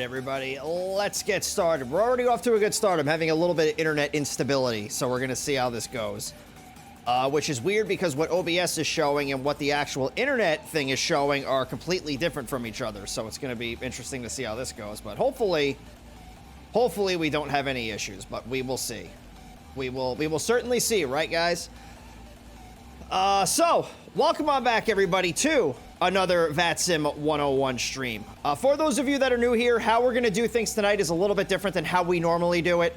everybody, let's get started. We're already off to a good start. I'm having a little bit of internet instability, so we're going to see how this goes. Which is weird because what OBS is showing and what the actual internet thing is showing are completely different from each other. So it's going to be interesting to see how this goes. But hopefully we don't have any issues, but we will see. We will certainly see, right, guys? So, welcome on back, everybody, to another VATSIM 101 stream. For those of you that are new here, how we're going to do things tonight is a little bit different than how we normally do it.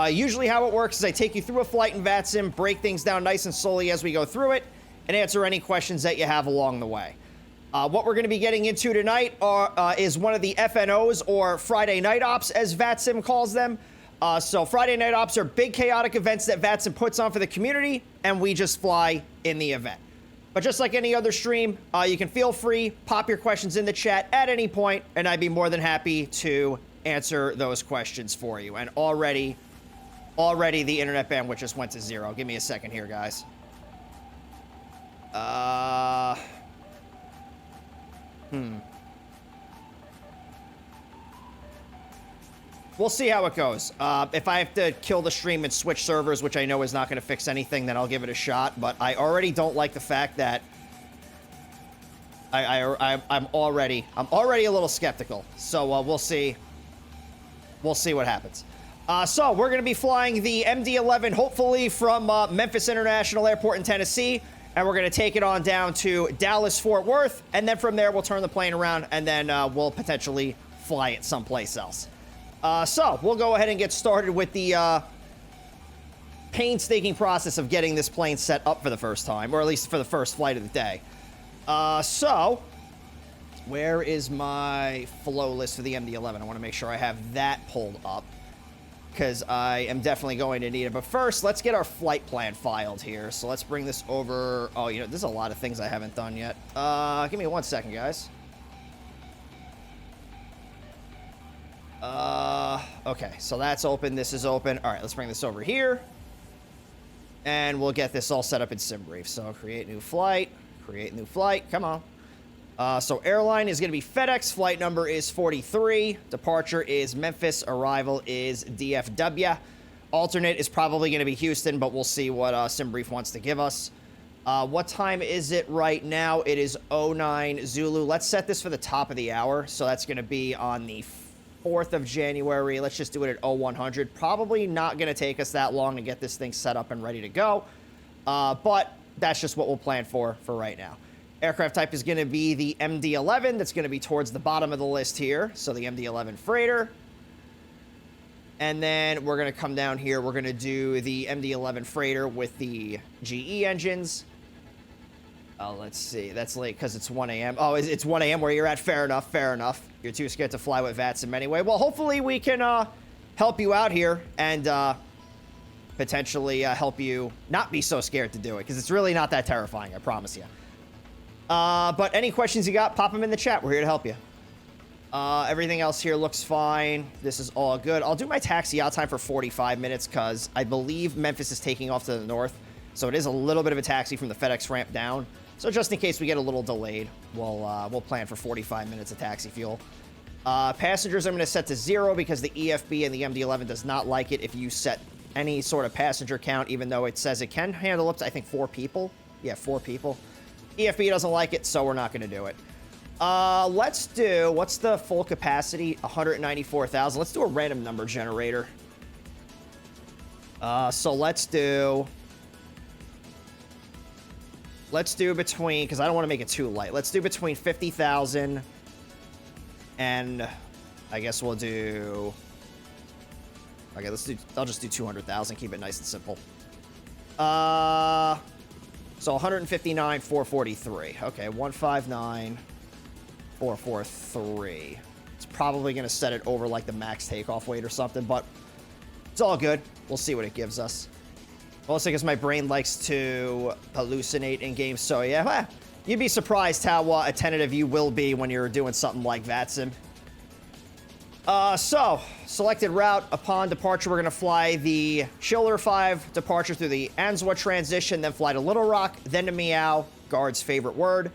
Usually how it works is I take you through a flight in VATSIM, break things down nice and slowly as we go through it, and answer any questions that you have along the way. What we're going to be getting into tonight is one of the FNOs, or Friday Night Ops, as VATSIM calls them. So Friday Night Ops are big chaotic events that VATSIM puts on for the community, and we just fly in the event. But just like any other stream, you can feel free, pop your questions in the chat at any point, and I'd be more than happy to answer those questions for you. And already the internet bandwidth just went to 0. Give me a second here, guys. We'll see how it goes. If I have to kill the stream and switch servers, which I know is not going to fix anything, then I'll give it a shot. But I already don't like the fact that I'm already a little skeptical. So we'll see. We'll see what happens. So we're going to be flying the MD-11, hopefully from Memphis International Airport in Tennessee, and we're going to take it on down to Dallas-Fort Worth, and then from there we'll turn the plane around, and then we'll potentially fly it someplace else. So we'll go ahead and get started with the painstaking process of getting this plane set up for the first time, or at least for the first flight of the day. So where is my flow list for the MD-11? I want to make sure I have that pulled up, because I am definitely going to need it. But first, let's get our flight plan filed here. So let's bring this over. Oh, you know, there's a lot of things I haven't done yet. Give me 1 second, guys. Okay, so that's open. This is open. All right, let's bring this over here. And we'll get this all set up in SimBrief. So create new flight. Create new flight. Come on. So airline is going to be FedEx. Flight number is 43. Departure is Memphis. Arrival is DFW. Alternate is probably going to be Houston, but we'll see what SimBrief wants to give us. What time is it right now? It is 09 Zulu. Let's set this for the top of the hour. So that's going to be on the 4th of January. Let's just do it at 0100. Probably not going to take us that long to get this thing set up and ready to go. But that's just what we'll plan for right now. Aircraft type is going to be the MD-11. That's going to be towards the bottom of the list here. So the MD-11 freighter. And then we're going to come down here. We're going to do the MD-11 freighter with the GE engines. Let's see. That's late because it's 1 a.m. Oh, it's 1 a.m. where you're at. Fair enough. Fair enough. You're too scared to fly with VATSIM anyway. Well, hopefully we can help you out here and potentially help you not be so scared to do it, because it's really not that terrifying, I promise you. But any questions you got, pop them in the chat. We're here to help you. Everything else here looks fine. This is all good. I'll do my taxi out time for 45 minutes because I believe Memphis is taking off to the north. So it is a little bit of a taxi from the FedEx ramp down. So just in case we get a little delayed, we'll plan for 45 minutes of taxi fuel. Passengers I'm going to set to 0 because the EFB and the MD-11 does not like it if you set any sort of passenger count, even though it says it can handle up to, I think, 4 people. Yeah, 4 people. EFB doesn't like it, so we're not going to do it. Let's do, what's the full capacity? 194,000. Let's do a random number generator. So let's do between, because I don't want to make it too light. Let's do between 50,000 and I guess we'll do, okay, I'll just do 200,000. Keep it nice and simple. So 159,443. Okay, 159,443. It's probably going to set it over like the max takeoff weight or something, but it's all good. We'll see what it gives us. Mostly because my brain likes to hallucinate in games, so yeah, you'd be surprised how attentive you will be when you're doing something like VATSIM. So, selected route. Upon departure, we're going to fly the Chiller 5 departure through the Answa transition, then fly to Little Rock, then to Meow, guard's favorite word,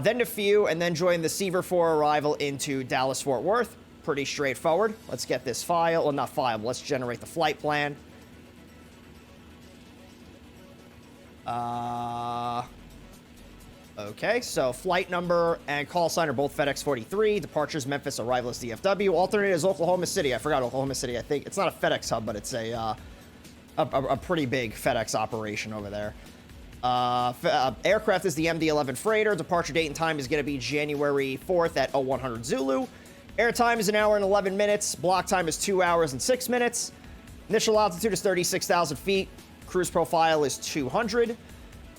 then to Few, and then join the Seaver 4 arrival into Dallas-Fort Worth. pretty straightforward. Let's get this file. Well, not file. Let's generate the flight plan. Okay, so flight number and call sign are both FedEx 43. Departures Memphis, arrival is DFW. Alternate is Oklahoma City. I forgot Oklahoma City. I think it's not a FedEx hub, but it's a pretty big FedEx operation over there. Aircraft is the MD-11 freighter. Departure date and time is going to be January 4th at 0100 Zulu. Air time is 1 hour and 11 minutes. Block time is 2 hours and 6 minutes. Initial altitude is 36,000 feet. Cruise profile is 200.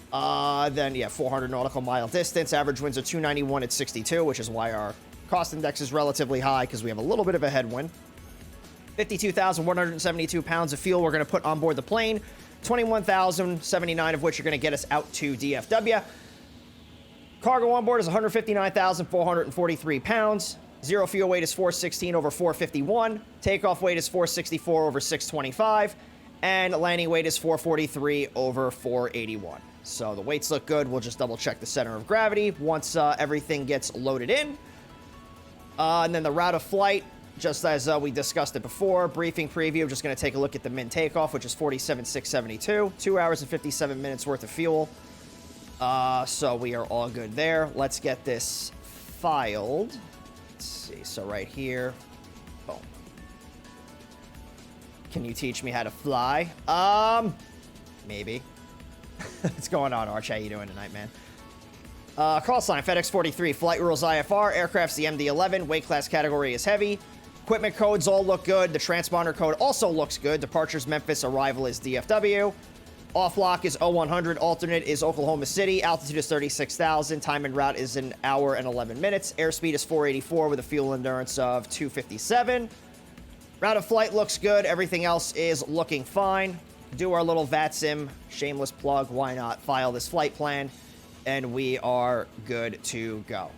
Then, yeah, 400 nautical mile distance. Average winds are 291 at 62, which is why our cost index is relatively high because we have a little bit of a headwind. 52,172 pounds of fuel we're going to put on board the plane. 21,079 of which are going to get us out to DFW. Cargo on board is 159,443 pounds. Zero fuel weight is 416 over 451. Takeoff weight is 464 over 625. And landing weight is 443 over 481. So the weights look good. We'll just double check the center of gravity once everything gets loaded in. And then the route of flight, just as we discussed it before, briefing preview, just going to take a look at the min takeoff, which is 47,672. 2 hours and 57 minutes worth of fuel. So we are all good there. Let's get this filed. Let's see. So right here. Boom. Can you teach me how to fly? Maybe. What's going on, Arch? How you doing tonight, man? Call sign, FedEx 43. Flight rules IFR. Aircraft's the MD-11. Weight class category is heavy. Equipment codes all look good. The transponder code also looks good. Departures Memphis. Arrival is DFW. Off lock is 0100. Alternate is Oklahoma City. Altitude is 36,000. Time and route is 1 hour and 11 minutes. Airspeed is 484 with a fuel endurance of 257. Route of flight looks good. Everything else is looking fine. Do our little VATSIM, shameless plug, why not, file this flight plan, and we are good to go.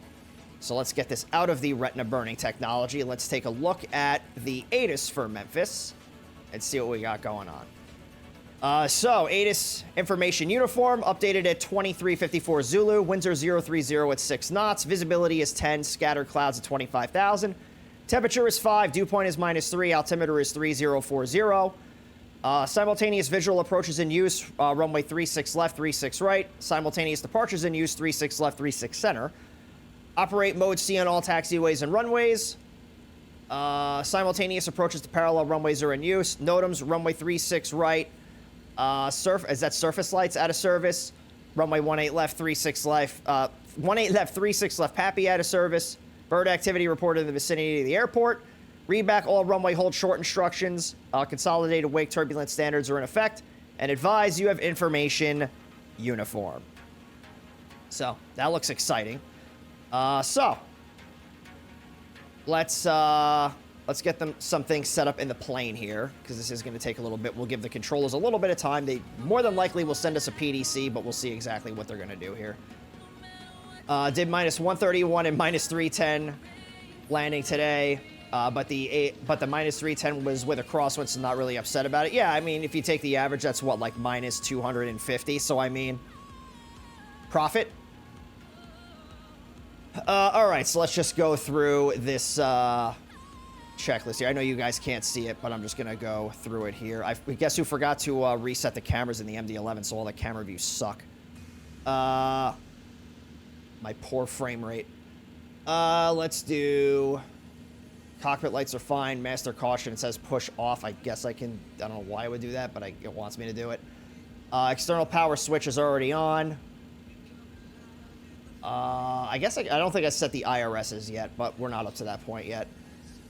So let's get this out of the retina burning technology. Let's take a look at the ATIS for Memphis and see what we got going on. So ATIS information uniform, updated at 2354 Zulu, winds are 030 at 6 knots, visibility is 10, scattered clouds at 25,000. Temperature is 5, dew point is -3, altimeter is 3040. Simultaneous visual approaches in use, runway 36 left, 36 right. Simultaneous departures in use, 36 left, 36 center. Operate mode C on all taxiways and runways. Simultaneous approaches to parallel runways are in use. NOTAMs, runway 36 right. Is that surface lights out of service? Runway 18 left, 36 left. 18 left, 36 left, PAPI out of service. Bird activity reported in the vicinity of the airport. Read back all runway hold short instructions. Consolidated wake turbulence standards are in effect. And advise you have information uniform. So, that looks exciting. So, let's get some things set up in the plane here, because this is going to take a little bit. We'll give the controllers a little bit of time. They more than likely will send us a PDC, but we'll see exactly what they're going to do here. Did -131 and -310 landing today. But the -310 was with a crosswind, so not really upset about it. Yeah, I mean, if you take the average, that's what, like -250. So, I mean, profit. All right, so let's just go through this checklist here. I know you guys can't see it, but I'm just going to go through it here. Guess who forgot to reset the cameras in the MD-11, so all the camera views suck. My poor frame rate. Let's do... Cockpit lights are fine. Master caution, it says push off. I guess I can... I don't know why it would do that, but it wants me to do it. External power switch is already on. I guess I don't think I set the IRSs yet, but we're not up to that point yet.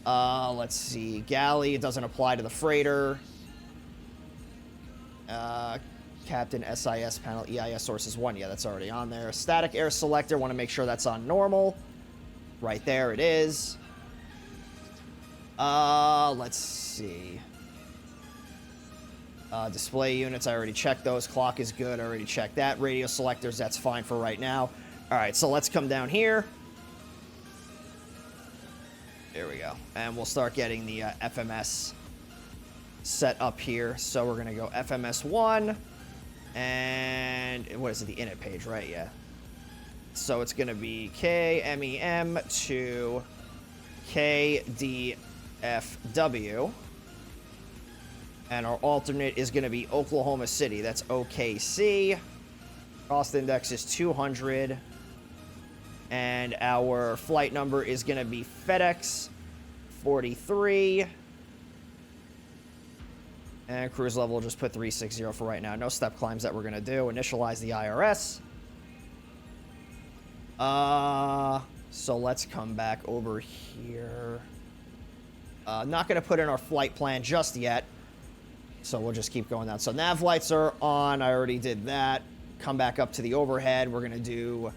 Let's see. Galley, it doesn't apply to the freighter. Captain SIS panel, EIS sources 1. Yeah, that's already on there. Static air selector, want to make sure that's on normal. Right there it is. Let's see. Display units, I already checked those. Clock is good, I already checked that. Radio selectors, that's fine for right now. Alright, so let's come down here. There we go. And we'll start getting the FMS set up here. So we're going to go FMS 1. And what is it? The init page, right? Yeah. So it's going to be KMEM to KDFW. And our alternate is going to be Oklahoma City. That's OKC. Cost index is 200. And our flight number is going to be FedEx 43. And cruise level, we'll just put 360 for right now. No step climbs that we're going to do. Initialize the IRS. So let's come back over here. Not going to put in our flight plan just yet. So we'll just keep going down. So nav lights are on. I already did that. Come back up to the overhead. We're going to do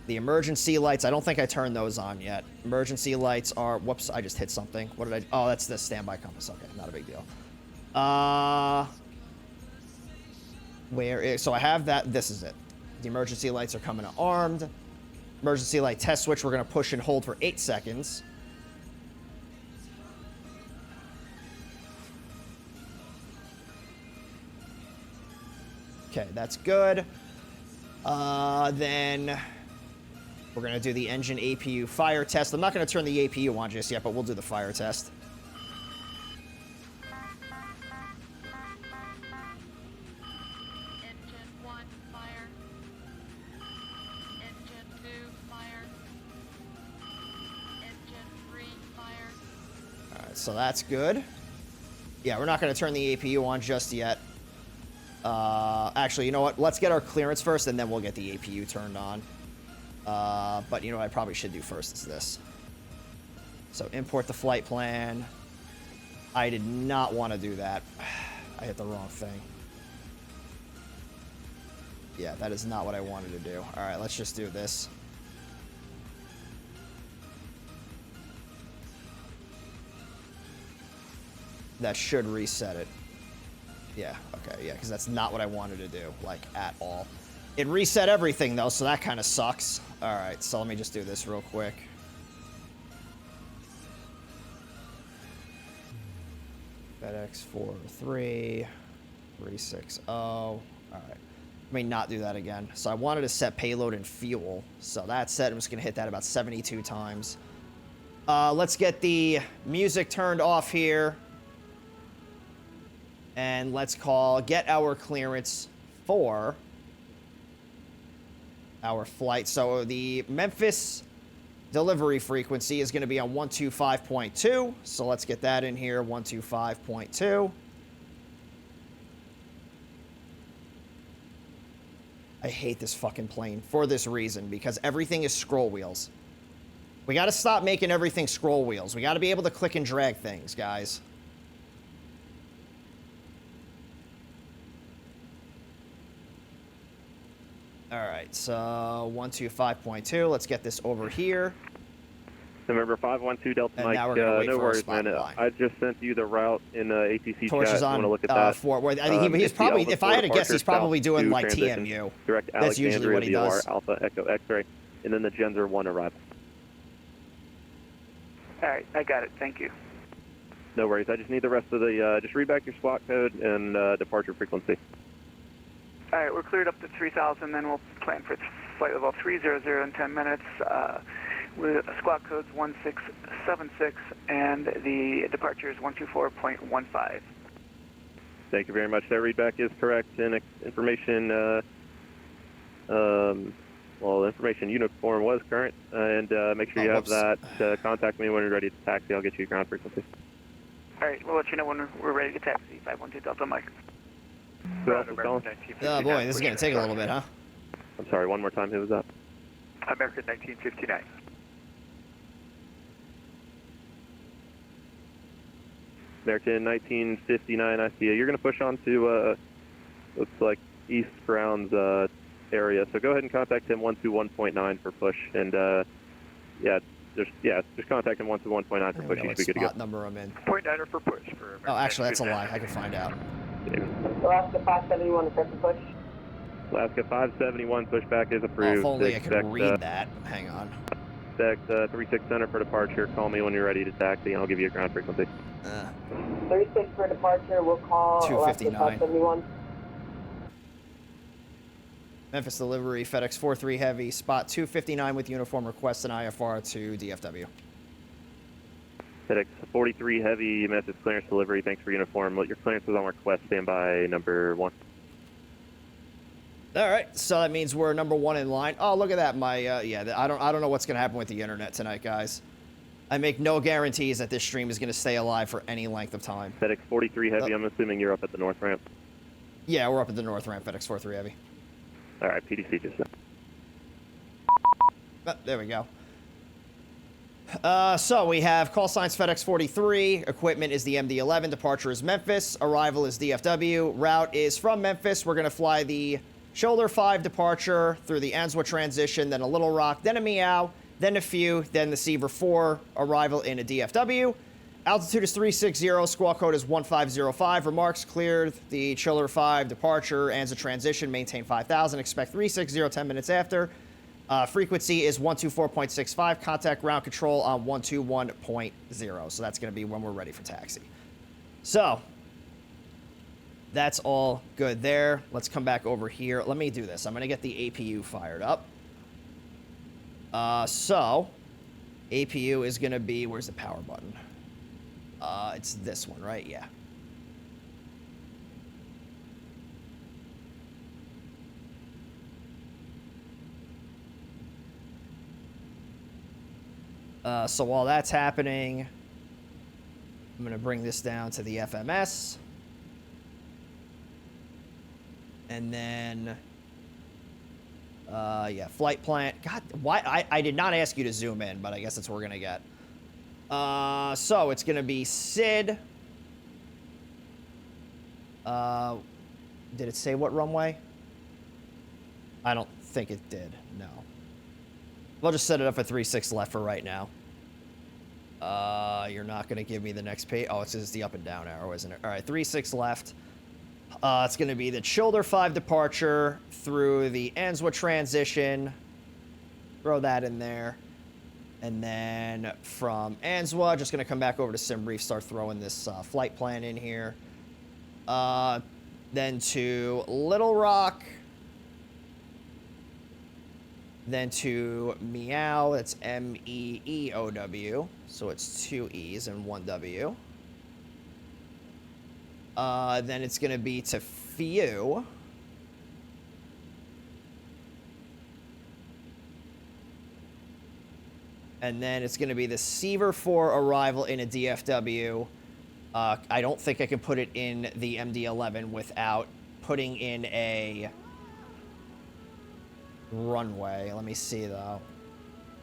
the emergency lights. I don't think I turned those on yet. Emergency lights are... Whoops, I just hit something. What did I... Oh, that's the standby compass. Okay, not a big deal. So I have that. This is it. The emergency lights are coming armed. Emergency light test switch. We're going to push and hold for 8 seconds. Okay, that's good. Then we're going to do the engine APU fire test. I'm not going to turn the APU on just yet, but we'll do the fire test. Engine 1, fire. Engine 2, fire. Engine 3, fire. All right, so that's good. Yeah, we're not going to turn the APU on just yet. Actually, you know what? Let's get our clearance first, and then we'll get the APU turned on. But you know what I probably should do first is this. So import the flight plan. I did not want to do that. I hit the wrong thing. Yeah, that is not what I wanted to do. All right, let's just do this. That should reset it. Yeah, okay, yeah, because that's not what I wanted to do, like, at all. It reset everything, though, so that kind of sucks. All right, so let me just do this real quick. FedEx 43360. All right. Let me not do that again. So I wanted to set payload and fuel. So that's set. I'm just going to hit that about 72 times. Let's get the music turned off here. And let's get our clearance for our flight. So the Memphis delivery frequency is going to be on 125.2. So let's get that in here, 125.2. I hate this fucking plane for this reason, because everything is scroll wheels. We got to stop making everything scroll wheels. We got to be able to click and drag things, guys. All right, so 125.2. Let's get this over here. November 512 Delta And Mike. now we're gonna wait no for a worries, spot man. line. I just sent you the route in ATC Torch chat. is on. Want to look at that? I think he's probably, if I had to guess, he's probably doing like transition, TMU. Direct That's usually what he does. Alpha Echo X-ray, and then the Genzer 1 arrival. All right, I got it. Thank you. No worries. I just need the rest of the. Just read back your squawk code and departure frequency. All right, we're cleared up to 3,000, then we'll plan for flight level 300 in 10 minutes. With squawk code's 1676, and the departure is 124.15. Thank you very much. That readback is correct, and information. Well, the information uniform was current, and make sure you have that. Contact me when you're ready to taxi. I'll get you your ground frequency. All right, we'll let you know when we're ready to taxi. 512 Delta Mike. Oh boy, this is going to take a little bit, huh? I'm sorry, one more time. Who was that? American 1959. American 1959, I see you. You're going to push on to, looks like East Grounds area. So go ahead and contact him 121.9 for push. And, just contact him 121.9 for push. You should be good to go. Number I'm in. 0.9er for push. For oh, actually, that's a lie. I can find out. Alaska 571 to push. Alaska 571 pushback is approved. Oh, if only I could read that. Hang on. Expect 36 center for departure. Call me when you're ready to taxi, and I'll give you a ground frequency. 36 for departure. We'll call Alaska 571. Memphis delivery, FedEx 43 Heavy, spot 259 with uniform, request an IFR to DFW. FedEx 43 Heavy, Memphis clearance delivery. Thanks for uniform. Your clearance is on request. Stand by number 1. All right, so that means we're number 1 in line. Oh, look at that. My I don't know what's gonna happen with the internet tonight, guys. I make no guarantees that this stream is gonna stay alive for any length of time. FedEx 43 Heavy. I'm assuming you're up at the north ramp. Yeah, we're up at the north ramp. FedEx 43 Heavy. All right, PDC just. There we go. So we have call signs FedEx 43. Equipment is the MD-11. Departure is Memphis. Arrival is DFW. Route is from Memphis. We're going to fly the Shoulder 5 departure through the Answa transition, then a Little Rock, then a Meow, then a Few, then the Seaver 4. Arrival in a DFW. Altitude is 360. Squawk code is 1505. Remarks cleared. The Chiller 5 departure. Answa transition. Maintain 5000. Expect 360 10 minutes after. Frequency is 124.65. Contact ground control on 121.0. So that's going to be when we're ready for taxi. So that's all good there. Let's come back over here. Let me do this. I'm going to get the APU fired up. So APU is going to be, where's the power button? It's this one, right? Yeah. So while that's happening, I'm going to bring this down to the FMS. And then, yeah, flight plan. God, why? I did not ask you to zoom in, but I guess that's what we're going to get. So it's going to be SID. Did it say what runway? I don't think it did, no. We'll just set it up for 36 left for right now. You're not going to give me the next page. Oh, it's just the up and down arrow, isn't it? All right, 36 left. It's going to be the Shoulder 5 departure through the Answa transition. Throw that in there. And then from Answa, just going to come back over to SimBrief, start throwing this flight plan in here. Then to Little Rock. Then to Meow, that's M-E-E-O-W. So it's 2 E's and 1 W. Then it's going to be to Few. And then it's going to be the Seaver 4 arrival in a DFW. I don't think I can put it in the MD-11 without putting in a runway. Let me see, though.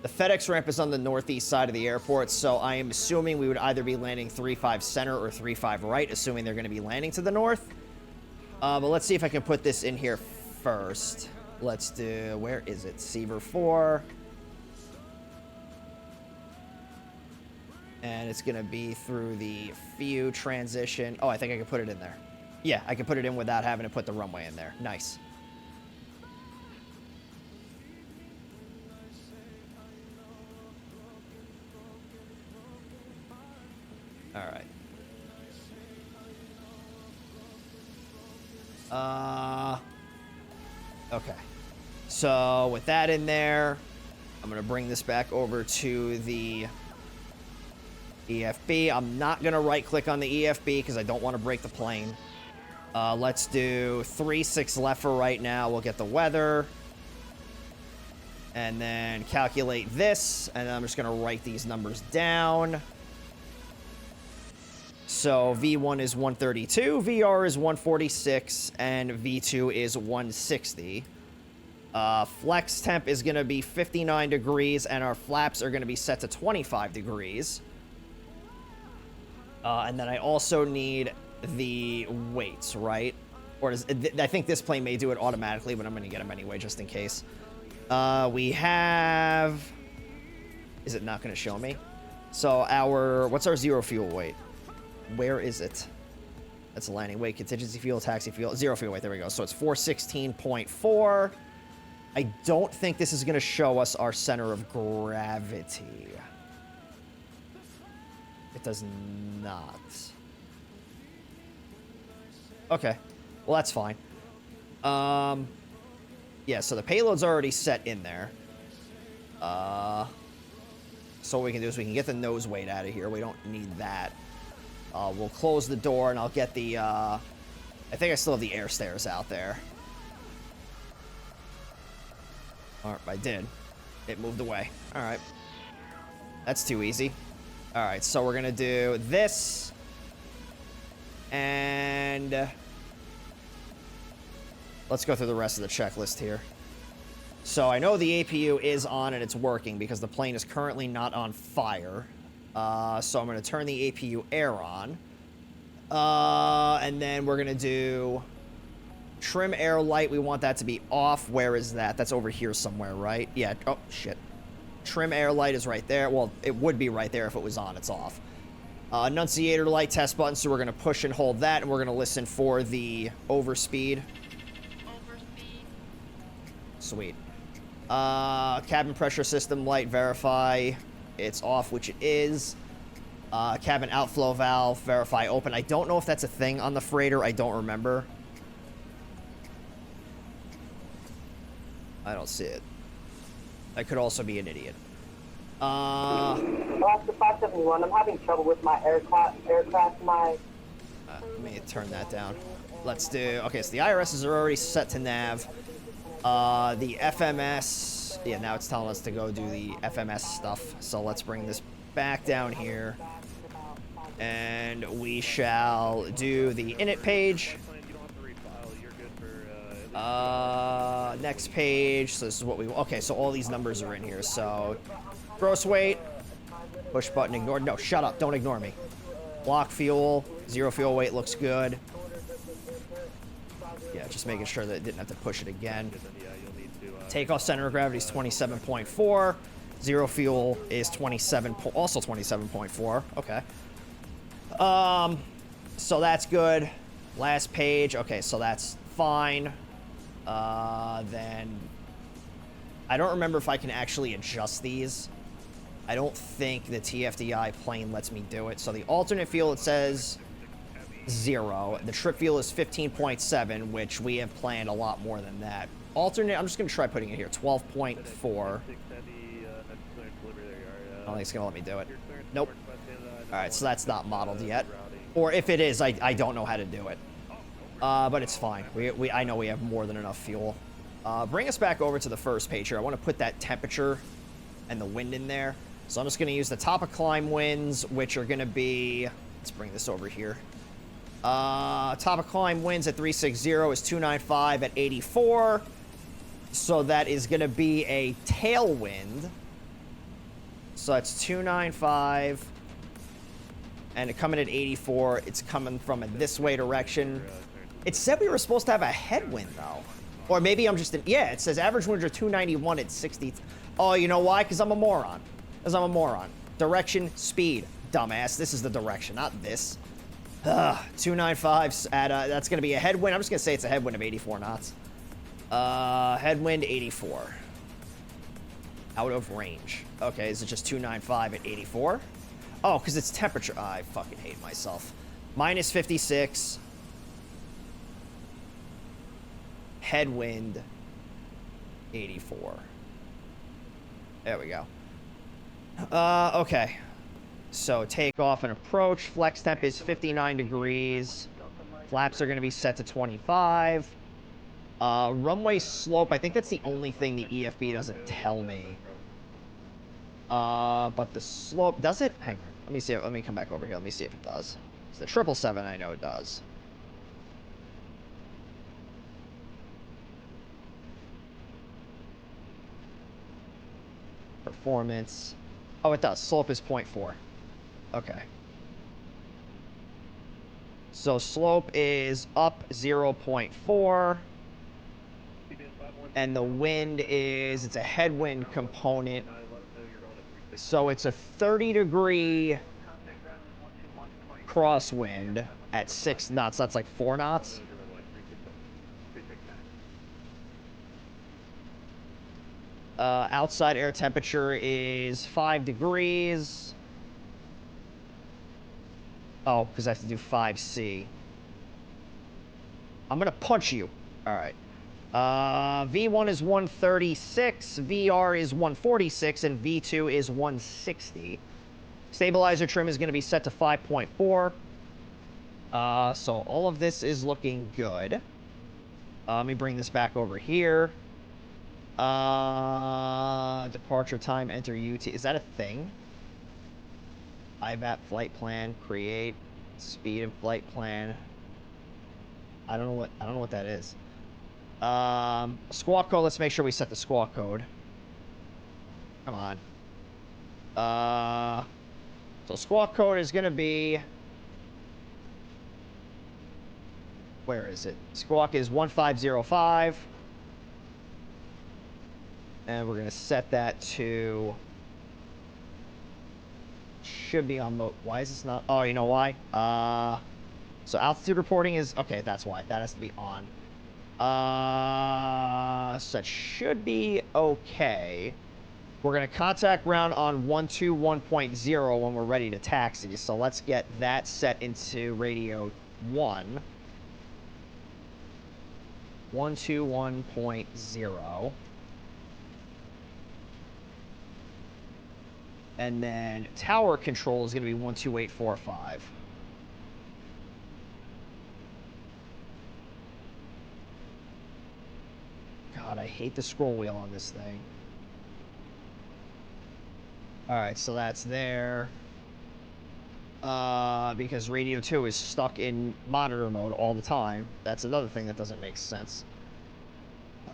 The FedEx ramp is on the northeast side of the airport, so I am assuming we would either be landing 3-5 center or 3-5 right, assuming they're going to be landing to the north. But let's see if I can put this in here first. Let's do, where is it? Seaver 4. And it's going to be through the Few transition. Oh, I think I can put it in there. Yeah, I can put it in without having to put the runway in there. Nice. All right. Okay. So with that in there, I'm going to bring this back over to the EFB. I'm not going to right click on the EFB because I don't want to break the plane. Let's do 3-6 left for right now. We'll get the weather. And then calculate this. And then I'm just going to write these numbers down. So V1 is 132, VR is 146, and V2 is 160. Flex temp is going to be 59 degrees, and our flaps are going to be set to 25 degrees. And then I also need the weights, right? Or does, I think this plane may do it automatically, but I'm going to get them anyway, just in case. We have... Is it not going to show me? So our... What's our zero fuel weight? Where is it? That's a landing weight, contingency fuel, taxi fuel, zero fuel weight. There we go. So it's 416.4. I don't think this is going to show us our center of gravity. It does not. Okay. Well, that's fine. Yeah, so the payload's already set in there. So what we can do is we can get the nose weight out of here. We don't need that. We'll close the door, and I'll get the, I think I still have the air stairs out there. Alright, I did. It moved away. Alright. That's too easy. Alright, so we're gonna do this. And let's go through the rest of the checklist here. So I know the APU is on and it's working because the plane is currently not on fire. So I'm going to turn the APU air on. And then we're going to do trim air light. We want that to be off. Where is that? That's over here somewhere, right? Yeah. Oh, shit. Trim air light is right there. Well, it would be right there if it was on. It's off. Annunciator light test button. So we're going to push and hold that. And we're going to listen for the overspeed. Overspeed. Sweet. Cabin pressure system light, verify it's off, which it is. Cabin outflow valve, verify open. I don't know if that's a thing on the freighter. I don't remember. I don't see it. I could also be an idiot. Alaska 571, I'm having trouble with my aircraft. Let me turn that down. Let's do... Okay, so the IRSs are already set to nav. The FMS, yeah, now it's telling us to go do the FMS stuff. So let's bring this back down here. And we shall do the init page. Next page. So this is what we, okay, so all these numbers are in here. So gross weight, push button, ignore, no, shut up, don't ignore me. Block fuel, zero fuel weight looks good. Yeah, just making sure that it didn't have to push it again. Takeoff center of gravity is 27.4. Zero fuel is 27, also 27.4. Okay. So that's good. Last page. Okay, so that's fine. Then I don't remember if I can actually adjust these. I don't think the TFDI plane lets me do it. So the alternate fuel, it says 0. The trip fuel is 15.7, which we have planned a lot more than that. Alternate, I'm just going to try putting it here, 12.4. I don't think it's going to let me do it. Nope. Alright, so that's not modeled yet. Or if it is, I don't know how to do it. But it's fine. I know we have more than enough fuel. Bring us back over to the first page here. I want to put that temperature and the wind in there. So I'm just going to use the top of climb winds, which are going to be... Let's bring this over here. Top of climb winds at 360 is 295 at 84. So that is going to be a tailwind. So that's 295. And coming at 84, it's coming from a this way direction. It said we were supposed to have a headwind, though. Or maybe I'm just... Yeah, it says average winds are 291 at 60. Oh, you know why? Because I'm a moron. Direction, speed. Dumbass. This is the direction, not this. 295 at... that's going to be a headwind. I'm just going to say it's a headwind of 84 knots. Headwind 84. Out of range. Okay, is it just 295 at 84? Oh, because it's temperature. I fucking hate myself. Minus 56. Headwind 84. There we go. Okay. So takeoff and approach. Flex temp is 59 degrees. Flaps are going to be set to 25. Runway slope. I think that's the only thing the EFB doesn't tell me. But the slope, does it? Hang on. Let me see. Let me come back over here. Let me see if it does. It's the 777. I know it does. Performance. Oh, it does. Slope is 0.4. Okay. So slope is up 0.4. And the wind is, it's a headwind component. So it's a 30-degree crosswind at 6 knots. That's like 4 knots. Outside air temperature is 5 degrees. Oh, because I have to do 5C. I'm going to punch you. All right. V1 is 136, VR is 146, and V2 is 160. Stabilizer trim is going to be set to 5.4. So all of this is looking good. Let me bring this back over here. Departure time, enter UT. Is that a thing? IVAP flight plan, create, speed of flight plan. I don't know what that is. Squawk code, let's make sure we set the squawk code. Come on. So squawk code is going to be... Where is it? Squawk is 1505. And we're going to set that to... Should be on mode. Why is this not... Oh, you know why? So altitude reporting is... Okay, that's why. That has to be on. So that should be okay. We're going to contact ground on 121.0 when we're ready to taxi. So let's get that set into radio 1. 121.0. And then tower control is going to be 12845. God, I hate the scroll wheel on this thing. Alright, so that's there. Because radio 2 is stuck in monitor mode all the time. That's another thing that doesn't make sense.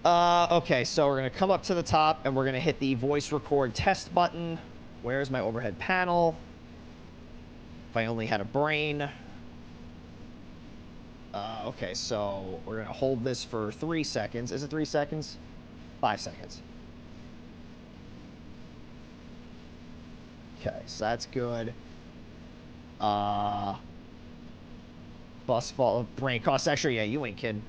Okay, so we're going to come up to the top and we're going to hit the voice record test button. Where's my overhead panel? If I only had a brain. Okay, so we're going to hold this for 3 seconds. Is it 3 seconds? 5 seconds. Okay, so that's good. Bus fault, brain cost extra. Yeah, you ain't kidding.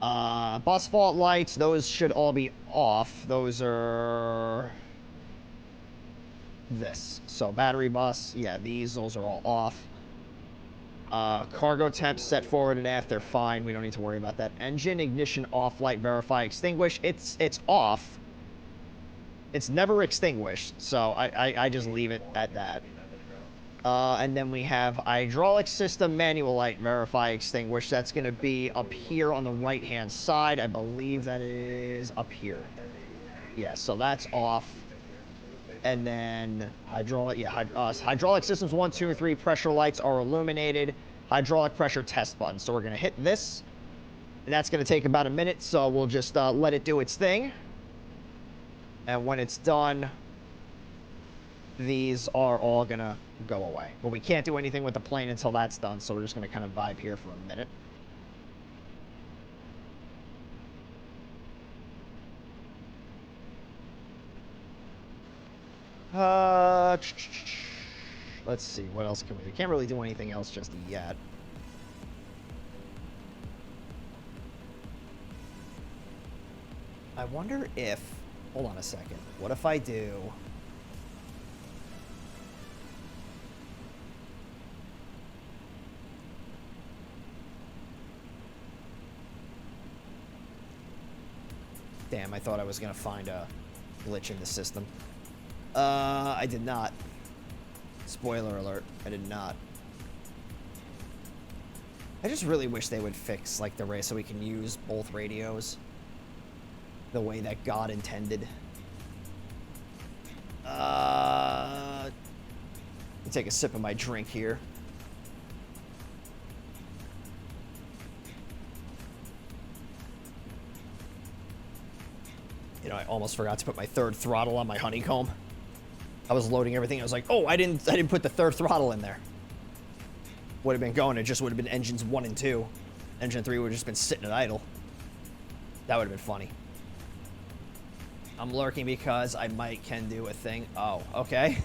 Bus fault lights, those should all be off. Those are this. So battery bus, yeah, those are all off. Cargo temp set forward and aft, they're fine. We don't need to worry about that. Engine ignition off, light verify, extinguish. It's off. It's never extinguished, so I just leave it at that. And then we have hydraulic system manual light verify extinguish. That's going to be up here on the right hand side. I believe that is up here. Yeah, so that's off. And then hydraulic systems 1, 2, and 3 pressure lights are illuminated. Hydraulic pressure test button. So we're going to hit this. And that's going to take about a minute, so we'll just let it do its thing. And when it's done, these are all going to go away. But we can't do anything with the plane until that's done, so we're just going to kind of vibe here for a minute. Let's see, what else can we can't really do anything else just yet. I wonder if, hold on a second, what if I do... Damn, I thought I was gonna find a glitch in the system. I did not. Spoiler alert, I did not. I just really wish they would fix, like, the so we can use both radios the way that God intended. Let me take a sip of my drink here. You know, I almost forgot to put my third throttle on my honeycomb. I was loading everything. I was like, oh, I didn't put the third throttle in there. Would have been going. It just would have been engines 1 and 2. Engine 3 would have just been sitting at idle. That would have been funny. I'm lurking because I can do a thing. Oh, okay.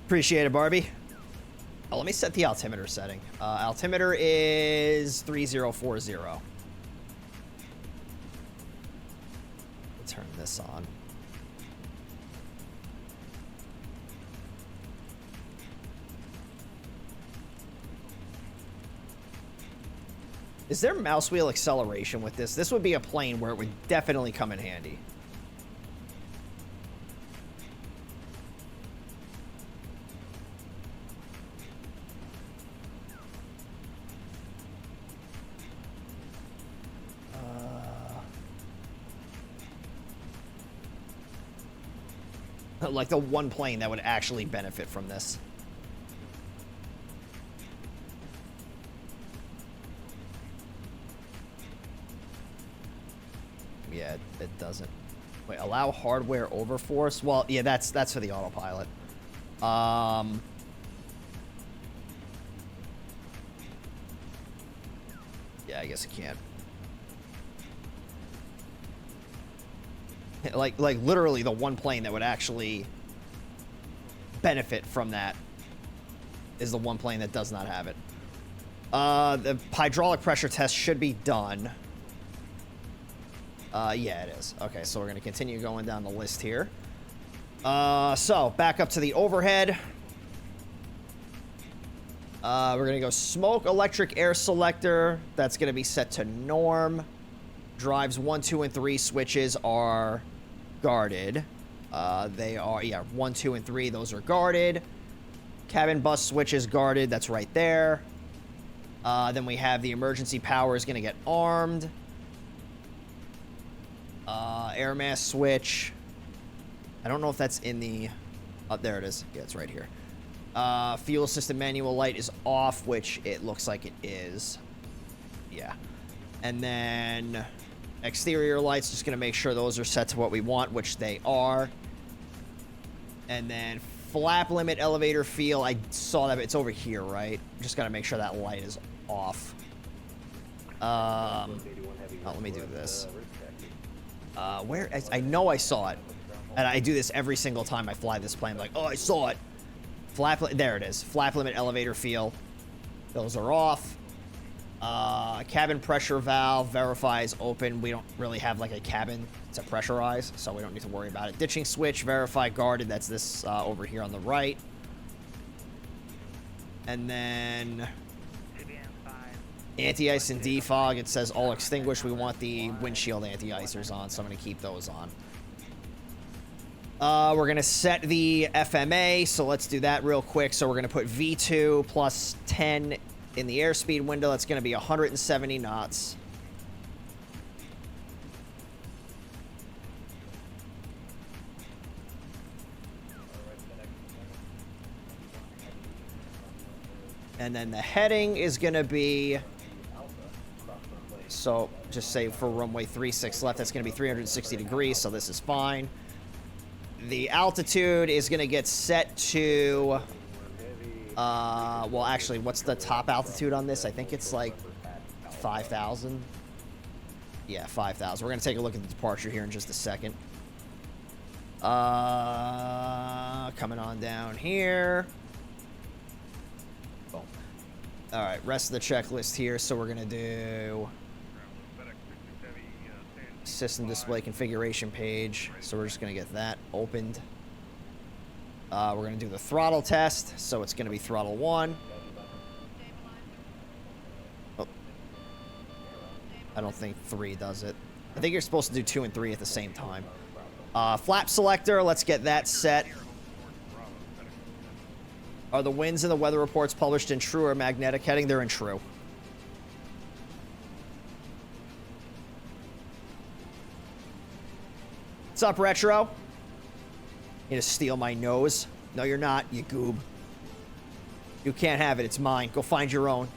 Appreciate it, Barbie. Oh, let me set the altimeter setting. Altimeter is 3040. Turn this on. Is there mouse wheel acceleration with this? This would be a plane where it would definitely come in handy. Like the one plane that would actually benefit from this. Yeah, it doesn't. Wait, allow hardware overforce? Well, yeah, that's for the autopilot. Yeah, I guess it can't. Like literally the one plane that would actually benefit from that is the one plane that does not have it. The hydraulic pressure test should be done. Yeah, it is. Okay, so we're going to continue going down the list here. So, back up to the overhead. We're going to go smoke electric air selector. That's going to be set to norm. Drives 1, 2, and 3 switches are guarded. They are, yeah, 1, 2, and 3, those are guarded. Cabin bus switch is guarded. That's right there. Then we have the emergency power is going to get armed. Air mass switch. I don't know if that's in the... Oh, there it is. Yeah, it's right here. Fuel system manual light is off, which it looks like it is. Yeah. And then exterior lights, just going to make sure those are set to what we want, which they are. And then flap limit elevator feel. I saw that. It's over here, right? Just got to make sure that light is off. Oh, let me do this. Where? I know I saw it. And I do this every single time I fly this plane. I'm like, oh, I saw it. There it is. Flap limit elevator feel. Those are off. Cabin pressure valve verifies open. We don't really have like a cabin to pressurize, so we don't need to worry about it. Ditching switch, verify guarded. That's this over here on the right. And then anti-ice and defog. It says all extinguished. We want the windshield anti-icers on, so I'm going to keep those on. We're going to set the FMA, so let's do that real quick. So we're going to put V2 plus 10 in the airspeed window. That's going to be 170 knots. And then the heading is going to be... So just say for runway 36 left, that's going to be 360 degrees, so this is fine. The altitude is going to get set to... well, actually, what's the top altitude on this? I think it's like 5,000. Yeah, 5,000. We're going to take a look at the departure here in just a second. Coming on down here. Boom. All right, rest of the checklist here. So we're going to do system display configuration page. So we're just going to get that opened. We're going to do the throttle test, so it's going to be throttle 1. Oh. I don't think 3 does it. I think you're supposed to do 2 and 3 at the same time. Flap selector, let's get that set. Are the winds and the weather reports published in true or magnetic heading? They're in true. What's up, Retro? You gonna steal my nose? No, you're not, you goob. You can't have it. It's mine. Go find your own.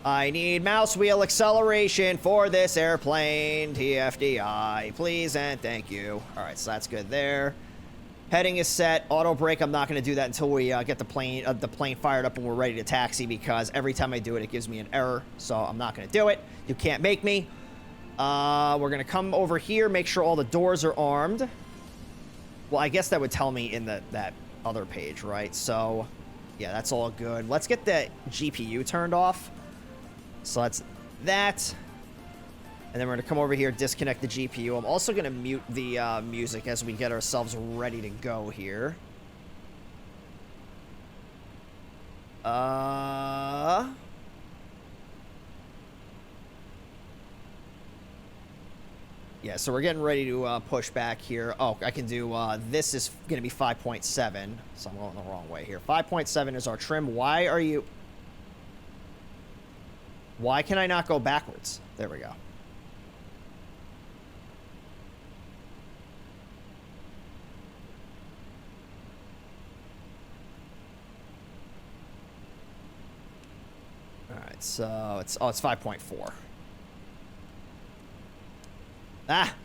I need mouse wheel acceleration for this airplane. TFDI, please and thank you. All right, so that's good there. Heading is set. Auto brake. I'm not going to do that until we get the plane fired up and we're ready to taxi, because every time I do it, it gives me an error. So I'm not going to do it. You can't make me. We're going to come over here, make sure all the doors are armed. Well, I guess that would tell me in that other page, right? So, yeah, that's all good. Let's get the GPU turned off. So that's that. And then we're going to come over here, disconnect the GPU. I'm also going to mute the music as we get ourselves ready to go here. Yeah, so we're getting ready to push back here. Oh, I can do, this is going to be 5.7, so I'm going the wrong way here. 5.7 is our trim. Why can I not go backwards? There we go. All right, so it's 5.4. Ah,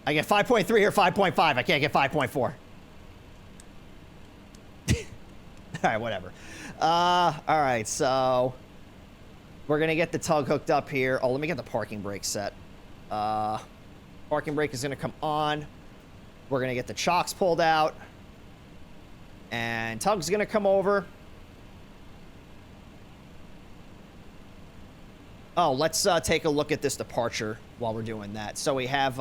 I get 5.3 or 5.5. I can't get 5.4. All right, whatever. All right, so we're gonna get the tug hooked up here. Oh, let me get the parking brake set. Parking brake is gonna come on. We're gonna get the chocks pulled out, and tug's gonna come over. Oh, let's take a look at this departure while we're doing that. So we have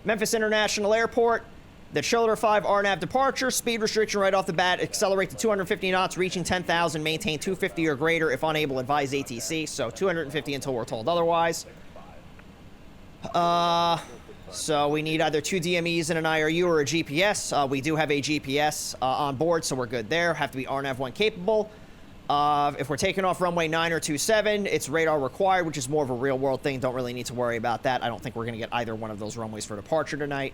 Memphis International Airport, the Chiller 5 RNAV departure, speed restriction right off the bat, accelerate to 250 knots, reaching 10,000, maintain 250 or greater if unable, advise ATC, so 250 until we're told otherwise. So we need either 2 DMEs and an IRU or a GPS. We do have a GPS on board, so we're good there. Have to be RNAV 1 capable. If we're taking off runway 9 or 27, it's radar required, which is more of a real-world thing. Don't really need to worry about that. I don't think we're going to get either one of those runways for departure tonight.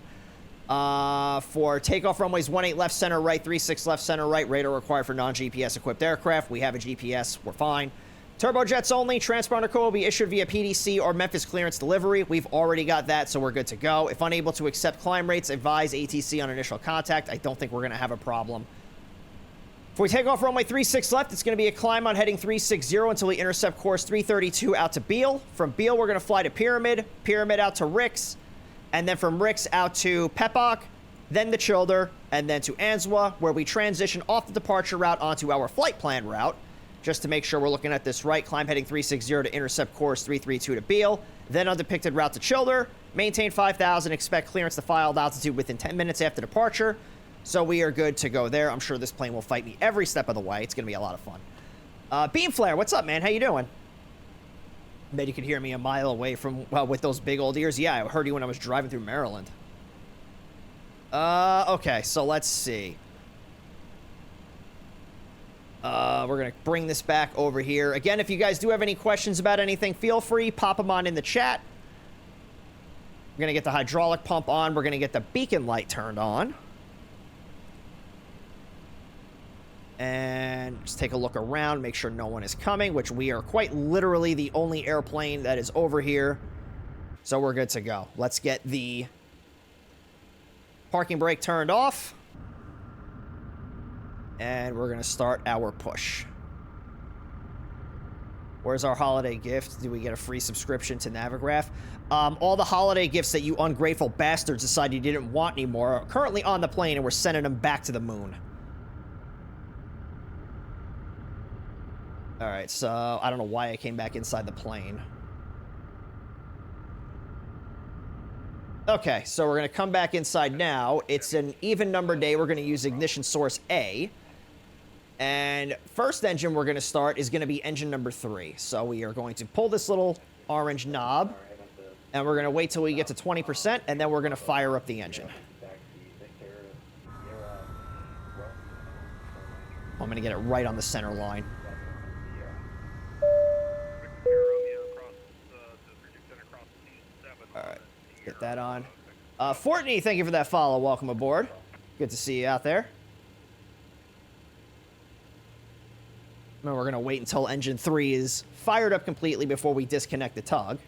For takeoff runways 18 left center right, 36 left center right, radar required for non-GPS equipped aircraft. We have a GPS. We're fine. Turbojets only. Transponder code will be issued via PDC or Memphis clearance delivery. We've already got that, so we're good to go. If unable to accept climb rates, advise ATC on initial contact. I don't think we're going to have a problem. If we take off runway 36 left, it's going to be a climb on heading 360 until we intercept course 332 out to Beale. From Beale, we're going to fly to Pyramid, Pyramid out to Ricks, and then from Ricks out to Pepock, then the Childer, and then to Answa, where we transition off the departure route onto our flight plan route, just to make sure we're looking at this right. Climb heading 360 to intercept course 332 to Beale, then undepicted route to Childer, maintain 5,000, expect clearance to filed altitude within 10 minutes after departure. So we are good to go there. I'm sure this plane will fight me every step of the way. It's going to be a lot of fun. Beam Flare, what's up, man? How you doing? Bet you could hear me a mile away from, well, with those big old ears. Yeah, I heard you when I was driving through Maryland. Okay, so let's see. We're going to bring this back over here. Again, if you guys do have any questions about anything, feel free. Pop them on in the chat. We're going to get the hydraulic pump on. We're going to get the beacon light turned on. And just take a look around, make sure no one is coming, which we are quite literally the only airplane that is over here. So we're good to go. Let's get the parking brake turned off. And we're going to start our push. Where's our holiday gift? Do we get a free subscription to Navigraph? All the holiday gifts that you ungrateful bastards decided you didn't want anymore are currently on the plane, and we're sending them back to the moon. Alright, so I don't know why I came back inside the plane. Okay, so we're going to come back inside now. It's an even number day. We're going to use ignition source A. And first engine we're going to start is going to be engine number 3. So we are going to pull this little orange knob. And we're going to wait till we get to 20%, and then we're going to fire up the engine. I'm going to get it right on the center line. Alright, get that on. Fortney, thank you for that follow. Welcome aboard. Good to see you out there. And we're going to wait until engine 3 is fired up completely before we disconnect the tug.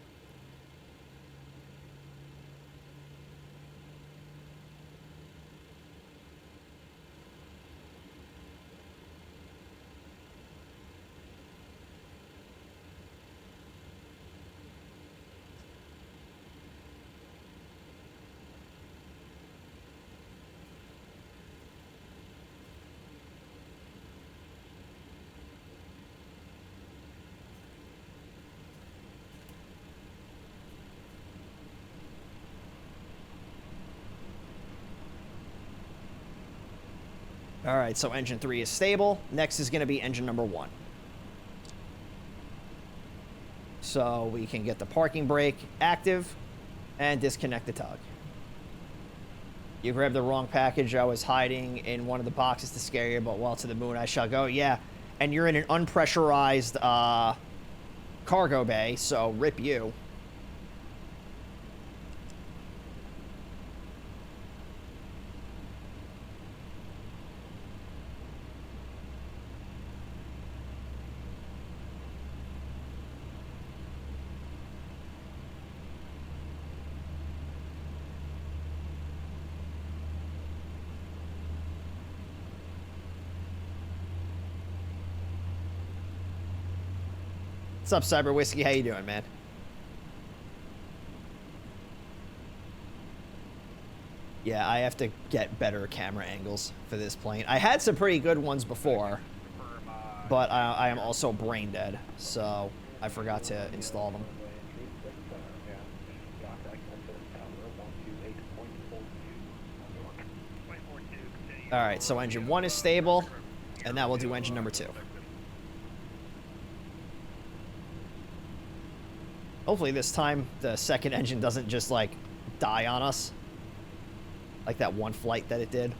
All right, so engine 3 is stable. Next is going to be engine number 1. So we can get the parking brake active. And disconnect the tug. You grabbed the wrong package. I was hiding in one of the boxes to scare you, but well, to the moon I shall go. Yeah, and you're in an unpressurized cargo bay, so rip you. What's up, Cyber Whiskey? How you doing, man? Yeah, I have to get better camera angles for this plane. I had some pretty good ones before, but I am also brain dead, so I forgot to install them. Alright, so engine 1 is stable, and now we'll do engine number 2. Hopefully this time the second engine doesn't just like die on us like that one flight that it did.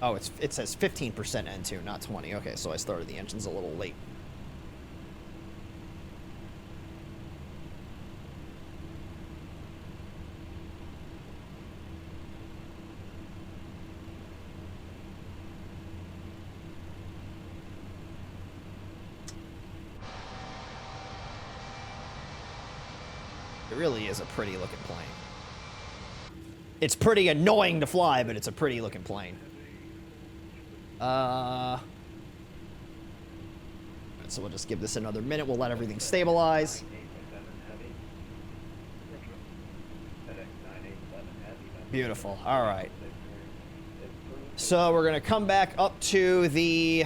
Oh, it says 15% N2, not 20. Okay, so I started the engines a little late. It really is a pretty looking plane. It's pretty annoying to fly, but it's a pretty looking plane. So we'll just give this another minute. We'll let everything stabilize. Beautiful. All right. So we're going to come back up to the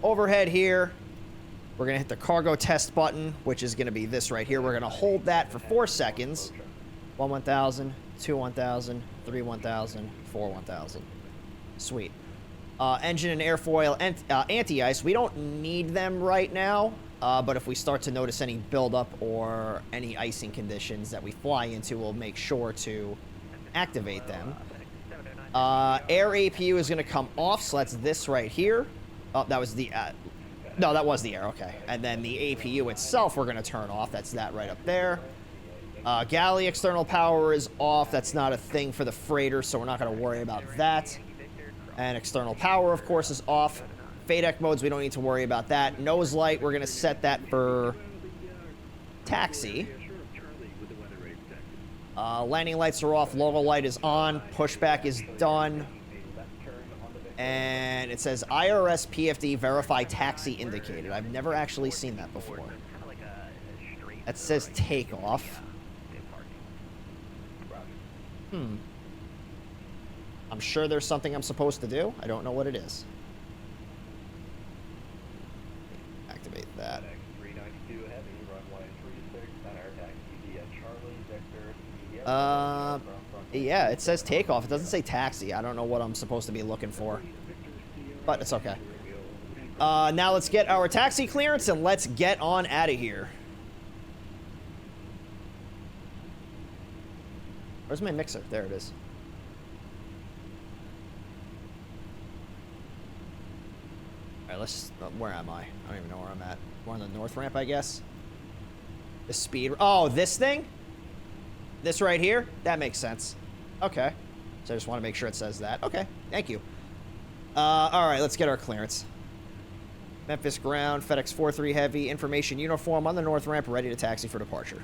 overhead here. We're going to hit the cargo test button, which is going to be this right here. We're going to hold that for 4 seconds. 1 1000, 2 1000, 3 1000, 4 1000. Sweet. Engine and airfoil and anti-ice. We don't need them right now, but if we start to notice any buildup or any icing conditions that we fly into, we'll make sure to activate them. Air APU is going to come off, so that's this right here. Oh, that was the... no, that was the air, okay. And then the APU itself we're going to turn off. That's that right up there. Galley external power is off. That's not a thing for the freighter, so we're not going to worry about that. And external power, of course, is off. FADEC modes, we don't need to worry about that. Nose light, we're going to set that for taxi. Landing lights are off. Logo light is on. Pushback is done. And it says IRS PFD verify taxi indicated. I've never actually seen that before. That says takeoff. I'm sure there's something I'm supposed to do. I don't know what it is. Activate that. Yeah, it says takeoff. It doesn't say taxi. I don't know what I'm supposed to be looking for, but it's okay. Now let's get our taxi clearance and let's get on out of here. Where's my mixer? There it is. All right, let's... where am I? I don't even know where I'm at. We're on the north ramp, I guess. The speed... oh, this thing? This right here? That makes sense. Okay. So I just want to make sure it says that. Okay, thank you. All right, let's get our clearance. Memphis ground, FedEx 43 Heavy, information uniform on the north ramp, ready to taxi for departure.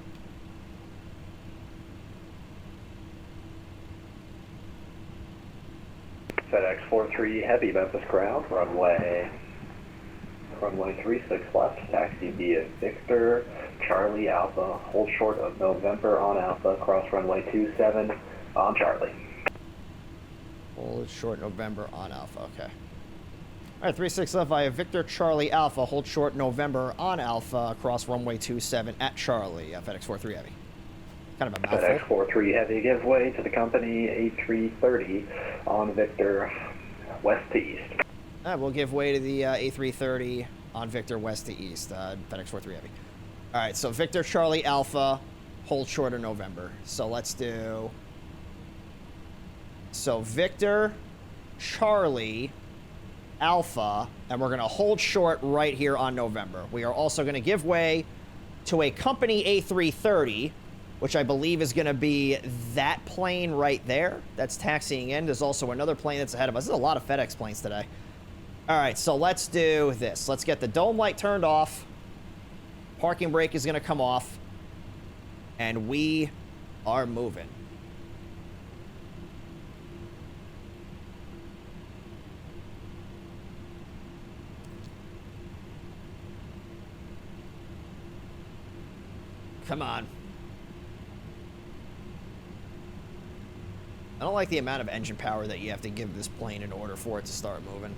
FedEx 43 Heavy, Memphis ground, runway 36 left, taxi via Victor, Charlie Alpha, hold short of November on Alpha, cross runway 27 on Charlie. Hold short November on Alpha, okay. All right, 36 left via Victor, Charlie Alpha, hold short November on Alpha, cross runway 27 at Charlie, FedEx 43 Heavy. Kind of a FedEx mouthful. 43 Heavy gives way to the company A330 on Victor west to east. We'll give way to the A330 on Victor west to east, FedEx 43 Heavy. All right, so Victor Charlie Alpha, hold short of November. So let's do... So Victor Charlie Alpha, and we're going to hold short right here on November. We are also going to give way to a company A330, which I believe is going to be that plane right there. That's taxiing in. There's also another plane that's ahead of us. There's a lot of FedEx planes today. All right, so let's do this. Let's get the dome light turned off. Parking brake is going to come off. And we are moving. Come on. I don't like the amount of engine power that you have to give this plane in order for it to start moving.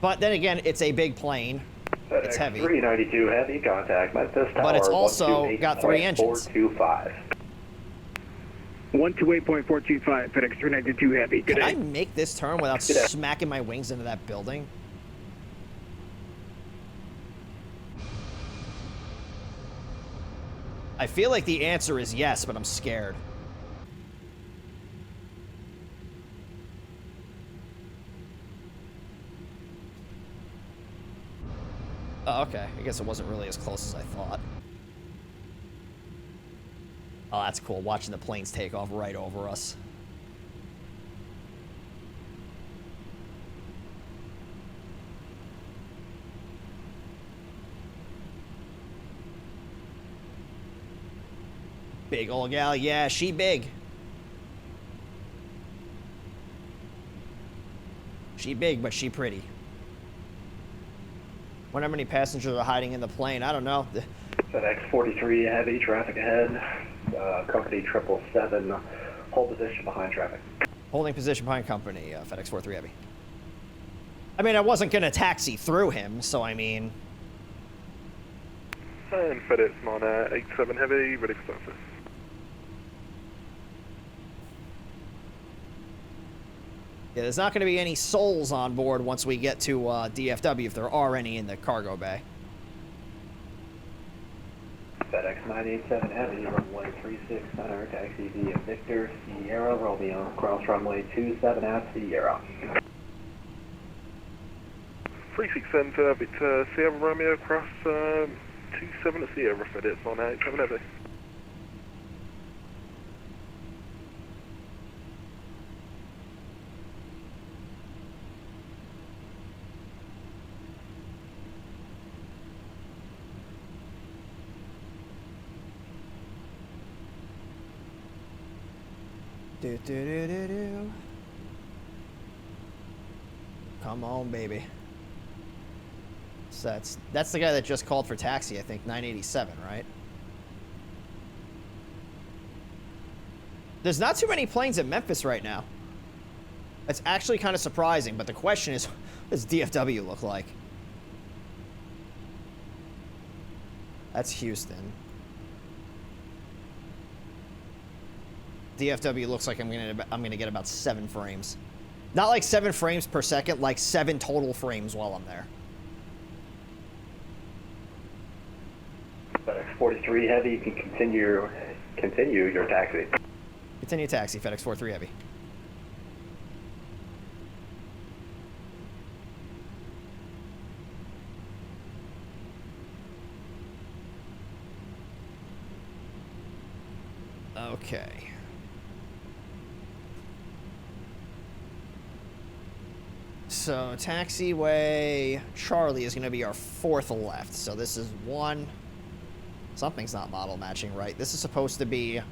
But then again, it's a big plane. It's heavy. 392 Heavy, contact Memphis Tower. But it's also got 3 engines. 425. 128.425, FedEx 392 Heavy. Good Can I day. make this turn without smacking my wings into that building? I feel like the answer is yes, but I'm scared. Oh, okay. I guess it wasn't really as close as I thought. Oh, that's cool. Watching the planes take off right over us. Big old gal. Yeah, she big. She big, but she pretty. Wonder how many passengers are hiding in the plane. I don't know. FedEx 43 Heavy, traffic ahead. Company 777, hold position behind traffic. Holding position behind company, FedEx 43 Heavy. I mean, I wasn't going to taxi through him, so I mean... And FedEx on 87 Heavy, ready for service. Yeah, there's not going to be any souls on board once we get to DFW, if there are any in the cargo bay. FedEx 987 Heavy, runway 36 center, taxi via Victor, Sierra Romeo, cross runway 27 at Sierra. 367 Victor Sierra Romeo, cross 27 at Sierra, FedEx on 87 Heavy. Do, do, do, do, do. Come on, baby. So that's the guy that just called for taxi, I think, 987, right? There's not too many planes at Memphis right now. It's actually kind of surprising, but the question is, what does DFW look like? That's Houston. DFW looks like I'm gonna get about 7 frames. Not like 7 frames per second, like 7 total frames while I'm there. FedEx 43 Heavy, you can continue your taxi. Continue taxi, FedEx 43 Heavy. Okay. So, taxiway Charlie is going to be our 4th left. So this is 1. Something's not model matching right. This is supposed to be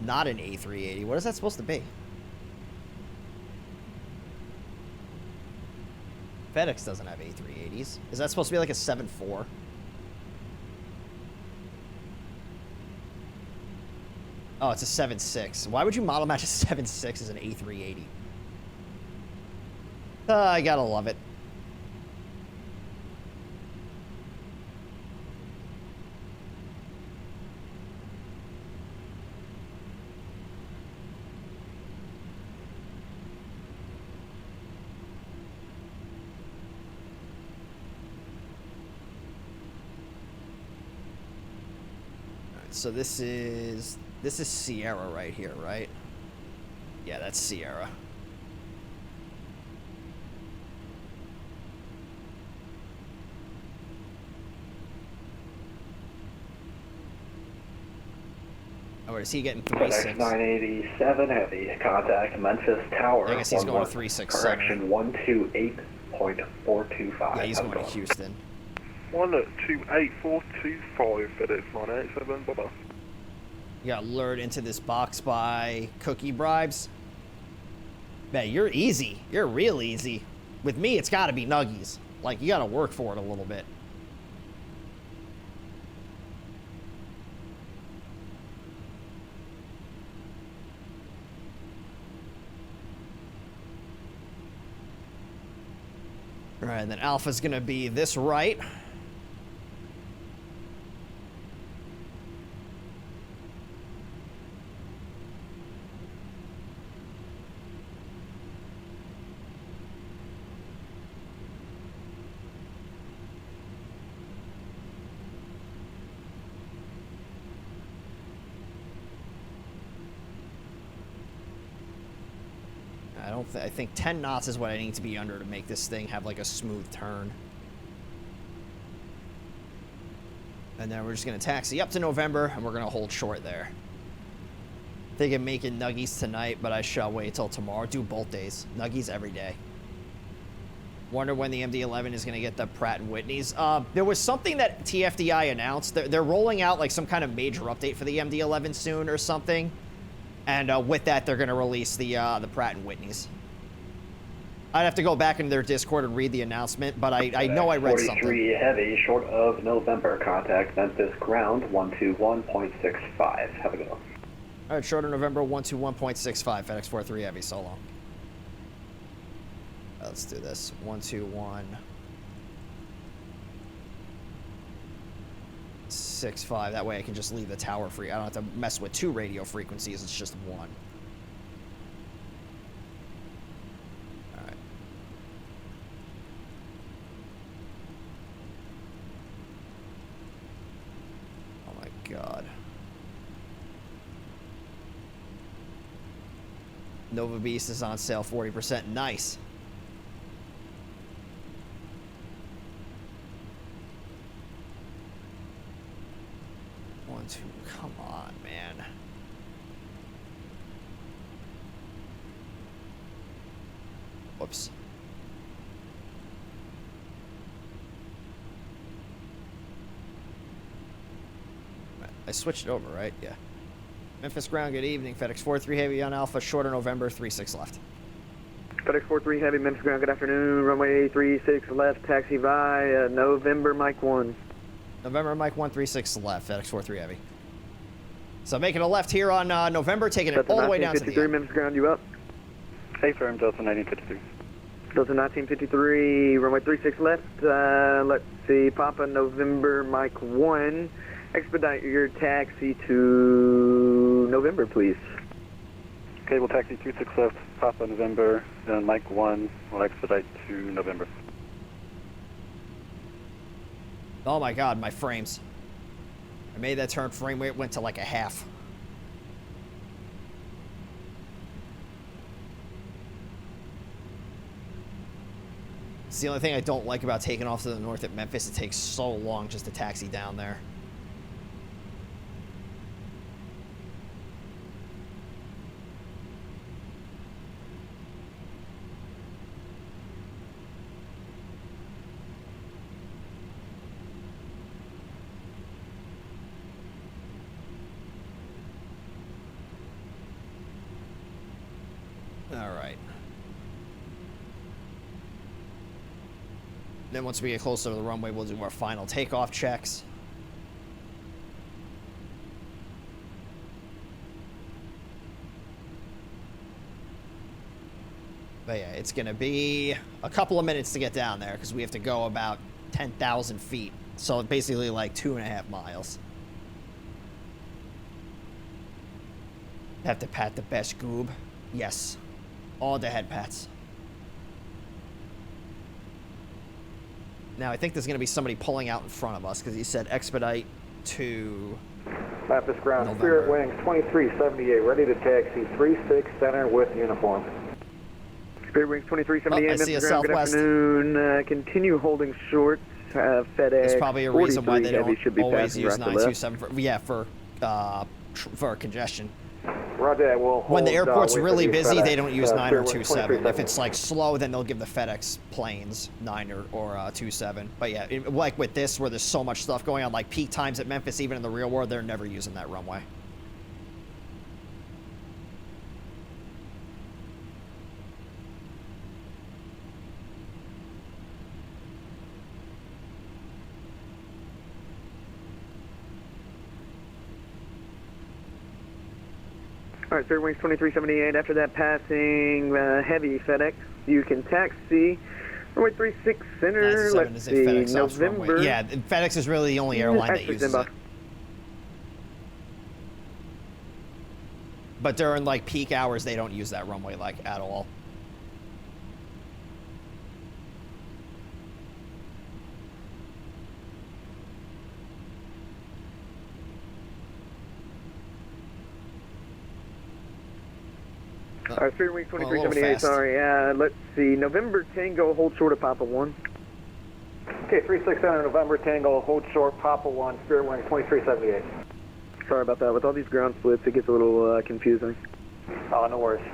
not an A380. What is that supposed to be? FedEx doesn't have A380s. Is that supposed to be like a 7.4? Oh, it's a 7.6. Why would you model match a 7.6 as an A380? I gotta love it. So this is Sierra right here, right? Yeah, that's Sierra. Or is he getting 3-6? FedEx 987 Heavy, contact Memphis Tower. I guess he's going to 3-6 correction, 128.425. Yeah, he's going to Houston. 128.425 FedEx 987, bye-bye. You got lured into this box by cookie bribes. Man, you're easy. You're real easy. With me, it's got to be nuggies. Like, you got to work for it a little bit. All right, and then Alpha's going to be this right. I think 10 knots is what I need to be under to make this thing have like a smooth turn. And then we're just going to taxi up to November, and we're going to hold short there. Thinking making nuggies tonight, but I shall wait till tomorrow. Do both days. Nuggies every day. Wonder when the MD-11 is going to get the Pratt & Whitneys. There was something that TFDI announced. They're rolling out like some kind of major update for the MD-11 soon or something. And with that, they're going to release the Pratt & Whitneys. I'd have to go back into their Discord and read the announcement, but I know I read 43 something. 43 Heavy, short of November, contact Memphis Ground, 121.65. Have a good one. All right, short of November, 121.65, FedEx 43 Heavy, so long. Let's do this. 121.65. That way I can just leave the tower free. I don't have to mess with 2 radio frequencies. It's just 1. All right. Oh my God. Nova Beast is on sale 40%. Nice. Come on, man. Whoops. I switched it over, right? Yeah. Memphis Ground, good evening. FedEx 43 Heavy on Alpha, shorter November, 36 left. FedEx 43 Heavy, Memphis Ground, good afternoon. Runway 36 left, taxi via November, Mike 1. November, Mike 136 left, FedEx 43 Heavy. So making a left here on November, taking it all the way down to the end. Memphis Ground, you up? Hey, firm, Delta 1953. Delta 1953, runway 36 left. Let's see, Papa November, Mike 1. Expedite your taxi to November, please. Okay, we'll taxi 36 left, Papa November, then Mike 1, we'll expedite to November. Oh my God, my frames. I made that turn, frame rate went to like a half. It's the only thing I don't like about taking off to the north at Memphis. It takes so long just to taxi down there. All right. Then once we get closer to the runway, we'll do our final takeoff checks. But yeah, it's going to be a couple of minutes to get down there because we have to go about 10,000 feet. So basically like 2.5 miles. Have to pat the best goob. Yes. All the head pats. Now, I think there's going to be somebody pulling out in front of us because he said expedite to... Memphis ground, Spirit Wings 2378, ready to taxi 36 center with uniform. Spirit Wings 2378, Oh, I see a Memphis ground, good Southwest. afternoon. Continue holding short. FedEx. There's probably a reason why they heavy don't should be always passing use right to left. 927 for congestion. Roger that, we'll hold, When the airport's wait for really the busy, FedEx, they don't use 9 or Spirit Wings 27. If 2378. it's like slow, then they'll give the FedEx planes 9 or 27. But yeah, like with this, where there's so much stuff going on, like peak times at Memphis, even in the real world, they're never using that runway. All right, Spirit Wings 2378. After that passing heavy FedEx, you can taxi runway 36 center. 927 Let's is a FedEx see, ops runway. November. Yeah, FedEx is really the only airline that Actually, uses it. But during like peak hours, they don't use that runway like at all. All right, Spirit Wings Well, a little 2378, fast. sorry. Let's see, November Tango, hold short of Papa 1. Okay, 36 center, November Tango, hold short, Papa 1, Spirit Wings 2378. Sorry about that. With all these ground splits, it gets a little confusing. Oh, no worries.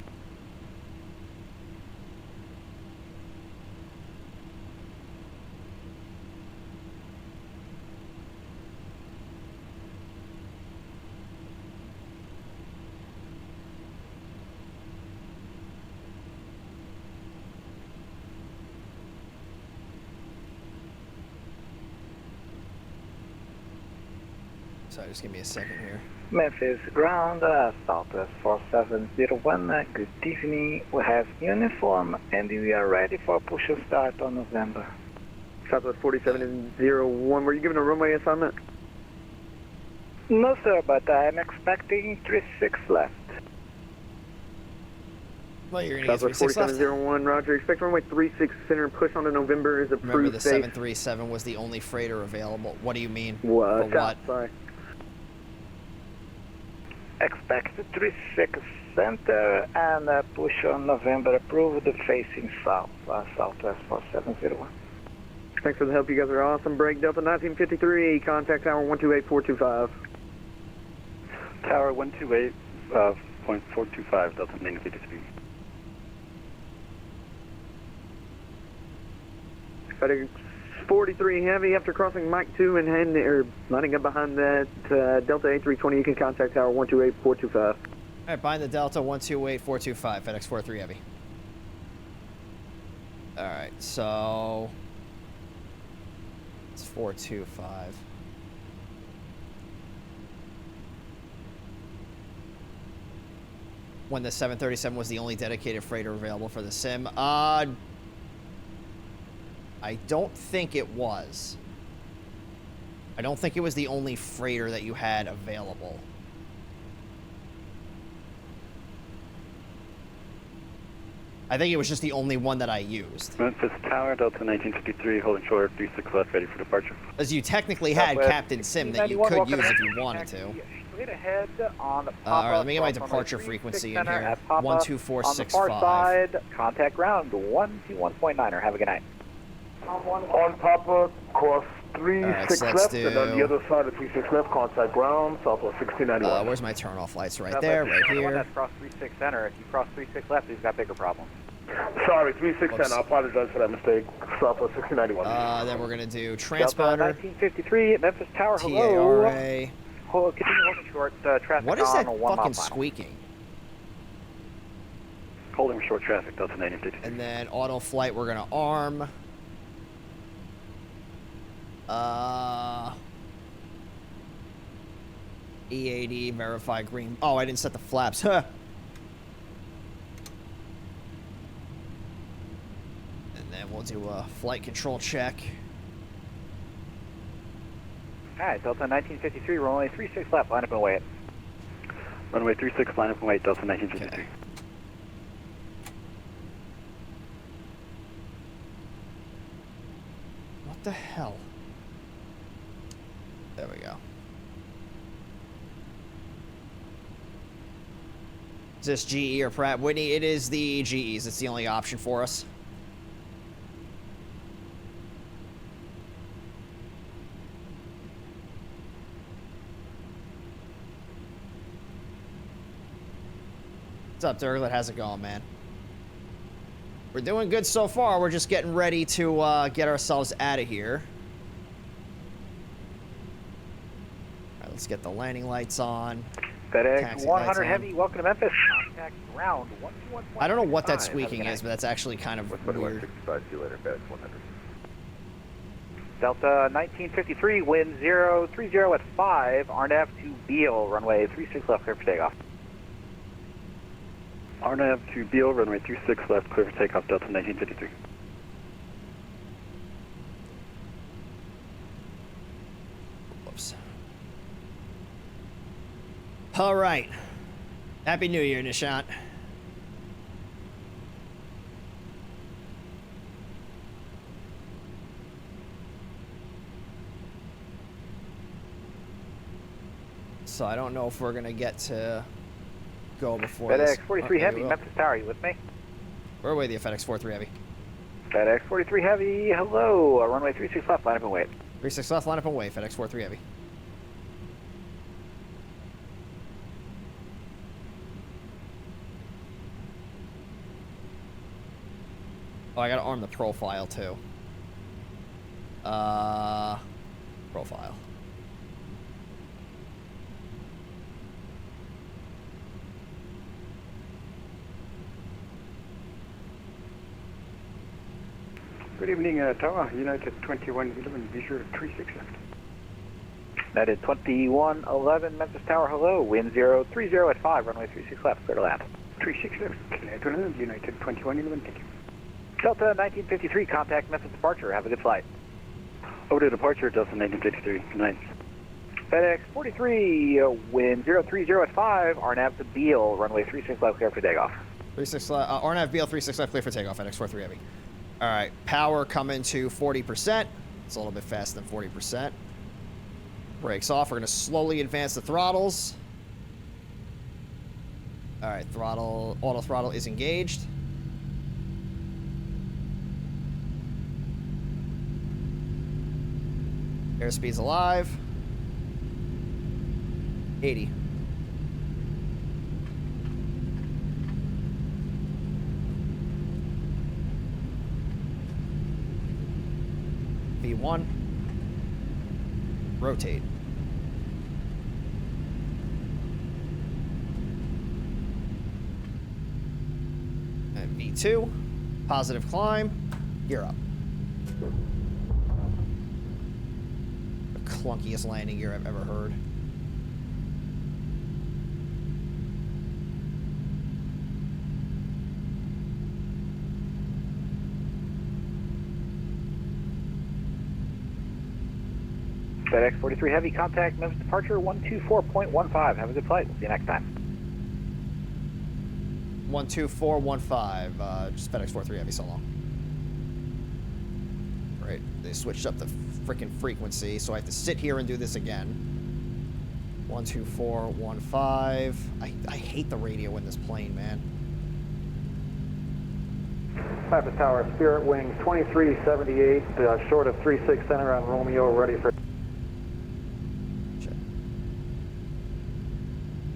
Sorry, just give me a second here. Memphis ground, Southwest 4701, good evening. We have uniform and we are ready for push and start on November. Southwest 4701, were you given a runway assignment? No sir, but I'm expecting 36 left. Well, you're gonna get Southwest 36 left. 4701, roger. Expect runway 36 center, push onto November is approved. Remember, the safe. 737 was the only freighter available. What do you mean? What? For what? Sorry. Expect 36 center and push on November approved facing south, Southwest 4701. Thanks for the help. You guys are awesome. Break Delta 1953. Contact tower 128.425. Tower 128.425, Delta 1953. FedEx 43 heavy after crossing Mike 2 and lining up behind that Delta A320. You can contact tower 128.425. All right, bind the Delta 128425, FedEx 43 Heavy. All right, so it's 425. When the 737 was the only dedicated freighter available for the sim. I don't think it was. I don't think it was the only freighter that you had available. I think it was just the only one that I used. Memphis Tower, Delta 1953, holding short, 36 left, ready for departure. As you technically had Southwest Captain Sim that you could use if you wanted to. Straight ahead on Papa. All right, let me get my from departure 36 frequency in center here. at Papa. On the far 12465. side, contact ground 121.9er. Have a good night. On Papa, course 36 Alright, so let's left, and on the do- other side of 36 left, contact ground, Southwest 1691. Where's my turn-off lights? Right there, right here. That's cross 36 center. If you cross 36 left, you've got bigger problems. Sorry, 3610, Whoops. I apologize for that mistake. Southwest 1691. Then we're gonna do Delta transponder, 1953, Memphis Tower, hello. TARA. Continue holding short, traffic What is on that 1 mile fucking final. squeaking? Holding short traffic, Delta 1953. And then auto flight, we're gonna arm. EAD, verify green. Oh, I didn't set the flaps. Huh. And then we'll do a flight control check. Alright, Delta 1953, runway 36 left, line up and wait. Runway 36, line up and wait, Delta 1953. Okay. What the hell? There we go. Is this GE or Pratt Whitney? It is the GEs. It's the only option for us. What's up, Durglet? How's it going, man? We're doing good so far. We're just getting ready to get ourselves out of here. All right, let's get the landing lights on. FedEx 100 Heavy, welcome to Memphis. Contact ground 121.65. I don't know what that squeaking is, but that's actually kind of weird. See you later, FedEx 100. Delta 1953, wind 030 at 5, RNAV to Beale, runway 36 left, clear for takeoff. RNAV to Beale, runway 36 left, clear for takeoff, Delta 1953. Whoops. All right. Happy New Year, Nishant. So I don't know if we're gonna get to go before FedEx this. 43 Heavy, Memphis Tower, you with me? Where are we, the FedEx 43 Heavy? FedEx 43 Heavy, hello, runway 36 left, line up and wait. 36 left, line up and wait, FedEx 43 Heavy. Oh, I gotta arm the profile too. Profile. Good evening, Tower, United 2111, Visual 36 left. United 2111, Memphis Tower, hello, wind 030 at 5, runway 36 left, clear to land. 36 left, clear to land, United 2111, thank you. Delta 1953, contact Memphis departure, have a good flight. Over to departure, Delta 1953, good night. FedEx 43, wind 030 at 5, RNAV to Beale, runway 36 left, clear for takeoff. 36 left, RNAV Beale 36 left, clear for takeoff, FedEx 43 Heavy. All right, power coming to 40%. It's a little bit faster than 40%. Brakes off. We're going to slowly advance the throttles. All right, auto throttle is engaged. Airspeed's alive. 80. V1. Rotate. And V2. Positive climb. Gear up. The clunkiest landing gear I've ever heard. FedEx 43 Heavy, contact Memphis departure 124.15. Have a good flight. We'll see you next time. 12415. Just FedEx 43 Heavy, so long. Right, they switched up the freaking frequency, so I have to sit here and do this again. 12415. I hate the radio in this plane, man. Memphis Tower, Spirit Wing 2378, short of 36 center on Romeo, ready for...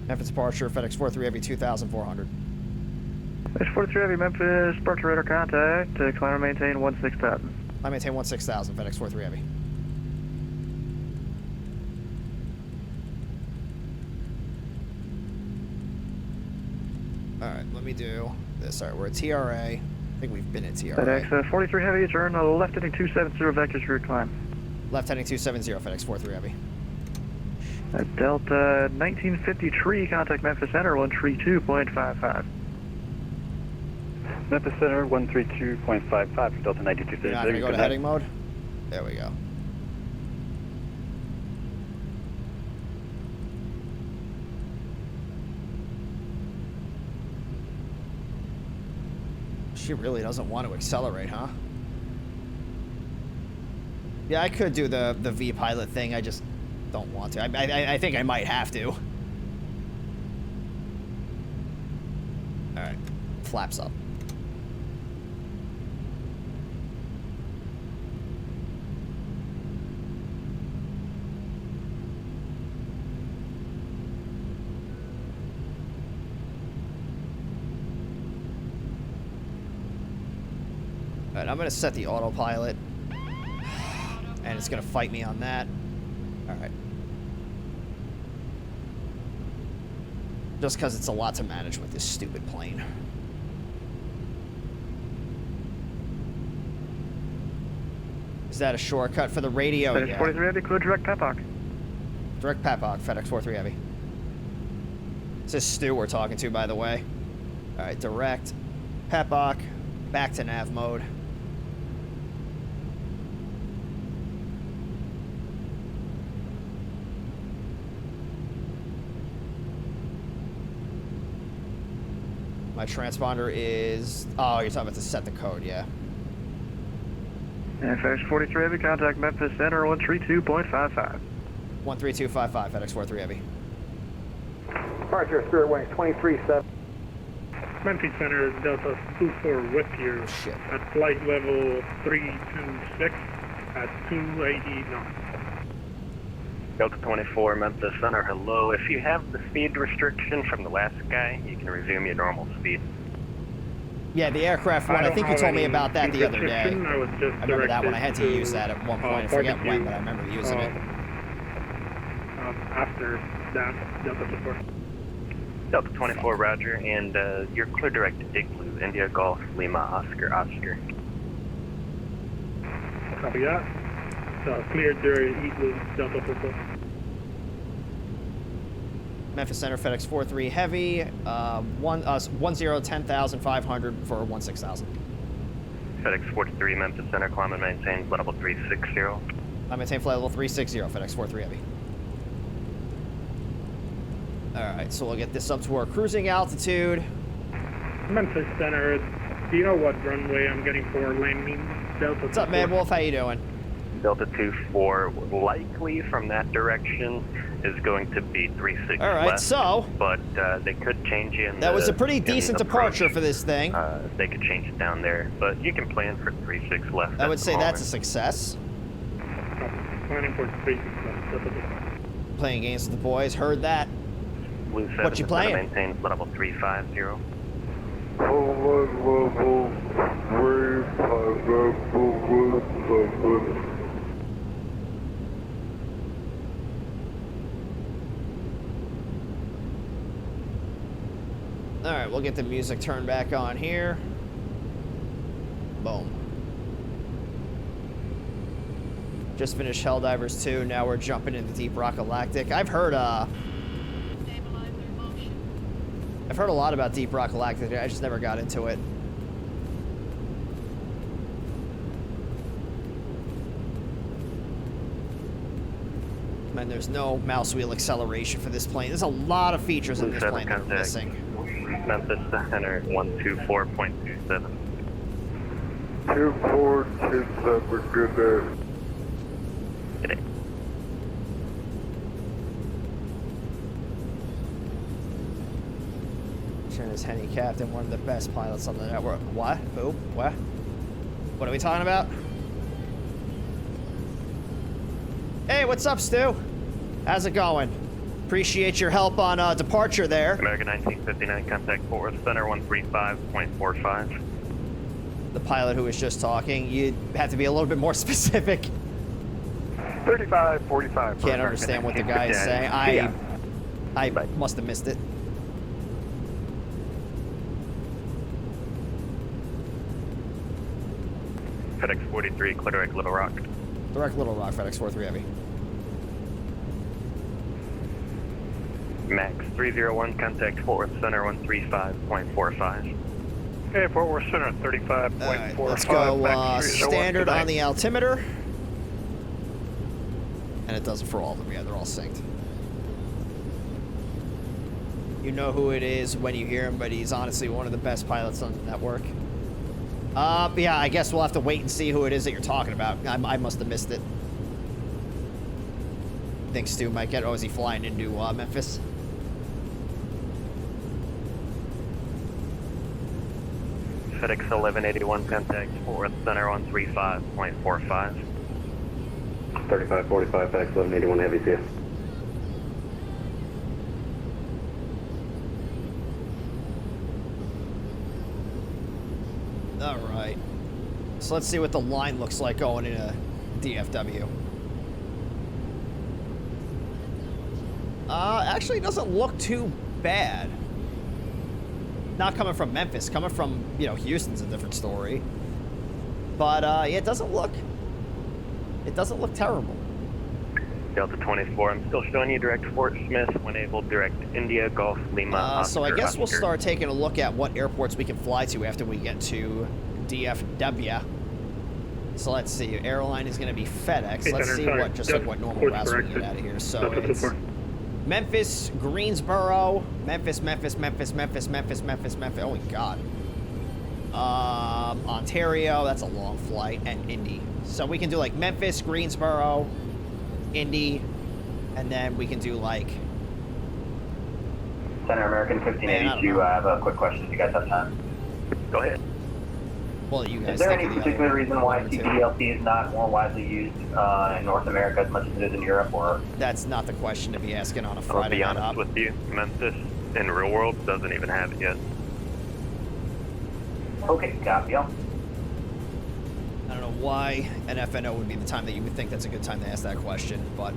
Memphis departure, FedEx 43 Heavy 2400. FedEx 43 Heavy, Memphis, departure radar contact, climb and maintain 16,000. I maintain 16,000, FedEx 43 Heavy. Alright, let me do this. Alright, we're at TRA. I think we've been at TRA. FedEx 43 Heavy, turn left heading 270, vectors for your climb. Left heading 270, FedEx 43 Heavy. Delta 1953, contact Memphis Center 132.55. Memphis Center 132.55 for Delta 92. You're not going to go to heading mode? There we go. She really doesn't want to accelerate, huh? Yeah, I could do the V-pilot thing, I just don't want to. I think I might have to. Alright. Flaps up. Alright, I'm gonna set the autopilot. And it's gonna fight me on that. Alright. Just because it's a lot to manage with this stupid plane. Is that a shortcut for the radio? FedEx Yeah. 43 Heavy, clear direct Papak. Direct Papak, FedEx 43 Heavy. This is Stu we're talking to, by the way. Alright, direct Papak, back to nav mode. My transponder is... Oh, you're talking about to set the code, yeah. And FedEx 43 Heavy, contact Memphis Center 132.55. 13255, FedEx 43 Heavy. Departure, Spirit Wings 237. Memphis Center, Delta 24 with you. Oh, shit. At flight level 326 at 280 knots. Delta 24, Memphis Center, hello. If you have the speed restriction from the last guy, you can resume your normal speed. Yeah, the aircraft one, I think you told me about that the other day. I remember that one. I had to use that at one point. I forget when, but I remember using it. After that, Delta 24. Delta 24, roger, and you're clear direct to Igloo, India Golf, Lima, Oscar, Oscar. Copy that. Clear during Igloo, Delta 24. Memphis Center, FedEx 43 Heavy, 10,500 for 16,000. FedEx 43, Memphis Center, climb and maintain flight level 360. I maintain flight level 360, FedEx 43 Heavy. Alright, so we'll get this up to our cruising altitude. Memphis Center, do you know what runway I'm getting for landing? Delta. What's up, Mad Wolf? How you doing? Delta 24, likely from that direction is going to be 36 Alright, left, so... But they could change you in That was a pretty decent departure for this thing. They could change it down there, but you can plan for 36 left. I would say that's a success. Planning for 36 left. Playing games with the boys, heard that. Blue 7 What you playing? Maintain flight level 350. Alright, we'll get the music turned back on here. Boom. Just finished Helldivers 2, now we're jumping into Deep Rock Galactic. I've heard a lot about Deep Rock Galactic, I just never got into it. Man, there's no mouse wheel acceleration for this plane. There's a lot of features in this plane that are missing. Memphis Center 124.27. 2427, good day. Good day. Turn his Henny Captain, one of the best pilots on the network. What? Who? What? What are we talking about? Hey, what's up, Stu? How's it going? Appreciate your help on departure there. American 1959, contact Fort Worth Center 135.45. The pilot who was just talking, you have to be a little bit more specific. 3545. Can't understand what the guy is saying. I must have missed it. FedEx 43, clear direct Little Rock. Direct Little Rock, FedEx 43 Heavy. Max 301, contact Fort Worth Center 135.45. Hey, Fort Worth Center 35.45. Alright, let's go standard on the altimeter. And it does it for all of them. Yeah, they're all synced. You know who it is when you hear him, but he's honestly one of the best pilots on the network. Yeah, I guess we'll have to wait and see who it is that you're talking about. I must have missed it. I think Stu might get... Oh, is he flying into Memphis? FedEx 1181 contact for center on 35.45. 3545, FedEx 1181 Heavy, see ya. All right. So let's see what the line looks like going into DFW. Actually, it doesn't look too bad. Not coming from Memphis. Coming from, you know, Houston's a different story. But, yeah, it doesn't look terrible. Delta 24, I'm still showing you direct Fort Smith when able, direct India, Golf, Lima, So I Oscar, guess we'll Oscar. start taking a look at what airports we can fly to after we get to DFW. So let's see. Airline is going to be FedEx. Let's see what what normal routes we can get out of here. So it's Memphis, Greensboro, Memphis. Oh my God. Ontario. That's a long flight, and Indy. So we can do like Memphis, Greensboro, Indy, and then we can do like. Center American 1582, I have a quick question. Do you guys have time? Go ahead. Well, you guys. Is there any particular reason why CPLC is not more widely used in North America as much as it is in Europe, or? That's not the question to be asking on a I'll Friday be night honest up. with you, Memphis in real world doesn't even have it yet. Okay, copy. I don't know why an FNO would be the time that you would think that's a good time to ask that question, but.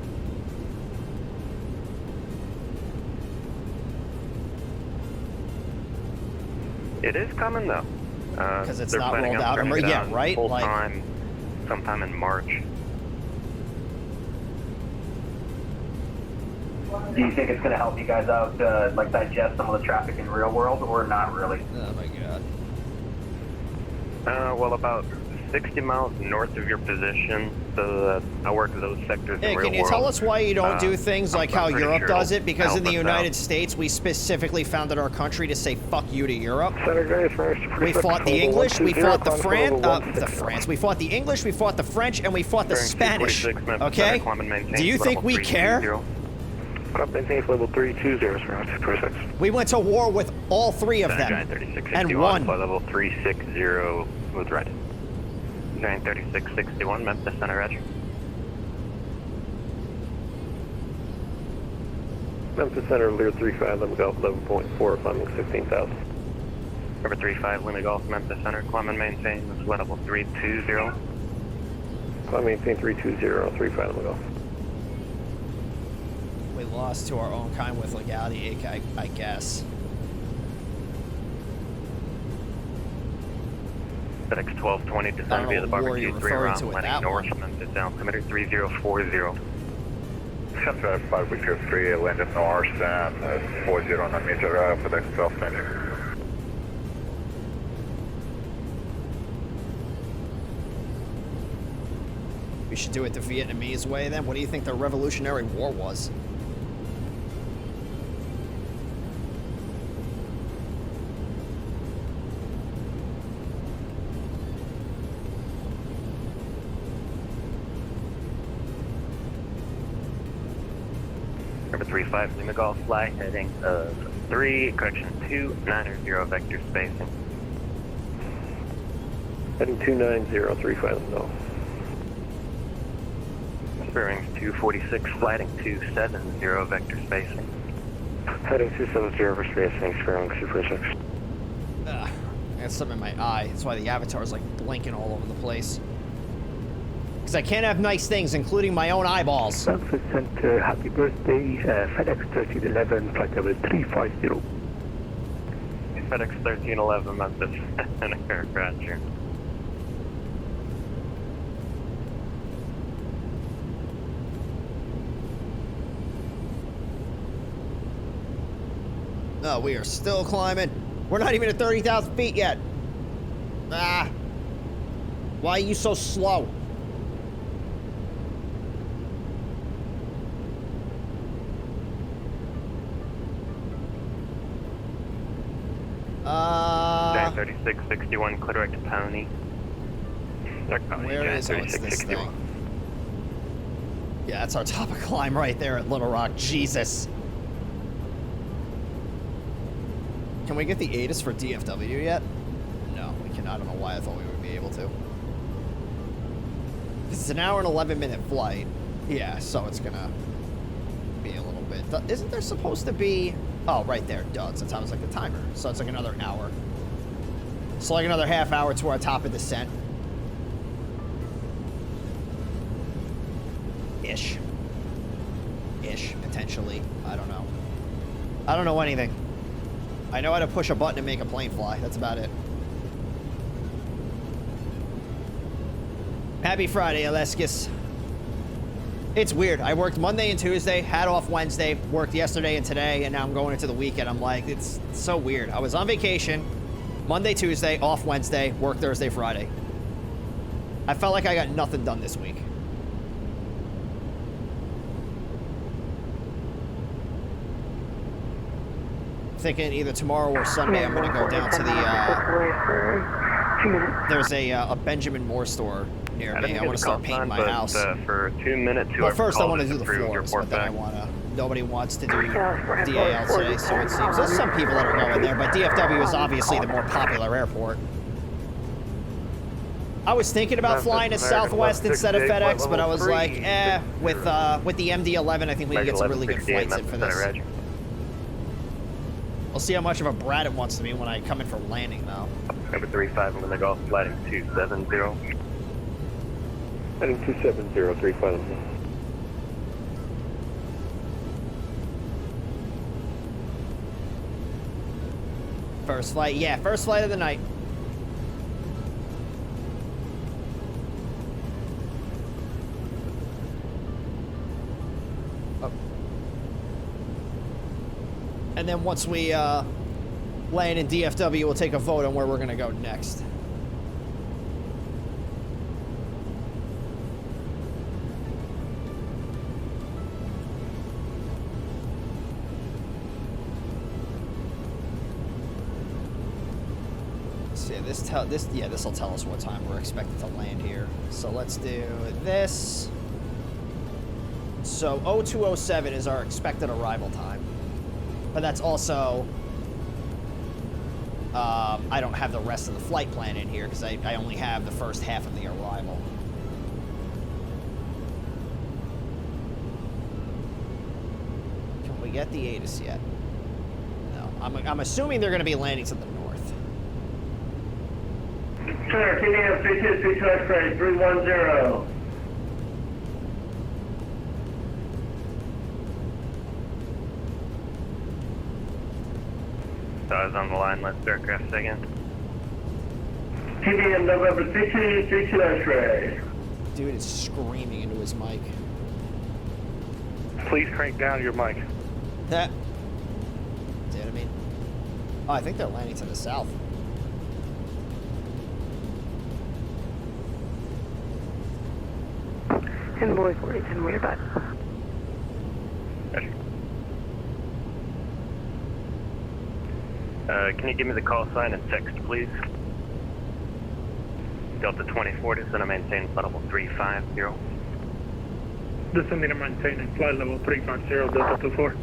It is coming though. Because it's they're not planning rolled on out, turning it yeah, on right? Full Like, time, sometime in March. Do you think it's going to help you guys out, like digest some of the traffic in real world, or not really? Oh my God. Well, about 60 miles north of your position, so I work those sectors Hey, in real can you world. tell us why you don't do things like how pretty Europe sure does it? it'll Because in the help us United out. States, we specifically founded our country to say "fuck you" to Europe. First, We fought the English, we fought the France, we fought the English, we fought the French, and we fought the Spanish. Okay? Do you think we care? Maintains level 320, route 26. We went to war with all three of them and won. Level 360 with red. Giant 3661, Memphis Center, Roger. Memphis Center, Lear 35, Lima Golf 11.4, climbing 16,000. Number 35, Lima Golf, Memphis Center, climb and maintain, this level 320. Climb maintain 320, 35 Lima Golf. We lost to our own kind with legality, I guess. FedEx 1220, descend via the barbecue 3 around, landing north, Memphis altimeter 3040. Center 5 Victor 3, landed north and 40 on a meter, FedEx 1220. We should do it the Vietnamese way then? What do you think the Revolutionary War was? Number 35, Lima Golf, fly heading of 290 vector spacing. Heading 290, 35 Lima Golf. Bearings 246, flighting 270 vector spacing. Heading 270 for spacing, bearings 246. Ugh, I got something in my eye. That's why the avatar is like blinking all over the place. Because I can't have nice things, including my own eyeballs. Memphis Center, happy birthday, FedEx 1311, flight level 350. FedEx 1311, Memphis, and a aircraft here. Oh, we are still climbing. We're not even at 30,000 feet yet. Ah. Why are you so slow? Giant 3661, clear direct to Pony. Where is this thing? Yeah, that's our top of climb right there at Little Rock. Jesus. Can we get the ATIS for DFW yet? No, we cannot. couldn't. I don't know why I thought we would be able to. It's an hour and 11-minute flight. Yeah, so it's gonna be a little bit. Isn't there supposed to be... Oh, right there. Duh. It's I was like the timer. So it's like another hour. So like another half hour to our top of descent. Ish, potentially. I don't know. I don't know anything. I know how to push a button and make a plane fly. That's about it. Happy Friday, Aleskis. It's weird. I worked Monday and Tuesday, had off Wednesday, worked yesterday and today, and now I'm going into the weekend. I'm like, it's so weird. I was on vacation, Monday, Tuesday, off Wednesday, work Thursday, Friday. I felt like I got nothing done this week. Thinking either tomorrow or Sunday I'm going to go down to the, there's a Benjamin Moore store near me. I want to start painting my house. For 2 minutes, But first I want to do the floors, but then I want to, nobody wants to do DAL today, so it seems. There's some people that are going there, but DFW is obviously the more popular airport. I was thinking about flying to Southwest instead of FedEx, but I was like, with the MD-11, I think we can get some really good flights in for this. We'll see how much of a brat it wants to be when I come in for landing, though. Number 35, I'm going to go flighting 270. Heading 270, 35. First flight, yeah, first flight of the night. And then once we land in DFW, we'll take a vote on where we're going to go next. So yeah, this will tell us what time we're expected to land here. So let's do this. So 0207 is our expected arrival time. But that's also, I don't have the rest of the flight plan in here because I only have the first half of the arrival. Can we get the ATIS yet? No. I'm assuming they're going to be landing to the north. Sir, TDM 3232 X-ray 310. Stars on the line, left aircraft second. TDM November 3232 X-ray. Dude is screaming into his mic. Please crank down your mic. That. See what I mean? Oh, I think they're landing to the south. And boy 42, we're back. Can you give me the call sign and text, please? Delta 24, descend and maintain flight level 350. Descending and maintaining flight level 350, Delta 24.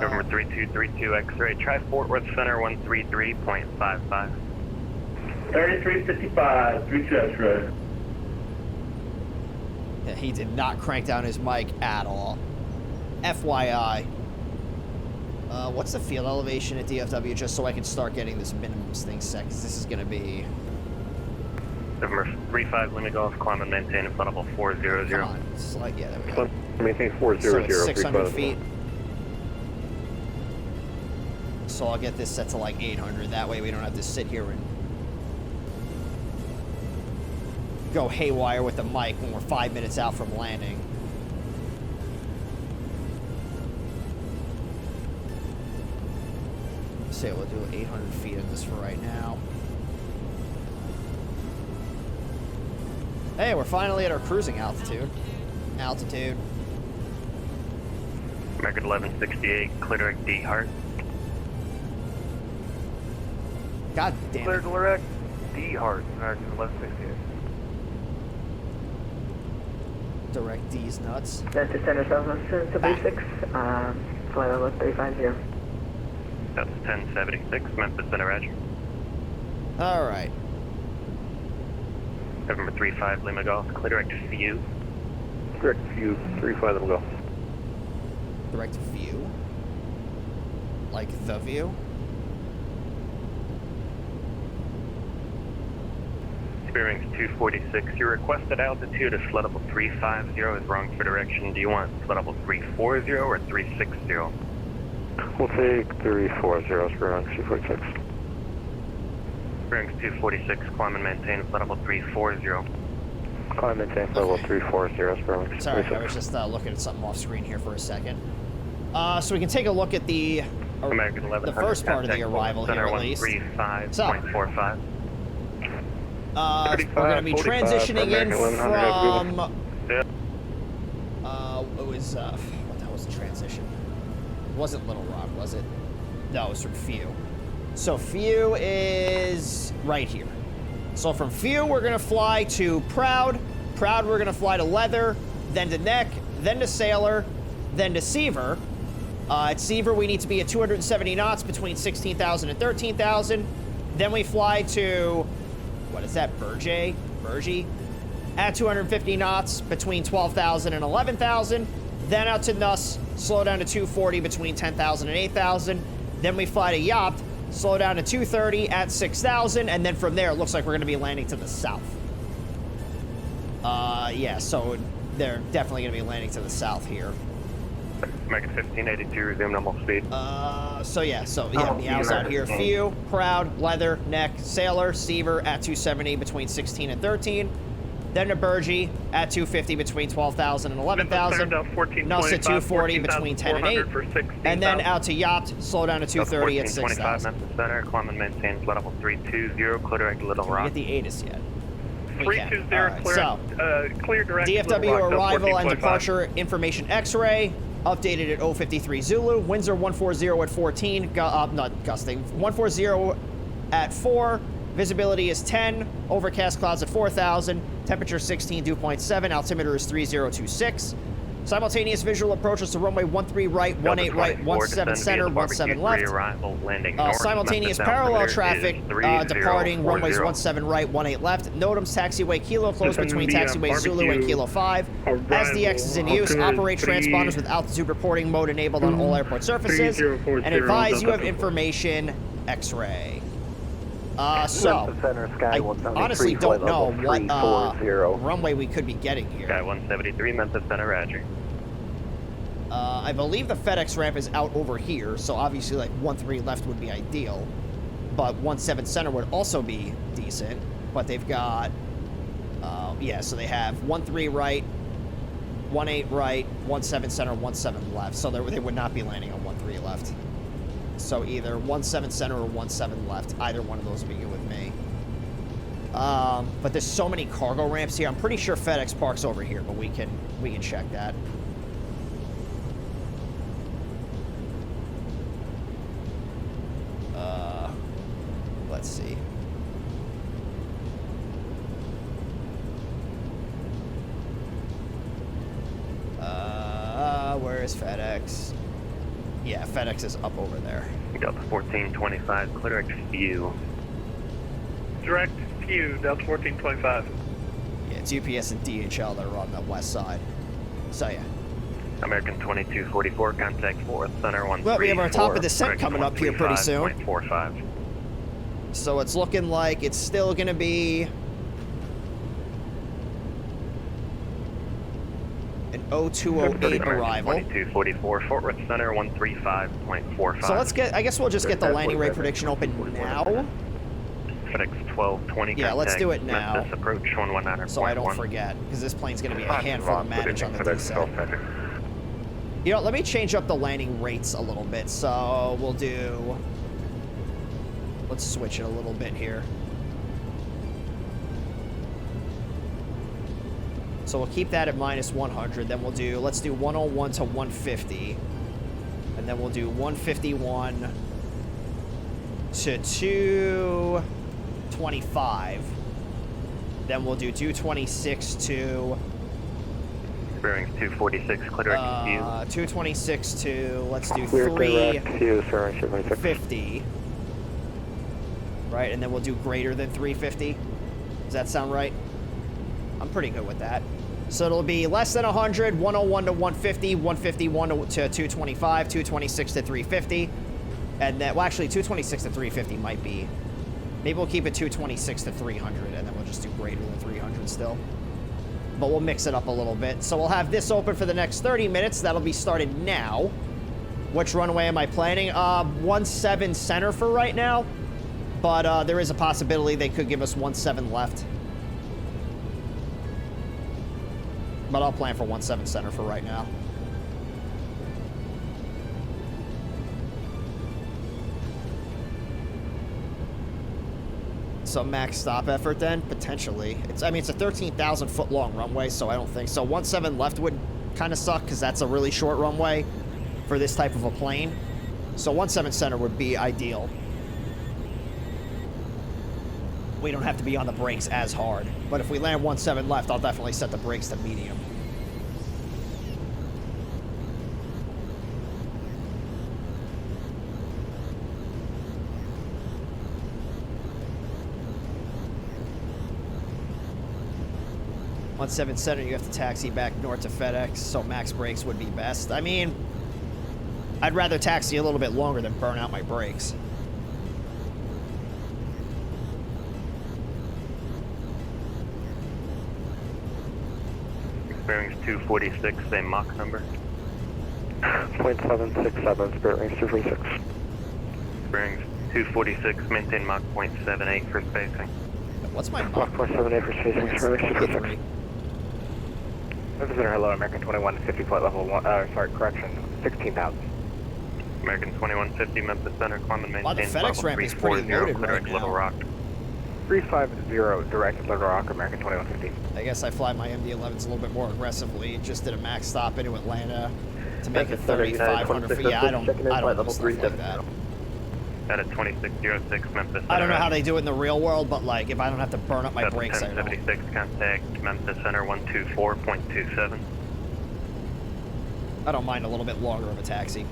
November 3232 X-ray, try Fort Worth Center 133.55. 3355, 32 X-ray. Yeah, he did not crank down his mic at all. FYI. What's the field elevation at DFW, just so I can start getting this minimums thing set, because this is going to be... November 35, Limit Golf, climb and maintain flight level 400. Come on, it's like, yeah, there we go. Maintain 400. So it's 600 feet. So I'll get this set to like 800, that way we don't have to sit here and go haywire with the mic when we're 5 minutes out from landing. Say we'll do 800 feet of this for right now. Hey, we're finally at our cruising altitude. American 1168, clear direct D Hart. God damn it. Clear direct D Hart, American 1168. Direct D's nuts. Memphis Center Southwest to basics. Flight level 350. That's 1076, Memphis Center, Roger. All right. November 35 Lima Golf, clear direct view. Direct view, 35 Lima Golf. Direct view? Like the view? Bearings 246. Your requested altitude is flight level 350 is wrong for direction. Do you want flight level 340 or 360? We'll take 340 for wrong, 246. Bearings 246, climb and maintain flight level 340. Climb and maintain flight level 340 for wrong, 246. Sorry, I was just looking at something off screen here for a second. So we can take a look at the American 11, the first part of the arrival here at least. So, 135.45. we're going to be transitioning in from, it was, what the hell was the transition? It wasn't Little Rock, was it? No, it was from Few. So Few is right here. So from Few, we're going to fly to Proud. Proud, we're going to fly to Leather, then to Neck, then to Sailor, then to Seaver. At Seaver, we need to be at 270 knots between 16,000 and 13,000. Then we fly to... what is that, Burgee at 250 knots between 12,000 and 11,000. Then out to Nuss, slow down to 240 between 10,000 and 8,000. Then we fly to Yopt, slow down to 230 at 6,000. And then from there, it looks like we're going to be landing to the south. Yeah, so they're definitely going to be landing to the south here. American 1582, resume normal speed. Meow's out here. Few, Proud, Leather, Neck, Sailor, Seaver at 270 between 16 and 13. Then to Burgee at 250 between 12,000 and 11,000. Nuss at 240 between 10 and 8. And then out to Yopt, slow down to 230 at 6,000. Memphis Center, climb and maintain flight level 320, clear direct Little Rock. Get the ATIS yet. 320, right, clear direct. DFW arrival and departure information X-ray. Updated at 053 Zulu. Winds are 140 at 14. Not gusting. 140 at 4. Visibility is 10. Overcast clouds at 4,000. Temperature 16, dew point 7. Altimeter is 3026. Simultaneous visual approaches to runway 13 right, 18 right, 17 center, 17 left. Simultaneous parallel traffic departing runways 17 right, 18 left. NOTAM's taxiway Kilo close between taxiway Zulu and Kilo 5. As the X is in use, operate transponders with altitude reporting mode enabled on all airport surfaces. And advise you have information X-ray. I honestly don't know what runway we could be getting here. Sky 173, Memphis Center, Roger. I believe the FedEx ramp is out over here, so obviously like 13 left would be ideal. But 17 center would also be decent. But they've got, so they have 13 right, 18 right, 17 center, 17 left. So they would not be landing on 13 left. So either 17 center or 17 left. Either one of those would be good with me. But there's so many cargo ramps here. I'm pretty sure FedEx parks over here, but we can check that. Let's see. Where is FedEx? Yeah, FedEx is up over there. Delta 1425, clear direct view. Direct view, Delta 1425. Yeah, it's UPS and DHL that are on the west side. So yeah. American 2244, contact 4th Center 134. Well, we have our top of descent coming up here pretty soon. 45. So it's looking like it's still going to be an 0208 arrival. 2244, Fort Worth Center 135.45. So let's get, I guess we'll just get the landing rate prediction open now. FedEx 1220, yeah, let's do it now. Memphis approach 119.1. So I don't forget, because this plane's going to be a handful to manage on the descent. You know, let me change up the landing rates a little bit. So we'll do, let's switch it a little bit here. So we'll keep that at minus 100. Then we'll do, let's do 101 to 150. And then we'll do 151 to 225. Then we'll do 226 to Bearings 246, clear direct view. 226 to, let's do Clear direct view, sir, 350. Right, and then we'll do greater than 350. Does that sound right? I'm pretty good with that. So it'll be less than 100, 101 to 150, 151 to 225, 226 to 350. And then, well, actually, 226 to 350 might be. Maybe we'll keep it 226 to 300, and then we'll just do greater than 300 still. But we'll mix it up a little bit. So we'll have this open for the next 30 minutes. That'll be started now. Which runway am I planning? 17 center for right now. But there is a possibility they could give us 17 left. But I'll plan for 17 center for right now. So max stop effort then? Potentially. I mean, it's a 13,000 foot long runway, so I don't think so. 17 left would kind of suck because that's a really short runway for this type of a plane. So 17 center would be ideal. We don't have to be on the brakes as hard. But if we land 17 left, I'll definitely set the brakes to medium. On 7 center, you have to taxi back north to FedEx, so max brakes would be best. I mean, I'd rather taxi a little bit longer than burn out my brakes. Bearings 246, same Mach number. 0.767, Spirit Range 246. Bearings 246, maintain Mach 0.78 for spacing. What's my Mach 0.78 for spacing, Spirit Range 246. Memphis Center, hello, American 2150, flight level 1, sorry, correction, 16,000. American 2150, Memphis Center, climb and maintain Wow, the FedEx ramp is pretty loaded right now. Little Rock. 350, direct Little Rock, American 2150. I guess I fly my MD-11s a little bit more aggressively. Just did a max stop into Atlanta to make it 3,500 feet. Yeah, I don't know stuff like that. At a 2606, Memphis Center. I don't know how they do it in the real world, but like, if I don't have to burn up my brakes, I don't. 1076, contact Memphis Center 124.27. I don't mind a little bit longer of a taxi.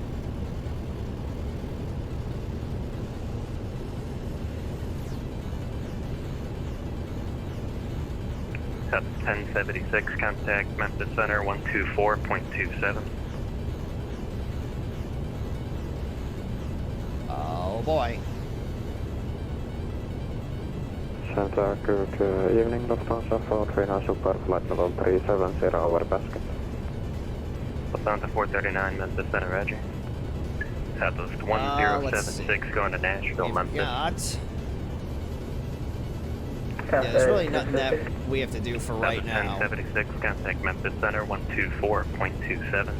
At 1076, contact Memphis Center 124.27. Oh boy. Santa Cruz, evening, Lufthansa 439 Super Flight level 370 over basket. Lufthansa 439, Memphis Center, roger. Southwest 1076 going to Nashville, Memphis. Yeah, there's really nothing that we have to do for right now. 1076, contact Memphis Center 124.27.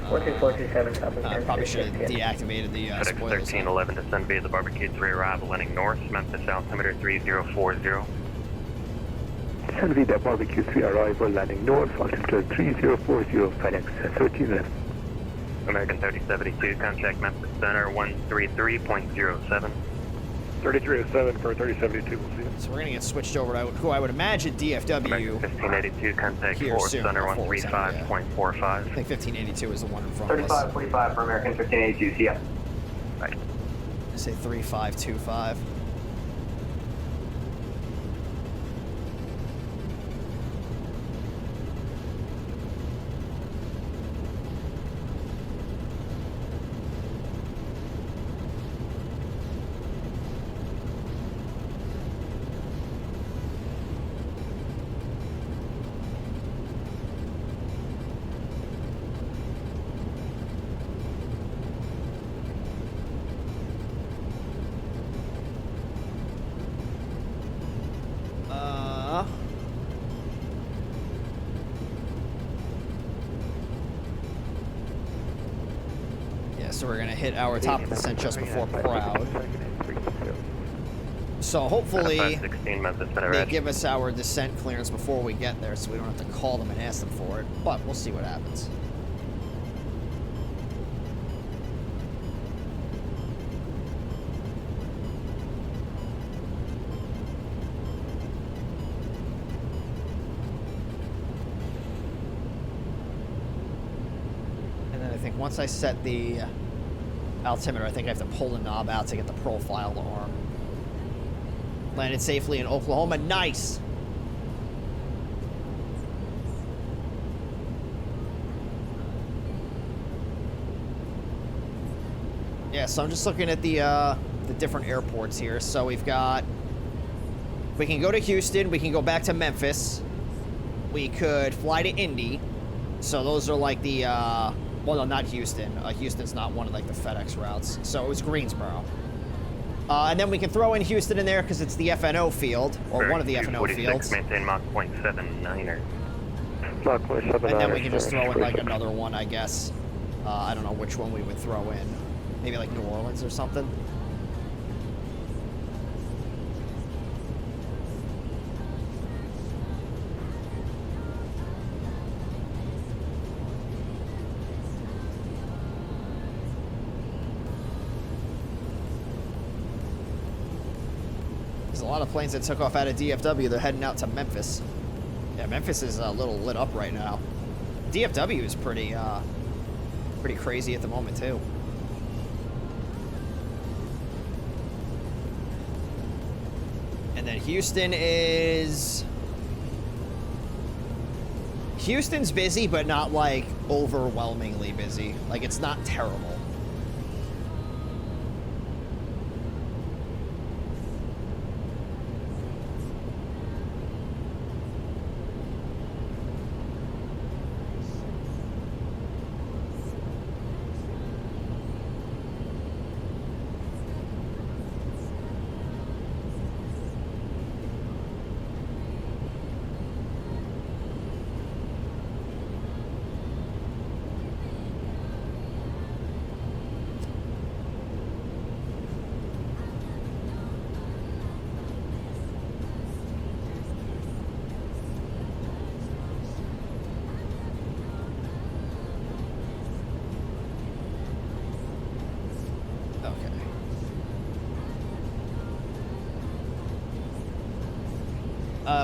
12427, I probably should have deactivated the FedEx spoilers. 1311, descend via the Barbecued 3 arrival, landing north, Memphis altimeter 3040. Descend via the Barbecue 3 arrival, landing north, altimeter 3040, FedEx 1311. American 3072, contact Memphis Center 133.07. 3307 for 3072, we'll see you. So we're going to get switched over to who I would imagine DFW. American 1582, contact Fort Center 135.45. I think 1582 is the one in front of us. 3545 for American 1582, see ya. Right. I say 3525. So we're going to hit our top of the descent just before Proud. So hopefully they give us our descent clearance before we get there so we don't have to call them and ask them for it. But we'll see what happens. think once I set the altimeter, I think I have to pull the knob out to get the profile to arm. Landed safely in Oklahoma. Nice! Yeah, so I'm just looking at the different airports here. So we've got... We can go to Houston. We can go back to Memphis. We could fly to Indy. So those are like the... well, no, not Houston. Houston's not one of like the FedEx routes. So it was Greensboro. And then we can throw in Houston in there because it's the FNO field, or one of the FNO fields. Maintain Mach 0.79er. Mach 0.79er. And then we can just throw in like another one, I guess. I don't know which one we would throw in. Maybe like New Orleans or something. There's a lot of planes that took off out of DFW. They're heading out to Memphis. Yeah, Memphis is a little lit up right now. DFW is pretty crazy at the moment too. And then Houston is... Houston's busy, but not like overwhelmingly busy. Like it's not terrible.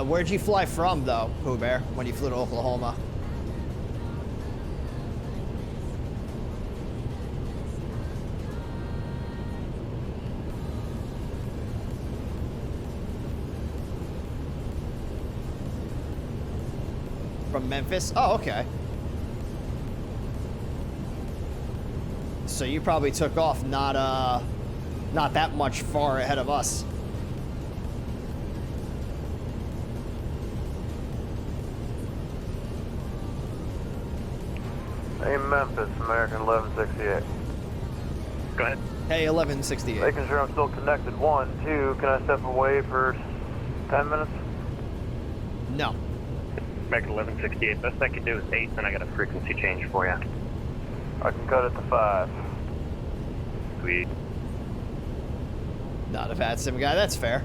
Where'd you fly from, though, Pooh Bear, when you flew to Oklahoma? From Memphis? Oh, okay. So you probably took off not that much far ahead of us. Hey, Memphis, American 1168. Go ahead. Hey, 1168. Making sure I'm still connected. 1, 2, can I step away for 10 minutes? No. American 1168. Best I can do is 8, and I got a frequency change for you. I can cut it to 5. Sweet. Not a VATSIM guy, that's fair.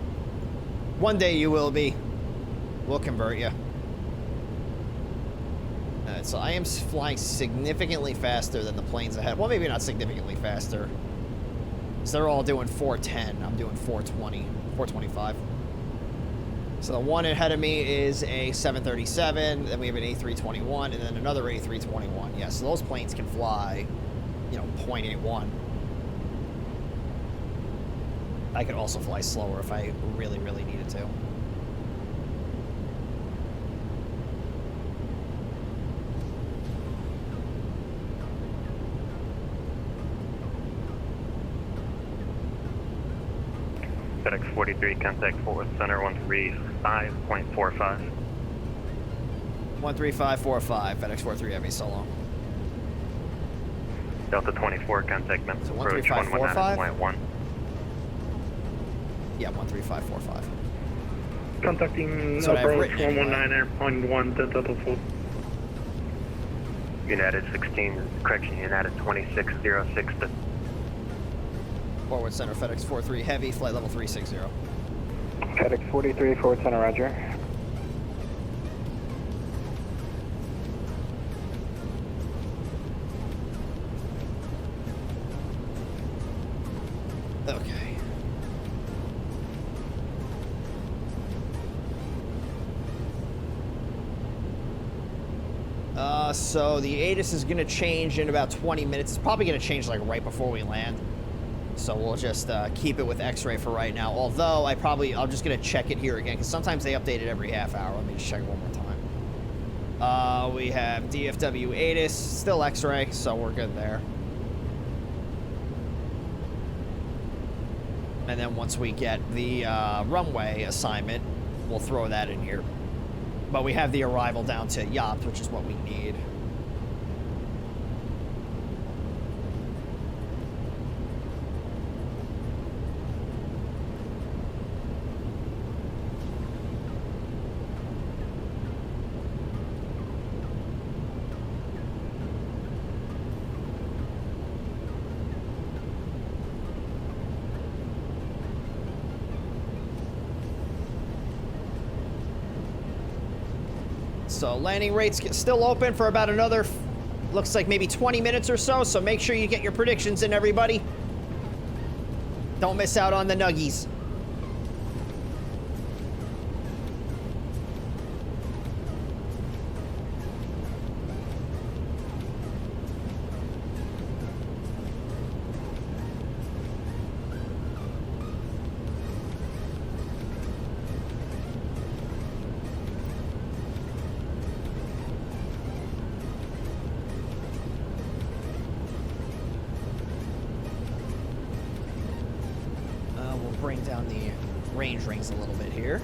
One day you will be. We'll convert you. Alright, so I am flying significantly faster than the planes ahead. Well, maybe not significantly faster. So they're all doing 410. I'm doing 420, 425. So the one ahead of me is a 737, then we have an A321, and then another A321. Yeah, so those planes can fly, you know, 0.81. I could also fly slower if I really, really needed to. FedEx 43, contact Fort Worth Center 135.45. 13545, FedEx 43 Heavy, so long. Delta 24, contact Memphis So approach 119.1. Yeah, 13545. Contacting So approach 119.1 Delta 4. United 16, correction, United 2606 to Forward Center, FedEx 43 Heavy, flight level 360. FedEx 43, Forward Center, roger. Okay. So the ATIS is going to change in about 20 minutes. It's probably going to change like right before we land. So we'll just keep it with X-ray for right now. Although I'm just going to check it here again because sometimes they update it every half hour. Let me just check it one more time. We have DFW ATIS, still X-ray, so we're good there. And then once we get the runway assignment, we'll throw that in here. But we have the arrival down to yacht, which is what we need. So landing rates still open for about another, looks like maybe 20 minutes or so. So make sure you get your predictions in, everybody. Don't miss out on the nuggies. Bring down the range rings a little bit here.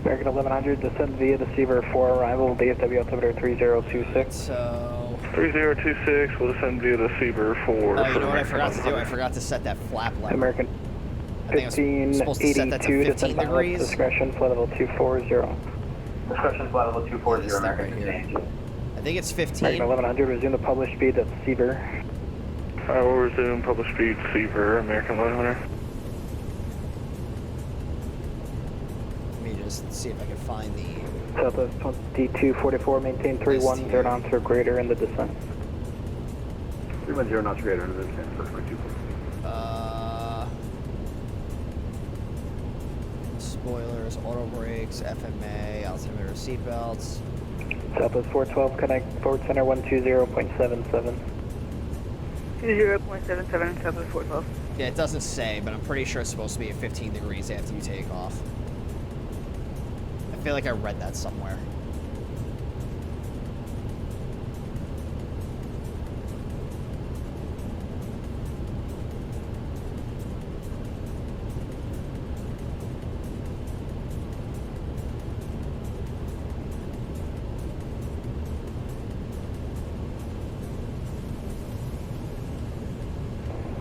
American 1100, descend via deceiver for arrival, DFW altimeter 3026. So... 3026, we'll descend via deceiver for... Oh, you know what I forgot to do? I forgot to set that flap level. American I think I was supposed to set that to 15 degrees. Discretion, flight level 240. Discretion, flight level 240, yeah, American right here. I think it's 15. American 1100, resume the published speed at deceiver. I will resume published speed deceiver, American 1100. See if I can find the... Southwest 2244, maintain 310 knots or greater in the descent. 310 knots or greater in the descent, so 2244. Spoilers, auto brakes, FMA, altimeter seatbelts. Southwest 412, connect forward center 120.77. 20.77, Southwest 412. Yeah, it doesn't say, but I'm pretty sure it's supposed to be at 15 degrees after you take off. I feel like I read that somewhere.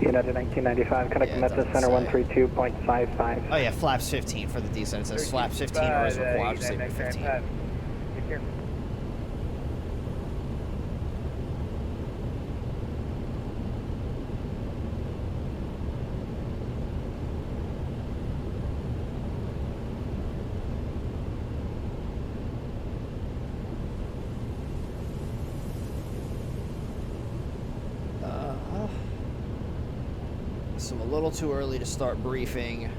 United 1995, connect Memphis Center 132.55. Oh yeah, flaps 15 for the descent. It says flaps 15 or is required. I'll just leave it 15. So I'm a little too early to start briefing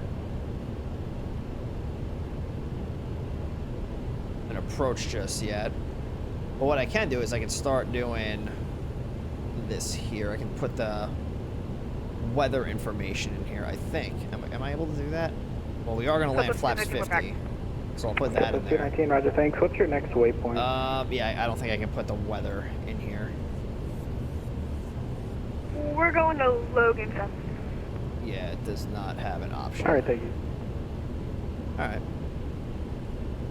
an approach just yet. But what I can do is I can start doing this here. I can put the weather information in here, I think. Am I able to do that? Well, we are going to land flaps 50. So I'll put that in there. 219, roger, thanks. What's your next waypoint? Yeah, I don't think I can put the weather in here. We're going to Logan, son. Yeah, it does not have an option. Alright, thank you. Alright.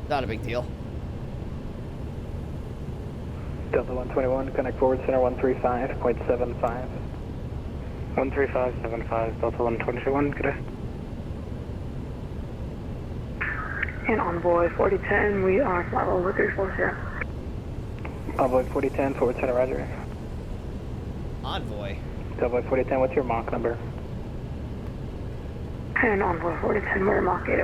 Not a big deal. Delta 121, connect forward center 135.75. 135.75, Delta 121, good day. And Envoy 4010, we are flight level 340. Envoy 4010, forward center, roger. Envoy? Envoy 4010, what's your Mach number? And Envoy 4010, we're Mach 80.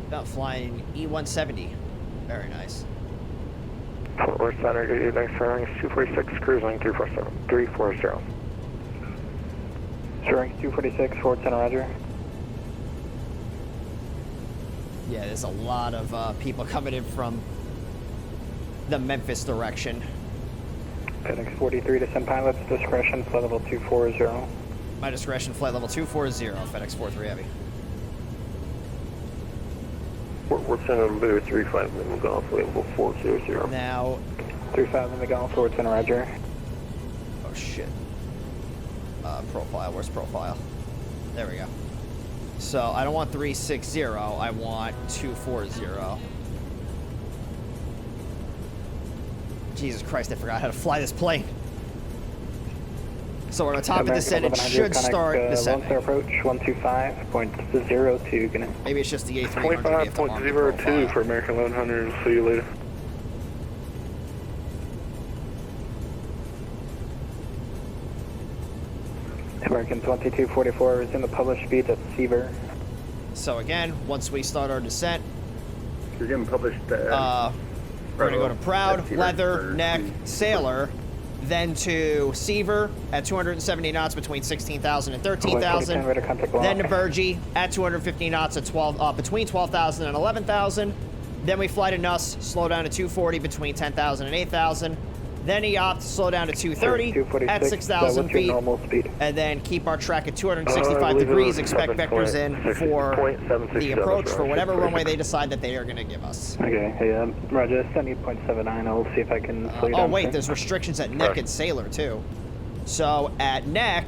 About flying E-170. Very nice. Fort Worth Center, good evening, Sterling 246, cruising 340. Sterling 246, Fort Center, roger. Yeah, there's a lot of people coming in from the Memphis direction. FedEx 43 to send pilots, discretion, flight level 240. My discretion, flight level 240, FedEx 43 Heavy. Fort Worth Center, Blue 35 in the Gulf, flight level 400. Now... 35 in the Gulf, Fort Center, roger. Oh, shit. Profile, where's profile? There we go. So, I don't want 360, I want 240. Jesus Christ, I forgot how to fly this plane. So we're on top of descent, it should start descending. Lone Star approach 125.02, maybe it's just the A300. 25.02 for American Lone Hunter, see you later. American 2244 is in the published speed at Seaver. So again, once we start our descent, you're getting published. We're gonna go to Proud, Leather, Neck, Sailor, then to Seaver at 270 knots between 16,000 and 13,000. Then to Burgee at 250 knots at between 12,000 and 11,000. Then we fly to Nuss, slow down to 240 between 10,000 and 8,000. Then EOP, slow down to 230 at 6,000 feet, and then keep our track at 265 degrees. Expect vectors in for the approach for whatever runway they decide that they are going to give us. Okay, hey, Roger, 78.79. I'll see if I can slow you down. Oh, wait, there's restrictions at Neck and Sailor, too. So at Neck,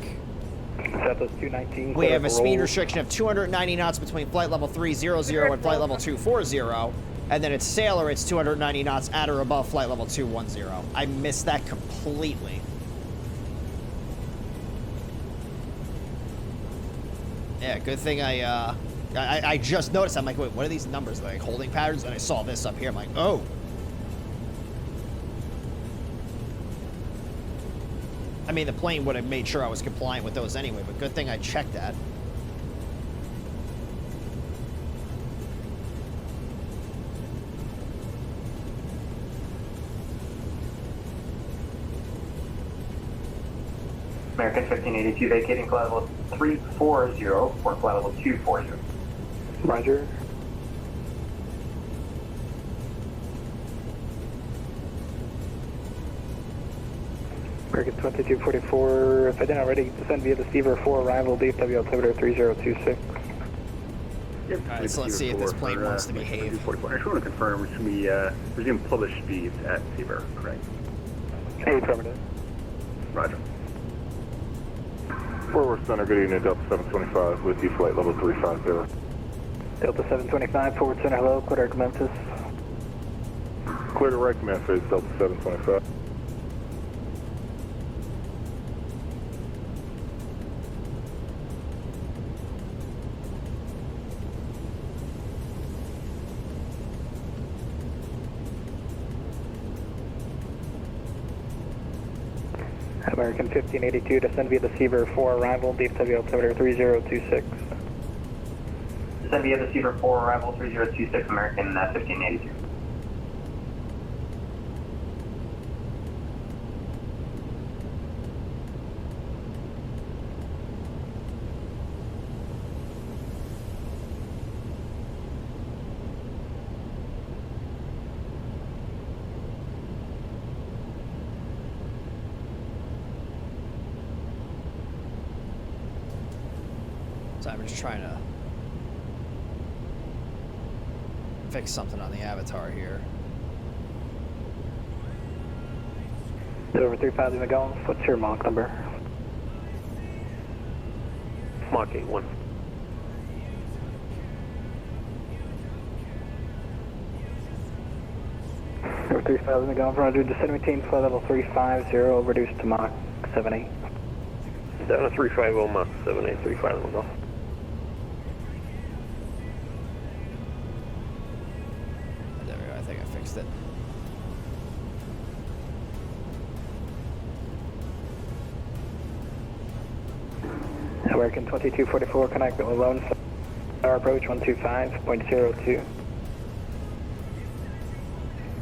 we have a speed restriction of 290 knots between flight level 300 and flight level 240. And then at Sailor, it's 290 knots at or above flight level 210. I missed that completely. Yeah, good thing I just noticed. I'm like, wait, what are these numbers? Like holding patterns? And I saw this up here. I'm like, oh. I mean, the plane would have made sure I was compliant with those anyway, but good thing I checked that. American 1582 vacating flight level 340 for flight level 240. Roger. American 2244, if I didn't already, descend via the Seaver 4 arrival, DFW altimeter 3026. Yep. Alright, so let's see if this plane wants to behave. I just want to confirm which we resume published speeds at Seaver, correct? Hey, affirmative. Roger. Fort Worth Center, good evening, Delta 725 with you, flight level 350. Delta 725, Fort Worth Center, hello, clear to Memphis. Clear to right Memphis, Delta 725. American 1582, descend via the Seaver 4 arrival, DFW altimeter 3026. Descend via the Seaver 4 arrival 3026, American 1582. So I'm just trying to fix something on the avatar here. Over 35 in the Gulf, what's your Mach number? Mach 81. Over 35 in the Gulf, Roger, descend maintain flight level 350, reduced to Mach 78. Down to 350, Mach 78, 35 in the Gulf. There we go, I think I fixed it. American 2244, connect with Lone Star approach 125.02.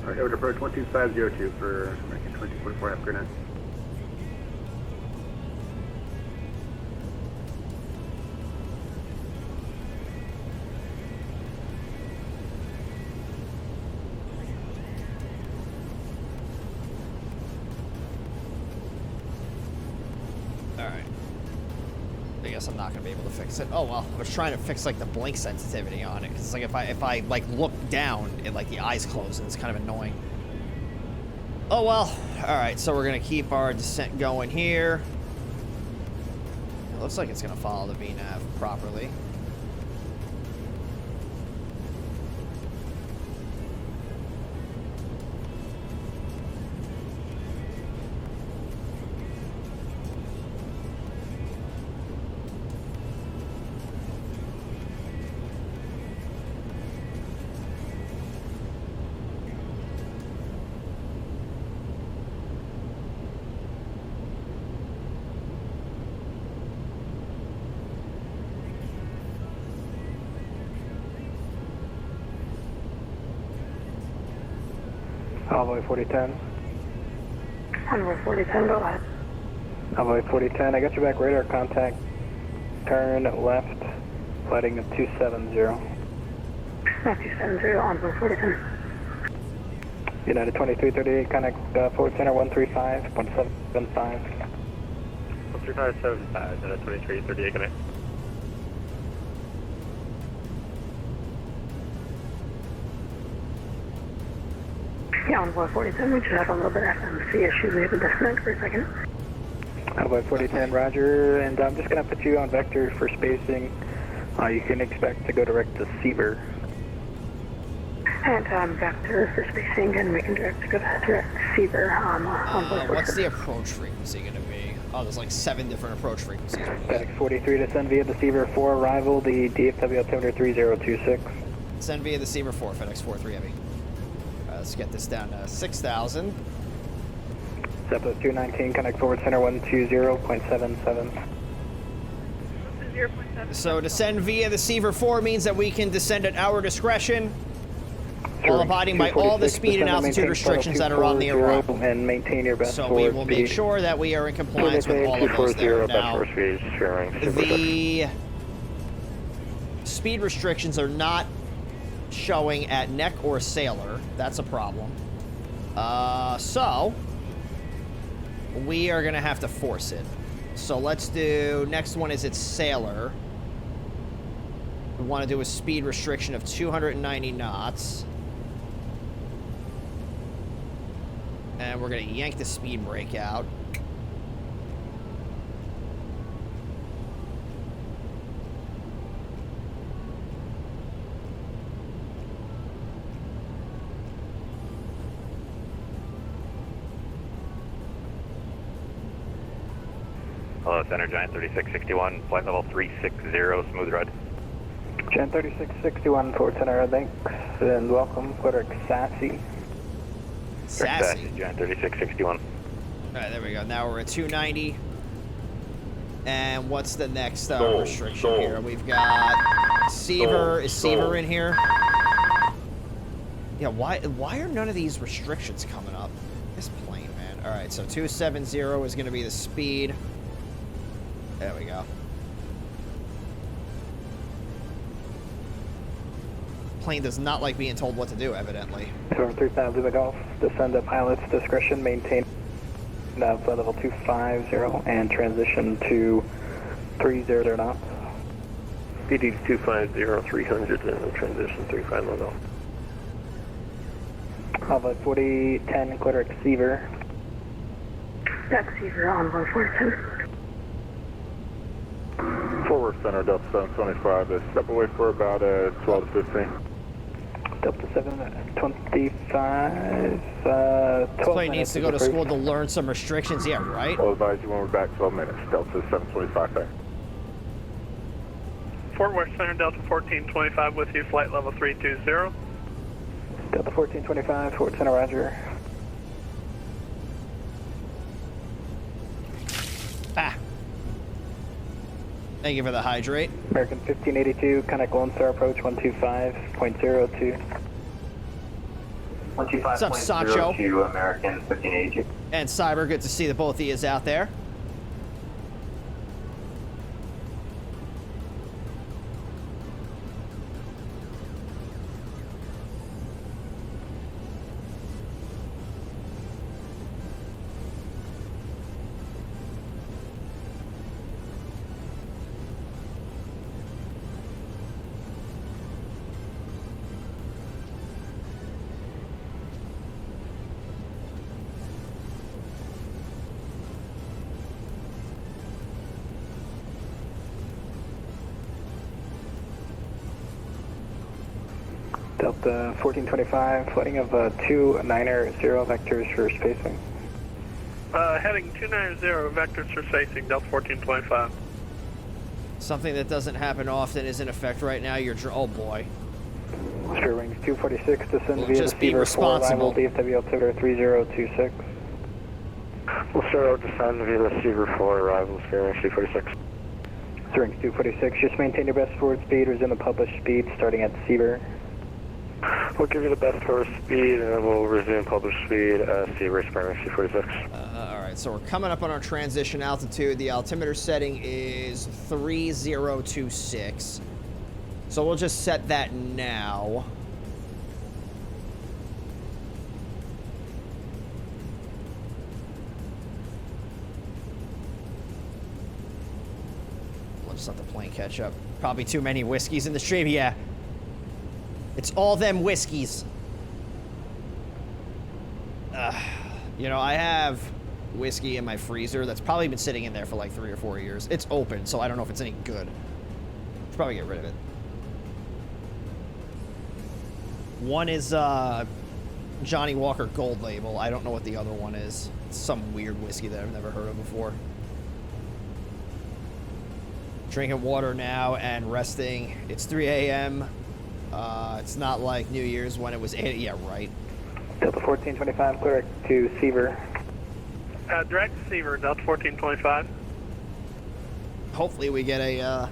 Alright, over to approach 12502 for American 2244, have a good night. Alright. I guess I'm not gonna be able to fix it. Oh well, I was trying to fix like the blink sensitivity on it, because like if I like look down, it like the eyes close and it's kind of annoying. Oh well. Alright, so we're gonna keep our descent going here. It looks like it's gonna follow the VNAV properly. Envoy 4010. Envoy 4010, go ahead. Envoy 4010, I got your back radar contact. Turn left, lighting of 270. 270, Envoy 4010. United 2338, connect forward center 135.75. 13575, United 2338, connect. Yeah, Envoy 4010, we just had a little bit of FMC issues. We had to disconnect for a second. Envoy 4010, roger, and I'm just going to put you on vector for spacing. You can expect to go direct to Seaver. And vector for spacing, and we can direct to Seaver on Envoy 4010. What's the approach frequency going to be? Oh, there's like 7 different approach frequencies. FedEx 43 to send via the Seaver 4 arrival, the DFW altimeter 3026. Send via the Seaver 4, FedEx 43 Heavy. Let's get this down to 6,000. Zeppelin 219, connect forward center 120.77. So descend via the Seaver 4 means that we can descend at our discretion while abiding by all the speed and altitude restrictions that are on the arrival. And maintain your best so we will make sure that we are in compliance with all of those there. Now, the speed restrictions are not showing at neck or sailor. That's a problem. So we are gonna have to force it. So let's do, next one is at sailor. We want to do a speed restriction of 290 knots. And we're gonna yank the speed brake out. Hello, Center Giant 3661, flight level 360, smooth ride. Giant 3661, forward center, thanks, and welcome. Cedric Sassy. Sassy. Giant 3661. Alright, there we go. Now we're at 290. And what's the next restriction here? We've got Seaver. Is Seaver in here? Yeah, why are none of these restrictions coming up? This plane, man. Alright, so 270 is going to be the speed. There we go. Plane does not like being told what to do, evidently. 3000 Lima Golf, descend at pilot's discretion, maintain flight level 250 and transition to 30 knots. PD 250, 300 and transition 35 Lima Golf. Alpha 4010, Cedric Seaver. That's Seaver on 142. Forward center, Delta 725, step away for about 12 to 15. Delta 725, 12 This plane needs to go to school to learn some restrictions, yeah, right? I'll advise you when we're back 12 minutes, Delta 725 there. Fort Worth Center, Delta 1425 with you, flight level 320. Delta 1425, forward center, roger. Ah. Thank you for the hydrate. American 1582, connect Lone Star approach 125.02. 125.02, What's up, Sancho? American 1582. And Cyber, good to see the both of you out there. Delta 1425, flooding of 290 vectors for spacing. Heading 290 vectors for spacing, Delta 1425. Something that doesn't happen often is in effect right now. Oh boy. Spirit Wings 246, descend We'll via just be receiver 4, responsible. arrival DFW altimeter 3026. We'll start out descend via receiver 4, arrival Spirit Wings 246. Spirit Wings 246, just maintain your best forward speed, resume the published speed starting at Seaver. We'll give you the best forward speed, and then we'll resume published speed at Seaver Spirit Wings 246. Alright, so we're coming up on our transition altitude. The altimeter setting is 3026. So we'll just set that now. We'll just let the plane catch up. Probably too many whiskeys in the stream, yeah. It's all them whiskeys. You know, I have whiskey in my freezer that's probably been sitting in there for like 3 or 4 years. It's open, so I don't know if it's any good. Should probably get rid of it. One is Johnny Walker Gold Label. I don't know what the other one is. It's some weird whiskey that I've never heard of before. Drinking water now and resting. It's 3 a.m. It's not like New Year's when it was 8. Yeah, right. Delta 1425, clear to Seaver. Direct to Seaver, Delta 1425. Hopefully we get a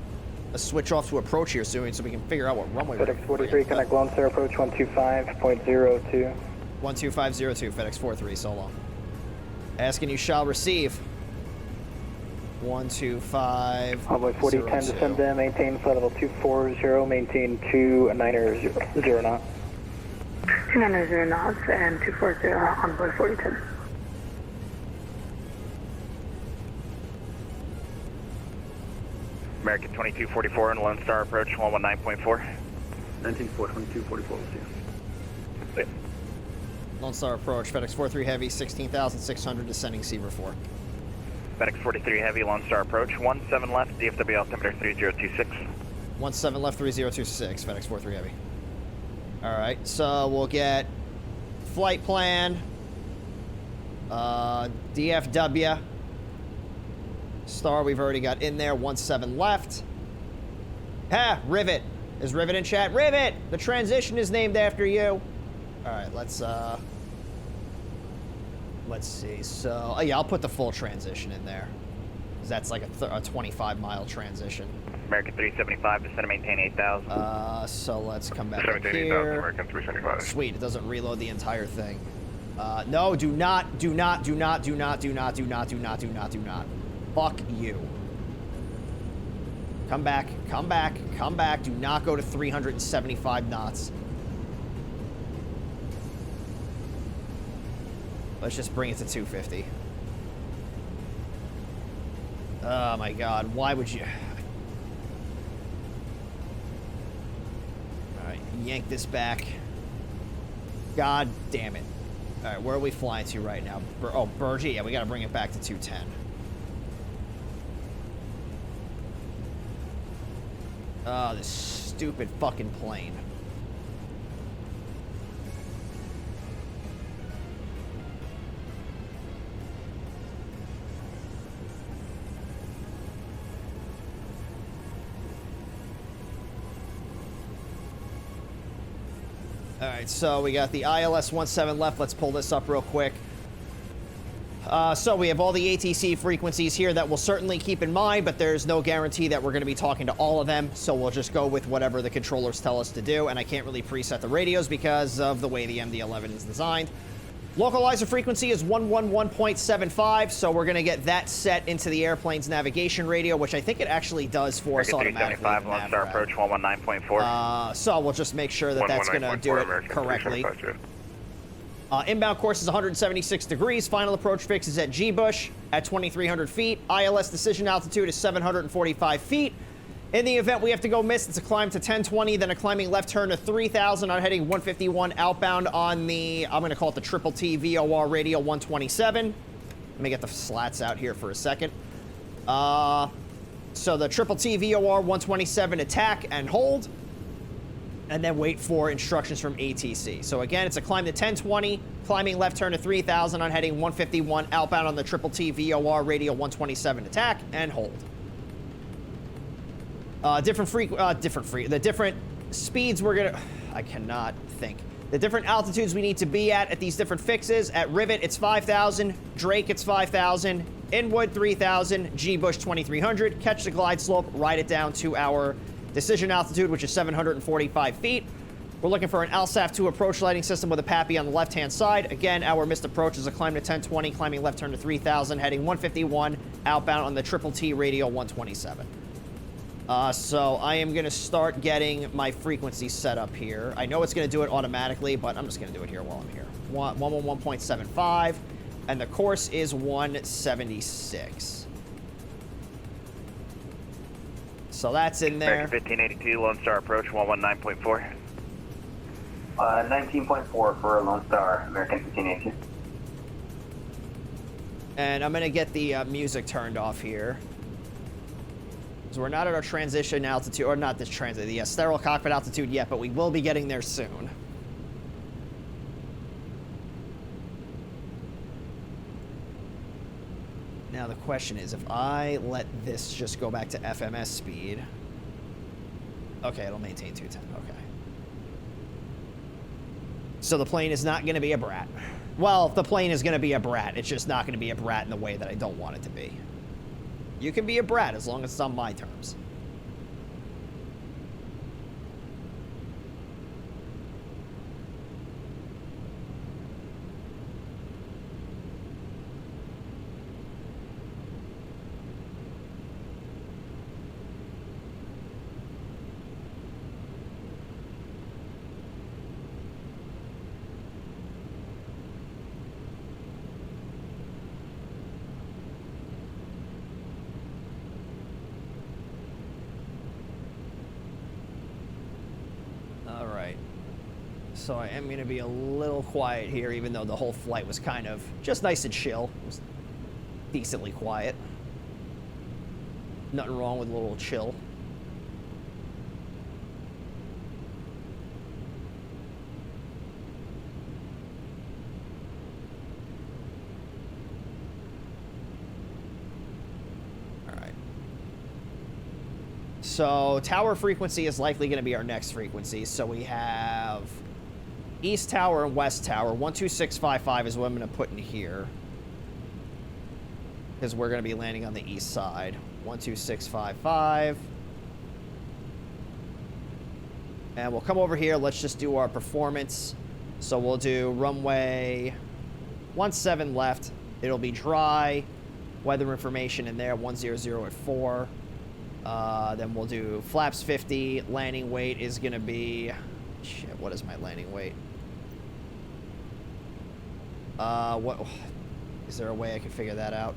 switch off to approach here soon so we can figure out what runway we're FedEx 43, connect Lone Star approach 125.02. 12502, FedEx 43, so long. Asking you shall receive. 125. Runway 4010, descend them, maintain flight level 240, maintain 290 knots. 290 knots and 240 on board 4010. American 2244 and Lone Star approach 119.4. 19.4, 2244, yeah. Lone Star approach, FedEx 43 Heavy, 16,600, descending Seaver 4. FedEx 43 Heavy, Lone Star approach 17 left, DFW altimeter 3026. 17 left, 3026, FedEx 43 Heavy. Alright, so we'll get flight plan, DFW, Star we've already got in there, 17 left. Ha! Rivet. Is Rivet in chat? Rivet! The transition is named after you. Alright, let's see. So, oh yeah, I'll put the full transition in there. 'Cause that's like a 25-mile transition. American 375, descend and maintain 8,000. So let's come back up 17,000, here. American 375. Sweet, it doesn't reload the entire thing. No, do not. Fuck you. Come back. Do not go to 375 knots. Let's just bring it to 250. Oh my god, why would you... Alright, yank this back. God damn it. Alright, where are we flying to right now? Oh, Burgie? Yeah, we gotta bring it back to 210. Oh, this stupid fucking plane. Alright, so we got the ILS 17 left. Let's pull this up real quick. So we have all the ATC frequencies here that we'll certainly keep in mind, but there's no guarantee that we're going to be talking to all of them, so we'll just go with whatever the controllers tell us to do, and I can't really preset the radios because of the way the MD-11 is designed. Localizer frequency is 111.75, so we're going to get that set into the airplane's navigation radio, which I think it actually does for us automatically. 375, Lone Star approach 119.4. So we'll just make sure that that's going to do it correctly. Inbound course is 176 degrees. Final approach fix is at G-Bush at 2,300 feet. ILS decision altitude is 745 feet. In the event we have to go missed, it's a climb to 1020, then a climbing left turn to 3,000 on heading 151 outbound on the, I'm going to call it the Triple T VOR radio 127. Let me get the slats out here for a second. So the Triple T VOR 127 attack and hold, and then wait for instructions from ATC. So again, it's a climb to 1020, climbing left turn to 3,000 on heading 151 outbound on the Triple T VOR radio 127 attack and hold. The different speeds we're gonna, I cannot think. The different altitudes we need to be at these different fixes. At Rivet, it's 5,000. Drake, it's 5,000. Inwood, 3,000. G-Bush, 2,300. Catch the glide slope, ride it down to our decision altitude, which is 745 feet. We're looking for an ALSAF-2 approach lighting system with a PAPI on the left-hand side. Again, our missed approach is a climb to 1020, climbing left turn to 3,000, heading 151 outbound on the Triple T radio 127. So I am going to start getting my frequency set up here. I know it's going to do it automatically, but I'm just going to do it here while I'm here. 111.75, and the course is 176. So that's in there. American 1582, Lone Star approach 119.4. 19.4 for Lone Star, American 1582. And I'm going to get the music turned off here. So we're not at our transition altitude, or not this transit, the sterile cockpit altitude yet, but we will be getting there soon. Now the question is, if I let this just go back to FMS speed, okay, it'll maintain 210, okay. So the plane is not going to be a brat. Well, the plane is going to be a brat, it's just not going to be a brat in the way that I don't want it to be. You can be a brat as long as it's on my terms. So I am going to be a little quiet here, even though the whole flight was kind of just nice and chill. It was decently quiet. Nothing wrong with a little chill. So tower frequency is likely going to be our next frequency. So we have East Tower and West Tower. 12655 is what I'm going to put in here, because we're going to be landing on the east side. 12655. And we'll come over here. Let's just do our performance. So we'll do runway 17 left. It'll be dry. Weather information in there, 100 at 4. Then we'll do flaps 50. Landing weight is going to be... Shit, what is my landing weight? What... Is there a way I can figure that out?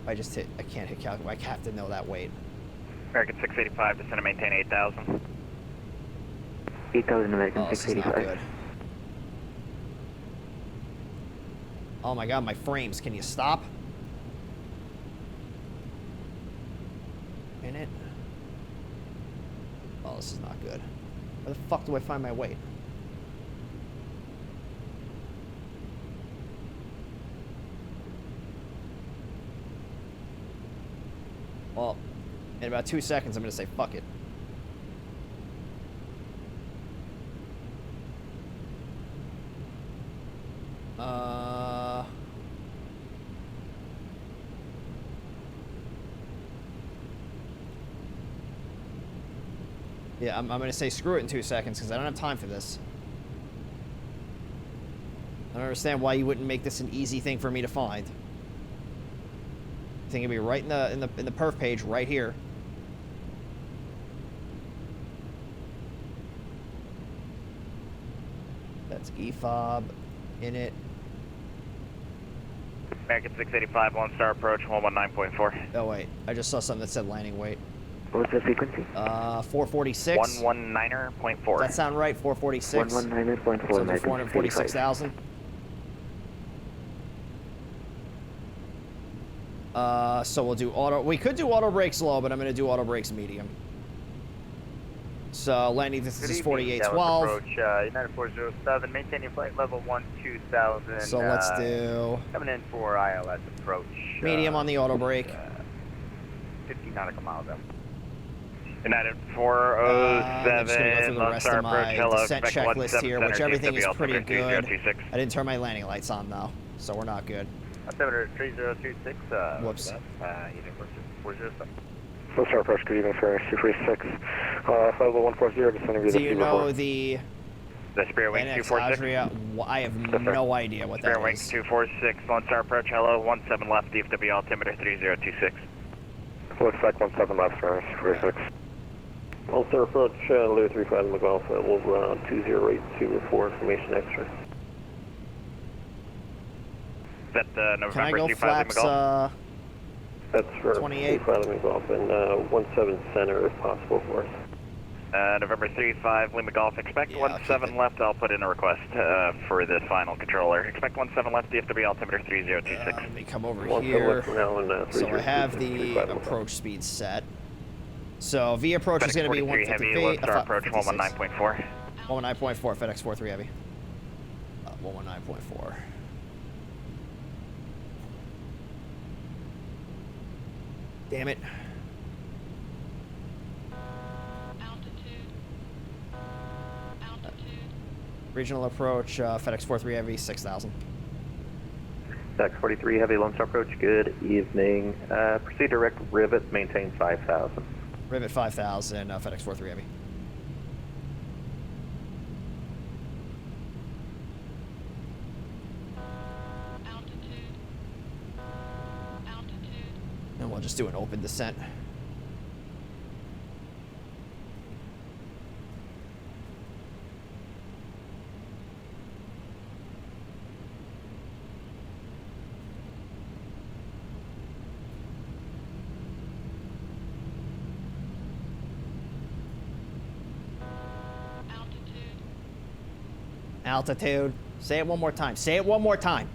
I just hit... I can't hit calculate. I have to know that weight. American 685, descend to maintain 8,000. 8,000 American 685. This is not good. Oh my god, my frames. Can you stop? Minute. Oh, this is not good. Where the fuck do I find my weight? Well, in about 2 seconds, I'm going to say fuck it. Yeah, I'm going to say screw it in 2 seconds because I don't have time for this. I don't understand why you wouldn't make this an easy thing for me to find. I think it'd be right in the perf page right here. That's EFOB in it. American 685, 1-star approach, 119.4. Oh wait, I just saw something that said landing weight. What's the frequency? 446. 119.4. Does that sound right? 446. 119.4. So 446,000. So we'll do auto. We could do auto brakes low, but I'm going to do auto brakes medium. So landing distance is 4812. Approach, United 407, maintain your flight level 12000. So let's do coming in for ILS approach. Medium on the auto brake. 50 nautical miles up. United 407. I'm just going to go through the rest of my descent checklist here, which everything is pretty good. I didn't turn my landing lights on though, so we're not good. 3026. Whoops. United 407. Full star approach, good evening, sir. 236. 50140, descending via Do you know the Spirit Wings NX 246? Adria? I have no idea what that Spirit Wings is. 246, 1-star approach, hello, 17 left, DFW altimeter 3026. Looks like 17 left, sir. 246. 1-star approach, Leo 35 in the Gulf, we'll run on 2082 for information extra. Is that November Can I go 25 flaps, That's for 28. 35 Lima Golf and 17 center if possible for us. November 35 Lima Golf, expect 17 left, I'll put in a request for the final controller. Expect 17 left, DFW altimeter 3026. Let me come over 17 here. left now and, So I have the approach speed set. So V approach is going to be 150 heavy, feet. 1-star approach, 119.4. 119.4, FedEx 43 heavy. 119.4. Damn it. Regional approach, FedEx 43 heavy, 6,000. FedEx 43 heavy, lone star approach, good evening. Proceed direct rivet, maintain 5,000. Rivet 5,000, FedEx 43 heavy. And we'll just do an open descent. Altitude. Say it one more time. Say it one more time.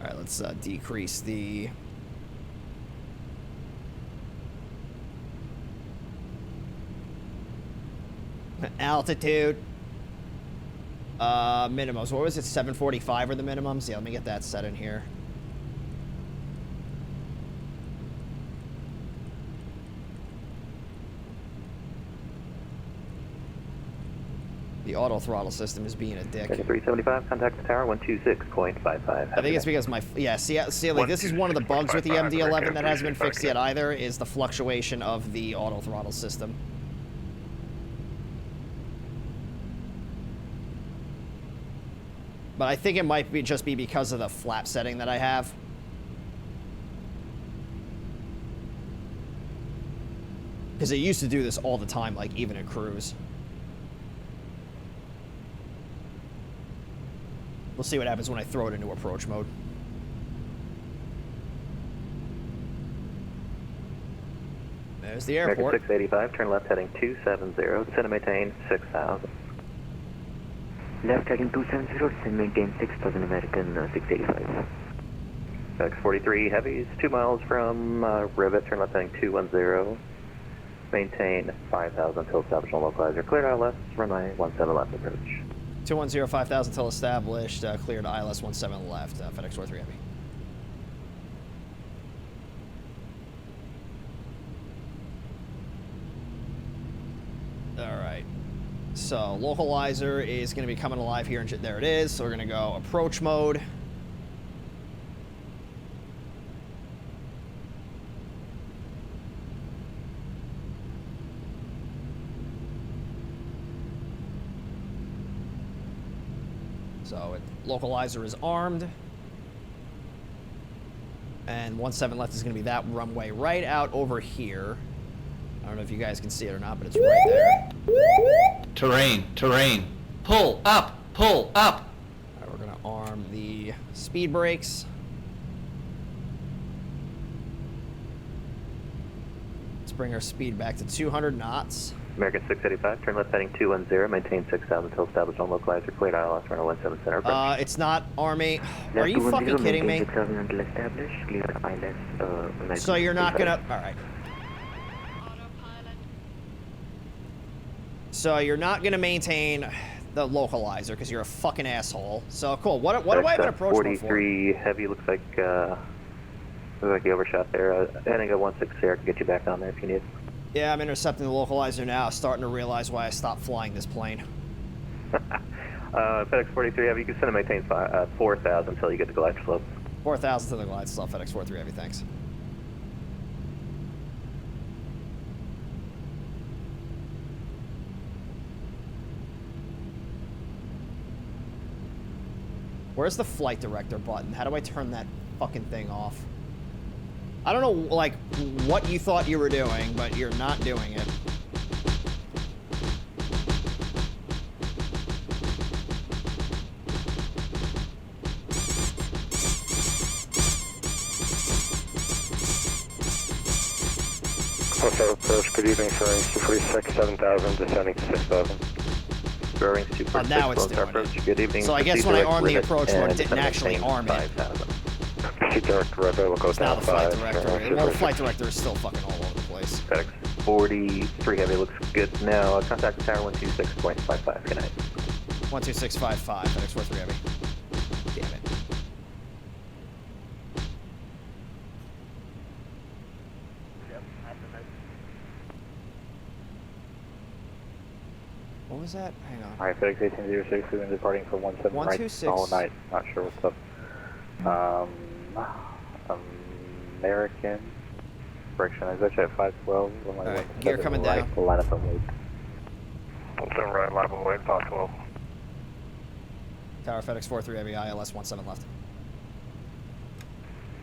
All right, let's decrease the altitude. Minimums. What was it? 745 are the minimums? Yeah, let me get that set in here. The auto throttle system is being a dick. 375, contact the tower, 126.55. I think it's because my, yeah, see, like, this is one of the bugs with the MD-11 that hasn't been fixed yet either, is the fluctuation of the auto throttle system. But I think it might be just be because of the flap setting that I have. Because it used to do this all the time, like, even at cruise. We'll see what happens when I throw it into approach mode. There's the airport. American 685, turn left heading 270, descend and maintain 6,000. Left heading 270, descend maintain 6,000 American 685. FedEx 43 heavies, 2 miles from Rivet, turn left heading 210, maintain 5,000 until established on localizer. Cleared ILS, runway 17 left approach. 210, 5,000 till established, cleared ILS 17 left, FedEx 43 heavy. All right, so localizer is going to be coming alive here, and there it is. So we're going to go approach mode. Localizer is armed. And 17 left is going to be that runway right out over here. I don't know if you guys can see it or not, but it's right there. Terrain, terrain. Pull up, pull up. All right, we're going to arm the speed brakes. Let's bring our speed back to 200 knots. American 685, turn left heading 210, maintain 6,000 until established on localizer, cleared ILS, runway 17 center approach. It's not Army. Are you fucking kidding me? So you're not gonna, all right. So you're not gonna maintain the localizer because you're a fucking asshole. So cool, what do I have an approach mode for? 43 heavy, looks like you overshot there. Heading at 16 Sierra can get you back on there if you need. Yeah, I'm intercepting the localizer now, starting to realize why I stopped flying this plane. FedEx 43 Heavy, you can send and maintain 4,000 until you get the glide slope. 4,000 to the glide slope, FedEx 43 Heavy, thanks. Where's the flight director button? How do I turn that fucking thing off? I don't know, like, what you thought you were doing, but you're not doing it. Hotel approach, good evening, sir. 246, 7,000, descending to 6,000. Bearings 246, oh, now it's doing approach. Good evening. So I guess when I armed the approach mode, it didn't actually arm it. Seat director, we'll go it's now down the flight 5. director. Well, the flight director is still fucking all over the place. FedEx 43 Heavy looks good now. Contact the tower 126.55. Good night. 12655, FedEx 43 Heavy. Damn it. What was that? Hang on. Alright, FedEx 1806, we've been departing for 17 right all night. Not sure what's up. American. Correction, I was actually at 512. Alright, gear coming down. Line up and wait. 17 right, line up and wait, 512. Tower FedEx 43 Heavy, ILS 17 left.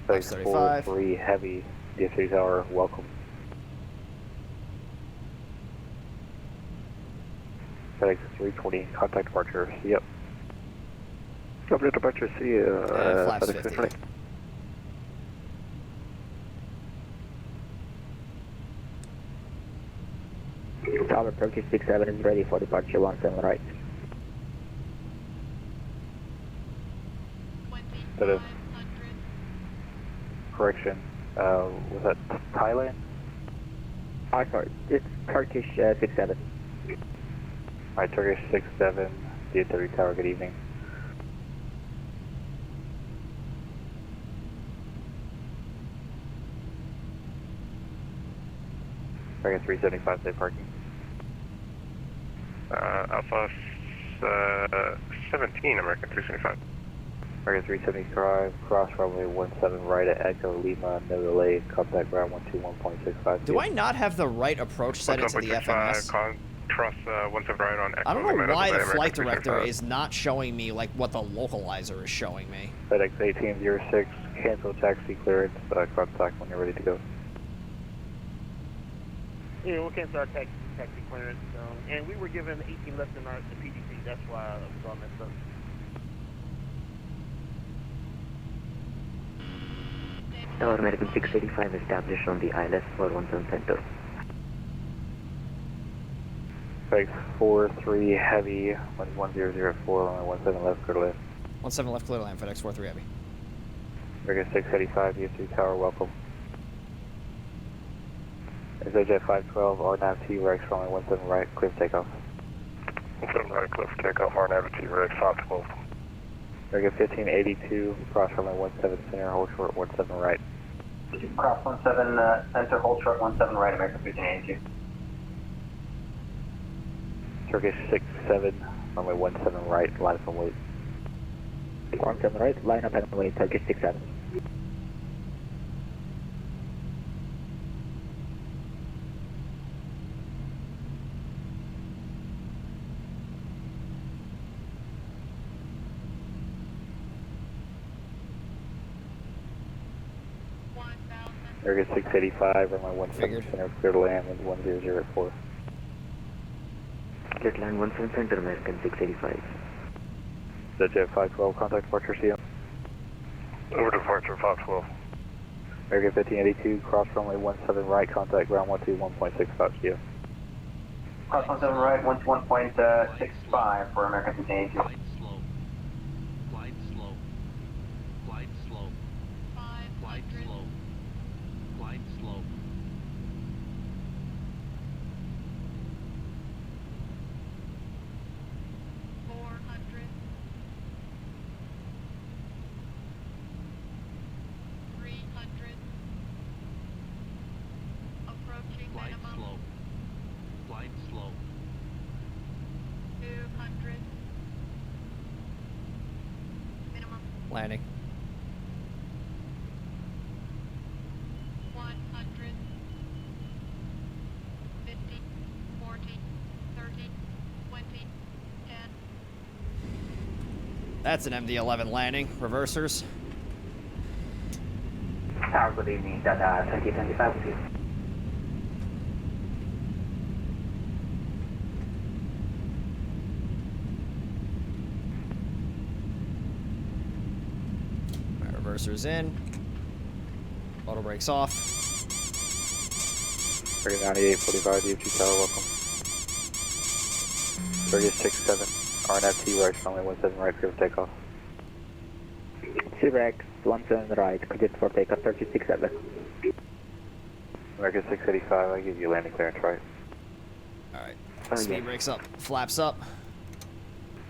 FedEx 43 Heavy, DF3 Tower, welcome. FedEx 320, contact departure, yep. Over to departure, see you. Flaps FedEx 50. Tower approach 67 is ready for departure 17 right. Correction, was that Thailand? Sorry, it's Turkish 67. Alright, Turkish 67, DF3 Tower, good evening. Target 375, safe parking. Alpha 17, American 375. Target 375, cross runway 17 right at Echo Lima, no delay, contact ground 121.65. Do I not have the right approach set into the FMS? Cross 17 right on Echo I don't Lima, know why no the delay, flight American director 375. is not showing me like what the localizer is showing me. FedEx 1806, cancel taxi clearance, contact when you're ready to go. Yeah, we'll cancel our taxi clearance, and we were given 18 left in the PDC, that's why I was all messed up. Tower American 685 established on the ILS for 17 center. FedEx 43 Heavy, 1004, runway 17 left, clear to land. 17 left, clear to land, FedEx 43 Heavy. American 685, DF3 Tower, welcome. SAJ 512, RNAV T-Rex, runway 17 right, clear for takeoff. 17 right, clear for takeoff, RNAV T-Rex, 512. American 1582, cross runway 17 center, hold short 17 right. Cross 17 center, hold short 17 right, American 1582. Turkish 67, runway 17 right, line up and wait. 17 right, line up and wait, Turkish 67. Area 685, runway 17 center, clear to land with 1004. Clear to land 17 center, American 685. Jet 512, contact departure CM. Over departure 512. Area 1582, cross runway 17 right, contact ground 121.65 CM. Cross 17 right, 121.65 for American 1582. Glide slow. Glide slow. Glide slow. Glide slow. Glide slow. Approaching Glide minimum. slow. Glide slow. 200. Minimum. Landing. 100. 50. 40. 30. 20. 10. That's an MD-11 landing. Reversers. Tower, good evening. Data 2025 with you. Alright, reversers in. Auto brakes off. Area 9845, DFG Tower, welcome. Area 67, RNFT right, runway 17 right, clear for takeoff. T-Rex 17 right, cleared for takeoff 367. American 685, I give you landing clearance right. Alright. Speed brakes up. Flaps up.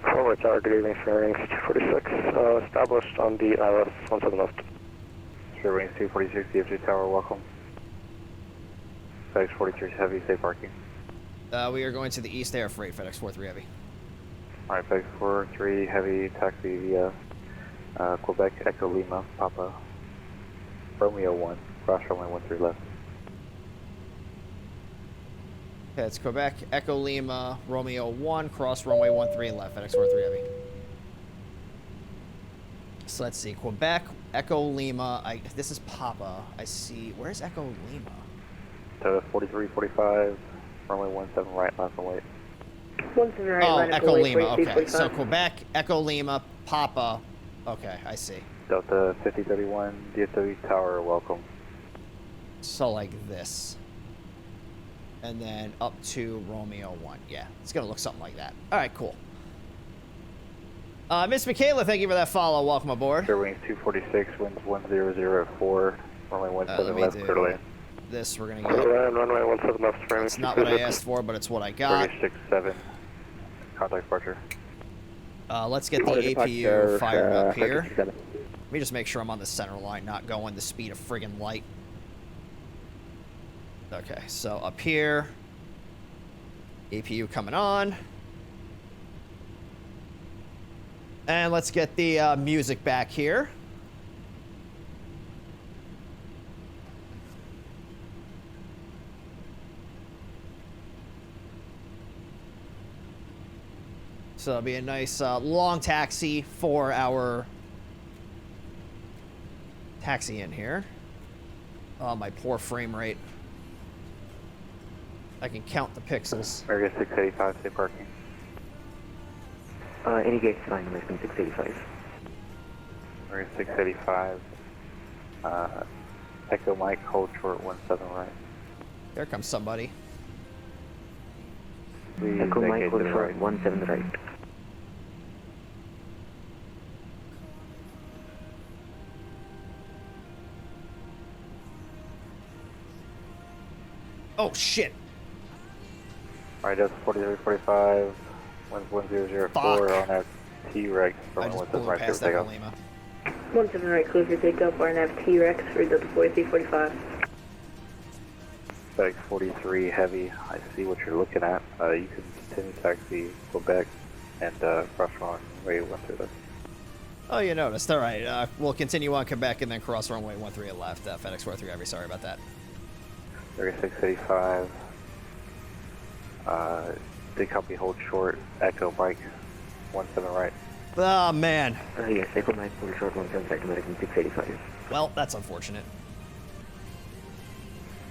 Forward tower, good evening, fairings 246, established on the ILS 17 left. Sure, wings 246, DFG Tower, welcome. FedEx 43 Heavy, safe parking. We are going to the East Air Freight, FedEx 43 Heavy. Alright, FedEx 43 Heavy, taxi via Quebec, Echo Lima, Papa, Romeo 1, cross runway 13 left. Okay, it's Quebec, Echo Lima, Romeo 1, cross runway 13 left, FedEx 43 Heavy. So let's see, Quebec, Echo Lima, this is Papa, I see, where's Echo Lima? 4345, runway 17 right, left and wait. 17 right, Oh, line up Echo away, Lima, 43, okay, so 45. Quebec, Echo Lima, Papa, okay, I see. Delta 5031, DFW Tower, welcome. So like this. And then up to Romeo 1. Yeah, it's going to look something like that. All right, cool. Miss Michaela, thank you for that follow. Welcome aboard. Sure, wings 246, winds 1004, runway 17 left, clear to land. This, we're going to Clear get. to land, runway 17 left, fairings It's not what I asked for, but it's what I got. 67, contact departure. Let's get the APU fired up here. Let me just make sure I'm on the center line, not going the speed of friggin' light. Okay, so up here, APU coming on. And let's get the music back here. So it'll be a nice long taxi for our taxi in here. Oh, my poor frame rate. I can count the pixels. Area 685, safe parking. Any gates fine, American 685. Area 685, Echo Mike, hold short 17 right. There comes somebody. Please Echo Mike, vacate hold to the short right. 17 right. Oh, shit. Alright, that's 4345, winds 1004 on that T-Rex. I just blew it past Echo Lima. 17 right, clear for takeoff, RNF T-Rex for Delta 4345. FedEx 43 Heavy, I see what you're looking at. You can continue taxi Quebec and cross runway 13 left. Oh, you noticed. All right. We'll continue on Quebec and then cross runway 13 left. FedEx 43 Heavy. Sorry about that. Area 685. Big copy, hold short. Echo Mike, 17 right. Oh, man. Yes, Echo Mike, hold short 17 right, American 685. Well, that's unfortunate.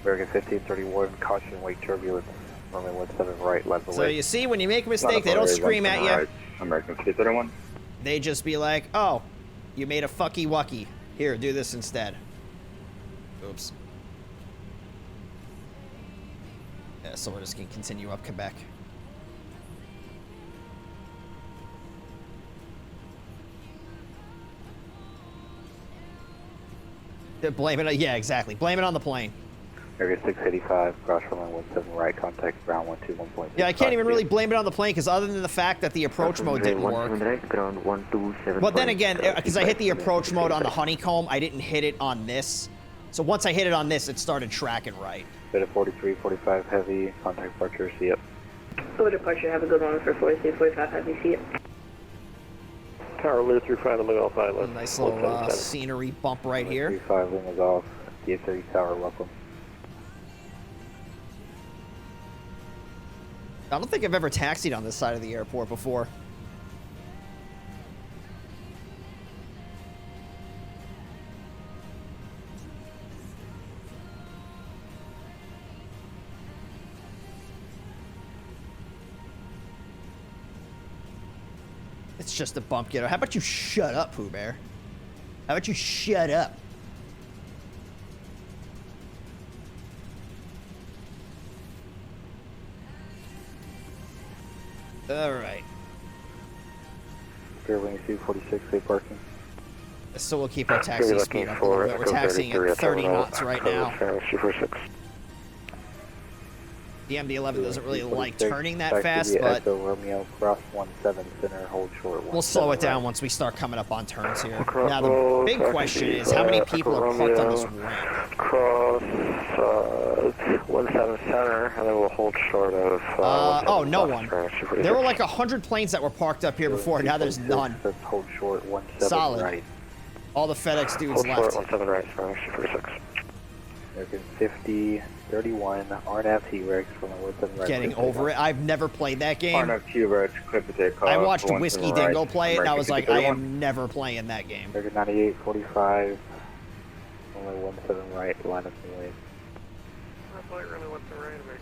American 1531, caution, wake turbulence. Runway 17 right, left away. So you see, when you make a mistake, they don't scream at you. Right. American 1531. They just be like, oh, you made a fucky wucky. Here, do this instead. Oops. Yeah, so we're just going to continue up Quebec. Blame it, yeah, exactly. Blame it on the plane. Area 685, cross runway 17 right, contact ground 121.6. Yeah, I can't even really blame it on the plane, because other than the fact that the approach mode didn't work. Right, ground 127. But then again, because I hit the approach mode on the honeycomb, I didn't hit it on this. So once I hit it on this, it started tracking right. Bit of 43, 45 heavy, contact departure, see ya. Full departure, have a good one for 43, 45 heavy, see ya. Tower Lear through final Golf Island. Nice little scenery bump right here. 35 wing is off. DA30 tower, welcome. I don't think I've ever taxied on this side of the airport before. It's just a bump getter. How about you shut up, Pooh Bear? How about you shut up? All right. Fairway 246, safe parking. So we'll keep our taxi speed up a little bit. We're taxiing at 30 knots right now. The MD-11 doesn't really like turning that fast, but Romeo, cross 17 center, hold short. we'll slow it down once we start coming up on turns here. Now the big question is how many people are parked on this ramp? Cross 17 center, and then we'll hold short of. Oh, no one. There were like 100 planes that were parked up here before. Now there's none. Hold short 17 Solid. right. All the FedEx dudes Hold left. short 17 right, Spanish 246. American 50, 31, RNAV T-Rex from the 17 right. Getting over it. I've never played that game. RNAV T-Rex, clip to take off. I watched Whiskey Dingo play it, and I was like, I 31. am never playing that game. American 98, 45, only 17 right, line up and wave. I thought really went to right, American 98.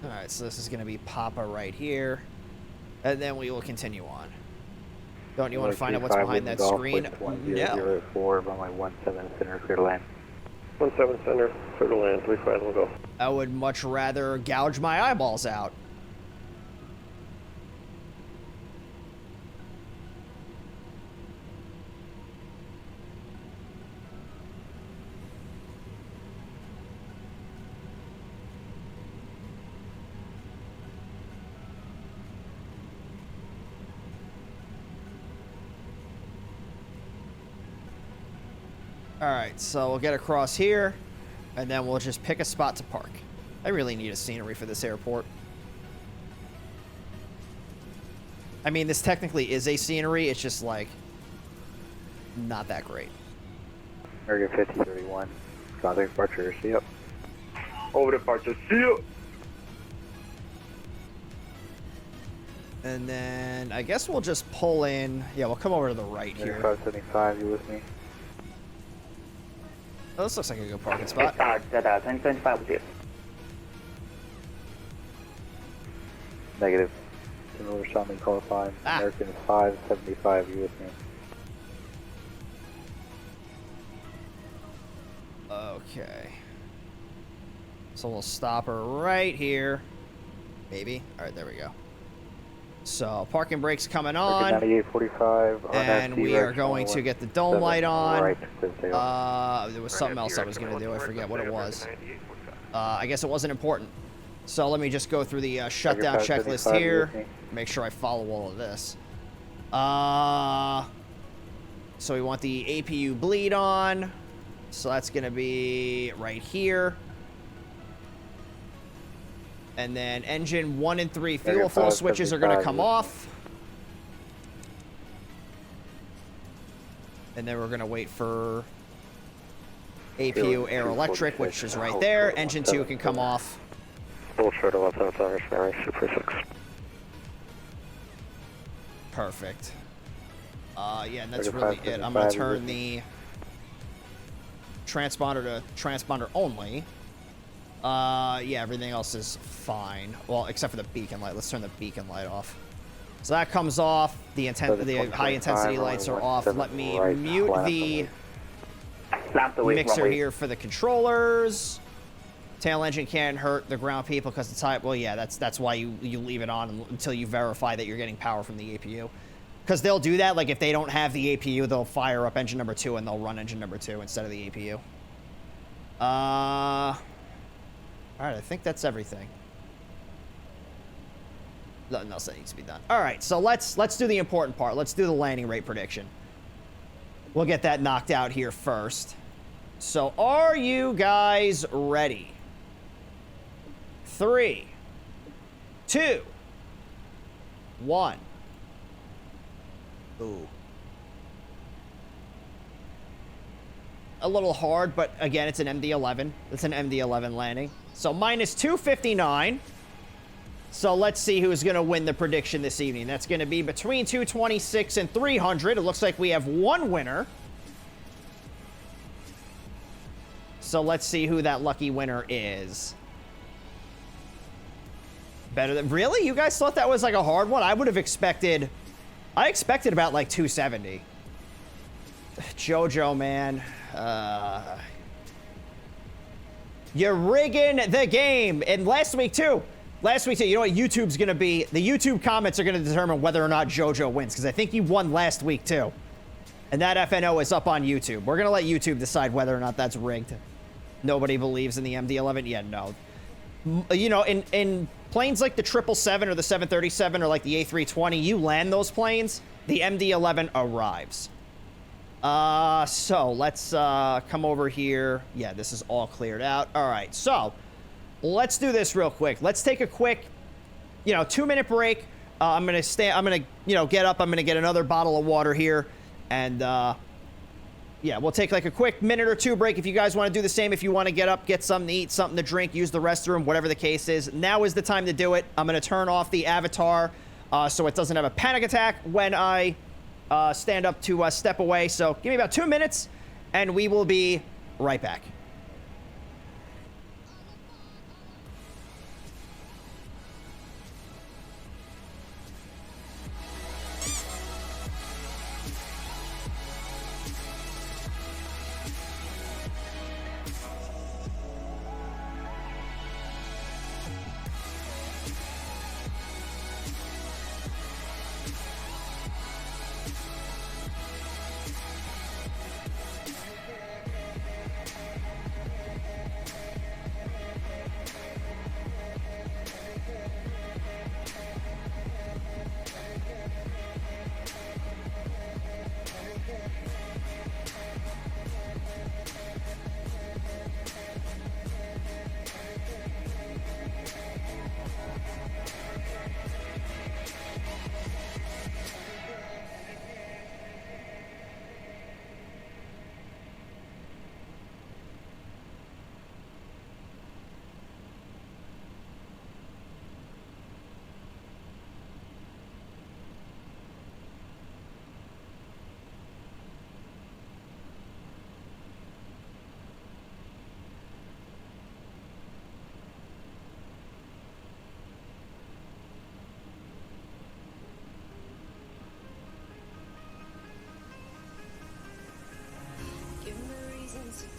Alright, so this is going to be Papa right here. And then we will continue on. Don't you want to find out what's behind that screen? No. 4, runway 17 center, clear to land. 17 center, clear to land, 35 will go. I would much rather gouge my eyeballs out. Alright, so we'll get across here, and then we'll just pick a spot to park. I really need a scenery for this airport. I mean, this technically is a scenery, it's just like, not that great. American 5031, contact departure, see ya. Over departure, see you. And then, I guess we'll just pull in, yeah, we'll come over to the right here. 575, you with me? Oh, this looks like a good parking spot. 1025 with you. Negative. Similar sounding call sign. American 575, you with me? Okay. So we'll stop her right here. Maybe. Alright, there we go. So, parking brakes coming on. 9845, and we are going to get the dome light on. Right, there was something else I was going to do. I forget what it was. I guess it wasn't important. So let me just go through the shutdown checklist here. Make sure I follow all of this. So we want the APU bleed on. So that's going to be right here. And then engine 1 and 3 fuel flow switches are going to come off. And then we're going to wait for APU air electric, which is right there. Engine 2 can come off. Full short of 11 Irish Super 6. Perfect. Yeah, and that's really it. I'm going to turn the transponder to transponder only. Yeah, everything else is fine. Well, except for the beacon light. Let's turn the beacon light off. So that comes off. The high intensity lights are off. Let me mute the mixer here for the controllers. Tail engine can't hurt the ground people because the type. Well, yeah, that's why you leave it on until you verify that you're getting power from the APU. Because they'll do that. Like if they don't have the APU, they'll fire up engine number 2 and they'll run engine number 2 instead of the APU. All right, I think that's everything. Nothing else that needs to be done. All right, so let's do the important part. Let's do the landing rate prediction. We'll get that knocked out here first. So are you guys ready? 3, 2, 1. Ooh. A little hard, but again, it's an MD-11. It's an MD-11 landing. So minus 259. So let's see who's going to win the prediction this evening. That's going to be between 226 and 300. It looks like we have one winner. So let's see who that lucky winner is. Better than... Really? You guys thought that was like a hard one? I would have expected... I expected about like 270. Jojo, man. You're rigging the game. And last week, too. You know what YouTube's going to be? The YouTube comments are going to determine whether or not Jojo wins. Because I think he won last week, too. And that FNO is up on YouTube. We're going to let YouTube decide whether or not that's rigged. Nobody believes in the MD-11? Yeah, no. You know, in planes like the 777 or the 737 or like the A320, you land those planes, the MD-11 arrives. So let's come over here. Yeah, this is all cleared out. All right, so let's do this real quick. Let's take a quick, 2-minute break. I'm gonna get up. I'm gonna get another bottle of water here, and yeah, we'll take like a quick minute or 2 break. If you guys want to do the same, if you want to get up, get something to eat, something to drink, use the restroom, whatever the case is, now is the time to do it. I'm going to turn off the avatar so it doesn't have a panic attack when I stand up to step away. So give me about 2 minutes, and we will be right back.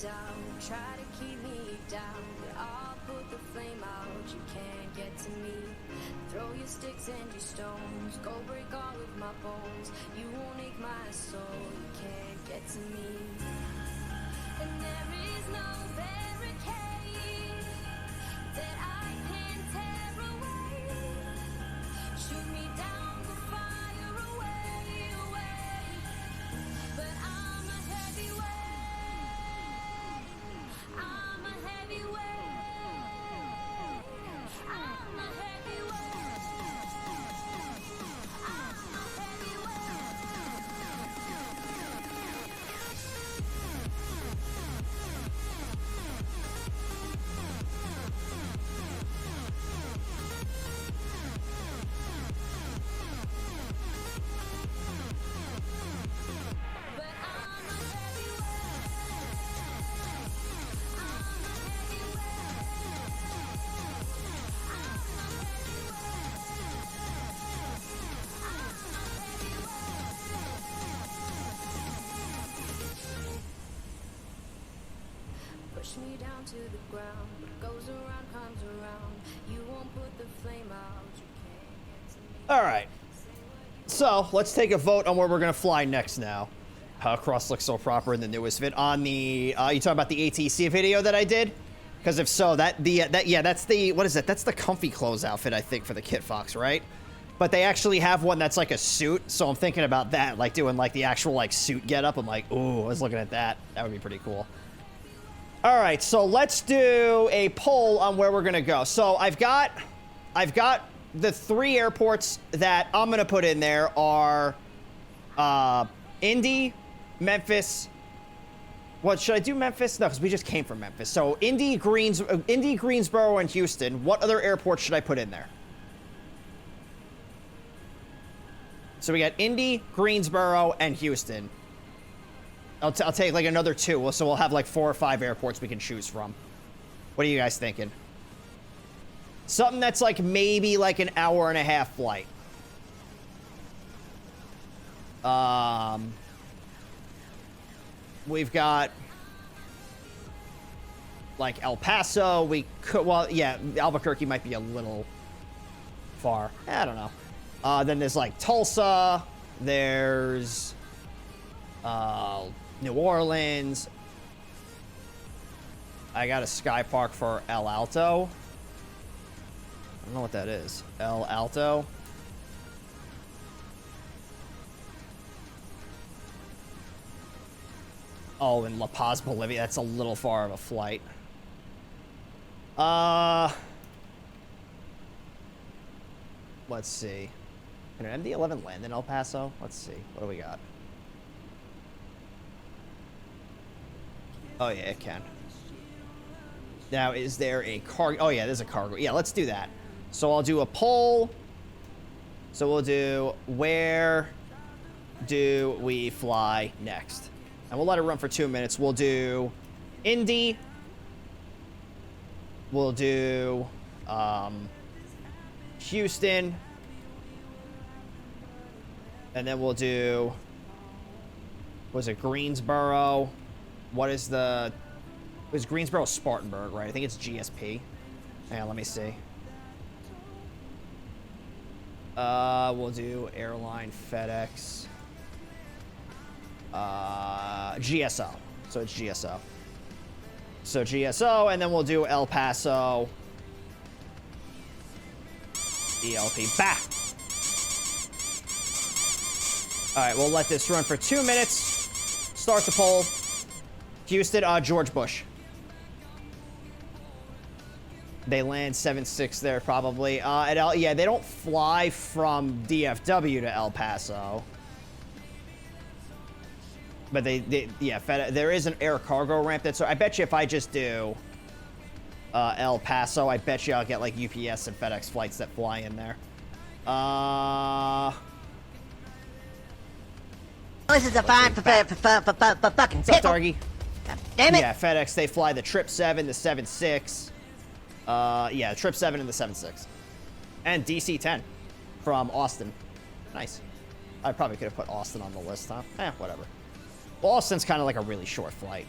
Down, try to keep me down, but I'll put the flame out, you can't get to me. Throw your sticks and your stones, go break all of my bones. You won't ache my soul, you can't get to me. And there is no barricade that I can tear away. Shoot me down to fire away, away. But I'm a heavyweight. I'm a heavyweight. I'm a heavyweight. I'm a heavyweight. push me down to the ground. What goes around comes around. You won't put the flame out. You can't get to me. All right. So let's take a vote on where we're gonna fly next now. Cross looks so proper in the newest vid. On the you talking about the ATC video that I did? Because if so, that's the what is it? That's the comfy clothes outfit I think for the Kit Fox, right? But they actually have one that's like a suit, so I'm thinking about that, like doing like the actual like suit getup. I'm like, ooh, I was looking at that. That would be pretty cool. All right, so let's do a poll on where we're gonna go. So I've got the 3 airports that I'm gonna put in there are Indy, Memphis. What should I do? Memphis? No, because we just came from Memphis. So Indy, Greensboro, and Houston. What other airports should I put in there? So we got Indy, Greensboro, and Houston. I'll take like another 2, so we'll have like 4 or 5 airports we can choose from. What are you guys thinking? Something that's like maybe like an hour-and-a-half flight. We've got like El Paso. We could, well, yeah, Albuquerque might be a little far. I don't know. Then there's like Tulsa. There's New Orleans. I got a Sky Park for El Alto. I don't know what that is. El Alto. Oh, in La Paz, Bolivia. That's a little far of a flight. Let's see. Can an MD-11 land in El Paso? Let's see. What do we got? Oh, yeah, it can. Now, is there a cargo? Oh, yeah, there's a cargo. Yeah, let's do that. So I'll do a poll. So we'll do, where do we fly next? And we'll let it run for 2 minutes. We'll do Indy. We'll do Houston. And then we'll do, was it Greensboro? What is the, it was Greensboro Spartanburg, right? I think it's GSP. Hang on, let me see. We'll do airline FedEx. GSO. So it's GSO. So GSO, and then we'll do El Paso. ELP. Bah! Alright, we'll let this run for 2 minutes. Start the poll. Houston, George Bush. They land 7-6 there, probably. Yeah, they don't fly from DFW to El Paso. But yeah, there is an air cargo ramp that's, so I bet you if I just do El Paso, I bet you I'll get like UPS and FedEx flights that fly in there. This is a fine for fucking What's up, Dargy? Damn it! Yeah, FedEx, they fly the 777, the 76. Yeah, 777 and the 76. And DC-10 from Austin. Nice. I probably could have put Austin on the list, huh? Whatever. Well, Austin's kind of like a really short flight.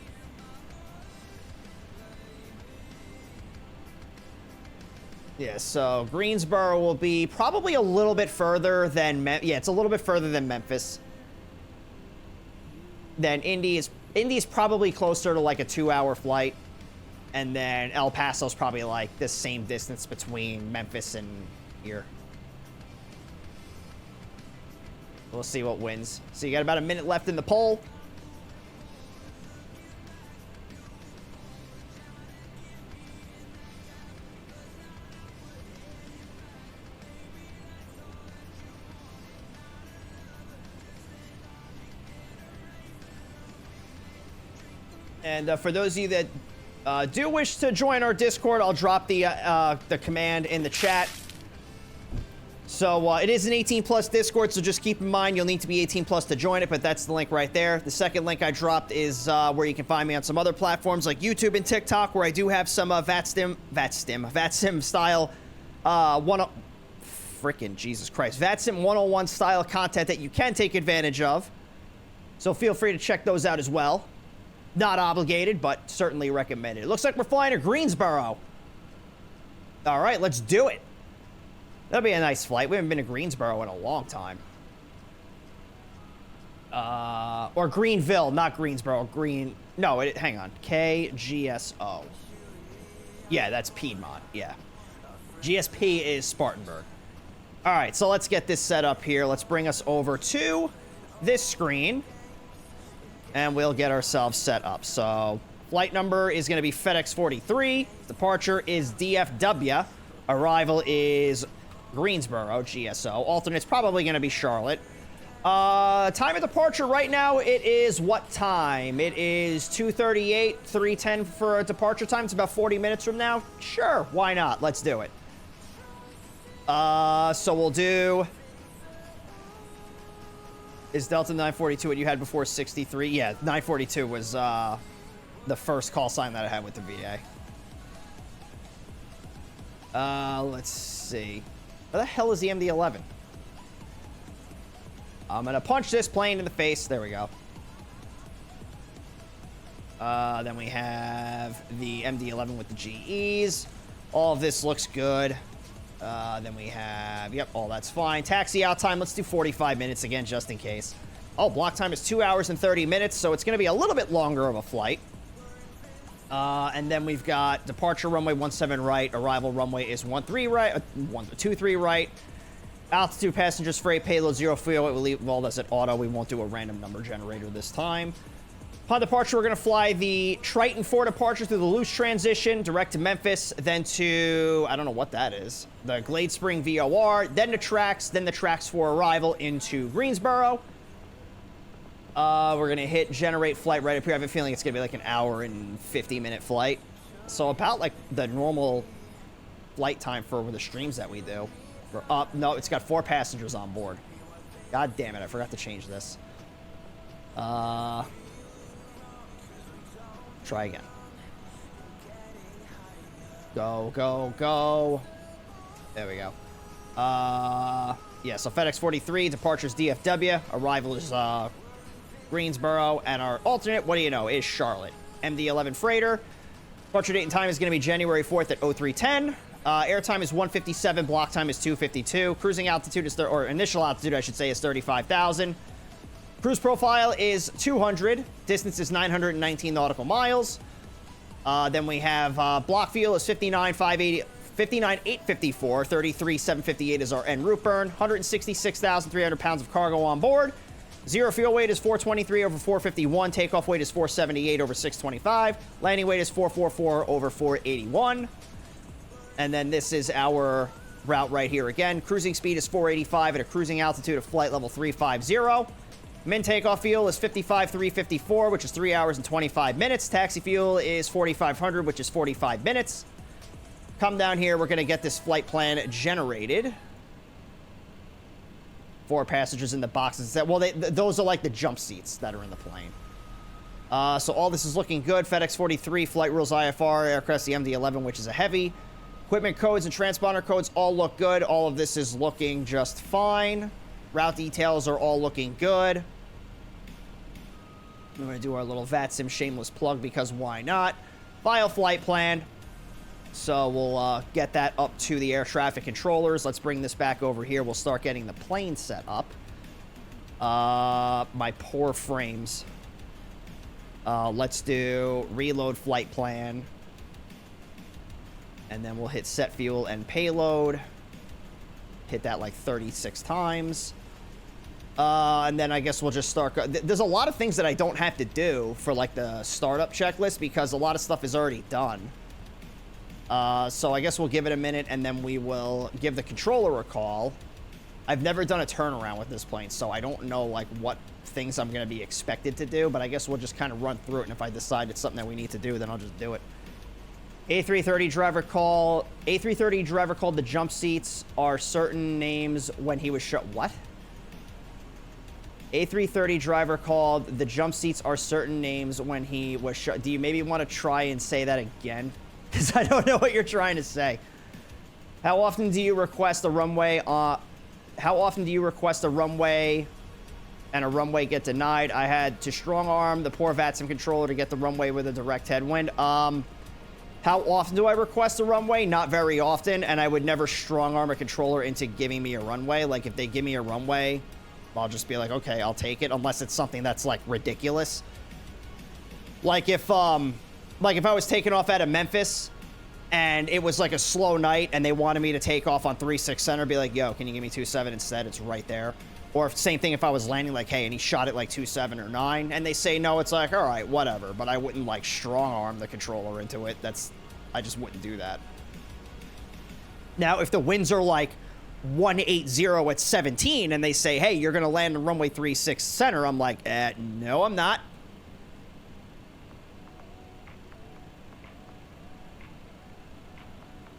Yeah, so Greensboro will be probably a little bit further than yeah, it's a little bit further than Memphis. Then Indy's probably closer to like a 2-hour flight. And then El Paso's probably like the same distance between Memphis and here. We'll see what wins. So you got about a minute left in the poll. And for those of you that do wish to join our Discord, I'll drop the command in the chat. So it is an 18+ Discord, so just keep in mind you'll need to be 18+ to join it, but that's the link right there. The second link I dropped is where you can find me on some other platforms like YouTube and TikTok, where I do have some VATSIM style VATSIM 101 style content that you can take advantage of. So feel free to check those out as well. Not obligated, but certainly recommended. It looks like we're flying to Greensboro. All right, let's do it. That'll be a nice flight. We haven't been to Greensboro in a long time. Or Greenville, not Greensboro. Hang on. KGSO. Yeah, that's Piedmont. Yeah. GSP is Spartanburg. All right, so let's get this set up here. Let's bring us over to this screen. And we'll get ourselves set up. So, flight number is going to be FedEx 43. Departure is DFW. Arrival is Greensboro, GSO. Alternate's probably going to be Charlotte. Time of departure right now, it is what time? It is 2:38, 3:10 for a departure time. It's about 40 minutes from now. Sure, why not? Let's do it. So we'll do... Is Delta 942 what you had before 63? Yeah, 942 was the first call sign that I had with the VA. Let's see. Where the hell is the MD-11? I'm going to punch this plane in the face. There we go. Then we have the MD-11 with the GEs. All of this looks good. Then we have, yep, all that's fine. Taxi out time, let's do 45 minutes again, just in case. Oh, block time is 2 hours and 30 minutes, so it's going to be a little bit longer of a flight. And then we've got departure runway 17 right, arrival runway is 13 right, 23 right. Altitude, passengers, freight, payload, 0 fuel. We'll leave all this at auto. We won't do a random number generator this time. Upon departure, we're going to fly the Triton 4 departure through the loose transition, direct to Memphis, then to, I don't know what that is, the Glade Spring VOR, then the tracks for arrival into Greensboro. We're going to hit generate flight right up here. I have a feeling it's going to be like an hour and 50-minute flight. So about like the normal flight time for the streams that we do. No, it's got 4 passengers on board. God damn it, I forgot to change this. Try again. Go, go, go. There we go. Yeah, so FedEx 43, departure's DFW, arrival is Greensboro, and our alternate, what do you know, is Charlotte. MD-11 freighter. Departure date and time is going to be January 4th at 03:10. Airtime is 157, block time is 252. Cruising altitude is, or initial altitude, I should say, is 35,000. Cruise profile is 200. Distance is 919 nautical miles. Then we have block fuel is 59,854. 33,758 is our en route burn. 166,300 pounds of cargo on board. Zero fuel weight is 423 over 451. Takeoff weight is 478 over 625. Landing weight is 444 over 481. And then this is our route right here again. Cruising speed is 485 at a cruising altitude of flight level 350. Min takeoff fuel is 55,354, which is 3 hours and 25 minutes. Taxi fuel is 4,500, which is 45 minutes. Come down here. We're going to get this flight plan generated. 4 passengers in the boxes. Those are like the jump seats that are in the plane. So all this is looking good. FedEx 43, flight rules IFR, aircraft the MD-11, which is a heavy. Equipment codes and transponder codes all look good. All of this is looking just fine. Route details are all looking good. We're going to do our little VATSIM shameless plug because why not? File flight plan. So we'll get that up to the air traffic controllers. Let's bring this back over here. We'll start getting the plane set up. My poor frames. Let's do reload flight plan. And then we'll hit set fuel and payload. Hit that like 36 times. And then I guess we'll just start. There's a lot of things that I don't have to do for like the startup checklist because a lot of stuff is already done. So I guess we'll give it a minute and then we will give the controller a call. I've never done a turnaround with this plane, so I don't know like what things I'm going to be expected to do, but I guess we'll just kind of run through it, and if I decide it's something that we need to do, then I'll just do it. A330 driver call. A330 driver called the jump seats are certain names when he was shot. What? A330 driver called the jump seats are certain names when he was shot. Do you maybe want to try and say that again? Because I don't know what you're trying to say. How often do you request a runway and a runway get denied. I had to strong arm the poor VATSIM controller to get the runway with a direct headwind. How often do I request a runway? Not very often, and I would never strong arm a controller into giving me a runway. Like, if they give me a runway, I'll just be like, okay, I'll take it, unless it's something that's, like, ridiculous. Like, if I was taking off out of Memphis, and it was, like, a slow night, and they wanted me to take off on 3-6 center, be like, yo, can you give me 2-7 instead? It's right there. Or same thing if I was landing, like, hey, and he shot it, like, 2-7 or 9, and they say no, it's like, all right, whatever. But I wouldn't, like, strong-arm the controller into it. I just wouldn't do that. Now, if the winds are, like, 180 at 17, and they say, hey, you're going to land on runway 3-6 center, I'm like, no, I'm not.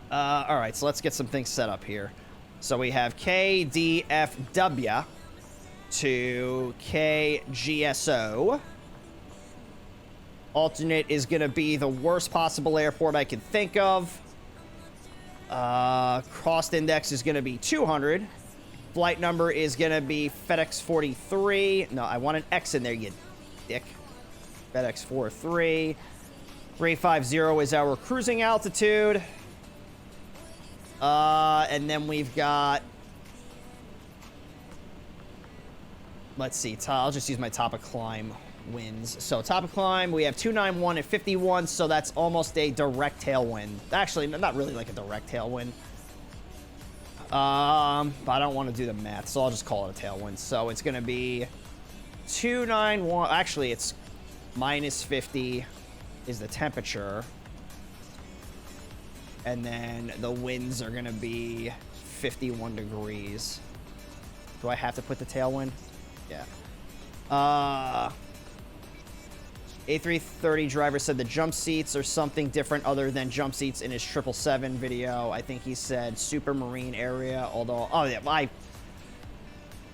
All right, so let's get some things set up here. So we have KDFW to KGSO. Alternate is going to be the worst possible airport I can think of. Cost index is going to be 200. Flight number is going to be FedEx 43. No, I want an X in there, you dick. FedEx 43. 350 is our cruising altitude. And then we've got... Let's see. I'll just use my top of climb winds. So top of climb, we have 291 at 51, so that's almost a direct tailwind. Actually, not really like a direct tailwind. But I don't want to do the math, so I'll just call it a tailwind. So it's going to be 291. Actually, it's minus 50 is the temperature. And then the winds are going to be 51 degrees. Do I have to put the tailwind? Yeah. A330 driver said the jump seats are something different other than jump seats in his 777 video. I think he said super marine area, although... Oh, yeah,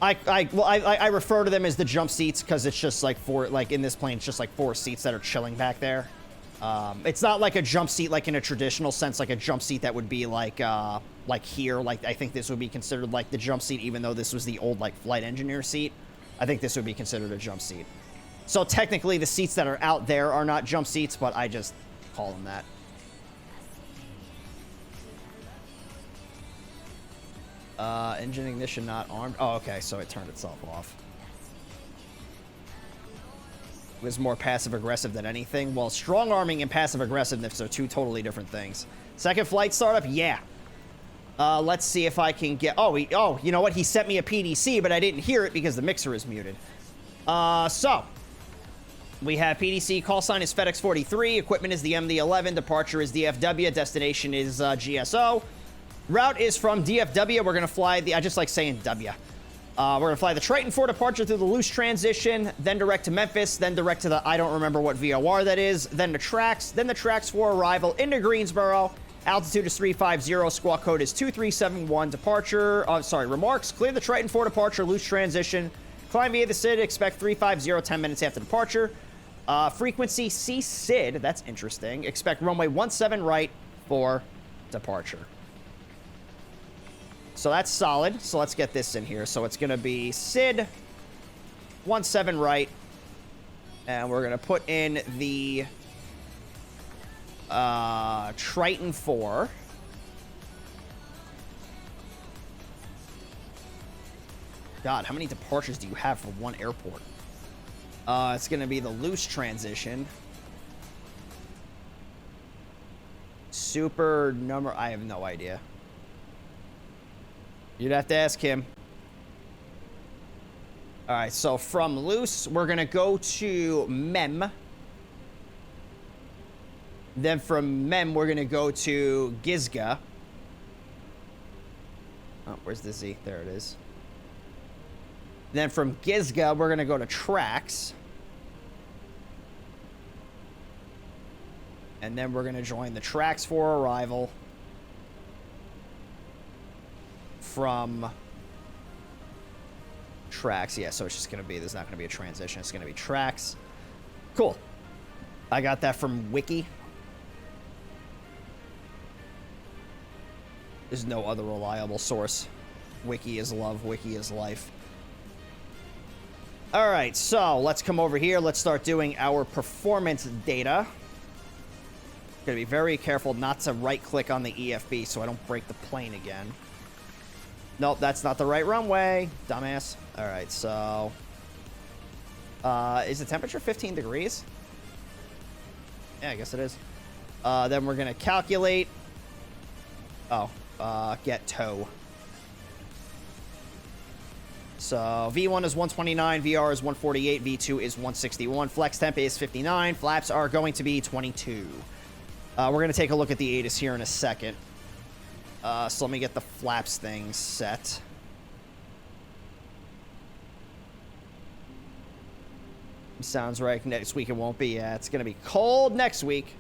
I refer to them as the jump seats because it's just like in this plane, it's just like 4 seats that are chilling back there. It's not like a jump seat like in a traditional sense, like a jump seat that would be like here. Like, I think this would be considered like the jump seat, even though this was the old like flight engineer seat. I think this would be considered a jump seat. So technically the seats that are out there are not jump seats, but I just call them that. Engine ignition not armed. Oh, okay, so it turned itself off. It was more passive-aggressive than anything. Well, strong-arming and passive-aggressiveness are 2 totally different things. Second flight startup? Yeah. Let's see if I can get... Oh, you know what? He sent me a PDC, but I didn't hear it because the mixer is muted. So... We have PDC, call sign is FedEx 43, equipment is the MD-11, departure is DFW, destination is GSO. Route is from DFW, we're going to fly the... I just like saying W. We're going to fly the Triton for departure through the loose transition, then direct to Memphis, then direct to the... I don't remember what VOR that is, then the tracks for arrival into Greensboro. Altitude is 350, squawk code is 2371, departure... remarks, clear the Triton for departure, loose transition. Climb via the SID, expect 350, 10 minutes after departure. Frequency C-SID, that's interesting. Expect runway 17 right for departure. So that's solid. So let's get this in here. So it's going to be SID 17 right. And we're going to put in the Triton 4. God, how many departures do you have for one airport? It's going to be the loose transition. Super number... I have no idea. You'd have to ask him. All right, so from loose, we're going to go to MEM. Then from MEM, we're going to go to Gizga. Oh, where's the Z? There it is. Then from Gizga, we're going to go to Tracks. And then we're going to join the Tracks for arrival from Tracks. Yeah, so it's just going to be, there's not going to be a transition. It's going to be Tracks. Cool. I got that from Wiki. There's no other reliable source. Wiki is love. Wiki is life. All right, so let's come over here. Let's start doing our performance data. Gotta be very careful not to right-click on the EFB so I don't break the plane again. Nope, that's not the right runway, dumbass. All right, so... is the temperature 15 degrees? Yeah, I guess it is. Then we're gonna calculate... get tow. So V1 is 129, VR is 148, V2 is 161, flex temp is 59, flaps are going to be 22. We're going to take a look at the ATIS here in a second. So let me get the flaps thing set. Sounds right. Next week it won't be. Yeah, it's going to be cold next week.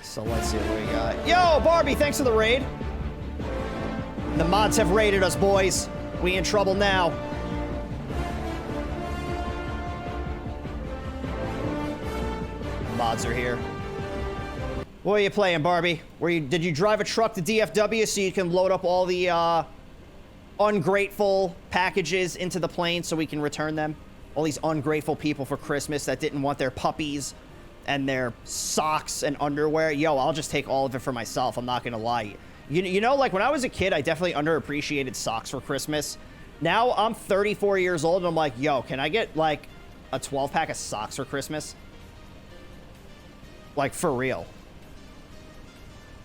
So let's see what we got. Yo, Barbie, thanks for the raid. The mods have raided us, boys. We in trouble now. Mods are here. What are you playing, Barbie? Did you drive a truck to DFW so you can load up all the ungrateful packages into the plane so we can return them? All these ungrateful people for Christmas that didn't want their puppies and their socks and underwear. Yo, I'll just take all of it for myself. I'm not gonna lie. You know, like when I was a kid, I definitely underappreciated socks for Christmas. Now I'm 34 years old and I'm like, yo, can I get like a 12-pack of socks for Christmas? Like for real.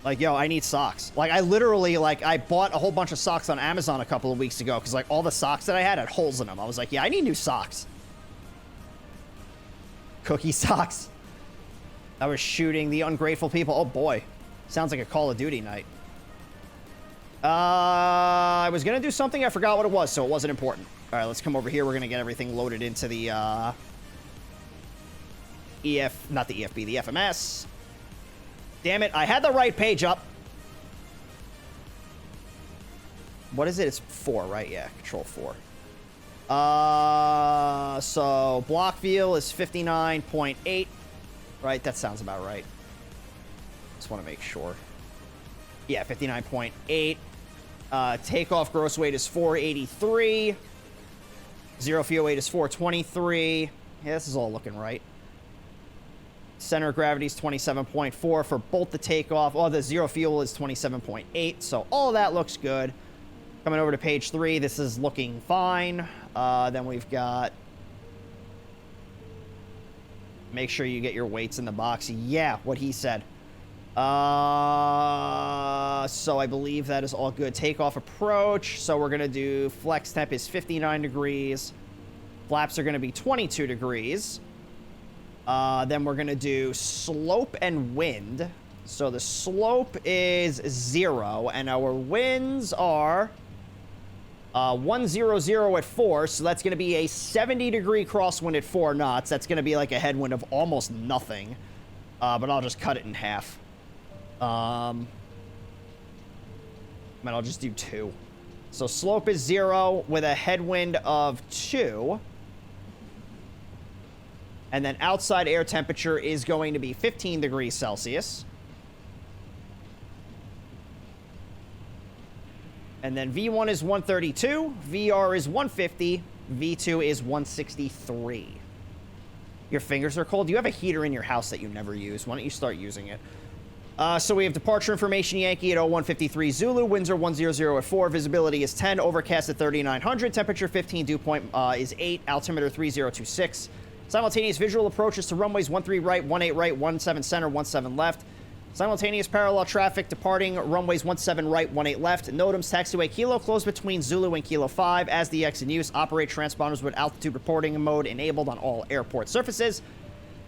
Like, yo, I need socks. Like I literally, like I bought a whole bunch of socks on Amazon a couple of weeks ago because like all the socks that I had holes in them. I was like, yeah, I need new socks. Cookie socks. I was shooting the ungrateful people. Oh boy. Sounds like a Call of Duty night. I was going to do something. I forgot what it was, so it wasn't important. All right, let's come over here. We're going to get everything loaded into the, not the EFB, the FMS. Damn it. I had the right page up. What is it? It's 4, right? Yeah, control 4. So block fuel is 59.8. Right? That sounds about right. Just want to make sure. Yeah, 59.8. Takeoff gross weight is 483. Zero fuel weight is 423. Yeah, this is all looking right. Center of gravity is 27.4 for both the takeoff. Oh, the zero fuel is 27.8. So all of that looks good. Coming over to page 3, this is looking fine. Then we've got... Make sure you get your weights in the box. Yeah, what he said. So I believe that is all good. Takeoff approach. So we're going to do flex temp is 59 degrees. Flaps are going to be 22 degrees. Then we're going to do slope and wind. So the slope is 0, and our winds are 100 at 4. So that's going to be a 70-degree crosswind at 4 knots. That's going to be like a headwind of almost nothing. But I'll just cut it in half. And I'll just do 2. So slope is 0 with a headwind of 2. And then outside air temperature is going to be 15 degrees Celsius. And then V1 is 132, VR is 150, V2 is 163. Your fingers are cold? You have a heater in your house that you never use. Why don't you start using it? So we have departure information Yankee at 0153 Zulu, winds are 100 at 4, visibility is 10, overcast at 3900, temperature 15, dew point is 8, altimeter 3026. Simultaneous visual approaches to runways 13 right, 18 right, 17 center, 17 left. Simultaneous parallel traffic departing runways 17 right, 18 left. NOTAMs taxiway Kilo closed between Zulu and Kilo 5 as the X in use. Operate transponders with altitude reporting mode enabled on all airport surfaces.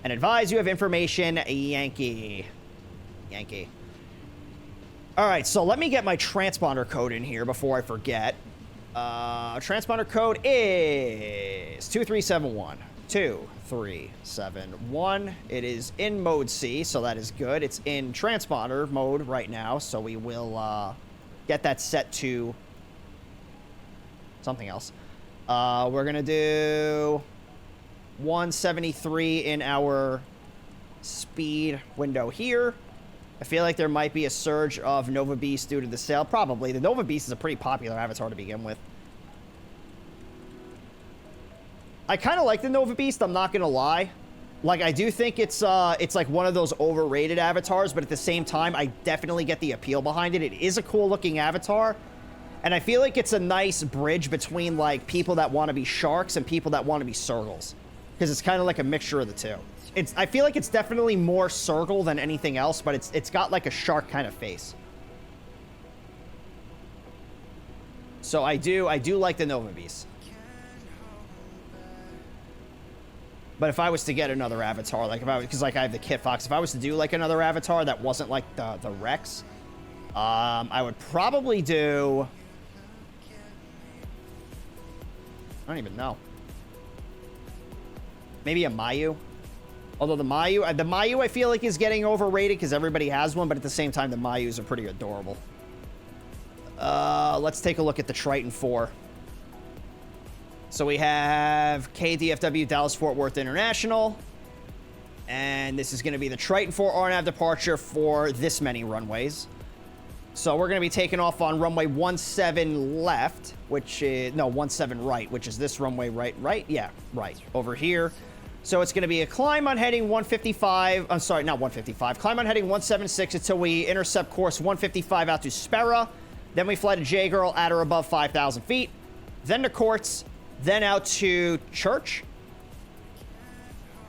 And advise you have information Yankee. Yankee. All right, so let me get my transponder code in here before I forget. Transponder code is 2371. 2371. It is in mode C, so that is good. It's in transponder mode right now, so we will get that set to something else. We're gonna do 173 in our speed window here. I feel like there might be a surge of Nova Beast due to the sale. Probably. The Nova Beast is a pretty popular avatar to begin with. I kind of like the Nova Beast, I'm not gonna lie. Like, I do think it's like one of those overrated avatars, but at the same time, I definitely get the appeal behind it. It is a cool looking avatar, and I feel like it's a nice bridge between, like, people that want to be sharks and people that want to be circles, because it's kind of like a mixture of the two. I feel like it's definitely more circle than anything else, but it's got, like, a shark kind of face. So I do like the Nova Beast. But if I was to get another avatar, like, because, like, I have the Kit Fox, if I was to do, like, another avatar that wasn't, like, the Rex, I would probably do... I don't even know. Maybe a Mayu. Although the Mayu I feel like is getting overrated because everybody has one, but at the same time, the Mayus are pretty adorable. Let's take a look at the Triton 4. So we have KDFW Dallas Fort Worth International. And this is going to be the Triton 4 RNAV departure for this many runways. So we're going to be taking off on runway 17 left, which is... No, 17 right, which is this runway right? Yeah, right. Over here. So it's going to be a climb on heading 155... I'm sorry, not 155. Climb on heading 176 until we intercept course 155 out to Spera. Then we fly to J-Girl at or above 5,000 feet. Then to Quartz. Then out to Church.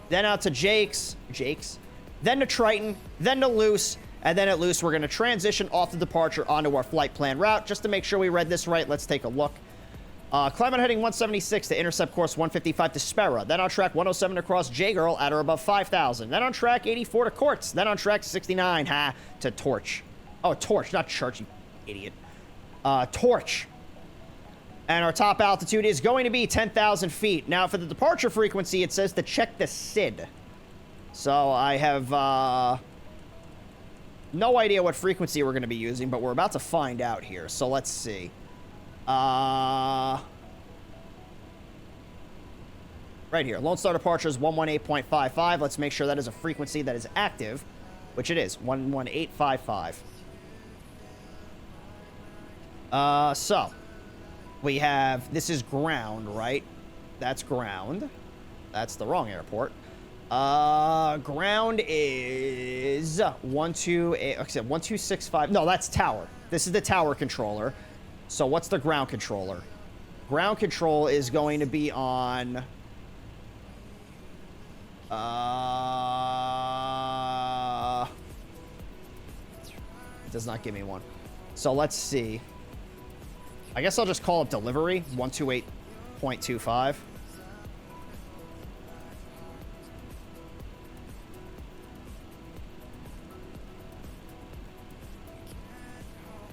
Then out to Jake's. Then to Triton. Then to Luce. And then at Luce, we're going to transition off the departure onto our flight plan route. Just to make sure we read this right, let's take a look. Climb on heading 176 to intercept course 155 to Spera. Then on track 107 across J-Girl at or above 5,000. Then on track 84 to Quartz. Then on track 69, to Torch. Oh, Torch, not Church, you idiot. Torch. And our top altitude is going to be 10,000 feet. Now, for the departure frequency, it says to check the SID. So I have no idea what frequency we're going to be using, but we're about to find out here. So let's see. Right here. Lone Star departure is 118.55. Let's make sure that is a frequency that is active, which it is, 11855. So we have, this is ground, right? That's ground. That's the wrong airport. Ground is 1265. No, that's tower. This is the tower controller. So what's the ground controller? Ground control is going to be on... it does not give me one. So let's see. I guess I'll just call it delivery, 128.25.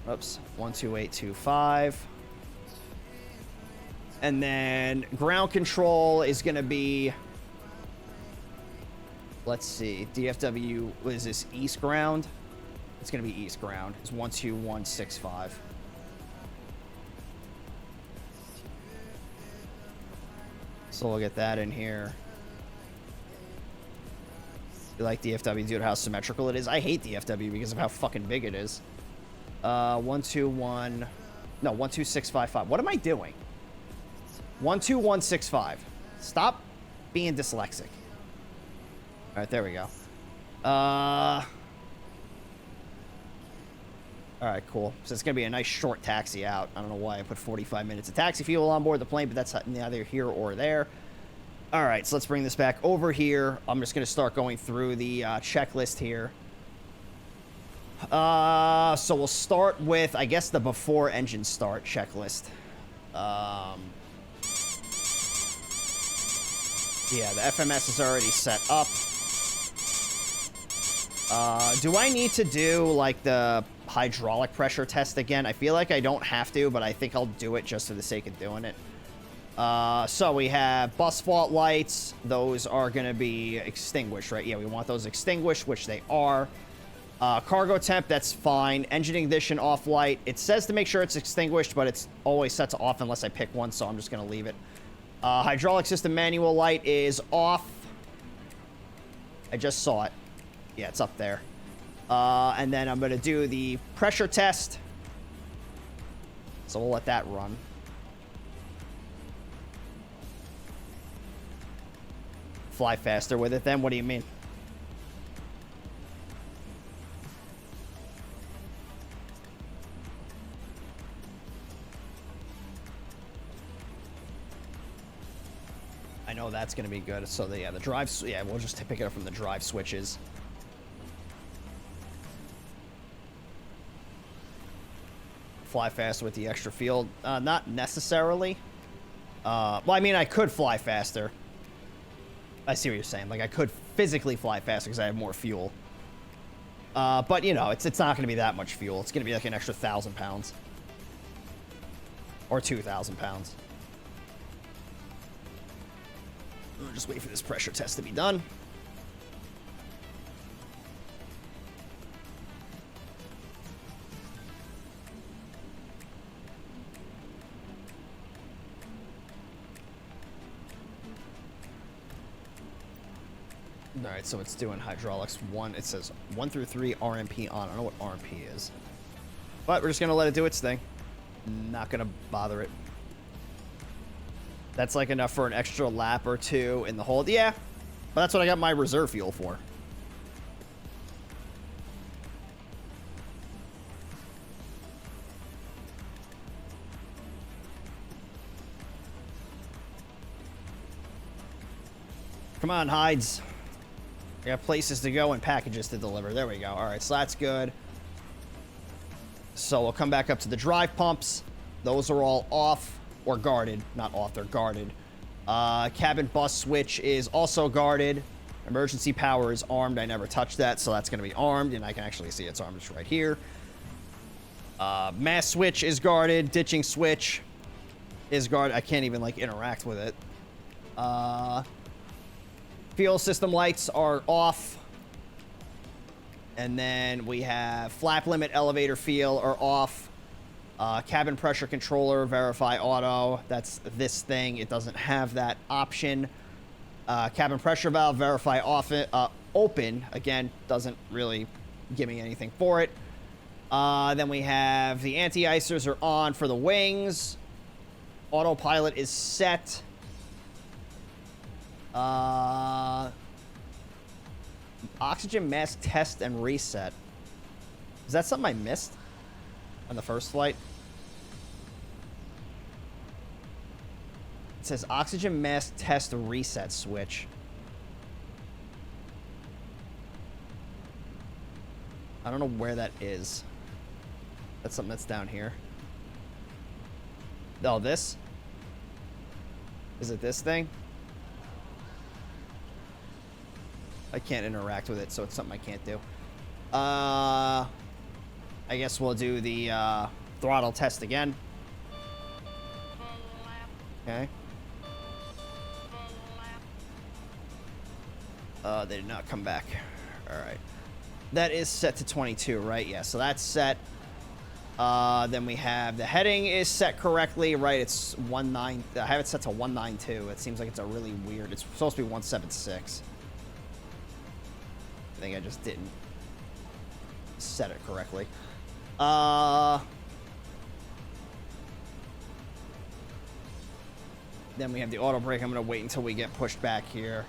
Oops, 12825. And then ground control is going to be, let's see, DFW, what is this, east ground? It's going to be east ground. It's 12165. So we'll get that in here. You like DFW due to how symmetrical it is? I hate DFW because of how fucking big it is. 12655. What am I doing? 12165. Stop being dyslexic. All right, there we go. All right, cool. So it's going to be a nice short taxi out. I don't know why I put 45 minutes of taxi fuel on board the plane, but that's neither here or there. All right, so let's bring this back over here. I'm just going to start going through the checklist here. So we'll start with, I guess, the before engine start checklist. Yeah, the FMS is already set up. Do I need to do, like, the hydraulic pressure test again? I feel like I don't have to, but I think I'll do it just for the sake of doing it. So we have bus fault lights. Those are going to be extinguished, right? Yeah, we want those extinguished, which they are. Cargo temp, that's fine. Engine ignition off light. It says to make sure it's extinguished, but it's always set to off unless I pick one, so I'm just going to leave it. Hydraulic system manual light is off. I just saw it. Yeah, it's up there. And then I'm going to do the pressure test. So we'll let that run. Fly faster with it then? What do you mean? I know that's going to be good. So, yeah, the drive... Yeah, we'll just pick it up from the drive switches. Fly faster with the extra field. Not necessarily. Well, I mean, I could fly faster. I see what you're saying. Like, I could physically fly faster because I have more fuel. But, you know, it's not going to be that much fuel. It's going to be like an extra 1,000 pounds. Or 2,000 pounds. We'll just wait for this pressure test to be done. Alright, so it's doing hydraulics 1. It says 1 through 3 RMP on. I don't know what RMP is. But we're just going to let it do its thing. Not going to bother it. That's like enough for an extra lap or two in the hold. Yeah, but that's what I got my reserve fuel for. Come on, Hides. I got places to go and packages to deliver. There we go. All right, so that's good. So we'll come back up to the drive pumps. Those are all off or guarded. Not off, they're guarded. Cabin bus switch is also guarded. Emergency power is armed. I never touched that, so that's going to be armed, and I can actually see it's armed just right here. Mass switch is guarded. Ditching switch is guarded. I can't even, like, interact with it. Fuel system lights are off. And then we have flap limit, elevator feel are off. Cabin pressure controller, verify auto. That's this thing. It doesn't have that option. Cabin pressure valve, verify off open. Again, doesn't really give me anything for it. Then we have the anti-icers are on for the wings. Autopilot is set. Oxygen mask test and reset. Is that something I missed on the first flight? It says oxygen mask test reset switch. I don't know where that is. That's something that's down here. Oh, this? Is it this thing? I can't interact with it, so it's something I can't do. I guess we'll do the throttle test again. Okay. They did not come back. All right. That is set to 22, right? Yeah, so that's set. Then we have the heading is set correctly, right? It's 19. I have it set to 192. It seems like it's a really weird. It's supposed to be 176. I think I just didn't set it correctly. Then we have the auto brake. I'm going to wait until we get pushed back here.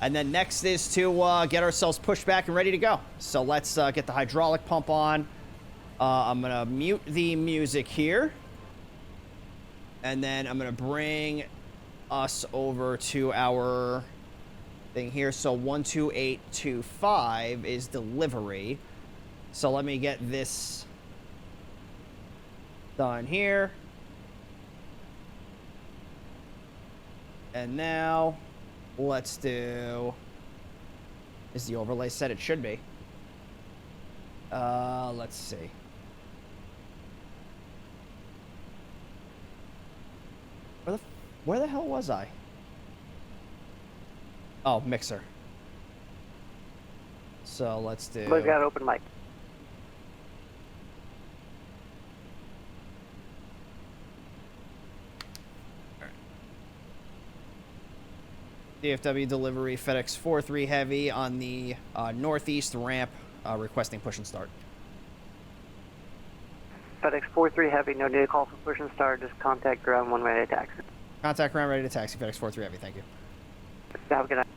And then next is to get ourselves pushed back and ready to go. So let's get the hydraulic pump on. I'm going to mute the music here. And then I'm going to bring us over to our thing here. So 12825 is delivery. So let me get this done here. And now let's do... Is the overlay set? It should be. Let's see. Where the hell was I? Oh, mixer. So let's do... We've got open mic. DFW delivery, FedEx 4-3 Heavy on the northeast ramp, requesting push and start. FedEx 4-3 Heavy, no need to call for push and start, just contact ground one ready to taxi. Contact ground ready to taxi, FedEx 4-3 Heavy, thank you. Have a good night.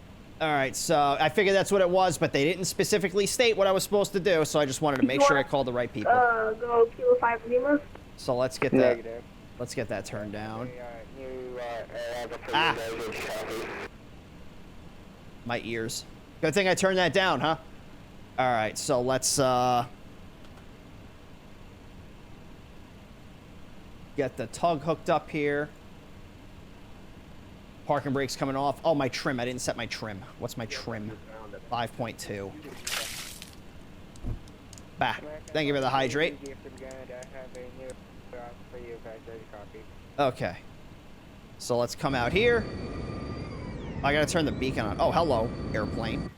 All right, so I figured that's what it was, but they didn't specifically state what I was supposed to do, so I just wanted to make sure I called the right people. Go Kilo 5 Lima. So let's get that. Let's get that turned down. Ah! My ears. Good thing I turned that down, huh? All right, so let's get the tug hooked up here. Parking brakes coming off. Oh, my trim. I didn't set my trim. What's my trim? 5.2. Bah. Thank you for the hydrate. Okay. So let's come out here. I gotta turn the beacon on. Oh, hello, airplane.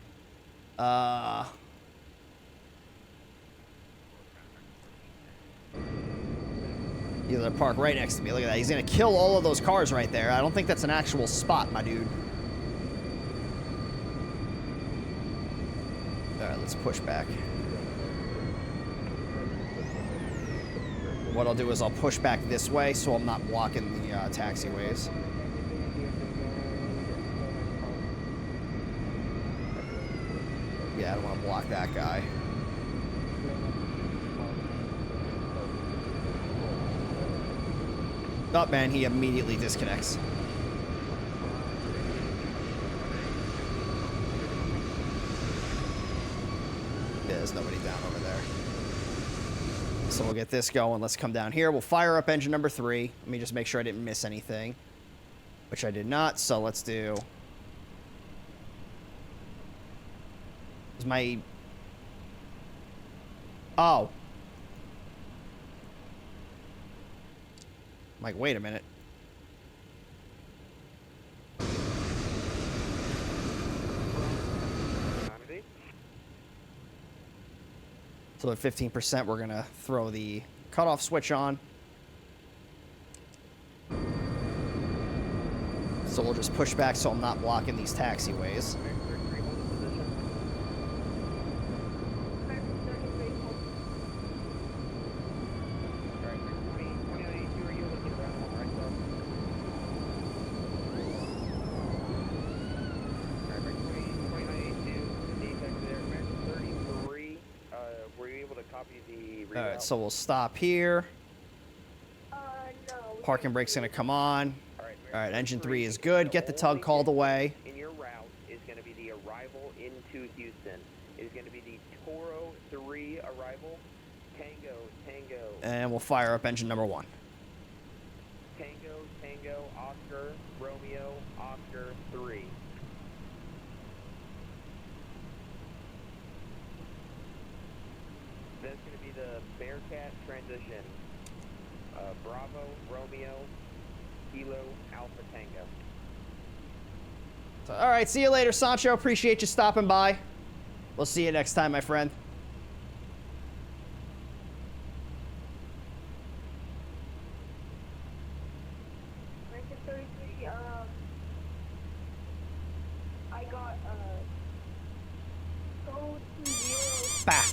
He's gonna park right next to me. Look at that. He's gonna kill all of those cars right there. I don't think that's an actual spot, my dude. Alright, let's push back. What I'll do is I'll push back this way so I'm not blocking the taxiways. Yeah, I don't want to block that guy. Oh, man, he immediately disconnects. Yeah, there's nobody down over there. So we'll get this going. Let's come down here. We'll fire up engine number 3. Let me just make sure I didn't miss anything, which I did not. So let's do... Is my... Oh. I'm like, wait a minute. So at 15%, we're going to throw the cutoff switch on. So we'll just push back so I'm not blocking these taxiways. Alright, so we'll stop here. Parking brake's gonna come on. Alright, engine 3 is good. Get the tug called away. In your route is going to be the arrival into Houston. It is going to be the Toro 3 arrival. Tango, Tango. And we'll fire up engine number 1. Tango, Tango, Oscar, Romeo, Oscar 3. That's going to be the Bearcat transition. Bravo, Romeo, Kilo, Alpha, Tango. So, alright, see you later, Sancho. Appreciate you stopping by. We'll see you next time, my friend. I got go to 0. Bah.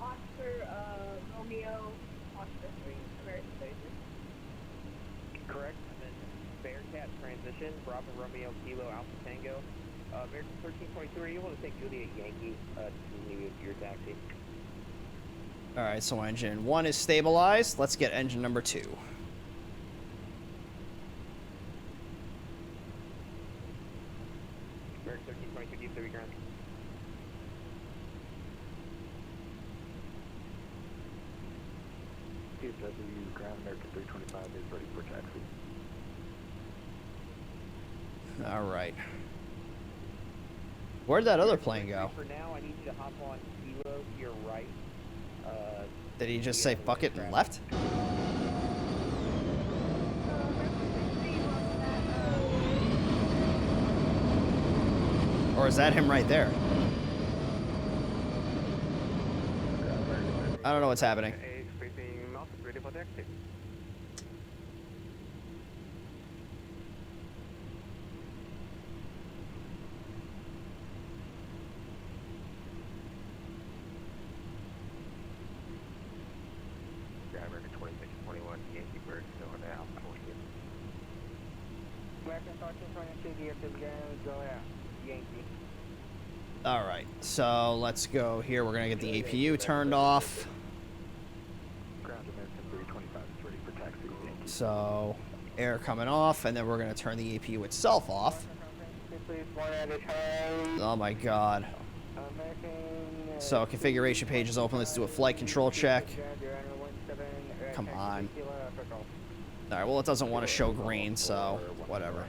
Oscar, Romeo, Oscar 3, American 33. Correct. And then Bearcat transition, Bravo, Romeo, Kilo, Alpha, Tango. American 1322, are you able to take Juliet Yankee to your taxi? Alright, so engine 1 is stabilized. Let's get engine number 2. American 1322, deep 30 ground. TFDI ground, American 325 is ready for taxi. Alright. Where'd that other plane go? For now, I need you to hop on Kilo to your right. Did he just say fuck it and left? Or is that him right there? I don't know what's happening. Ready for taxi. 2621 Yankee Bird, going out. American 1422 DFW, go out. Yankee. All right, so let's go here. We're gonna get the APU turned off. Ground American 325 is ready for taxi. So air coming off, and then we're gonna turn the APU itself off. Oh my God. So configuration page is open. Let's do a flight control check. Come on. All right, well, it doesn't want to show green, so whatever.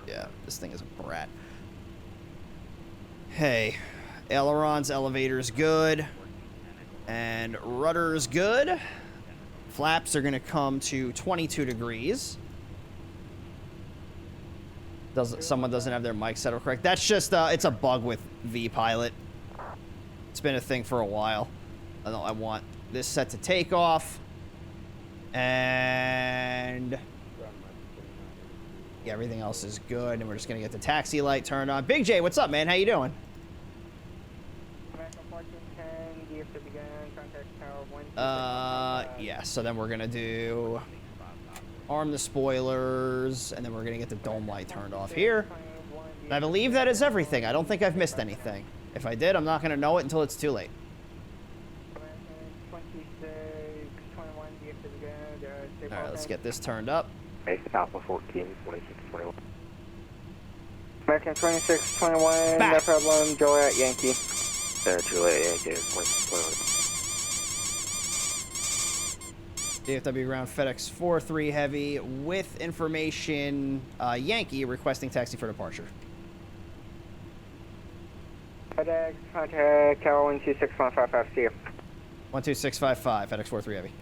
Yeah, this thing is a brat. Hey, ailerons, elevators good, and rudder's good. Flaps are going to come to 22 degrees. Someone doesn't have their mic set up correct. That's just, it's a bug with V-Pilot. It's been a thing for a while. I want this set to take off. And yeah, everything else is good. And we're just going to get the taxi light turned on. Big J, what's up, man? How you doing? Yeah, so then we're going to do arm the spoilers, and then we're going to get the dome light turned off here. And I believe that is everything. I don't think I've missed anything. If I did, I'm not going to know it until it's too late. All right, let's get this turned up. Alpha 14, 2621. American 2621, no problem, Juliet Yankee. Juliet Yankee, 2621. DFW ground FedEx 43 Heavy with information Yankee requesting taxi for departure. FedEx, contact Tower 12655, see you. 12655, FedEx 43 Heavy.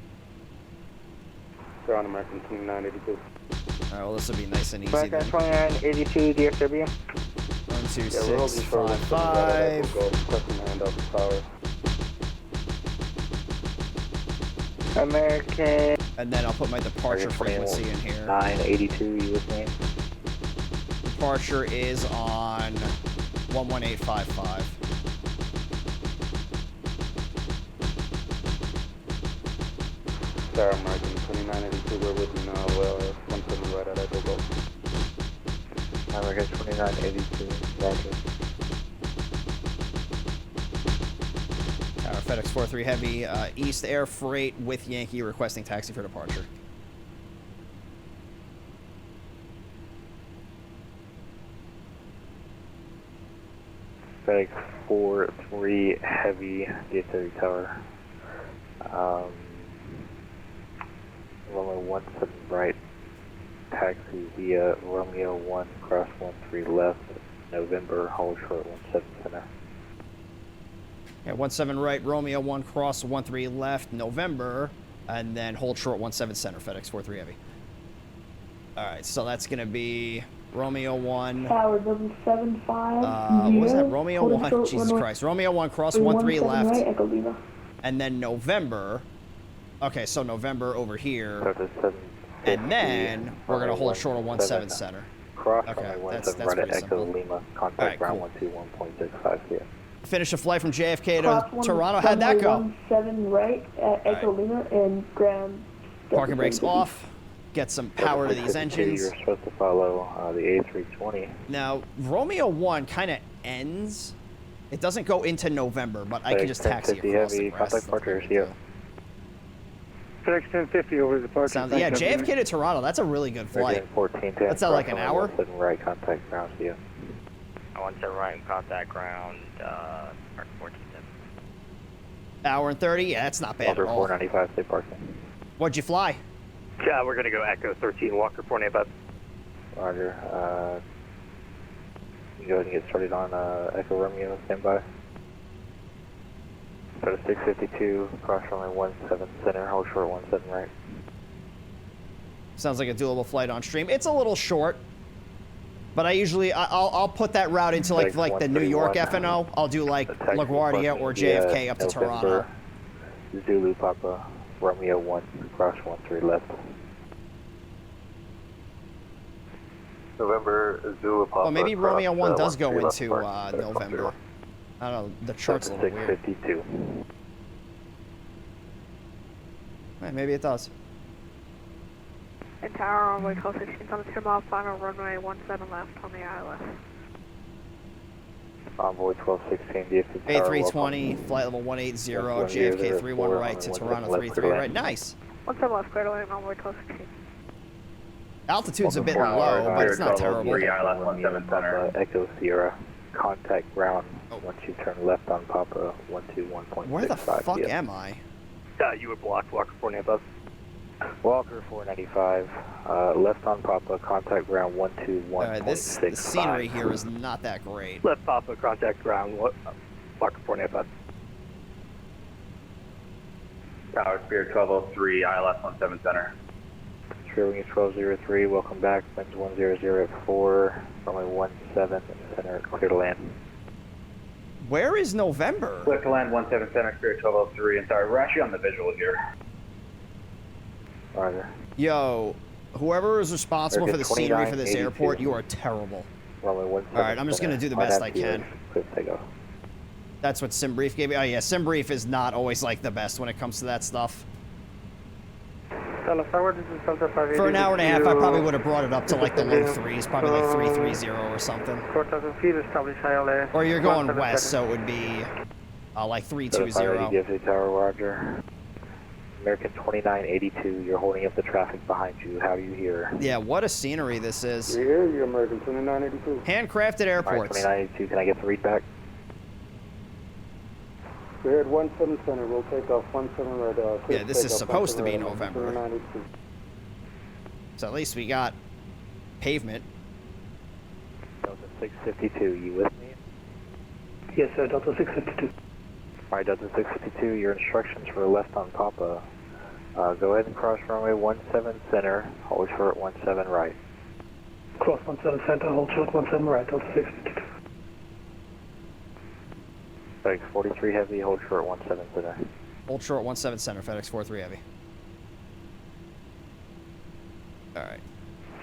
Ground American 2982. All right, well, this will be nice and easy American then. 2982 DFW. 12655. American. And then I'll put my departure frequency in here. 982, you with me? Departure is on 11855. Star American 2982, we're with you now. 17 right at Echo Golf. American 2982, roger. FedEx 43 Heavy, East Air Freight with Yankee requesting taxi for departure. FedEx 43 Heavy, DFW Tower. Runway 17 right, taxi via Romeo 1, cross 13 left, November, hold short 17 center. Yeah, 17 right, Romeo 1, cross 13 left, November, and then hold short 17 center, FedEx 43 Heavy. All right, so that's going to be Romeo 1. Tower 775. What was that? Romeo 1, Jesus Christ. Romeo 1, cross 13 left, right, Echo Lima. and then November. Okay, so November over here, and then we're going to hold short of 17 center. Cross Okay, runway that's 17 right pretty at simple. Echo Lima, contact All right, ground cool. 121.65 here. Finish a flight from JFK Cross to Toronto. How'd that go? 17 right at Echo Lima and ground. Parking brakes off. Get some power to these engines. You're supposed to follow the A320. Now, Romeo 1 kind of ends. It doesn't go into November, but I can just taxi across the rest. Contact departure here. FedEx 1050 over the departure. Sounds, yeah, JFK to Toronto. That's a really good flight. 1410. That's at like an hour. 17 right, contact ground here. 17 right and contact ground, 1410. Hour and 30? Yeah, that's not bad at all. 495, stay parking. What'd you fly? Yeah, we're going to go Echo 13, Walker 495. Roger. You go ahead and get started on Echo Romeo, standby. Start at 652, cross runway 17 center, hold short 17 right. Sounds like a doable flight on stream. It's a little short, but I usually I'll put that route into like the New York FNO. I'll do like LaGuardia or JFK up to Toronto. Zulu Papa Romeo 1, cross 13 left. November Zulu Papa. Oh, maybe Romeo 1 does go into left, November. I don't know. The chart's a little weird. 652. Maybe it does. And tower runway 1216 on the 2 mile final runway 17 left on the ILS. Envoy 1216, DFD tower. A320, flight level 180, JFK 31 right to Toronto 33 right. Nice. 17 left, clear to land, envoy 1216. Altitude's a bit low, but it's not terrible. ILS 17 center. Echo Sierra. Contact ground once you turn left on Papa 121.65. Where the fuck am I? You were blocked, Walker 495. Walker 495, left on Papa, contact ground 121.65. Alright, the scenery here is not that great. Left Papa, contact ground, Walker 495. Tower Spirit 1203, ILS 17 center. Spirit Wings 1203, welcome back, winds 100 at 4, runway 17 center, clear to land. Where is November? Clear to land 17 center, Spirit 1203, and sorry, we're actually on the visual here. Roger. Yo, whoever is responsible for the scenery for this airport, you are terrible. Alright, I'm just going to do the best I can. That's what SimBrief gave me. Oh yeah, SimBrief is not always like the best when it comes to that stuff. For an hour and a half, I probably would have brought it up to like the low threes, probably like 330 or something. 4,000 feet, establish ILS. Or you're going west, so it would be like 320. DFD tower, roger. American 2982, you're holding up the traffic behind you. How do you hear? Yeah, what a scenery this is. We hear you, American 2982. Handcrafted airports. 2982, can I get the read back? We're at 17 center, we'll take off 17 right. Yeah, this is supposed to be November. So at least we got pavement. Delta 652, you with me? Yes, sir, Delta 652. Alright, Delta 652, your instructions for left on Papa. Go ahead and cross runway 17 center, hold short 17 right. Cross 17 center, hold short 17 right, Delta 652. FedEx 43 heavy, hold short 17 center. Hold short 17 center, FedEx 43 heavy. Alright.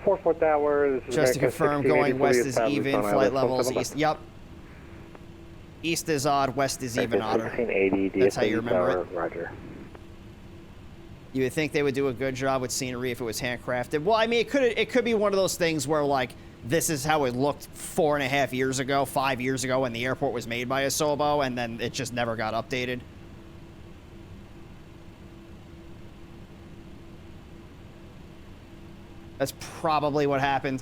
44 tower, this is just to confirm, going west is even, flight levels east. Yep. East is odd, west is even odder. 1680, That's how you remember it. Roger. You would think they would do a good job with scenery if it was handcrafted. Well, I mean, it could be one of those things where, like, this is how it looked 4.5 years ago, 5 years ago when the airport was made by Asobo, and then it just never got updated. That's probably what happened.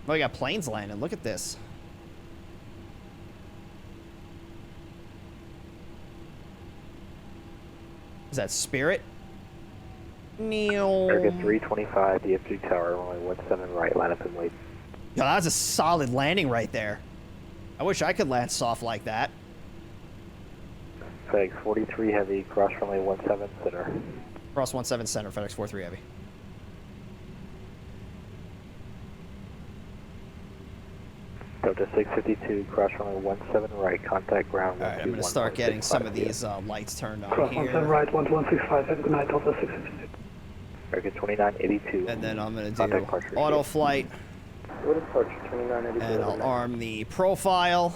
Oh, we got planes landing. Look at this. Is that Spirit? Neil. Target 325, DFG tower, only 17 right, line up and wait. Yo, that was a solid landing right there. I wish I could land soft like that. FedEx 43 heavy, cross runway 17 center. Cross 17 center, FedEx 43 heavy. Delta 652, cross runway 17 right, contact ground. Alright, I'm going to start getting some of these lights turned on Cross here. 17 right, 1165, have a good night, Delta 652. Target 2982. And then I'm going to do auto flight. What is departure 2982? And I'll arm the profile.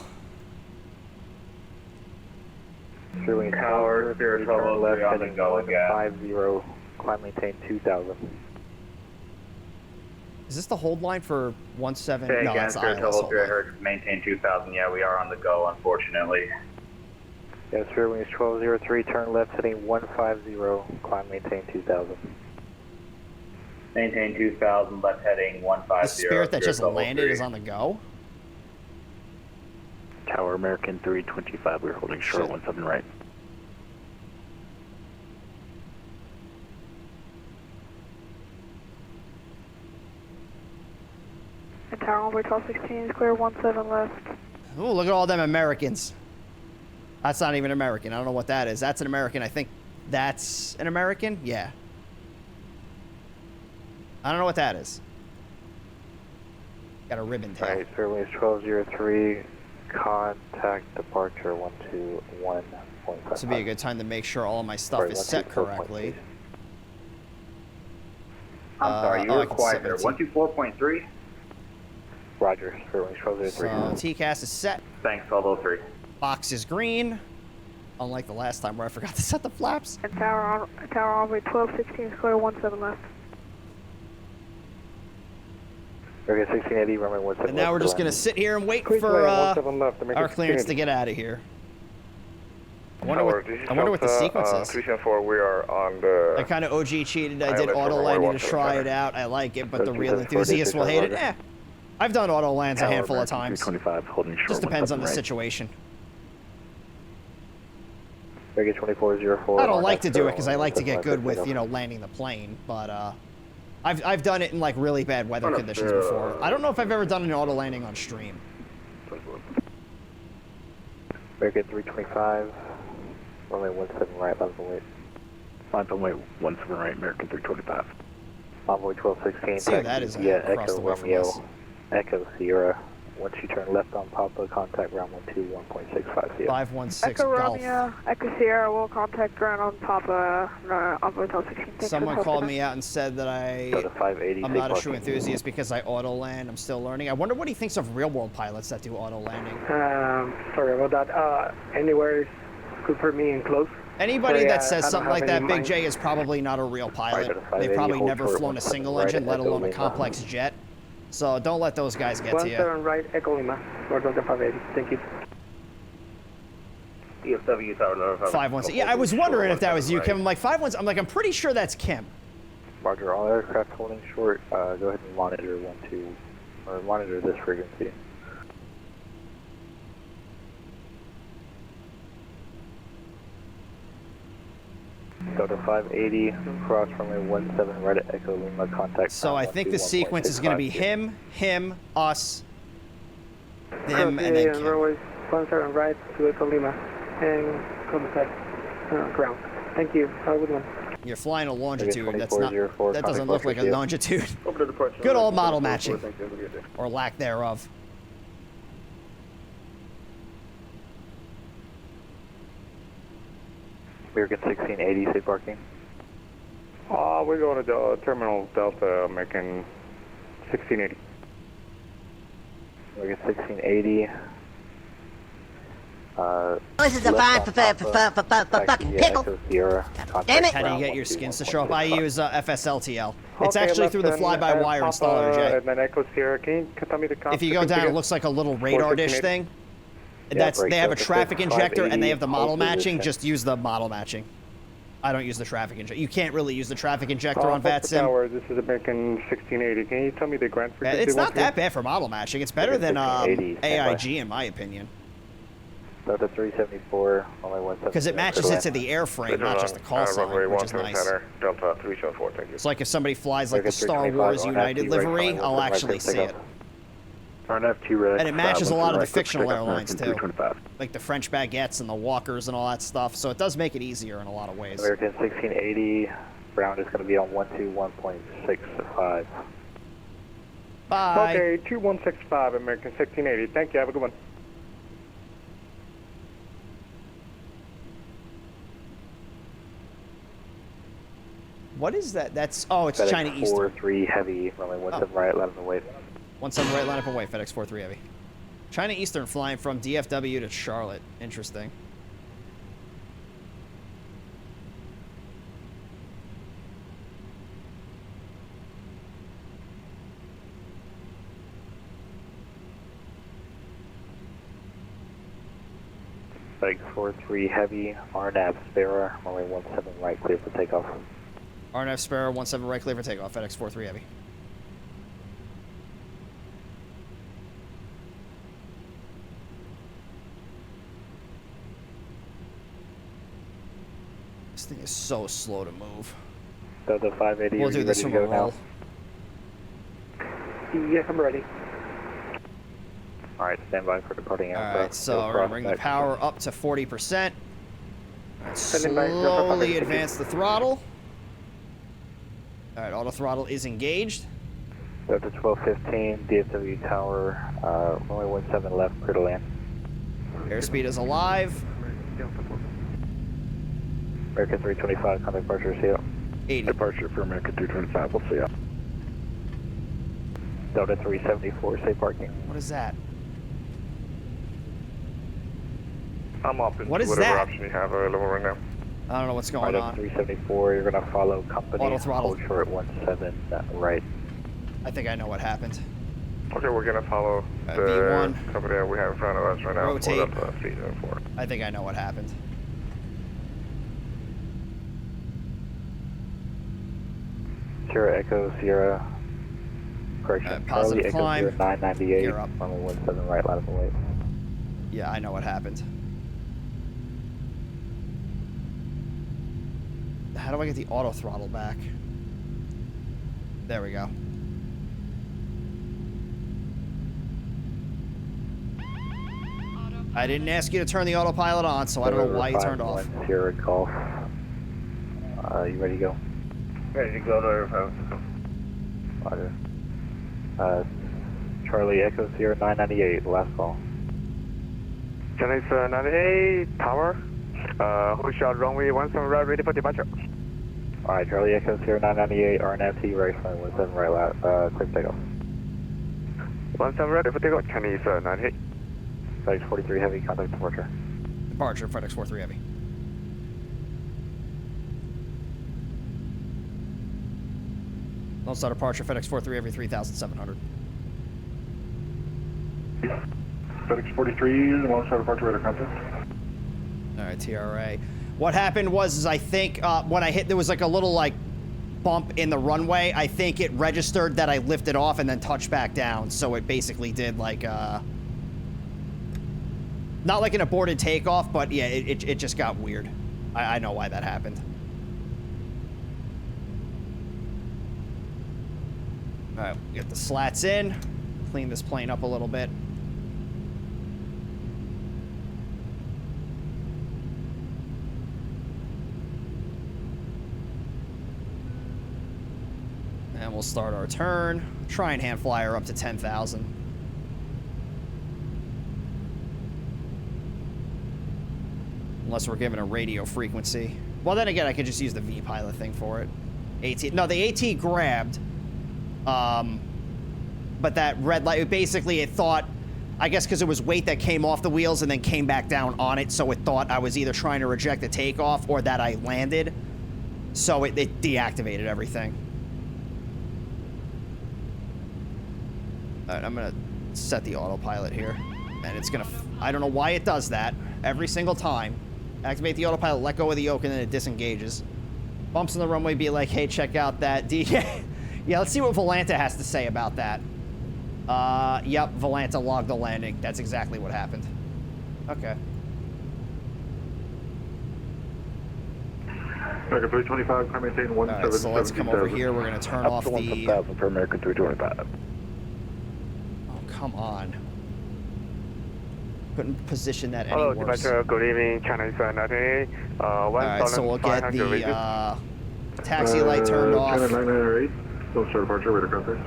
Three tower, Spirit 1203 on the go again. 50, climb maintain 2000. Is this the hold line for 17? Okay, No, again, that's the Spirit ILS hold 1203, I line. heard maintain 2000. Yeah, we are on the go, unfortunately. Yeah, Spirit Wings 1203, turn left heading 150, climb maintain 2000. Maintain 2000, left heading 150. The Spirit that just 1203. landed is on the go? Tower American 325, we're holding short 17 right. And tower runway 1216 is clear, 17 left. Ooh, look at all them Americans. That's not even American. I don't know what that is. That's an American. I think that's an American? Yeah. I don't know what that is. Got a ribbon tail. Alright, Spirit Wings 1203, contact departure 121.5. This would be a good time to make sure all of my stuff is set correctly. I'm sorry, you oh, were I can quiet there. 17. 124.3? Roger, Fairwings 1203. So TCAS is set. Thanks, 1203. Box is green. Unlike the last time where I forgot to set the flaps. And tower all the way 1216, square 17 left. Okay, 1680, runway 17 And now we're just going to sit here and wait for our clearance to get out of here. I wonder what the sequence is. 374, we are on the... I kind of OG cheated. I did auto landing to try it out. I like it, but the real enthusiasts will hate it. Eh. I've done auto lands a handful of times. 325, holding short. Just depends on the situation. Vegas 2404. I don't like to do it because I like to get good with, you know, landing the plane, but I've done it in like really bad weather conditions before. I don't know if I've ever done an auto landing on stream. Vegas 325. Runway 17 right, level wait. Runway 17 right, American 325. Envoy 1216. See, that is across the way from us. Echo Sierra. Once you turn left on Papa, contact ground 121.65. 516 Echo Golf. Romeo, Echo Sierra will contact ground on Papa, Envoy 1216. Someone called me out and said that I'm not a true enthusiast because I auto land. I'm still learning. I wonder what he thinks of real world pilots that do auto landing. Sorry about that. Anywhere is good for me and close. Anybody that says something like that, Big J, is probably not a real pilot. They've probably never flown a single engine, let alone a complex jet. So don't let those guys get to you. 17 right, Echo Lima, north of the 580. Thank you. DFW Tower Number 516. Yeah, I was wondering if that was you, Kim. I'm like 516. I'm like, I'm pretty sure that's Kim. Roger, all aircraft holding short. Go ahead and monitor monitor this frequency. Delta 580, cross runway 17 right at Echo Lima, contact. So I think the sequence is going to be him, us, them, and then Kim. Runway 17 right to Echo Lima, and contact ground. Thank you. Have a good one. You're flying a longitude. That's not. That doesn't look like a longitude. Good old model matching, or lack thereof. American 1680, safe parking. We're going to Terminal Delta, American 1680. American 1680. This is a fine fucking pickle. Damn it! How do you get your skins to show up? I use FSLTL. It's actually through the fly-by-wire installer, Jay. And then Echo Sierra, can you tell me the if you go down, it looks like a little radar dish thing. They have a traffic injector and they have the model matching. Just use the model matching. I don't use the traffic injector. You can't really use the traffic injector on VATSIM. Tower, this is American 1680. Can you tell me the ground frequency? It's not that bad for model matching. It's better than AIG in my opinion. Delta 374, only 17. Because it matches it to the airframe, not just the call sign, which is nice. Delta 374, thank you. It's like if somebody flies like the Star Wars United livery, I'll actually see it. And it matches a lot of the fictional airlines too, like the French baguettes and the Walkers and all that stuff. So it does make it easier in a lot of ways. American 1680, ground is going to be on 121.65. Bye. Okay, 2165, American 1680. Thank you. Have a good one. What is that? That's it's FedEx China Eastern. 4-3 heavy, runway 17 right, 11 away. 17 right, line up and wait. FedEx 4-3 heavy. China Eastern flying from DFW to Charlotte. Interesting. FedEx 4-3 heavy, RNAV Sparrow, runway 17 right, clear for takeoff. RNF Sparrow 17 right, clear for takeoff. FedEx 4-3 heavy. This thing is so slow to move. Delta 580, we'll do this from a roll. Yes, I'm ready. Alright, stand by for departing aircraft. Alright, so we're going to bring the power up to 40%. Slowly advance the throttle. Alright, auto throttle is engaged. Delta 1215, DFW Tower, runway 17 left, clear to land. Airspeed is alive. American 325, contact departure, see you. 80. Departure for American 325, we'll see you. Delta 374, safe parking. What is that? I'm open What to is whatever that? option you have available right now. I don't know what's going Item on. 374, you're going to follow company. Auto throttle. Hold short 17 right. I think I know what happened. Okay, we're going to follow the V1. company that we have in front of us right now. Rotate. Hold up, C04. I think I know what happened. Sierra Echo, Sierra. Correction. Positive Charlie climb. Echo, Sierra 998. Gear up. Runway 17 right, line of await. Yeah, I know what happened. How do I get the auto throttle back? There we go. I didn't ask you to turn the autopilot on, so I don't know why you turned off. Sierra Golf. You ready to go? Ready to go to Roger. Charlie Echo, Sierra 998, last call. Channel 98, tower. Hold shot runway 17 right, ready for departure. Alright, Charlie Echo, Sierra 998, RNFT, right, flight 17 right, clear takeoff. 17 ready for takeoff, Chinese 98. FedEx 43 Heavy, contact departure. Departure, FedEx 43 Heavy. Lone Star departure, FedEx 43 Heavy, 3,700. FedEx 43, Lone Star departure, radar contact. All right, TRA. What happened was, I think when I hit, there was like a little like bump in the runway. I think it registered that I lifted off and then touched back down. So it basically did like, not like an aborted takeoff, but yeah, it just got weird. I know why that happened. All right, get the slats in, clean this plane up a little bit. And we'll start our turn. Try and hand flyer up to 10,000. Unless we're given a radio frequency. Well, then again, I could just use the V-pilot thing for it. AT. No, the AT grabbed. But that red light, basically it thought, I guess because it was weight that came off the wheels and then came back down on it, so it thought I was either trying to reject the takeoff or that I landed. So it deactivated everything. All right, I'm gonna set the autopilot here. And it's gonna, I don't know why it does that every single time. Activate the autopilot, let go of the yoke, and then it disengages. Bumps in the runway, be like, hey, check out that DJ. Yeah, let's see what Volanta has to say about that. Yep, Volanta logged the landing. That's exactly what happened. Okay. American 325, climb maintain 17. All right, so let's come over here. We're going to turn off the... 1,000 for American 325. Oh, come on. Couldn't position that any Hello, worse. departure, good evening, China 98. All right, so we'll get the taxi light turned off. China 998, don't start departure, radar contact.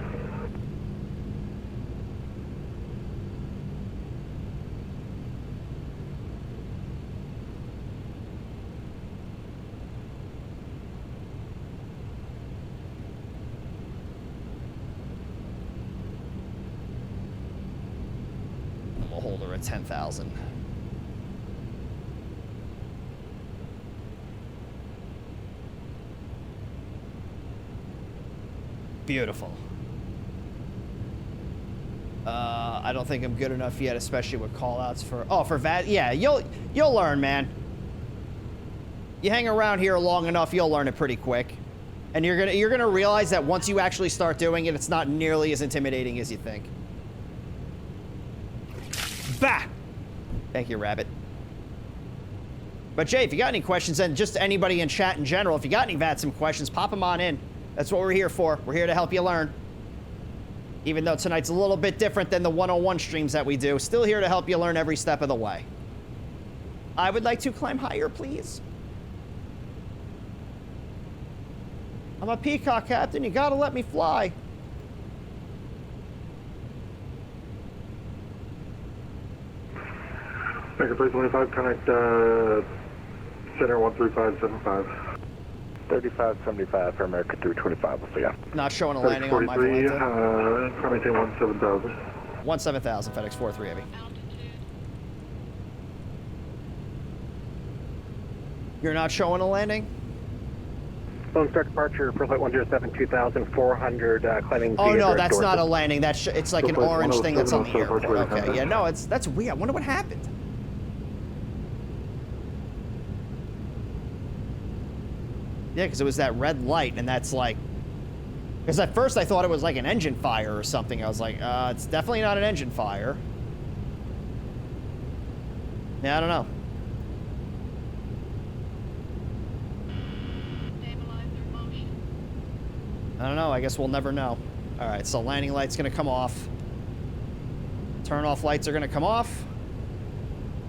We'll hold her at 10,000. Beautiful. I don't think I'm good enough yet, especially with call-outs for... Oh, for VAT? Yeah, you'll learn, man. You hang around here long enough, you'll learn it pretty quick. And you're gonna realize that once you actually start doing it, it's not nearly as intimidating as you think. Bah! Thank you, Rabbit. But Jay, if you got any questions, and just anybody in chat in general, if you got any VATSIM questions, pop them on in. That's what we're here for. We're here to help you learn. Even though tonight's a little bit different than the 101 streams that we do, still here to help you learn every step of the way. I would like to climb higher, please. I'm a peacock, Captain. You gotta let me fly. American 325, connect center 13575. 3575 for America 325. We'll see ya. Not showing a landing on my FedEx 43, Valenta. try maintain 17,000. 17,000, FedEx 43 Heavy. You're not showing a landing? Phone start departure for flight 107 2400 climbing. Oh no, that's not a landing. That's it's like an orange thing that's on the airport. Okay, yeah, no, that's weird. I wonder what happened. Yeah, because it was that red light, and that's like, because at first I thought it was like an engine fire or something. I was like, it's definitely not an engine fire. Yeah, I don't know. I don't know. I guess we'll never know. All right, so landing light's going to come off. Turn off lights are going to come off.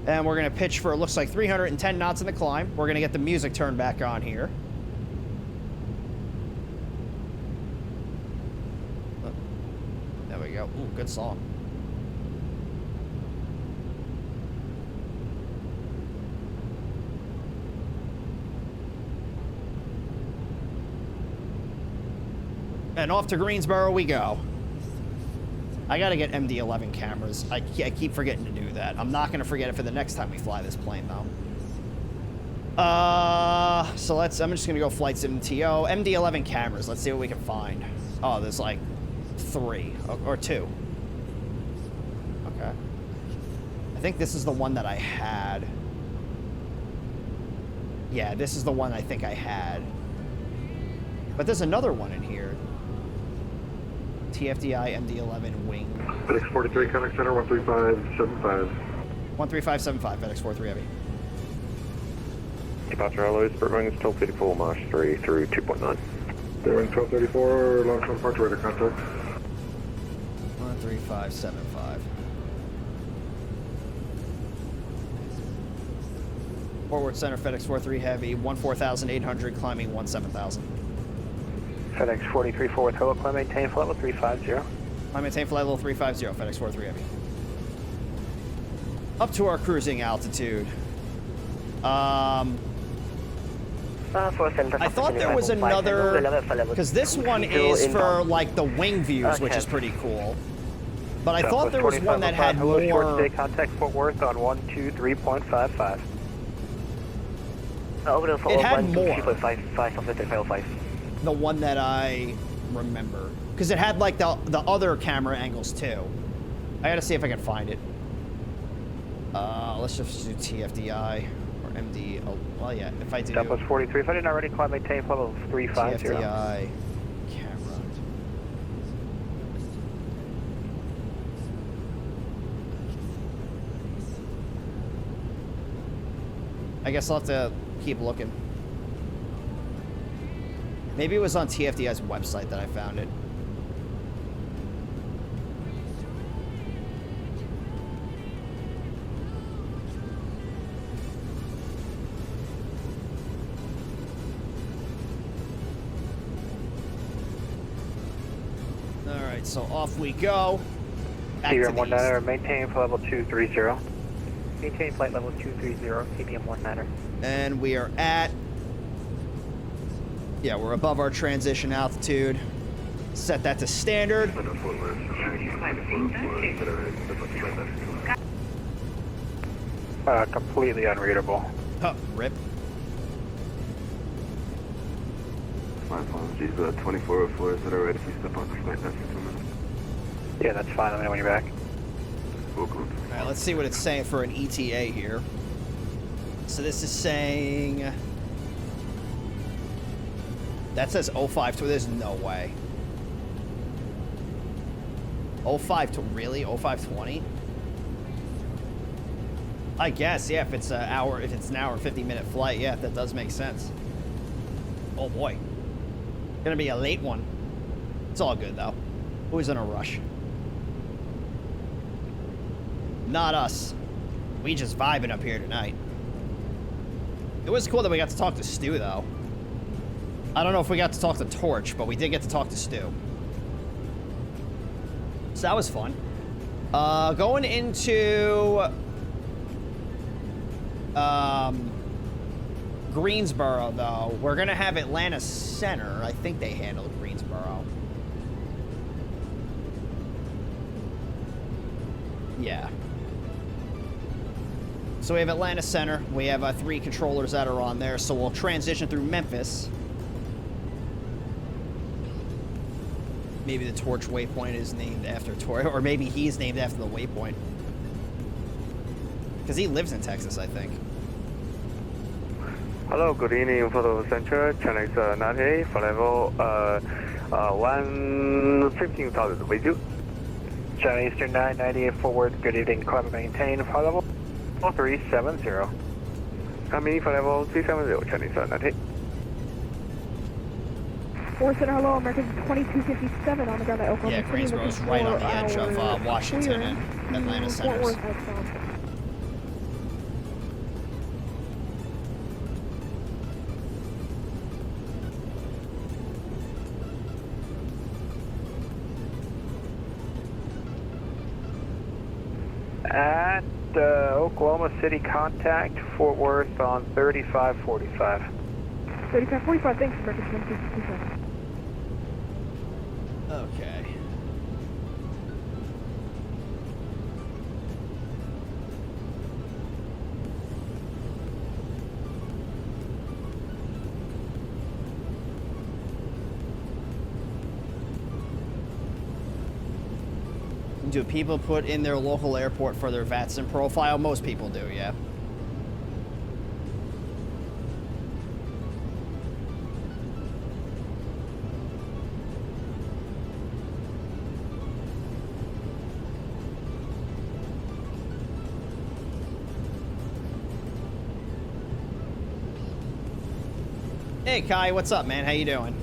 And we're going to pitch for, it looks like 310 knots in the climb. We're going to get the music turned back on here. Oh, there we go. Ooh, good song. And off to Greensboro we go. I gotta get MD-11 cameras. I keep forgetting to do that. I'm not gonna forget it for the next time we fly this plane, though. So I'm just gonna go flight sim TO. MD-11 cameras, let's see what we can find. Oh, there's like 3, or 2. Okay. I think this is the one that I had. Yeah, this is the one I think I had. But there's another one in here. TFDI MD-11 wing. FedEx 43, contact center 13575. 13575, FedEx 43 Heavy. Departure alloys, Birmingham still 54, March 3 through 2.9. Bearing 1234, long-term departure radar contact. 13575. Forward center, FedEx 43 Heavy, 14,800, climbing 17,000. FedEx 43 forward, hello, climb maintain flight level 350. Climb maintain flight level 350, FedEx 43 Heavy. Up to our cruising altitude. I thought there was another, because this one is for like the wing views, which is pretty cool. But I thought there was one that had more. Contact Fort Worth on 123.55. It had more. The one that I remember, because it had like the other camera angles too. I gotta see if I can find it. Let's just do TFDI or MD. Oh, well, yeah. If I do. Southwest 43. If I didn't already climb maintain level 350. TFDI camera. I guess I'll have to keep looking. Maybe it was on TFDI's website that I found it. Alright, so off we go. Back to the 19er, maintain flight level 230. Maintain flight level 230, KBM 19er. And we are at... Yeah, we're above our transition altitude. Set that to standard. Completely unreadable. Huh, rip. My apologies, 2404, is that alright if we step on the flight after 2 minutes? Yeah, that's fine. Let me know when you're back. Welcome. Alright, let's see what it's saying for an ETA here. So this is saying... That says 05 to, there's no way. 05 to, really? 0520? I guess, yeah, if it's an hour and 50-minute flight, yeah, that does make sense. Oh boy. Gonna be a late one. It's all good though. Who's in a rush? Not us. We just vibing up here tonight. It was cool that we got to talk to Stu though. I don't know if we got to talk to Torch, but we did get to talk to Stu. So that was fun. Going into... Greensboro, though. We're going to have Atlanta Center. I think they handled Greensboro. Yeah. So we have Atlanta Center. We have 3 controllers that are on there. So we'll transition through Memphis. Maybe the Torch waypoint is named after Torch, or maybe he's named after the waypoint. Because he lives in Texas, I think. Hello, good evening, Photo Center. Chinese 98 for level 115,000 with you. China Eastern 998 forward, good evening, climate maintain for level 370. Coming for level 370, Chinese 98. 4 Center, hello, American 2257 on the ground at Oklahoma. Yeah, Greensboro's right on the edge of Washington and Atlanta centers. At Oklahoma City, contact Fort Worth on 3545. 3545, thanks, American 2257. Okay. Do people put in their local airport for their VATSIM profile? Most people do, yeah. Hey Kai, what's up, man? How you doing?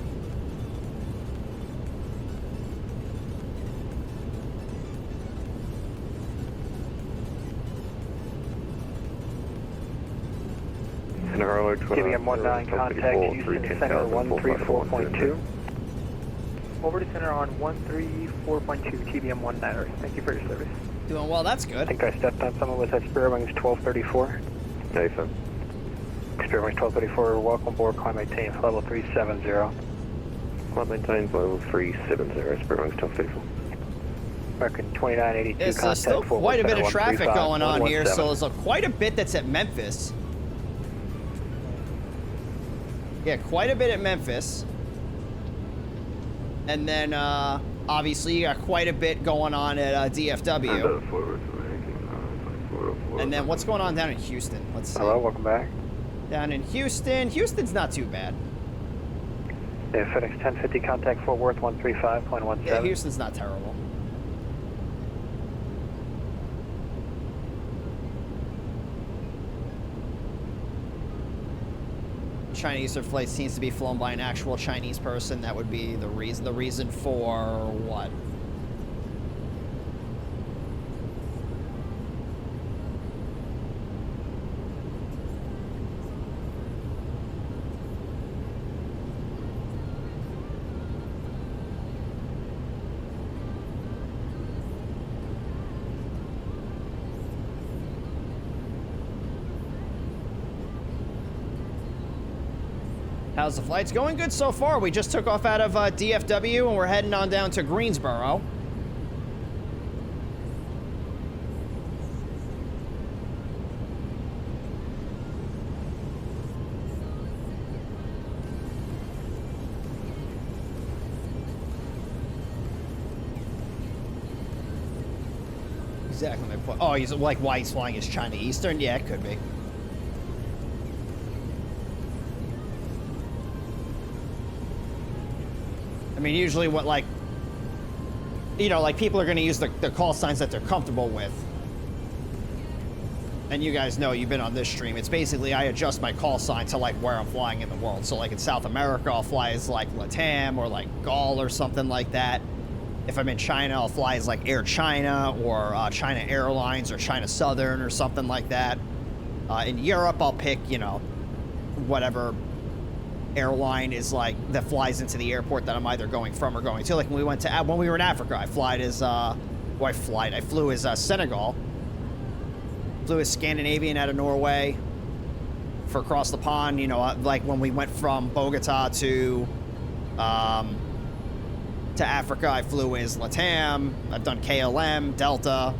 TBM 19, contact Houston Center 134.2. Over to center on 134.2, TBM 19. Thank you for your service. Doing well, that's good. I think I stepped on someone with that Spirit Wings 1234. Nathan. Spirit Wings 1234, welcome aboard, climb maintain, level 370. Climb maintain, level 370, Spirit Wings 1234. American 2982, There's contact still Fort quite a Worth bit of Center traffic going on here, 117. so there's quite a bit that's at Memphis. Yeah, quite a bit at Memphis. And then, obviously, you got quite a bit going on at DFW. And then, what's going on down in Houston? Let's see. Hello, welcome back. Down in Houston. Houston's not too bad. Yeah, FedEx 1050, contact Fort Worth 135.17. Yeah, Houston's not terrible. Chinese flight seems to be flown by an actual Chinese person. That would be the reason. The reason for what? How's the flights going? Good so far. We just took off out of DFW and we're heading on down to Greensboro. Exactly my point. Oh, he's like why he's flying is China Eastern? Yeah, it could be. I mean, usually what, like, you know, like, people are going to use the call signs that they're comfortable with. And you guys know, you've been on this stream. It's basically, I adjust my call sign to, like, where I'm flying in the world. So, like, in South America, I'll fly as, like, LATAM or, like, Gaul or something like that. If I'm in China, I'll fly as, like, Air China or China Airlines or China Southern or something like that. In Europe, I'll pick, you know, whatever airline is like that flies into the airport that I'm either going from or going to. Like when we were in Africa, I flew as Senegal, flew as Scandinavian out of Norway, for across the pond. You know, like when we went from Bogota to Africa, I flew as LATAM. I've done KLM, Delta.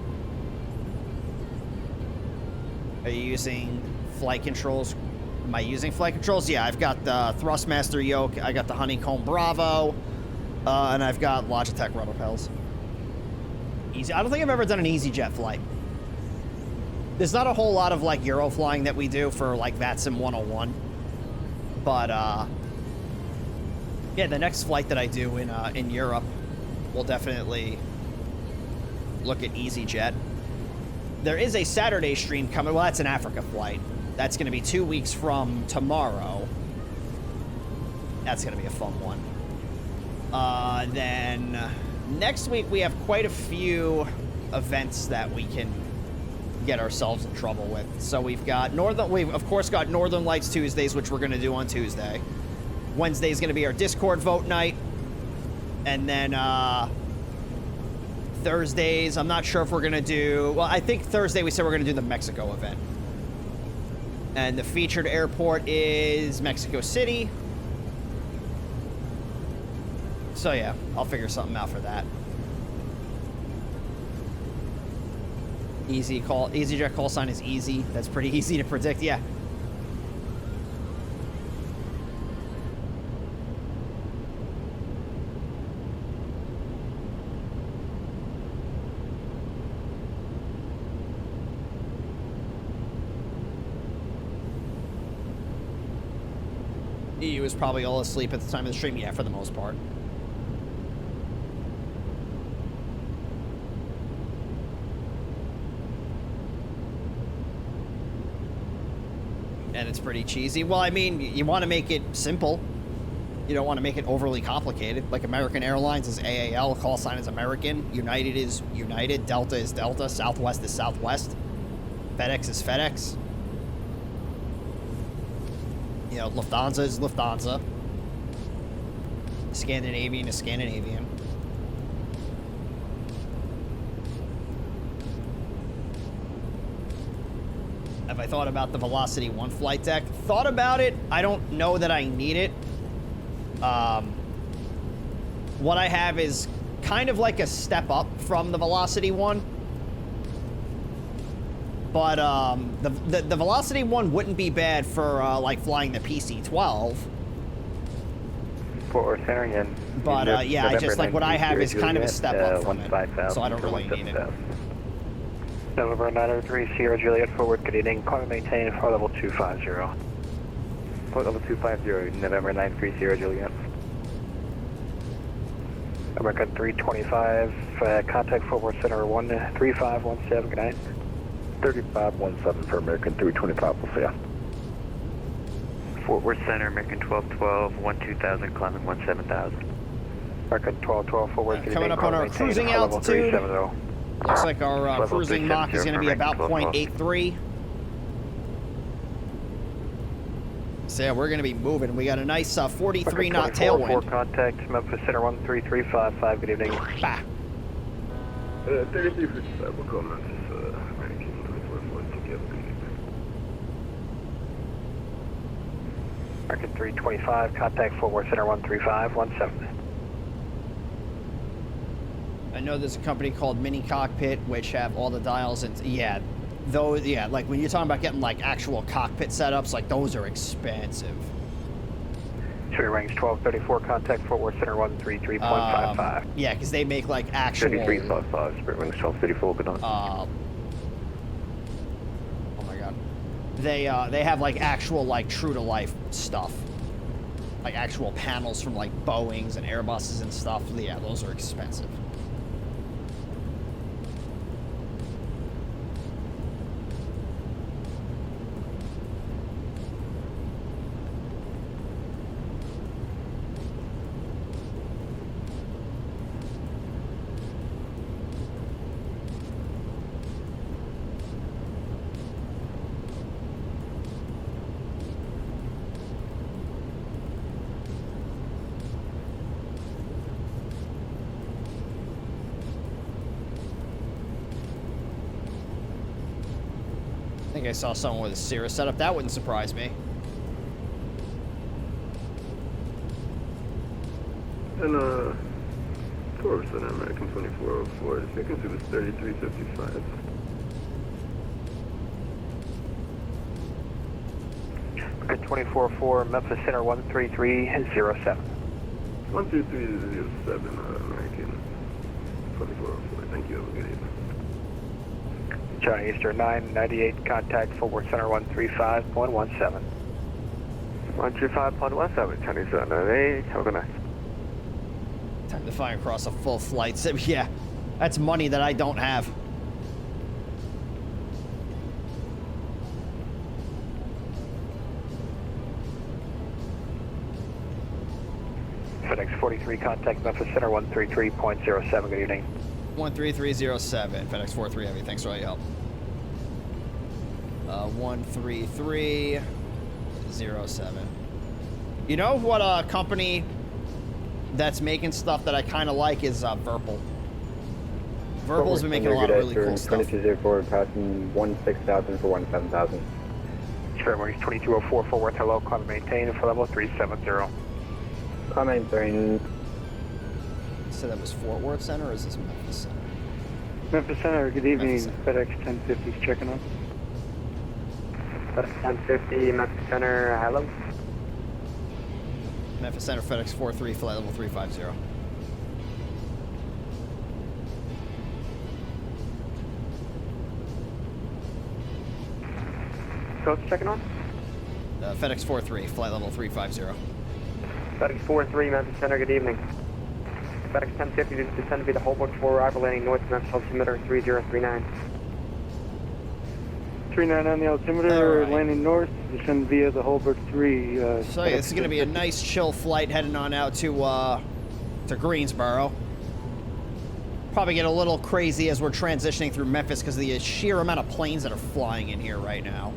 Are you using flight controls? Am I using flight controls? Yeah, I've got the Thrustmaster yoke. I got the Honeycomb Bravo. And I've got Logitech rudder pedals. Easy. I don't think I've ever done an EasyJet flight. There's not a whole lot of like Euro flying that we do for like VATSIM 101. But yeah, the next flight that I do in Europe, we'll definitely look at EasyJet. There is a Saturday stream coming. Well, that's an Africa flight. That's going to be 2 weeks from tomorrow. That's going to be a fun one. Then next week we have quite a few events that we can get ourselves in trouble with. So we've of course got Northern Lights Tuesdays, which we're going to do on Tuesday. Wednesday is going to be our Discord vote night. And then Thursdays, I'm not sure if we're going to do... Well, I think Thursday we said we're going to do the Mexico event. And the featured airport is Mexico City. So yeah, I'll figure something out for that. EasyJet call sign is easy. That's pretty easy to predict, yeah. EU is probably all asleep at the time of the stream. Yeah, for the most part. And it's pretty cheesy. Well, I mean, you want to make it simple. You don't want to make it overly complicated. Like American Airlines is AAL, call sign is American. United is United. Delta is Delta. Southwest is Southwest. FedEx is FedEx. You know, Lufthansa is Lufthansa. Scandinavian is Scandinavian. Have I thought about the Velocity 1 flight deck? Thought about it. I don't know that I need it. What I have is kind of like a step up from the Velocity 1. But the Velocity 1 wouldn't be bad for like flying the PC-12. Fort Worth Center again. But yeah, I just like what I have is kind of a step up from it, so I don't really need it. November 903 Sierra Juliet forward, good evening. Call and maintain flight level 250. Flight level 250, November 93 Sierra Juliet. American 325, contact forward center 13517, good night. 3517 for American 325, we'll see ya. Fort Worth Center, American 1212, 12000, climbing 17000. American 1212 forward, good coming evening. up on our cruising altitude. Looks like our cruising Mach is going to be about 0.83. So yeah, we're going to be moving. We got a nice 43 knot tailwind. Contact Memphis Center 13355. Good evening. Bah. 3355, we'll call Memphis American 24 together. American 325, contact Fort Worth Center 13517. I know there's a company called Mini Cockpit, which have all the dials, and yeah, those, yeah, like when you're talking about getting like actual cockpit setups, like those are expensive. Tree range 1234, contact Fort Worth Center 133.55. Yeah, because they make like actual. 3355, Spirit range 1234, good on. Oh my god, they have like actual like true to life stuff, like actual panels from like Boeings and Airbuses and stuff. Yeah, those are expensive. I saw someone with a Cirrus setup. That wouldn't surprise me. And, 4% American 2404. The frequency was 3355. Okay, 24-4, Memphis Center 13307. 13307, American 2404. Thank you. Have a good evening. China Eastern 998, contact forward center 135.17. 135.17, China Eastern 998, have a good night. Time to fly across a full flight sim. Yeah, that's money that I don't have. FedEx 43, contact Memphis Center 133.07, good evening. 13307, FedEx 43 Heavy, thanks for all your help. 13307. You know what company that's making stuff that I kind of like is Verpal. Verpal's been making a lot of really cool stuff. 2204, passing 16,000 for 17,000. Fairway 2204, forward, hello, climb and maintain for level 370. Climb and maintain. So that was Fort Worth Center, or is this Memphis Center? Memphis Center, good evening. FedEx 1050 is checking on. FedEx 1050, Memphis Center, hello. Memphis Center, FedEx 43, flight level 350. Coach checking on? FedEx 43, flight level 350. FedEx 43, Memphis Center, good evening. FedEx 1050 to descend via the Holbrook for arrival landing north Memphis altimeter 3039. 39 on the altimeter, landing north, descend via the Holbrook 3. So yeah, this is going to be a nice chill flight heading on out to Greensboro. Probably get a little crazy as we're transitioning through Memphis because of the sheer amount of planes that are flying in here right now.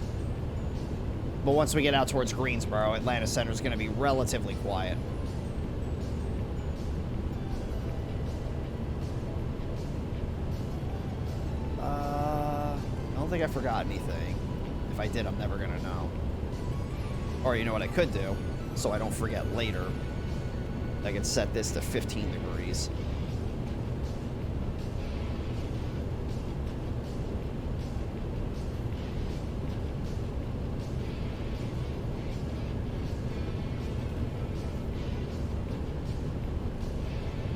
But once we get out towards Greensboro, Atlanta Center is going to be relatively quiet. I don't think I forgot anything. If I did, I'm never going to know. Or you know what I could do, so I don't forget later. I could set this to 15 degrees.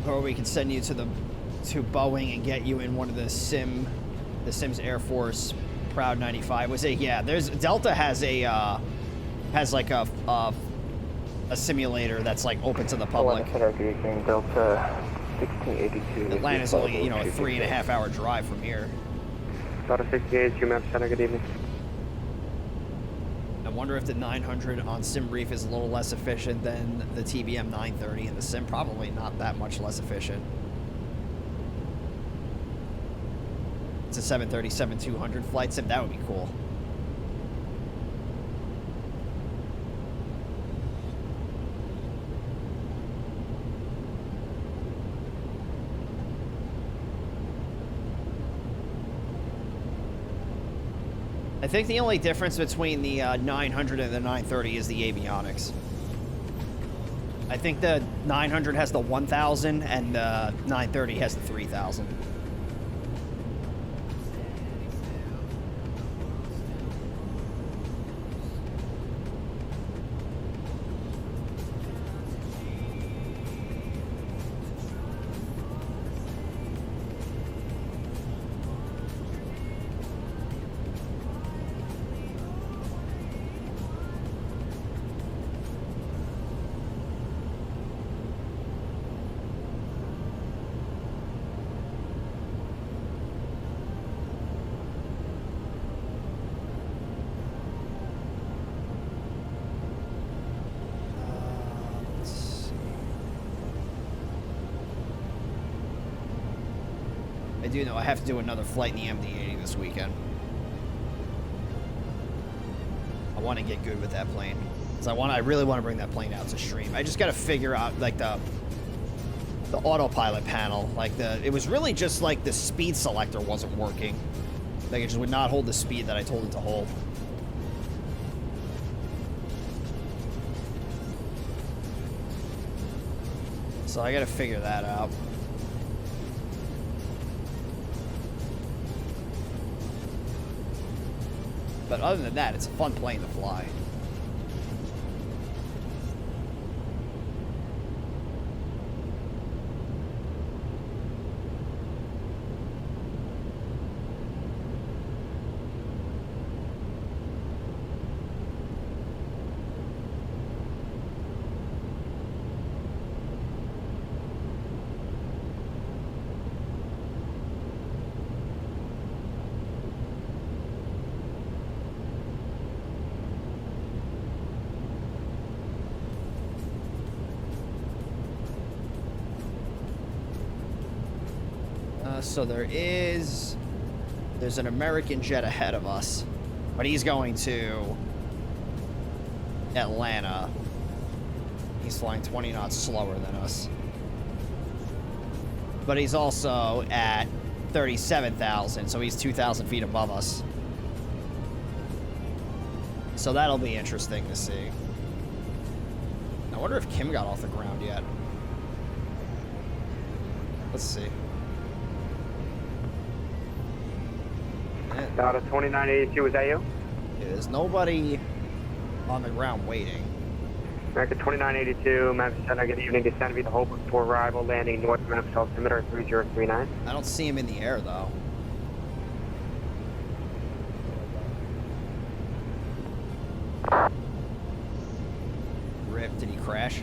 Or we can send you to Boeing and get you in one of the Sims Air Force Proud 95. Was it? Yeah. There's Delta has a simulator that's like open to the public. Delta 1682. Atlanta's only a 3.5 hour drive from here. Delta 68, Memphis Center, good evening. I wonder if the 900 on SimBrief is a little less efficient than the TBM 930 in the Sim. Probably not that much less efficient. It's a 737-200 flight sim. That would be cool. I think the only difference between the 900 and the 930 is the avionics. I think the 900 has the 1000 and the 930 has the 3000. I do know I have to do another flight in the MD-11 this weekend. I want to get good with that plane. Because I really want to bring that plane out to stream. I just got to figure out, like, the autopilot panel. Like, it was really just, like, the speed selector wasn't working. Like, it just would not hold the speed that I told it to hold. So I gotta figure that out. But other than that, it's a fun plane to fly. So there's an American jet ahead of us, but he's going to Atlanta. He's flying 20 knots slower than us. But he's also at 37,000, so he's 2,000 feet above us. So that'll be interesting to see. I wonder if Kim got off the ground yet. Let's see. Data 2982, was that you? Yeah, there's nobody on the ground waiting. American 2982, Memphis Center, good evening. Descend to be the Hope for arrival, landing north of Memphis, altimeter 3039. I don't see him in the air, though. Rip, did he crash?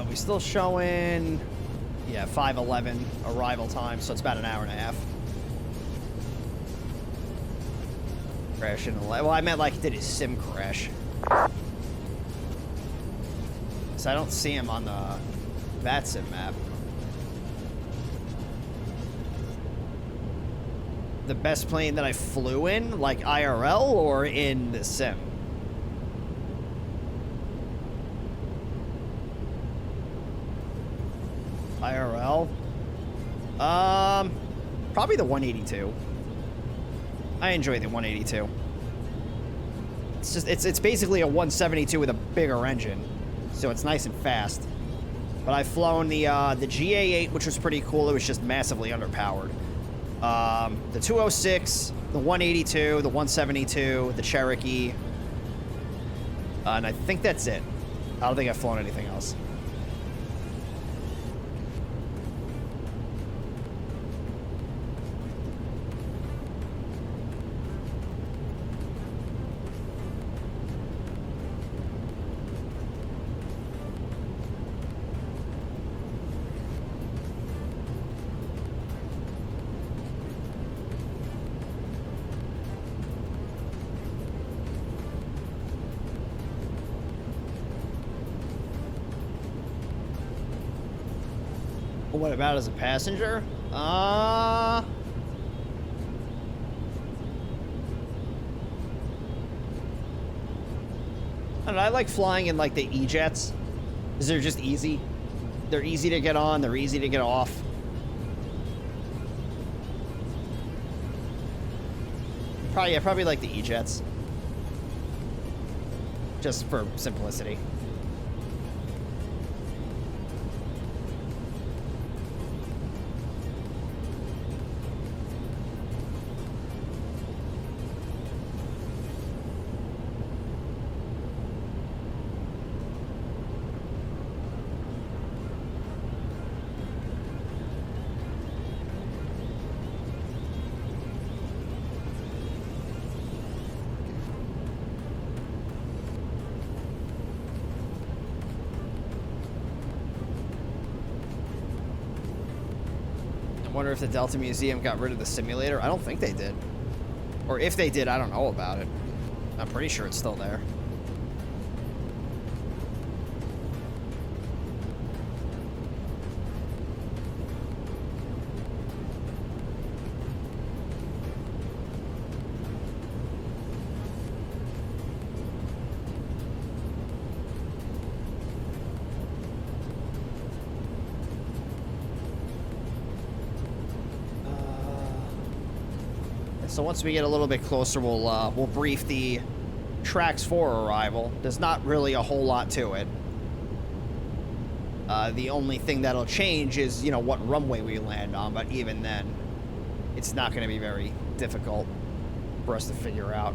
We still showing, yeah, 5:11 arrival time, so it's about an hour and a half. Crash in the well, I meant like did his sim crash? So I don't see him on the VATSIM map. The best plane that I flew in, like IRL or in the sim? IRL? Probably the 182. I enjoy the 182. It's just, it's basically a 172 with a bigger engine, so it's nice and fast. But I've flown the GA8, which was pretty cool. It was just massively underpowered. The 206, the 182, the 172, the Cherokee, and I think that's it. I don't think I've flown anything else. What about as a passenger? I don't know, I like flying in like the E-jets, because they're just easy. They're easy to get on, they're easy to get off. Probably like the E-jets. Just for simplicity. I wonder if the Delta Museum got rid of the simulator. I don't think they did. Or if they did, I don't know about it. I'm pretty sure it's still there. So once we get a little bit closer, we'll brief the tracks for arrival. There's not really a whole lot to it. The only thing that'll change is, you know, what runway we land on, but even then, it's not going to be very difficult for us to figure out.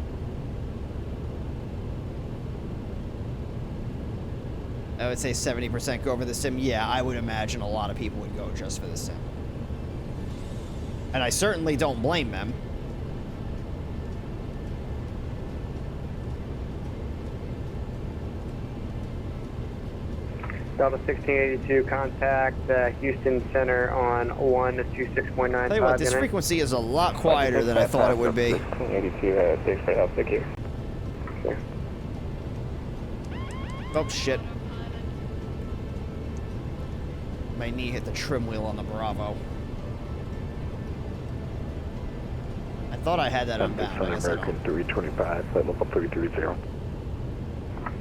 I would say 70% go for the sim. Yeah, I would imagine a lot of people would go just for the sim. And I certainly don't blame them. Delta 1682, contact Houston Center on 126.95. Tell you what, this frequency is a lot quieter than I thought it would be. 1682, big straight up, thank you. Okay. Oh, shit. My knee hit the trim wheel on the Bravo. I thought I had that unbound. I guess I American don't. 325, flight level 330.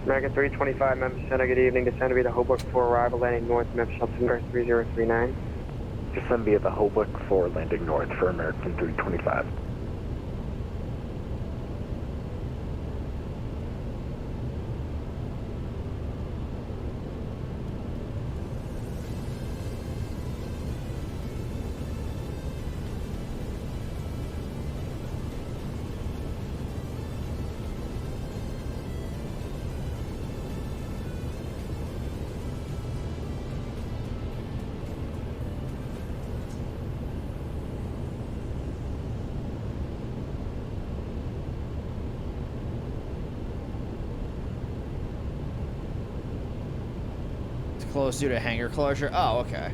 American 325, Memphis Center, good evening. Descend via the Hoboken for arrival, landing north, Memphis, altimeter 3039. Descend via the Hoboken for landing north for American 325. Closed due to hangar closure. Oh, okay.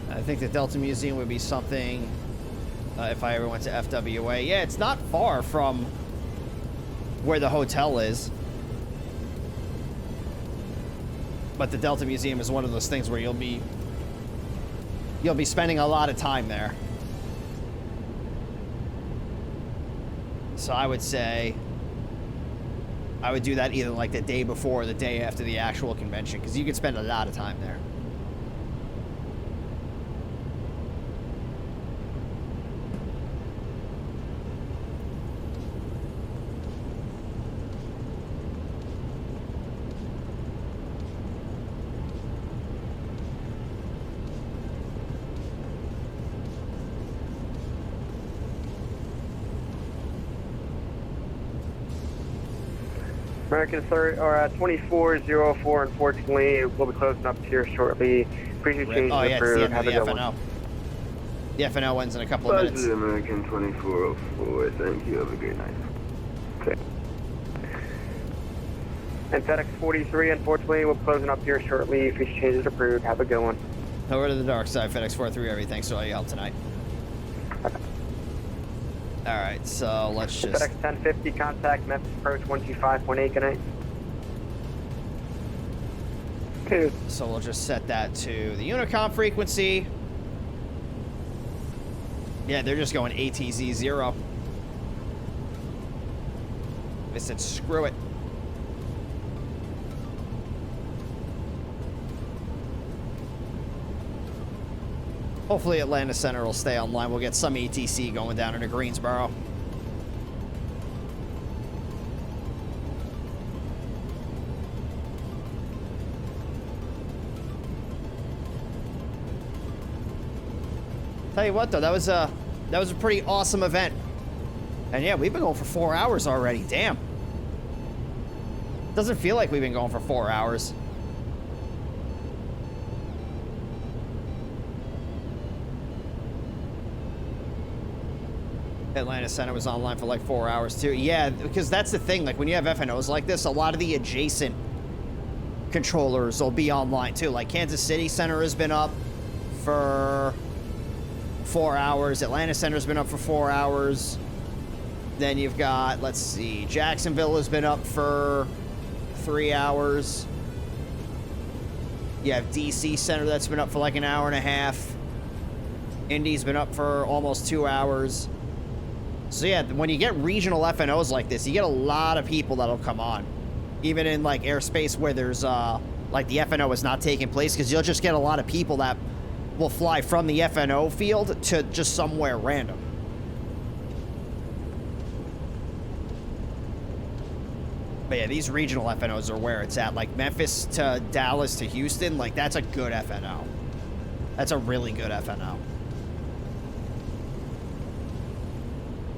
I think the Delta Museum would be something if I ever went to FWA. Yeah, it's not far from where the hotel is. But the Delta Museum is one of those things where you'll be spending a lot of time there. So I would say I would do that either like the day before or the day after the actual convention, because you could spend a lot of time there. American 2404, unfortunately, we'll be closing up here shortly. Appreciate changes Oh, yeah, it's the approved. end of Have the a good FNO. one. The FNO ends in a couple of minutes. American 2404, thank you, have a great night. Okay. And FedEx 43, unfortunately, we'll be closing up here shortly. Future changes approved. Have a good one. Over to the dark side, FedEx 43, everybody. Thanks for all your help tonight. Alright, so let's just... FedEx 1050, contact Memphis approach 125.8, good night. Okay. So we'll just set that to the Unicom frequency. Yeah, they're just going ATZ 0. They said screw it. Hopefully Atlanta Center will stay online. We'll get some ATC going down into Greensboro. Tell you what, though, that was a pretty awesome event. And yeah, we've been going for 4 hours already. Damn. Doesn't feel like we've been going for 4 hours. Atlanta Center was online for like 4 hours too. Yeah, because that's the thing. Like when you have FNOs like this, a lot of the adjacent controllers will be online too. Like Kansas City Center has been up for 4 hours. Atlanta Center's been up for 4 hours. Then you've got, let's see, Jacksonville has been up for 3 hours. You have DC Center that's been up for like an hour and a half. Indy's been up for almost 2 hours. So yeah, when you get regional FNOs like this, you get a lot of people that'll come on. Even in like airspace where there's like the FNO is not taking place, because you'll just get a lot of people that will fly from the FNO field to just somewhere random. But yeah, these regional FNOs are where it's at. Like Memphis to Dallas to Houston, like that's a good FNO. That's a really good FNO.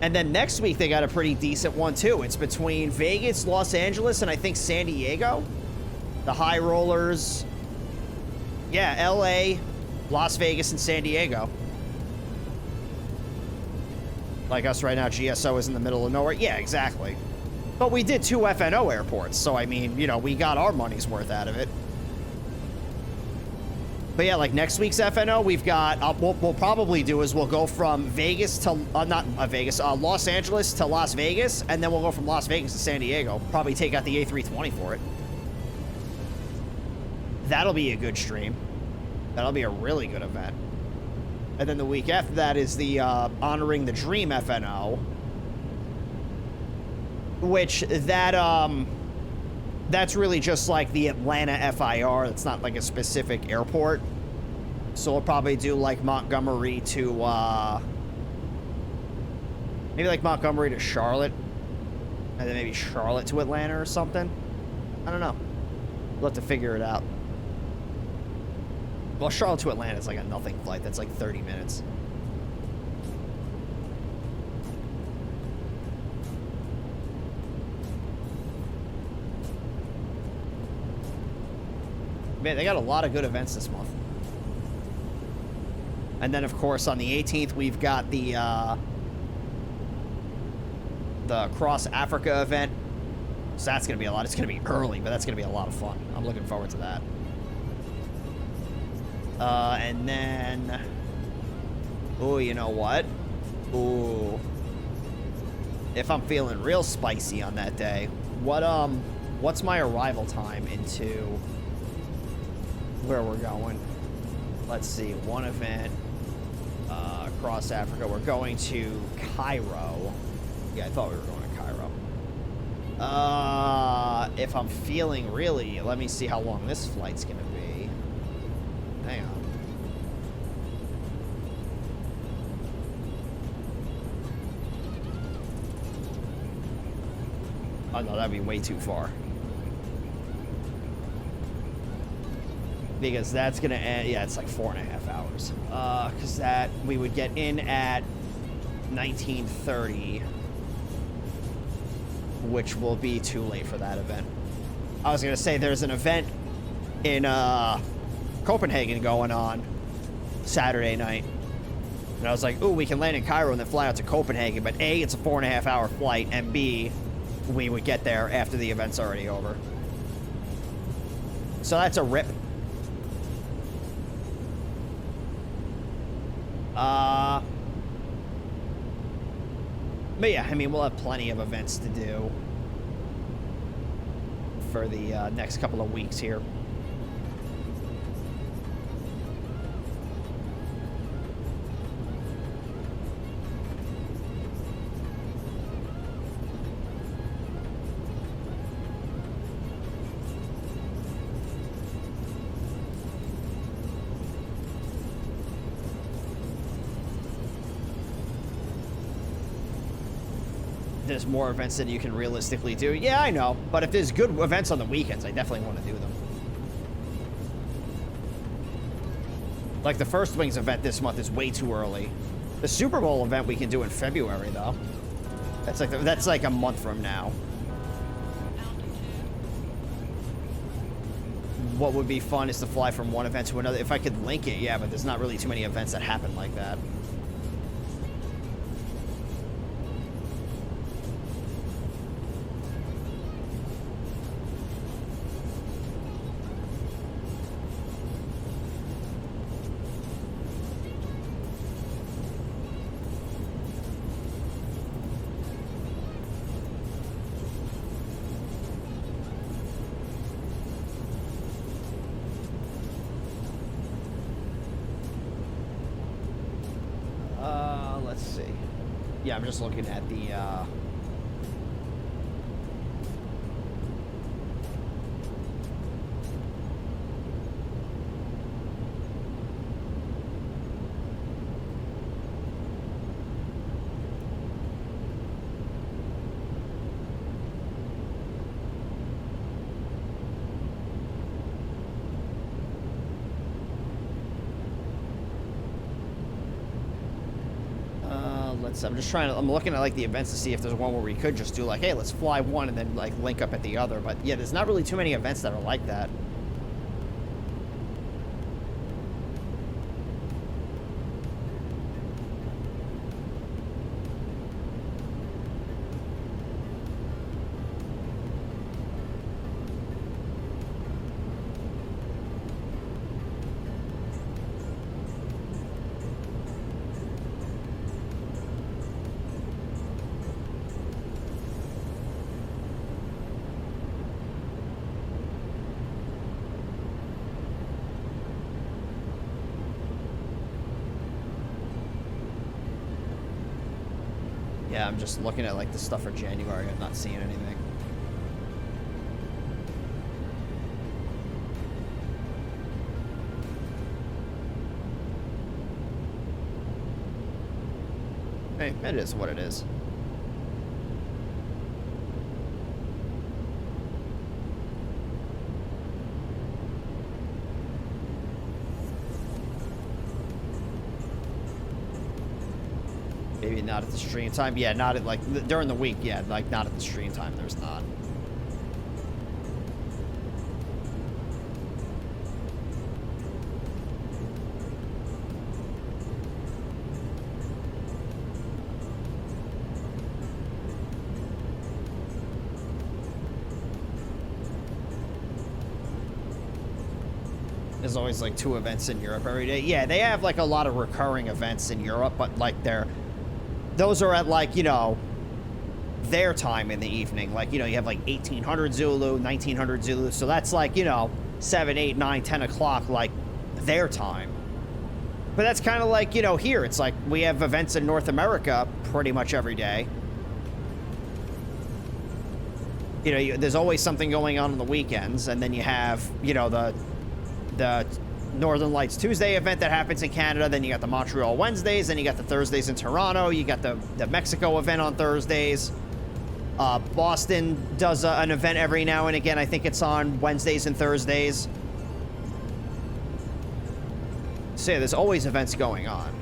And then next week, they got a pretty decent one, too. It's between Vegas, Los Angeles, and I think San Diego. The high rollers. Yeah, LA, Las Vegas, and San Diego. Like us right now, GSO is in the middle of nowhere. Yeah, exactly. But we did 2 FNO airports, so I mean, you know, we got our money's worth out of it. But yeah, like next week's FNO, we've got, what we'll probably do is we'll go from Vegas to, Los Angeles to Las Vegas, and then we'll go from Las Vegas to San Diego. Probably take out the A320 for it. That'll be a good stream. That'll be a really good event. And then the week after that is the Honoring the Dream FNO. Which, that's really just like the Atlanta FIR. It's not like a specific airport. So we'll probably do like Montgomery to, maybe like Montgomery to Charlotte. And then maybe Charlotte to Atlanta or something. I don't know. We'll have to figure it out. Well, Charlotte to Atlanta is like a nothing flight. That's like 30 minutes. Man, they got a lot of good events this month. And then, of course, on the 18th, we've got the Cross Africa event. So that's going to be a lot. It's going to be early, but that's going to be a lot of fun. I'm looking forward to that. And then... Ooh, you know what? Ooh. If I'm feeling real spicy on that day, what's my arrival time into... where we're going? Let's see, one event across Africa. We're going to Cairo. Yeah, I thought we were going to Cairo. If I'm feeling really, let me see how long this flight's gonna be. Hang on. Oh no, that'd be way too far. Because that's gonna end, yeah, it's like 4.5 hours. Because that, we would get in at 19:30, which will be too late for that event. I was gonna say there's an event in Copenhagen going on Saturday night. And I was like, ooh, we can land in Cairo and then fly out to Copenhagen, but A, it's a 4.5 hour flight, and B, we would get there after the event's already over. So that's a rip. But yeah, I mean, we'll have plenty of events to do for the next couple of weeks here. There's more events than you can realistically do. Yeah, I know. But if there's good events on the weekends, I definitely want to do them. Like the First Wings event this month is way too early. The Super Bowl event we can do in February, though. That's like a month from now. What would be fun is to fly from one event to another. If I could link it, yeah, but there's not really too many events that happen like that. let's see. Yeah, I'm just looking at the, I'm just trying to, I'm looking at like the events to see if there's one where we could just do like, hey, let's fly one and then like link up at the other. But yeah, there's not really too many events that are like that. Yeah, I'm just looking at like the stuff for January. I'm not seeing anything. Hey, it is what it is. Maybe not at the stream time. Yeah, not at like during the week. Yeah, like not at the stream time. There's not. There's always like 2 events in Europe every day. Yeah, they have like a lot of recurring events in Europe, but like those are at like, you know, their time in the evening. Like, you know, you have like 1800 Zulu, 1900 Zulu. So that's like, you know, 7, 8, 9, 10 o'clock, like their time. But that's kind of like, you know, here. It's like we have events in North America pretty much every day. You know, there's always something going on the weekends. And then you have, you know, the Northern Lights Tuesday event that happens in Canada. Then you got the Montreal Wednesdays. Then you got the Thursdays in Toronto. You got the Mexico event on Thursdays. Boston does an event every now and again. I think it's on Wednesdays and Thursdays. So yeah, there's always events going on.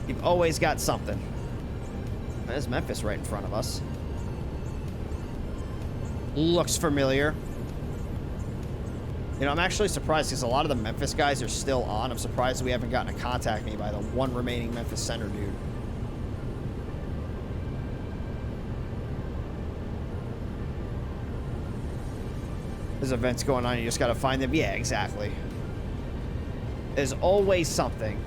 You've always got something. There's Memphis right in front of us. Looks familiar. You know, I'm actually surprised because a lot of the Memphis guys are still on. I'm surprised we haven't gotten a contact me by the one remaining Memphis center dude. There's events going on, you just gotta find them. Yeah, exactly. There's always something.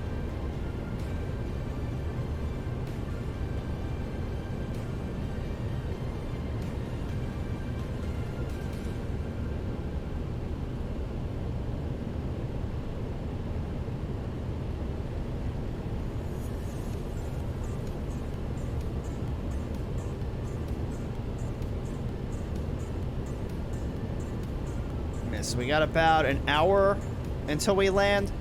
So we got about an hour until we land.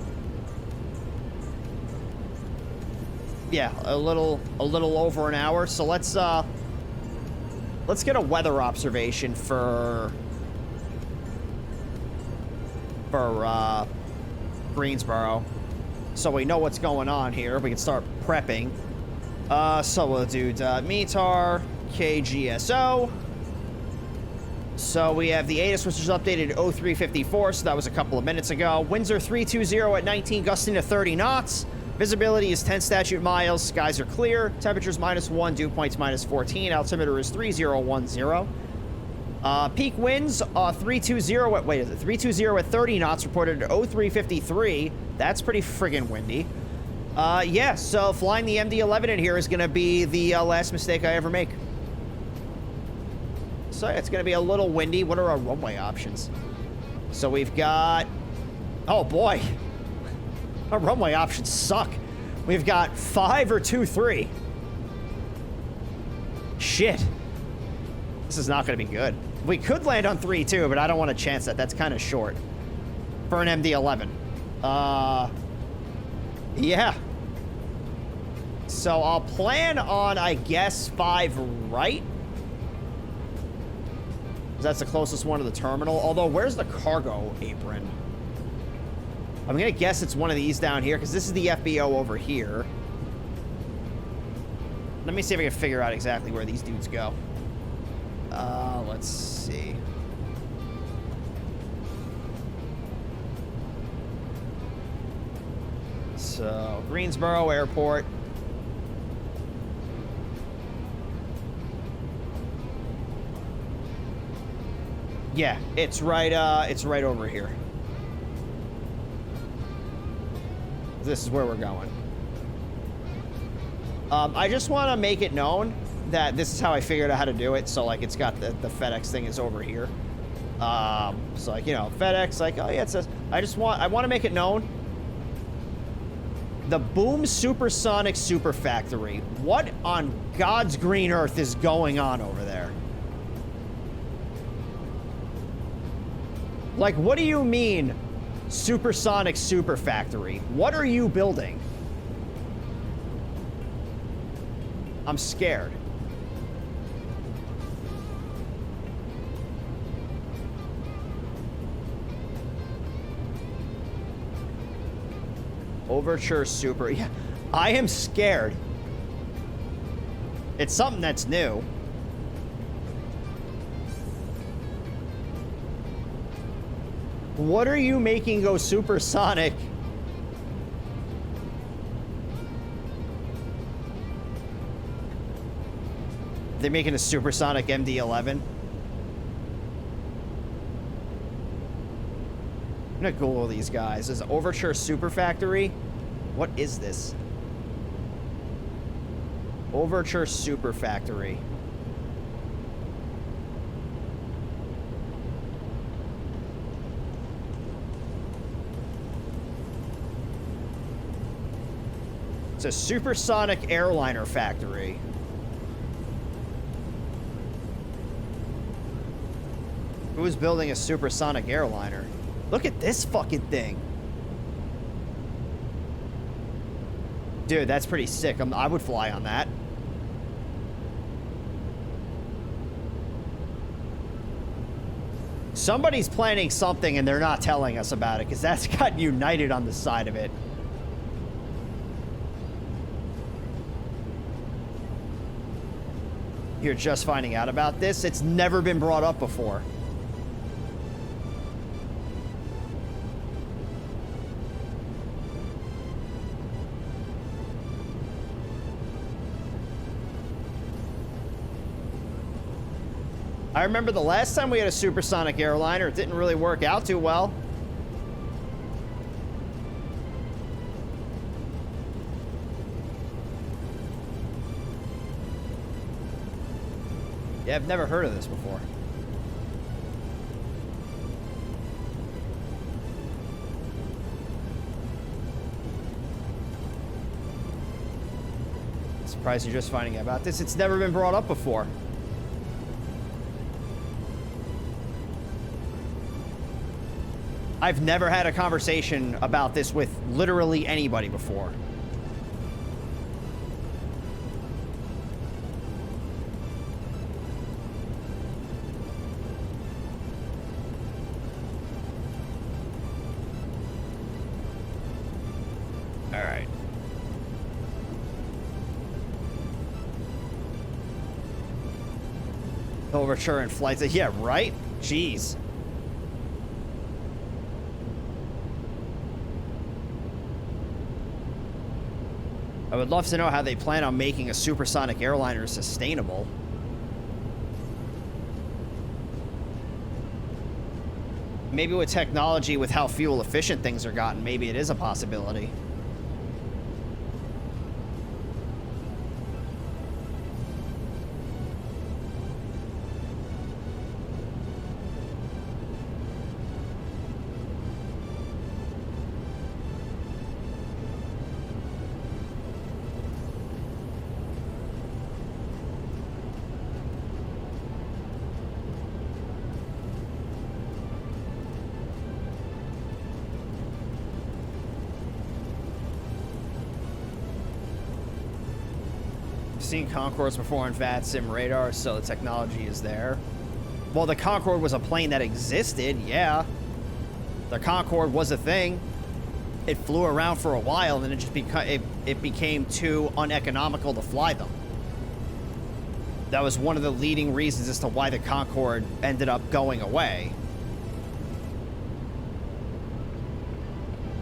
Yeah, a little over an hour. So let's get a weather observation for Greensboro, so we know what's going on here. We can start prepping. So we'll do METAR, KGSO. So we have the ATIS, which was updated at 0354, so that was a couple of minutes ago. Winds are 320 at 19, gusting to 30 knots. Visibility is 10 statute miles. Skies are clear. Temperatures -1, dew points -14. Altimeter is 3010. Peak winds 320 at, wait, is it 320 at 30 knots, reported at 0353. That's pretty friggin' windy. Yeah, so flying the MD-11 in here is going to be the last mistake I ever make. So it's going to be a little windy. What are our runway options? So we've got... Oh, boy. Our runway options suck. We've got 5 or 2-3. Shit. This is not going to be good. We could land on 3-2, but I don't want to chance that. That's kind of short for an MD-11. Yeah. So I'll plan on, I guess, 5 right. That's the closest one to the terminal. Although, where's the cargo apron? I'm going to guess it's one of these down here, because this is the FBO over here. Let me see if I can figure out exactly where these dudes go. Let's see. So, Greensboro Airport. Yeah, it's right over here. This is where we're going. I just want to make it known that this is how I figured out how to do it. So, like, it's got the FedEx thing is over here. So, like, you know, FedEx, like, oh, yeah, it says... I want to make it known. The Boom Supersonic Super Factory. What on God's green earth is going on over there? Like, what do you mean, Supersonic Super Factory? What are you building? I'm scared. Overture Super. Yeah, I am scared. It's something that's new. What are you making go supersonic? They're making a supersonic MD-11. I'm gonna Google these guys. This is Overture Super Factory. What is this? Overture Super Factory. It's a supersonic airliner factory. Who's building a supersonic airliner? Look at this fucking thing. Dude, that's pretty sick. I would fly on that. Somebody's planning something and they're not telling us about it because that's got United on the side of it. You're just finding out about this? It's never been brought up before. I remember the last time we had a supersonic airliner, it didn't really work out too well. Yeah, I've never heard of this before. Surprised you're just finding out about this. It's never been brought up before. I've never had a conversation about this with literally anybody before. All right. Overture and flights. Yeah, right? Jeez. I would love to know how they plan on making a supersonic airliner sustainable. Maybe with technology, with how fuel efficient things are gotten, maybe it is a possibility. seen Concords before on VATSIM radar, so the technology is there. Well, the Concorde was a plane that existed, yeah. The Concorde was a thing. It flew around for a while, and then it became too uneconomical to fly them. That was one of the leading reasons as to why the Concorde ended up going away.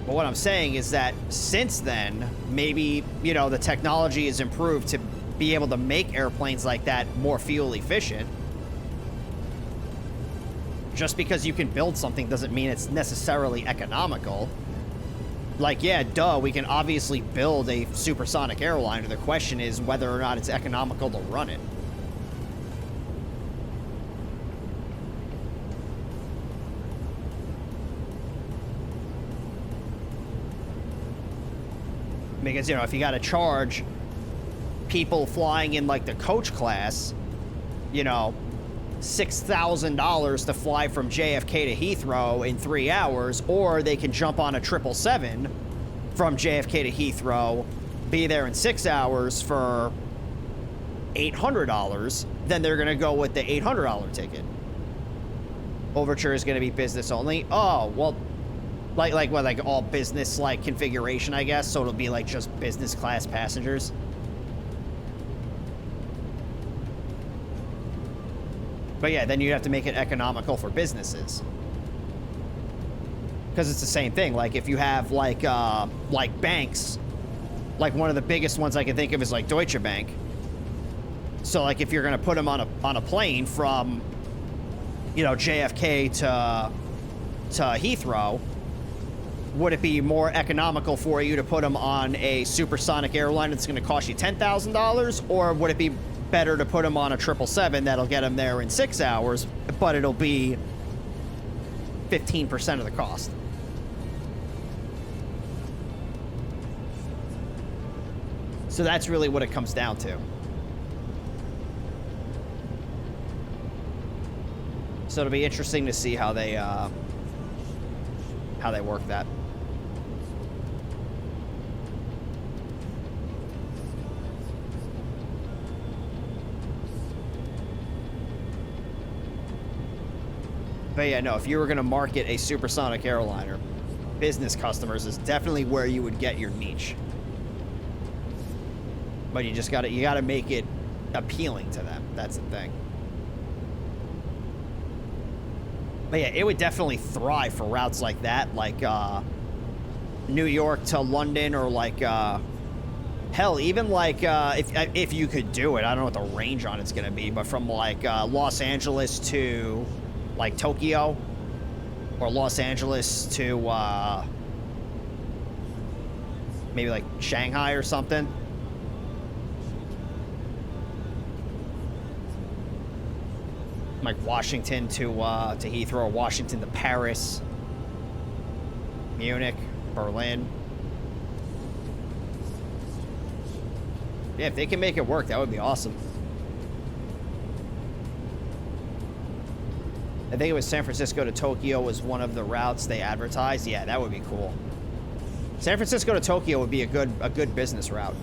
But what I'm saying is that since then, maybe, you know, the technology has improved to be able to make airplanes like that more fuel efficient. Just because you can build something doesn't mean it's necessarily economical. Like, yeah, duh, we can obviously build a supersonic airliner. The question is whether or not it's economical to run it. Because, you know, if you got to charge people flying in, like, the coach class, you know, $6,000 to fly from JFK to Heathrow in 3 hours, or they can jump on a 777 from JFK to Heathrow, be there in 6 hours for $800, then they're going to go with the $800 ticket. Overture is going to be business only. Oh, well... Like all business, like, configuration, I guess, so it'll be, like, just business class passengers. But yeah, then you'd have to make it economical for businesses. Because it's the same thing, like, if you have, like banks, like, one of the biggest ones I can think of is, like, Deutsche Bank. So, like, if you're gonna put them on a plane from, you know, JFK to Heathrow, would it be more economical for you to put them on a supersonic airline that's going to cost you $10,000? Or would it be better to put them on a 777 that'll get them there in 6 hours, but it'll be 15% of the cost? So that's really what it comes down to. So it'll be interesting to see how they work that. But yeah, no, if you were going to market a supersonic airliner, business customers is definitely where you would get your niche. But you just gotta make it appealing to them. That's the thing. But yeah, it would definitely thrive for routes like that, like New York to London, or like hell, even like if you could do it. I don't know what the range on it's gonna be, but from like Los Angeles to like Tokyo, or Los Angeles to maybe like Shanghai or something. Like Washington to Heathrow, Washington to Paris, Munich, Berlin. Yeah, if they can make it work, that would be awesome. I think it was San Francisco to Tokyo was one of the routes they advertised. Yeah, that would be cool. San Francisco to Tokyo would be a good business route.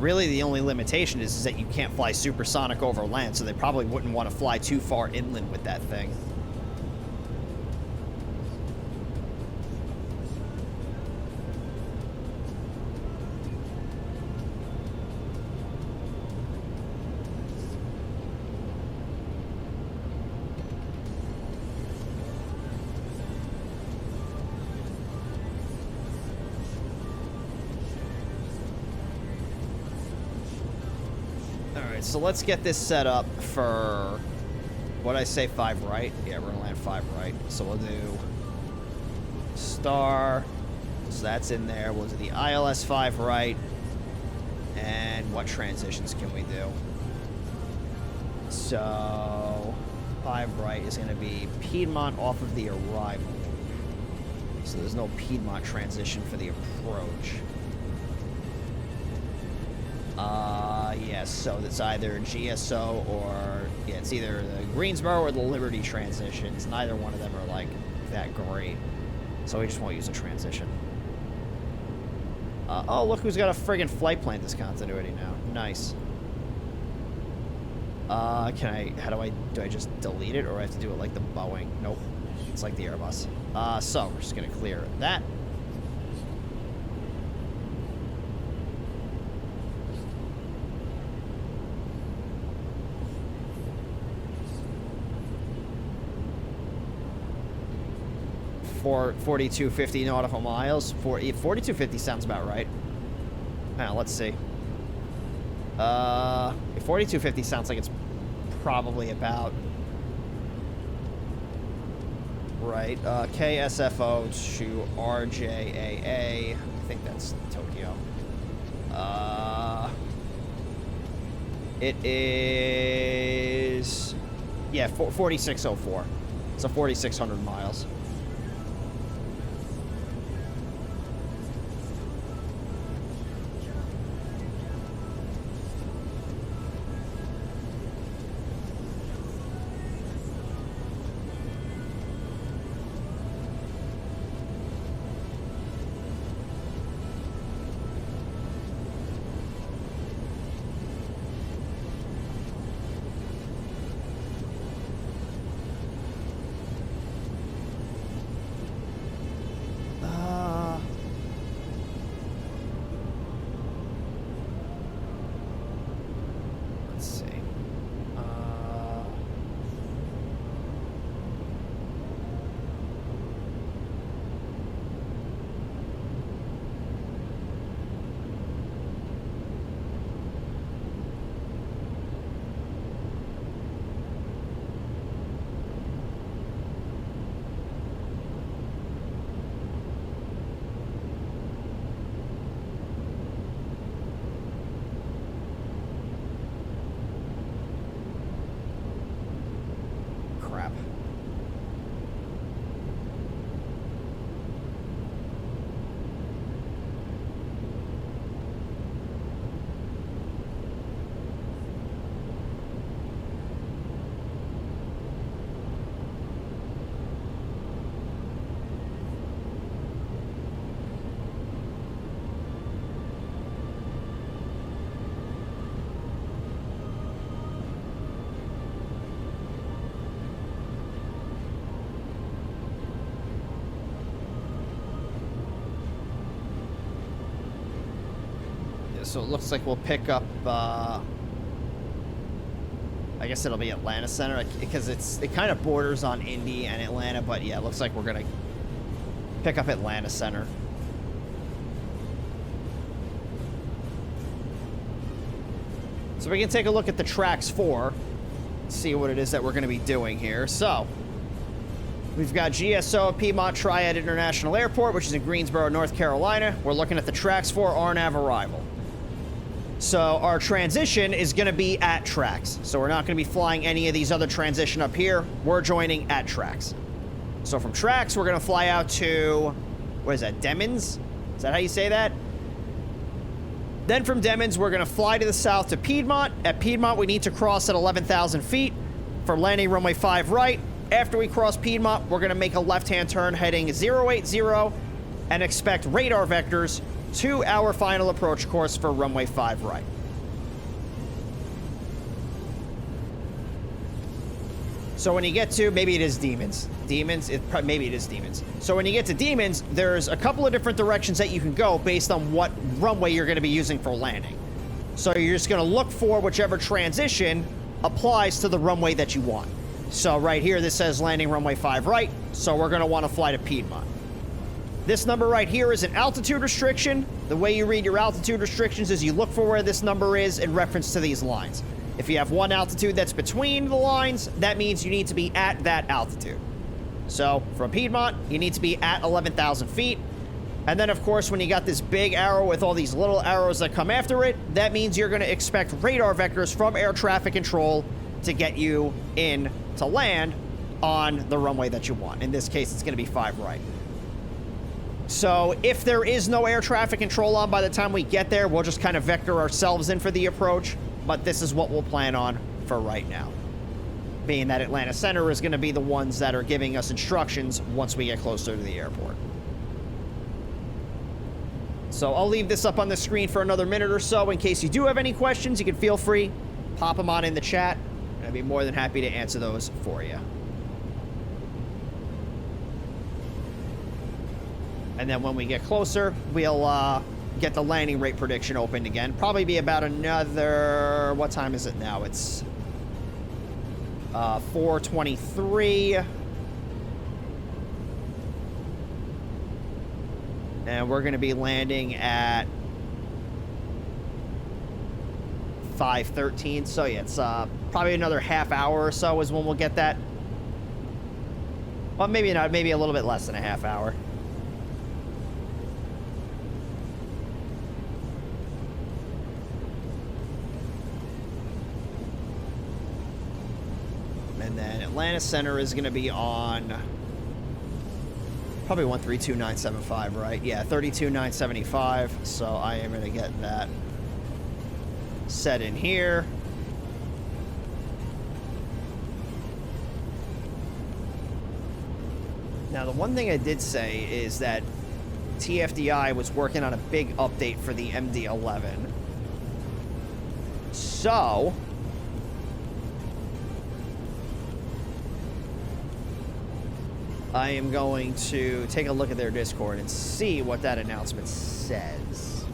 Really, the only limitation is that you can't fly supersonic over land, so they probably wouldn't want to fly too far inland with that thing. So let's get this set up for, what'd I say, 5 right? Yeah, we're gonna land 5 right. So we'll do star, so that's in there. We'll do the ILS 5 right. And what transitions can we do? So 5 right is gonna be Piedmont off of the arrival. So there's no Piedmont transition for the approach. Yes, so it's either GSO or, yeah, it's either the Greensboro or the Liberty transitions. Neither one of them are, like, that great. So we just won't use a transition. Oh, look who's got a friggin' flight plan discontinuity now. Nice. How do I just delete it, or I have to do it like the Boeing? Nope. It's like the Airbus. So we're just gonna clear that. For 4250 nautical miles. 4250 sounds about right. Now, let's see. 4250 sounds like it's probably about right. KSFO to RJAA. I think that's Tokyo. It is, yeah, 4604. So 4600 miles. So it looks like we'll pick up, I guess it'll be Atlanta Center, because it kind of borders on Indy and Atlanta, but yeah, it looks like we're going to pick up Atlanta Center. So we can take a look at the tracks 4, see what it is that we're going to be doing here. So we've got GSO at Piedmont Triad International Airport, which is in Greensboro, North Carolina. We're looking at the tracks 4 RNAV arrival. So our transition is going to be at tracks. So we're not going to be flying any of these other transition up here. We're joining at tracks. So from tracks, we're going to fly out to, what is that, Demons? Is that how you say that? Then from Demons, we're going to fly to the south to Piedmont. At Piedmont, we need to cross at 11,000 feet for landing runway 5 right. After we cross Piedmont, we're going to make a left-hand turn heading 080 and expect radar vectors to our final approach course for runway 5 right. So when you get to, maybe it is Demons. Maybe it is Demons. So when you get to Demons, there's a couple of different directions that you can go based on what runway you're going to be using for landing. So you're just going to look for whichever transition applies to the runway that you want. So right here, this says landing runway 5 right, so we're going to want to fly to Piedmont. This number right here is an altitude restriction. The way you read your altitude restrictions is you look for where this number is in reference to these lines. If you have one altitude that's between the lines, that means you need to be at that altitude. So from Piedmont, you need to be at 11,000 feet. And then, of course, when you got this big arrow with all these little arrows that come after it, that means you're going to expect radar vectors from air traffic control to get you in to land on the runway that you want. In this case, it's going to be 5 right. So if there is no air traffic control on by the time we get there, we'll just kind of vector ourselves in for the approach. but this is what we'll plan on for right now. Being that Atlanta Center is going to be the ones that are giving us instructions once we get closer to the airport. So I'll leave this up on the screen for another minute or so. In case you do have any questions, you can feel free, pop them on in the chat. I'd be more than happy to answer those for you. And then when we get closer, we'll get the landing rate prediction opened again. Probably be about another... What time is it now? It's 4:23. And we're going to be landing at 5:13. So yeah, it's probably another half hour or so is when we'll get that. Well, maybe not. Maybe a little bit less than a half hour. And then Atlanta Center is going to be on probably 132975, right? Yeah, 32975. So I am going to get that set in here. Now, the one thing I did say is that TFDI was working on a big update for the MD-11. So I am going to take a look at their Discord and see what that announcement says.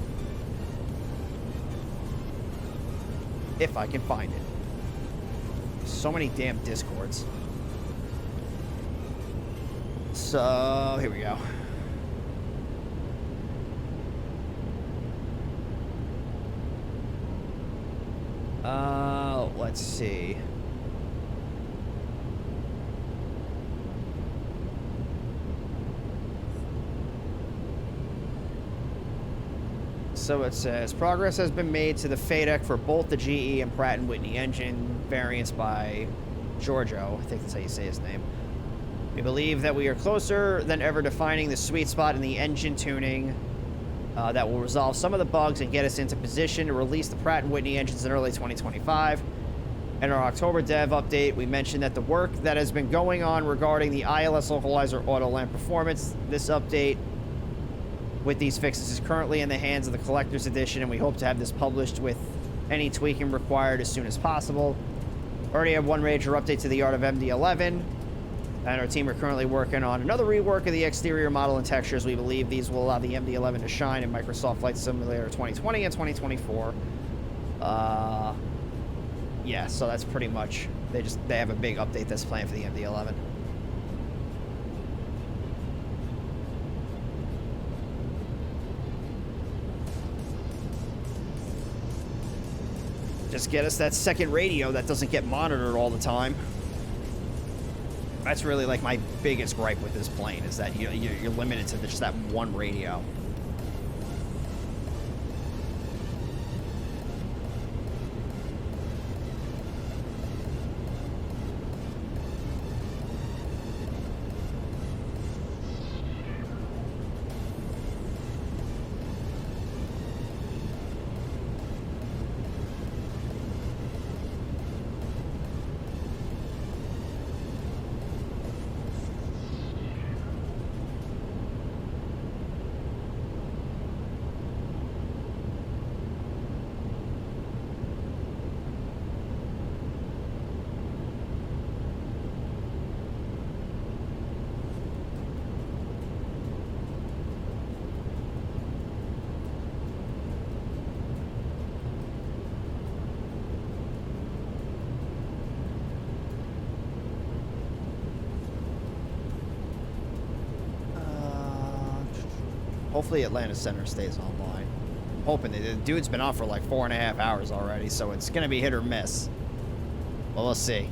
If I can find it. So many damn Discords. So, here we go. Let's see. So it says, progress has been made to the FADEC for both the GE and Pratt & Whitney engine variants by Giorgio. I think that's how you say his name. We believe that we are closer than ever to finding the sweet spot in the engine tuning that will resolve some of the bugs and get us into position to release the Pratt & Whitney engines in early 2025. In our October dev update, we mentioned that the work that has been going on regarding the ILS localizer auto land performance, this update with these fixes is currently in the hands of the collector's edition, and we hope to have this published with any tweaking required as soon as possible. Already have one major update to the art of MD-11, and our team are currently working on another rework of the exterior model and textures. We believe these will allow the MD-11 to shine in Microsoft Flight Simulator 2020 and 2024. Yeah, so that's pretty much, they have a big update that's planned for the MD-11. Just get us that second radio that doesn't get monitored all the time. That's really like my biggest gripe with this plane, is that you're limited to just that one radio. Hopefully Atlanta Center stays online. I'm hoping that the dude's been on for like 4.5 hours already, so it's gonna be hit or miss. Well, we'll see.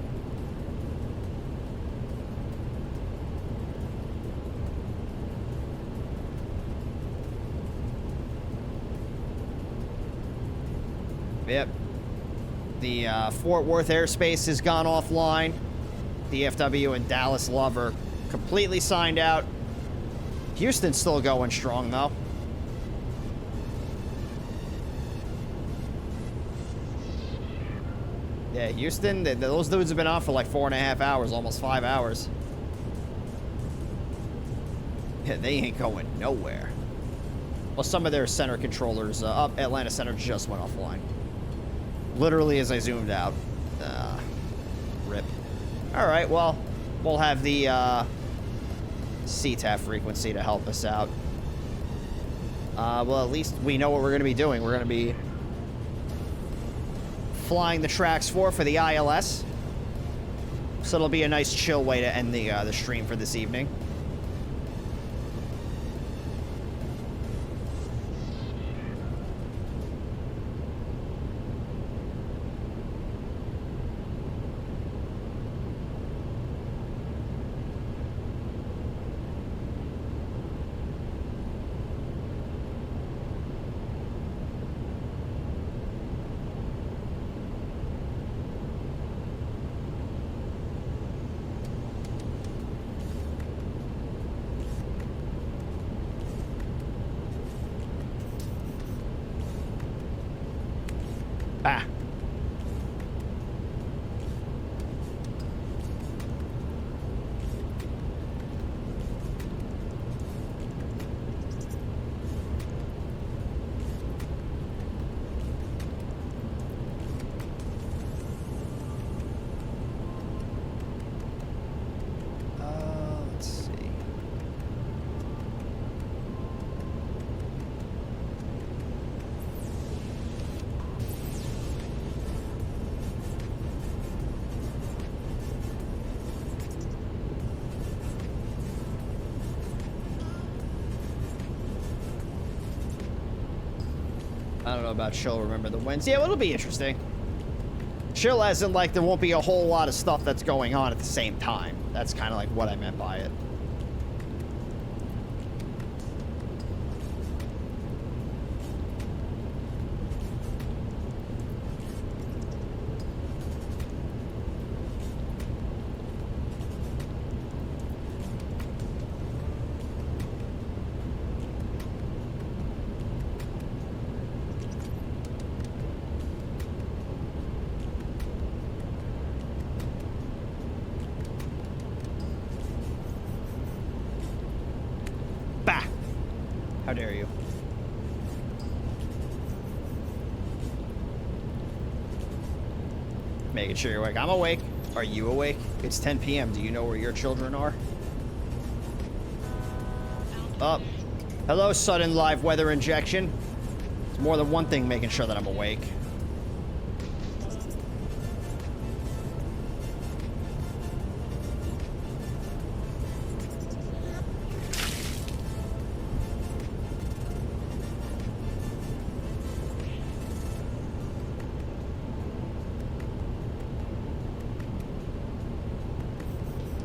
Yep. The Fort Worth airspace has gone offline. DFW and Dallas Love are completely signed out. Houston's still going strong, though. Yeah, Houston, those dudes have been on for like 4.5 hours, almost 5 hours. Yeah, they ain't going nowhere. Well, some of their center controllers up Atlanta Center just went offline. Literally as I zoomed out. Rip. All right, well, we'll have the CTAF frequency to help us out. Well, at least we know what we're going to be doing. We're going to be flying the tracks for the ILS. So it'll be a nice chill way to end the stream for this evening. Ah. Let's see. I don't know about chill, remember the wins. Yeah, well, it'll be interesting. Chill as in, like, there won't be a whole lot of stuff that's going on at the same time. That's kind of like what I meant by it. Bah! How dare you? Making sure you're awake. I'm awake. Are you awake? It's 10 p.m. Do you know where your children are? Up. Hello, sudden live weather injection. It's more than one thing making sure that I'm awake.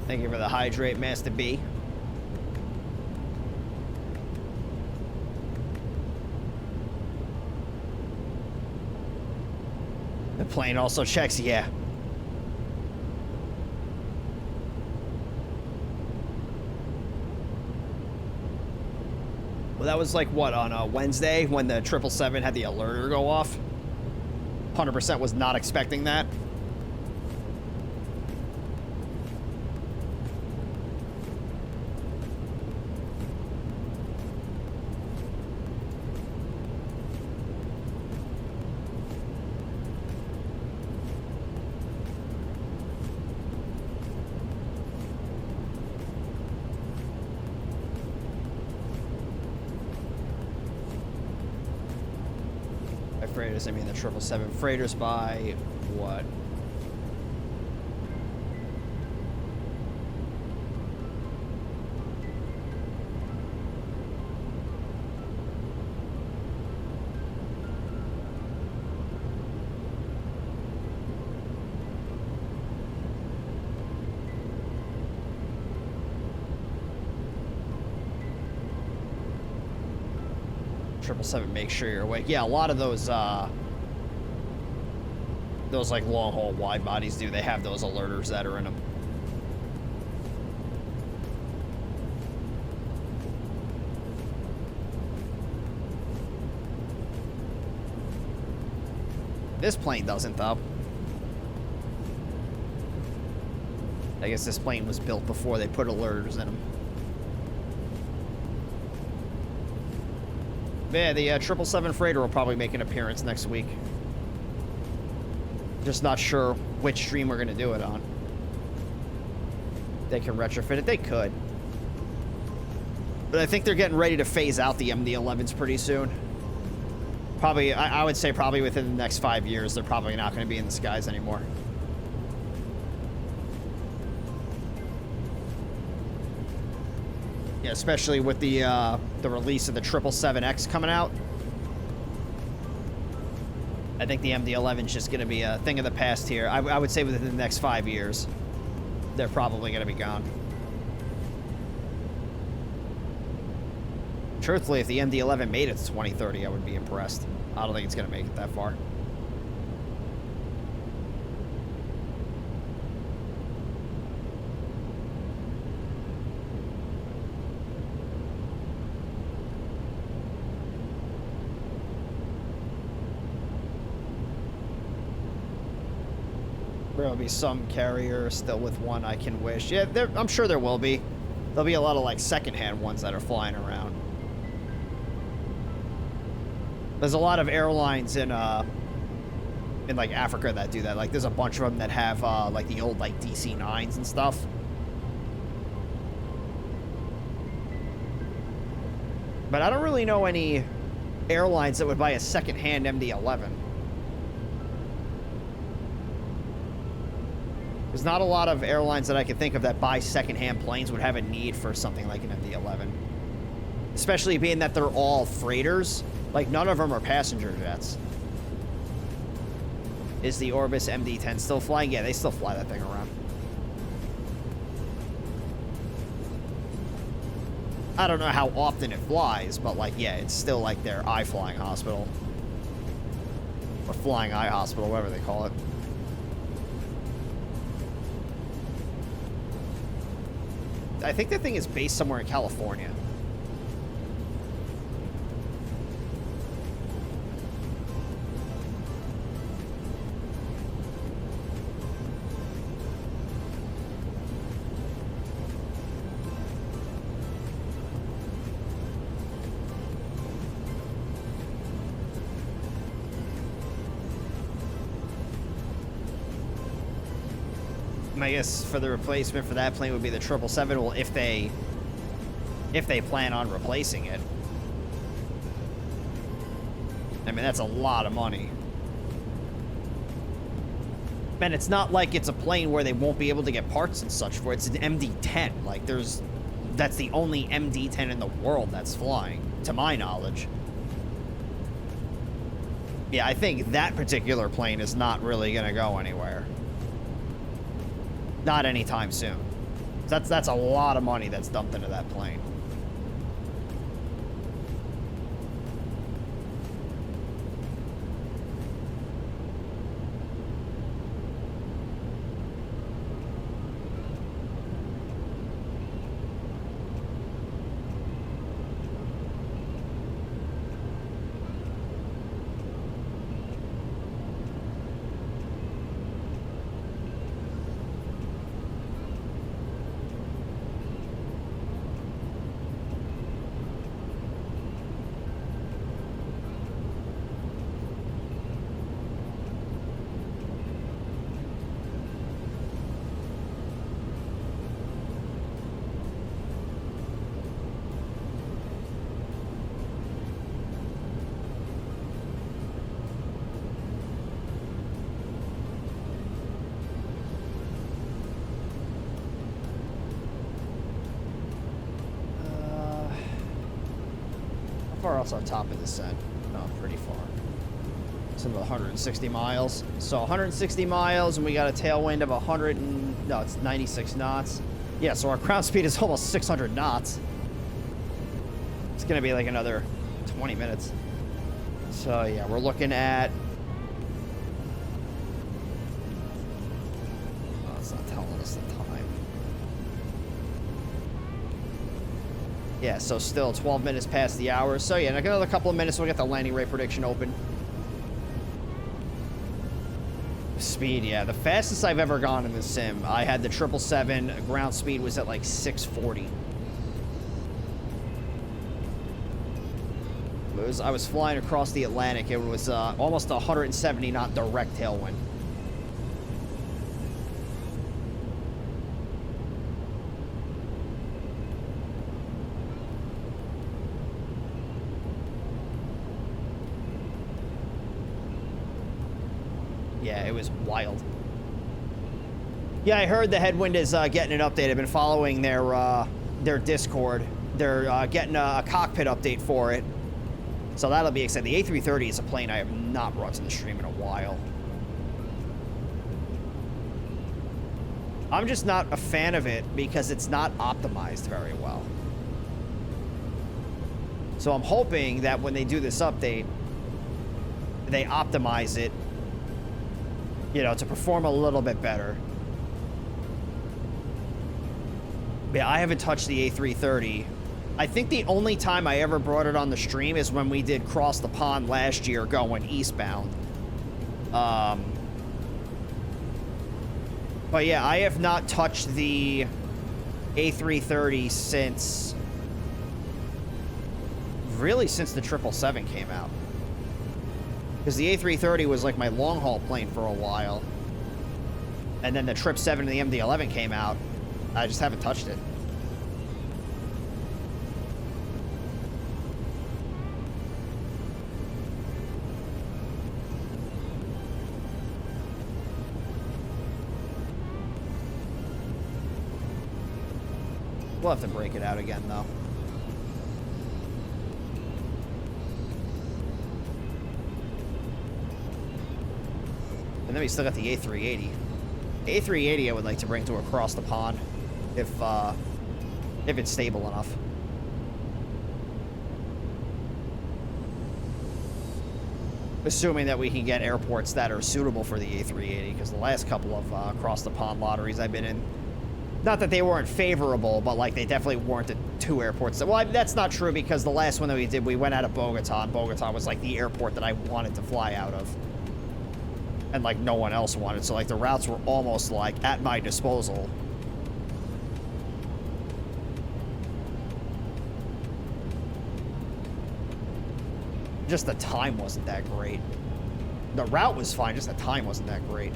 Thank you for the hydrate, Master B. The plane also checks, yeah. Well, that was like, what, on a Wednesday when the 777 had the alerter go off? 100% was not expecting that. Freighters, I mean the 777 freighters by what? Seven, make sure you're awake. Yeah, a lot of those like long haul wide bodies do. They have those alerters that are in them. This plane doesn't, though. I guess this plane was built before they put alerters in them. Yeah, the 777 freighter will probably make an appearance next week. Just not sure which stream we're going to do it on. They can retrofit it. They could. But I think they're getting ready to phase out the MD-11s pretty soon. Probably, I would say probably within the next 5 years, they're probably not going to be in the skies anymore. Yeah, especially with the release of the 777X coming out. I think the MD-11 is just going to be a thing of the past here. I would say within the next 5 years, they're probably going to be gone. Truthfully, if the MD-11 made it to 2030, I would be impressed. I don't think it's going to make it that far. There will be some carrier still with one I can wish. Yeah, I'm sure there will be. There'll be a lot of like secondhand ones that are flying around. There's a lot of airlines in like Africa that do that. Like there's a bunch of them that have like the old like DC-9s and stuff. But I don't really know any airlines that would buy a secondhand MD-11. There's not a lot of airlines that I can think of that buy secondhand planes would have a need for something like an MD-11. Especially being that they're all freighters. Like, none of them are passenger jets. Is the Orbis MD-10 still flying? Yeah, they still fly that thing around. I don't know how often it flies, but, like, yeah, it's still, like, their eye-flying hospital. Or flying eye hospital, whatever they call it. I think that thing is based somewhere in California. I guess for the replacement for that plane would be the 777. Well, if they plan on replacing it. I mean, that's a lot of money. Man, it's not like it's a plane where they won't be able to get parts and such for it. It's an MD-10. Like, that's the only MD-10 in the world that's flying, to my knowledge. Yeah, I think that particular plane is not really going to go anywhere. Not anytime soon. That's a lot of money that's dumped into that plane. How far else on top of descent? Oh, pretty far. It's about 160 miles. So 160 miles, and we got a tailwind of it's 96 knots. Yeah, so our ground speed is almost 600 knots. It's gonna be like another 20 minutes. So yeah, we're looking at... Oh, it's not telling us the time. Yeah, so still 12 minutes past the hour. So yeah, in another couple of minutes, we'll get the landing rate prediction open. Speed, yeah. The fastest I've ever gone in the sim, I had the 777. Ground speed was at like 640. I was flying across the Atlantic. It was almost 170 knot direct tailwind. Yeah, it was wild. Yeah, I heard the headwind is getting an update. I've been following their Discord. They're getting a cockpit update for it. So that'll be exciting. The A330 is a plane I have not brought to the stream in a while. I'm just not a fan of it because it's not optimized very well. So I'm hoping that when they do this update, they optimize it, you know, to perform a little bit better. Yeah, I haven't touched the A330. I think the only time I ever brought it on the stream is when we did Cross the Pond last year going eastbound. But yeah, I have not touched the A330 since... really since the 777 came out. Because the A330 was like my long-haul plane for a while. And then the 777 and the MD-11 came out. I just haven't touched it. We'll have to break it out again, though. And then we still got the A380. A380 I would like to bring to across the pond, if it's stable enough. Assuming that we can get airports that are suitable for the A380, because the last couple of across the pond lotteries I've been in, not that they weren't favorable, but like they definitely weren't the two airports. Well, that's not true, because the last one that we did, we went out of Bogota, and Bogota was like the airport that I wanted to fly out of. And like no one else wanted, so like the routes were almost like at my disposal. Just the time wasn't that great. The route was fine, just the time wasn't that great.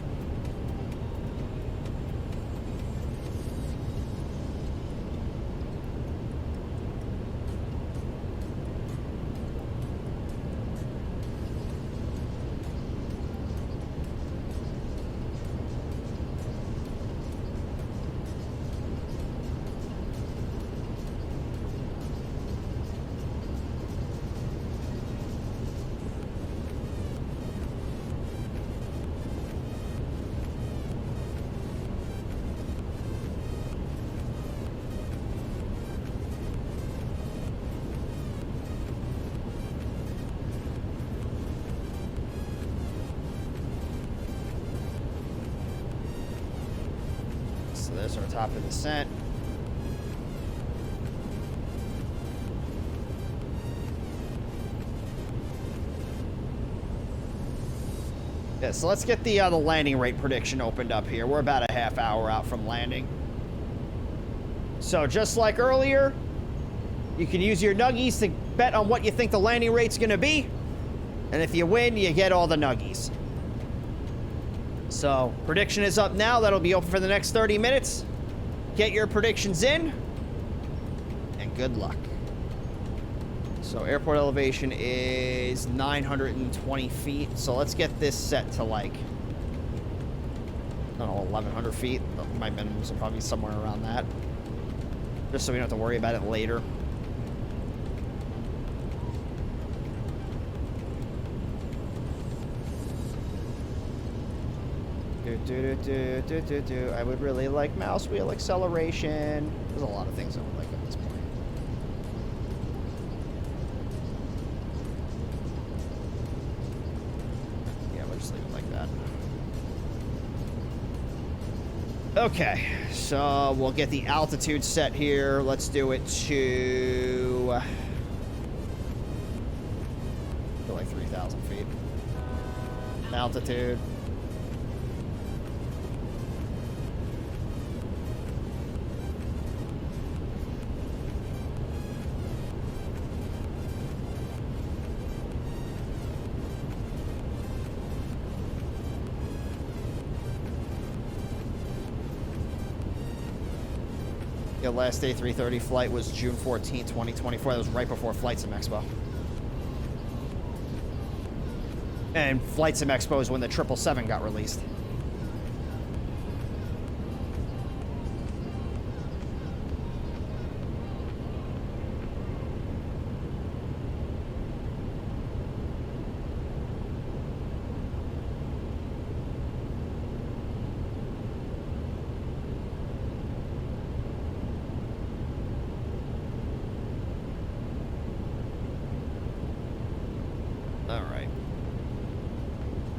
There's our top of descent. Yeah, so let's get the landing rate prediction opened up here. We're about a half hour out from landing. So just like earlier, you can use your nuggies to bet on what you think the landing rate's gonna be. And if you win, you get all the nuggies. So, prediction is up now. That'll be open for the next 30 minutes. Get your predictions in. And good luck. So, airport elevation is 920 feet. So, let's get this set to like, I don't know, 1,100 feet. My minimums are probably somewhere around that. Just so we don't have to worry about it later. I would really like mouse wheel acceleration. There's a lot of things I would like at this point. Yeah, we'll just leave it like that. Okay, so we'll get the altitude set here. Let's do it to like 3,000 feet. Altitude. Yeah, last A330 flight was June 14, 2024. That was right before Flight Sim Expo. And Flight Sim Expo is when the 777 got released.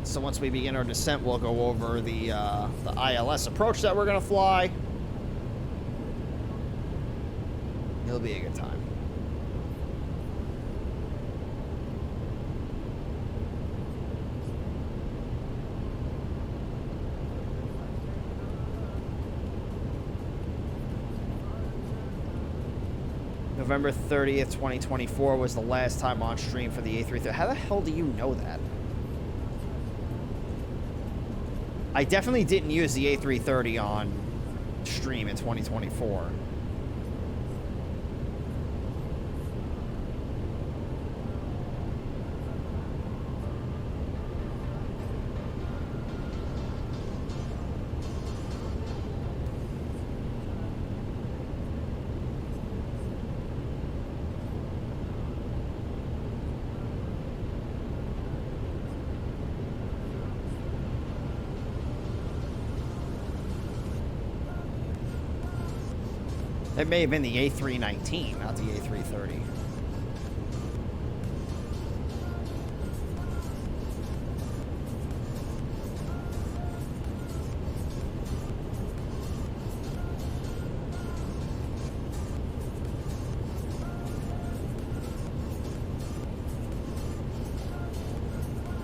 So once we begin our descent, we'll go over the ILS approach that we're gonna fly. It'll be a good time. November 30th, 2024 was the last time on stream for the A330. How the hell do you know that? I definitely didn't use the A330 on stream in 2024. It may have been the A319, not the A330.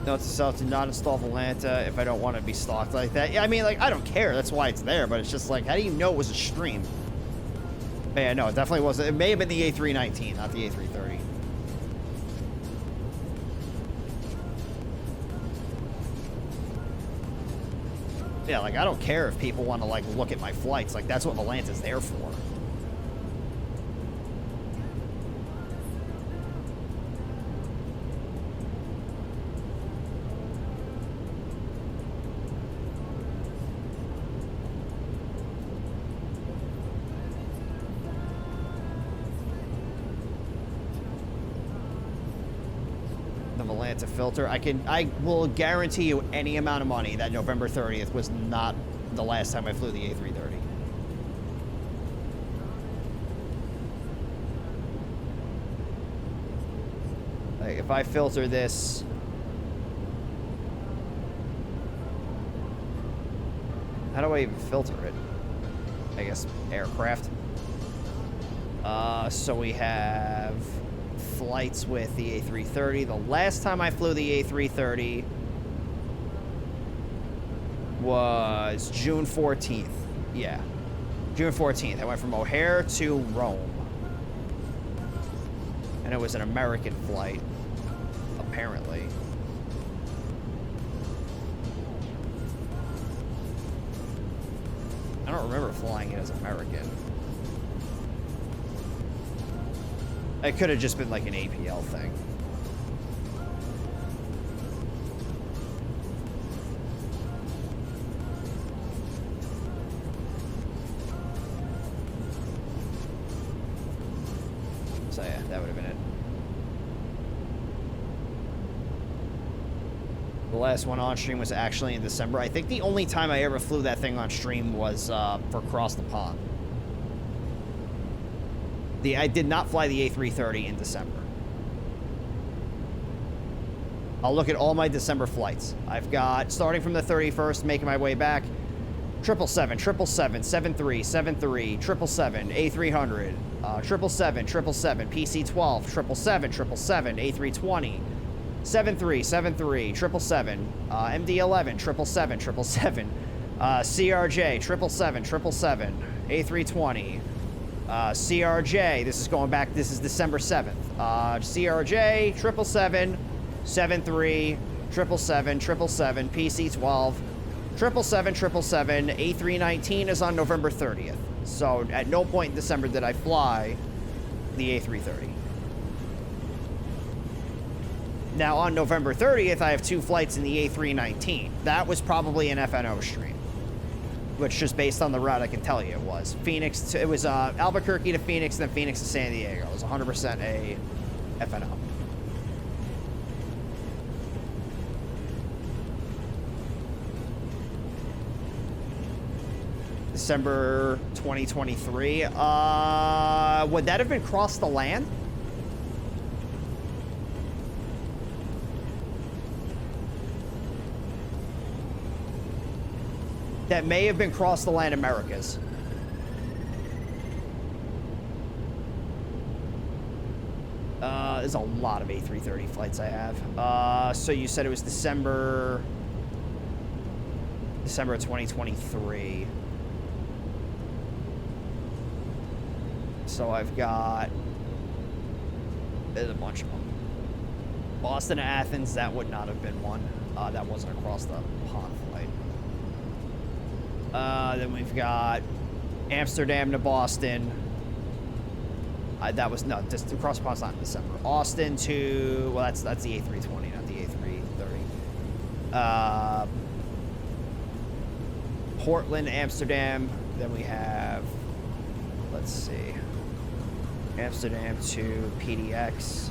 Note to self, do not install Volanta if I don't want to be stalked like that. Yeah, I mean, like, I don't care. That's why it's there, but it's just like, how do you know it was a stream? But yeah, no, it definitely wasn't. It may have been the A319, not the A330. Yeah, like, I don't care if people want to, like, look at my flights. Like, that's what Volanta's there for. To filter, I will guarantee you any amount of money that November 30th was not the last time I flew the A330. Like, if I filter this, how do I even filter it? I guess aircraft. So we have flights with the A330. The last time I flew the A330 was June 14th. Yeah, June 14th. I went from O'Hare to Rome. And it was an American flight, apparently. I don't remember flying it as American. It could have just been like an APL thing. So yeah, that would have been it. The last one on stream was actually in December. I think the only time I ever flew that thing on stream was for Cross the Pond. I did not fly the A330 in December. I'll look at all my December flights. I've got, starting from the 31st, making my way back, 777, 777, 73, 73, 777, A300, 777, 777, PC-12, 777, 777, A320, 73, 73, 777, MD-11, 777, 777, CRJ, 777, 777, A320, CRJ, this is going back, this is December 7th. CRJ, 777, 73, 777, 777, PC-12, 777, 777, A319 is on November 30th. So at no point in December did I fly the A330. Now on November 30th, I have 2 flights in the A319. That was probably an FNO stream, which just based on the route I can tell you it was. It was Albuquerque to Phoenix, then Phoenix to San Diego. It was 100% a FNO. December 2023. Would that have been cross the land? That may have been cross the land Americas. There's a lot of A330 flights I have. So you said it was December of 2023. So I've got, there's a bunch of them. Boston to Athens, that would not have been one. That wasn't across the pond flight. Then we've got Amsterdam to Boston. That was, no, just across the pond's not in December. Austin to, well, that's the A320, not the A330. Portland, Amsterdam. Then we have, let's see, Amsterdam to PDX.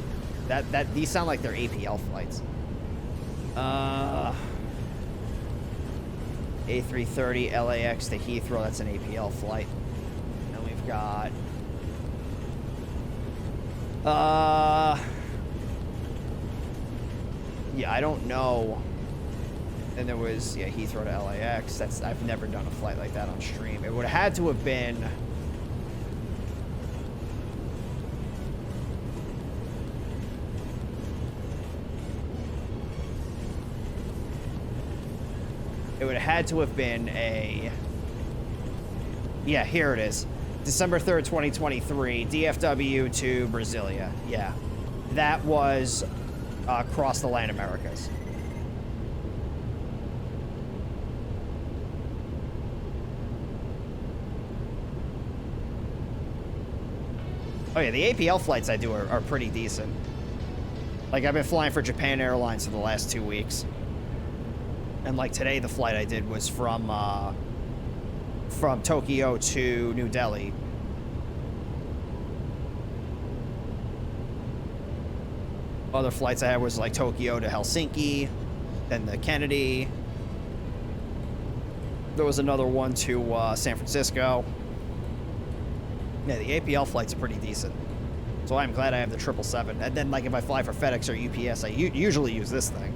These sound like they're APL flights. A330 LAX to Heathrow, that's an APL flight. And we've got yeah, I don't know. And there was, yeah, Heathrow to LAX. I've never done a flight like that on stream. It would have had to have been, a, yeah, here it is. December 3rd, 2023, DFW to Brasilia. Yeah, that was across the land Americas. Oh yeah, the APL flights I do are pretty decent. Like, I've been flying for Japan Airlines for the last 2 weeks. And like today, the flight I did was from Tokyo to New Delhi. Other flights I had was like Tokyo to Helsinki, then the Kennedy. There was another one to San Francisco. Yeah, the APL flights are pretty decent. So I'm glad I have the 777. And then, like, if I fly for FedEx or UPS, I usually use this thing.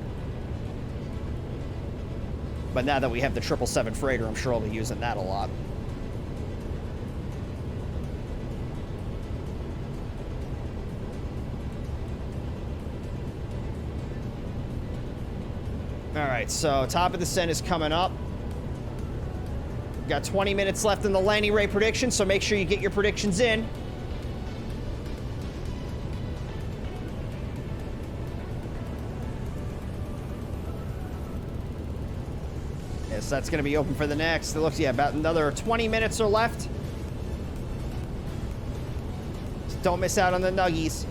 But now that we have the 777 freighter, I'm sure I'll be using that a lot. Alright, so top of the descent is coming up. Got 20 minutes left in the landing rate prediction, so make sure you get your predictions in. Yes, that's going to be open for the next. It looks, yeah, about another 20 minutes are left. So don't miss out on the nuggies.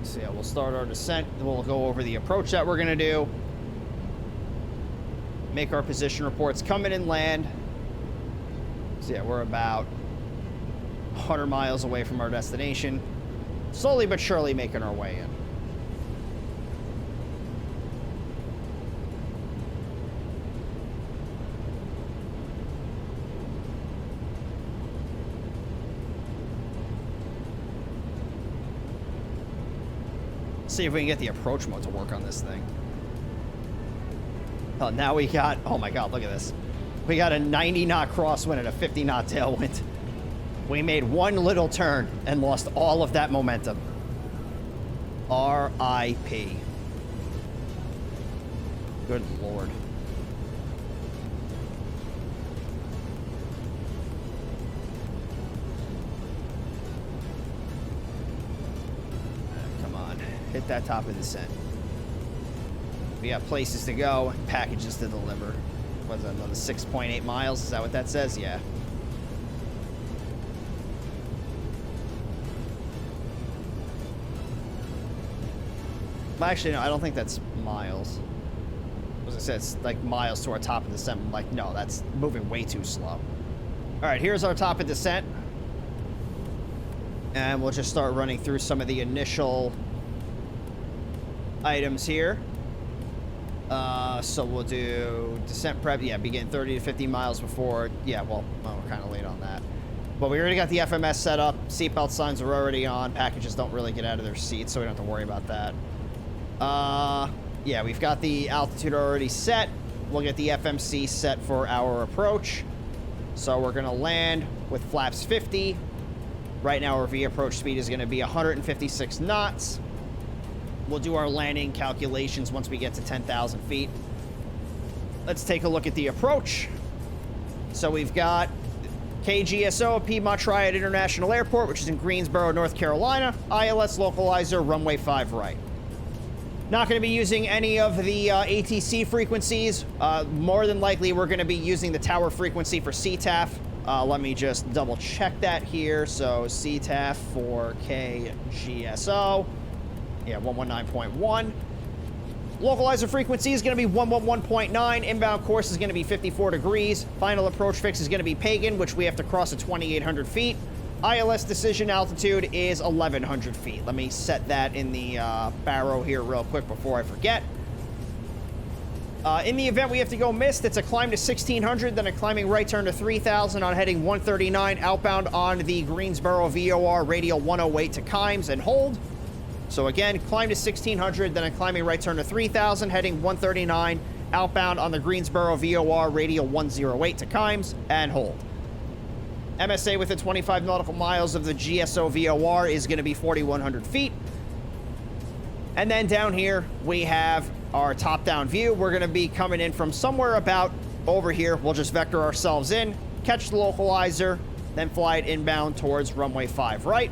So yeah, we'll start our descent. We'll go over the approach that we're going to do. Make our position reports, come in and land. So yeah, we're about 100 miles away from our destination. Slowly but surely making our way in. See if we can get the approach mode to work on this thing. Oh, now we got, oh my god, look at this. We got a 90 knot crosswind and a 50 knot tailwind. We made one little turn and lost all of that momentum. R.I.P. Good lord. Come on, hit that top of the descent. We got places to go and packages to deliver. Was that another 6.8 miles? Is that what that says? Yeah. Well, actually, no, I don't think that's miles. As I said, it's like miles to our top of descent. I'm like, no, that's moving way too slow. All right, here's our top of descent. And we'll just start running through some of the initial items here. So we'll do descent prep. Yeah, begin 30 to 50 miles before. Yeah, well, we're kind of late on that. But we already got the FMS set up. Seatbelt signs are already on. Packages don't really get out of their seats, so we don't have to worry about that. Yeah, we've got the altitude already set. We'll get the FMC set for our approach. So we're going to land with flaps 50. Right now, our V approach speed is going to be 156 knots. We'll do our landing calculations once we get to 10,000 feet. Let's take a look at the approach. So we've got KGSO, Piedmont Triad International Airport, which is in Greensboro, North Carolina. ILS localizer, runway 5 right. Not going to be using any of the ATC frequencies. More than likely, we're going to be using the tower frequency for CTAF. Let me just double check that here. So CTAF for KGSO. Yeah, 119.1. Localizer frequency is going to be 111.9. Inbound course is going to be 54 degrees. Final approach fix is going to be Pagan, which we have to cross at 2,800 feet. ILS decision altitude is 1,100 feet. Let me set that in the barrow here real quick before I forget. In the event we have to go missed, it's a climb to 1,600, then a climbing right turn to 3,000 on heading 139, outbound on the Greensboro VOR radial 108 to Kimes and hold. So again, climb to 1,600, then a climbing right turn to 3,000, heading 139, outbound on the Greensboro VOR radial 108 to Kimes and hold. MSA within 25 nautical miles of the GSO VOR is going to be 4,100 feet. And then down here, we have our top-down view. We're going to be coming in from somewhere about over here. We'll just vector ourselves in, catch the localizer, then fly it inbound towards runway 5 right.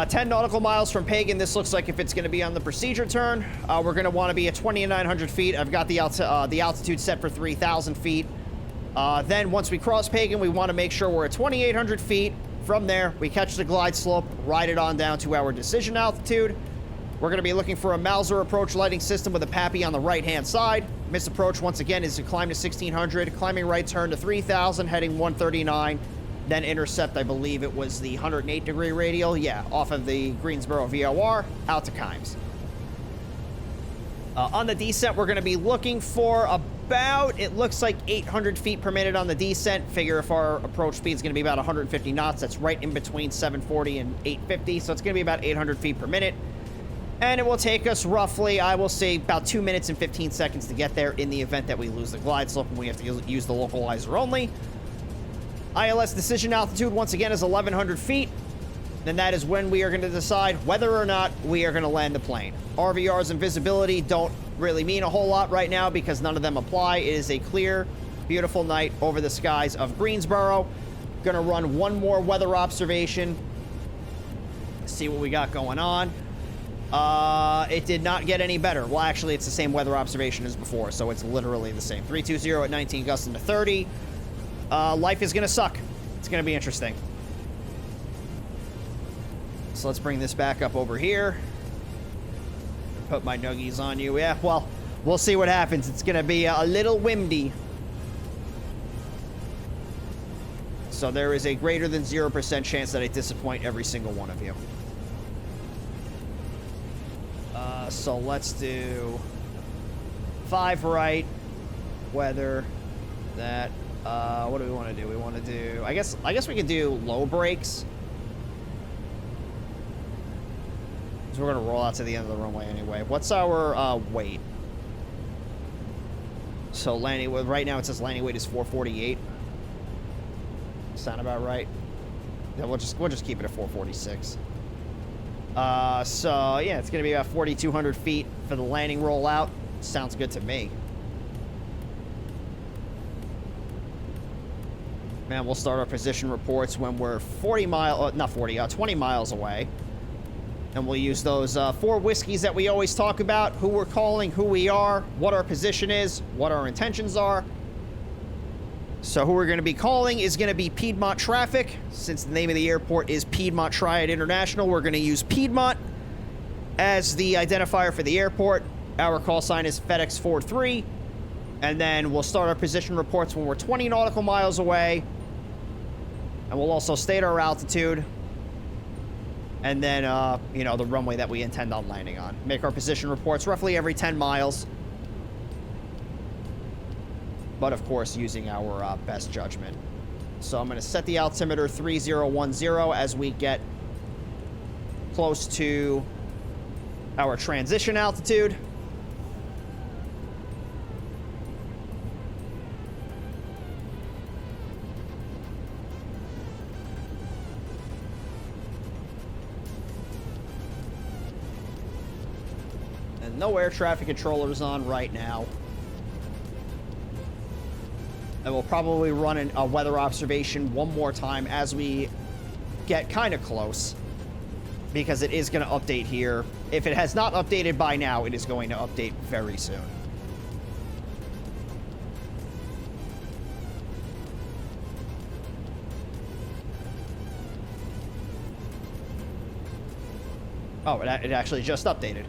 10 nautical miles from Pagan. This looks like if it's going to be on the procedure turn. We're going to want to be at 2,900 feet. I've got the altitude set for 3,000 feet. Then once we cross Pagan, we want to make sure we're at 2,800 feet. From there, we catch the glide slope, ride it on down to our decision altitude. We're going to be looking for a Mauser approach lighting system with a PAPI on the right-hand side. Miss approach, once again, is to climb to 1,600, climbing right turn to 3,000, heading 139, then intercept, I believe it was the 108-degree radial, yeah, off of the Greensboro VOR, out to Kimes. On the descent, we're going to be looking for about, it looks like 800 feet per minute on the descent. Figure if our approach speed is going to be about 150 knots, that's right in between 740 and 850, so it's going to be about 800 feet per minute. And it will take us roughly, I will say, about 2 minutes and 15 seconds to get there in the event that we lose the glide slope and we have to use the localizer only. ILS decision altitude, once again, is 1,100 feet. And that is when we are going to decide whether or not we are going to land the plane. RVRs and visibility don't really mean a whole lot right now because none of them apply. It is a clear, beautiful night over the skies of Greensboro. Going to run one more weather observation. See what we got going on. It did not get any better. Well, actually, it's the same weather observation as before, so it's literally the same. 320 at 19, gusting to 30. Life is going to suck. It's going to be interesting. So let's bring this back up over here. Put my nuggies on you. Yeah, well, we'll see what happens. It's going to be a little windy. So there is a greater than 0% chance that I disappoint every single one of you. So let's do 5 right, weather, that. What do we want to do? We want to do, I guess we could do low brakes. Because we're going to roll out to the end of the runway anyway. What's our weight? So landing, right now it says landing weight is 448. Sound about right? Yeah, we'll just keep it at 446. So yeah, it's gonna be about 4,200 feet for the landing rollout. Sounds good to me. Man, we'll start our position reports when we're 20 miles away. And we'll use those 4 whiskeys that we always talk about, who we're calling, who we are, what our position is, what our intentions are. So who we're going to be calling is going to be Piedmont Traffic. Since the name of the airport is Piedmont Triad International, we're going to use Piedmont as the identifier for the airport. Our call sign is FedEx 43. And then we'll start our position reports when we're 20 nautical miles away. And we'll also state our altitude. And then, you know, the runway that we intend on landing on. Make our position reports roughly every 10 miles. But, of course, using our best judgment. So I'm going to set the altimeter 3010 as we get close to our transition altitude. No air traffic controllers on right now. And we'll probably run a weather observation one more time as we get kind of close. Because it is going to update here. If it has not updated by now, it is going to update very soon. Oh, it actually just updated.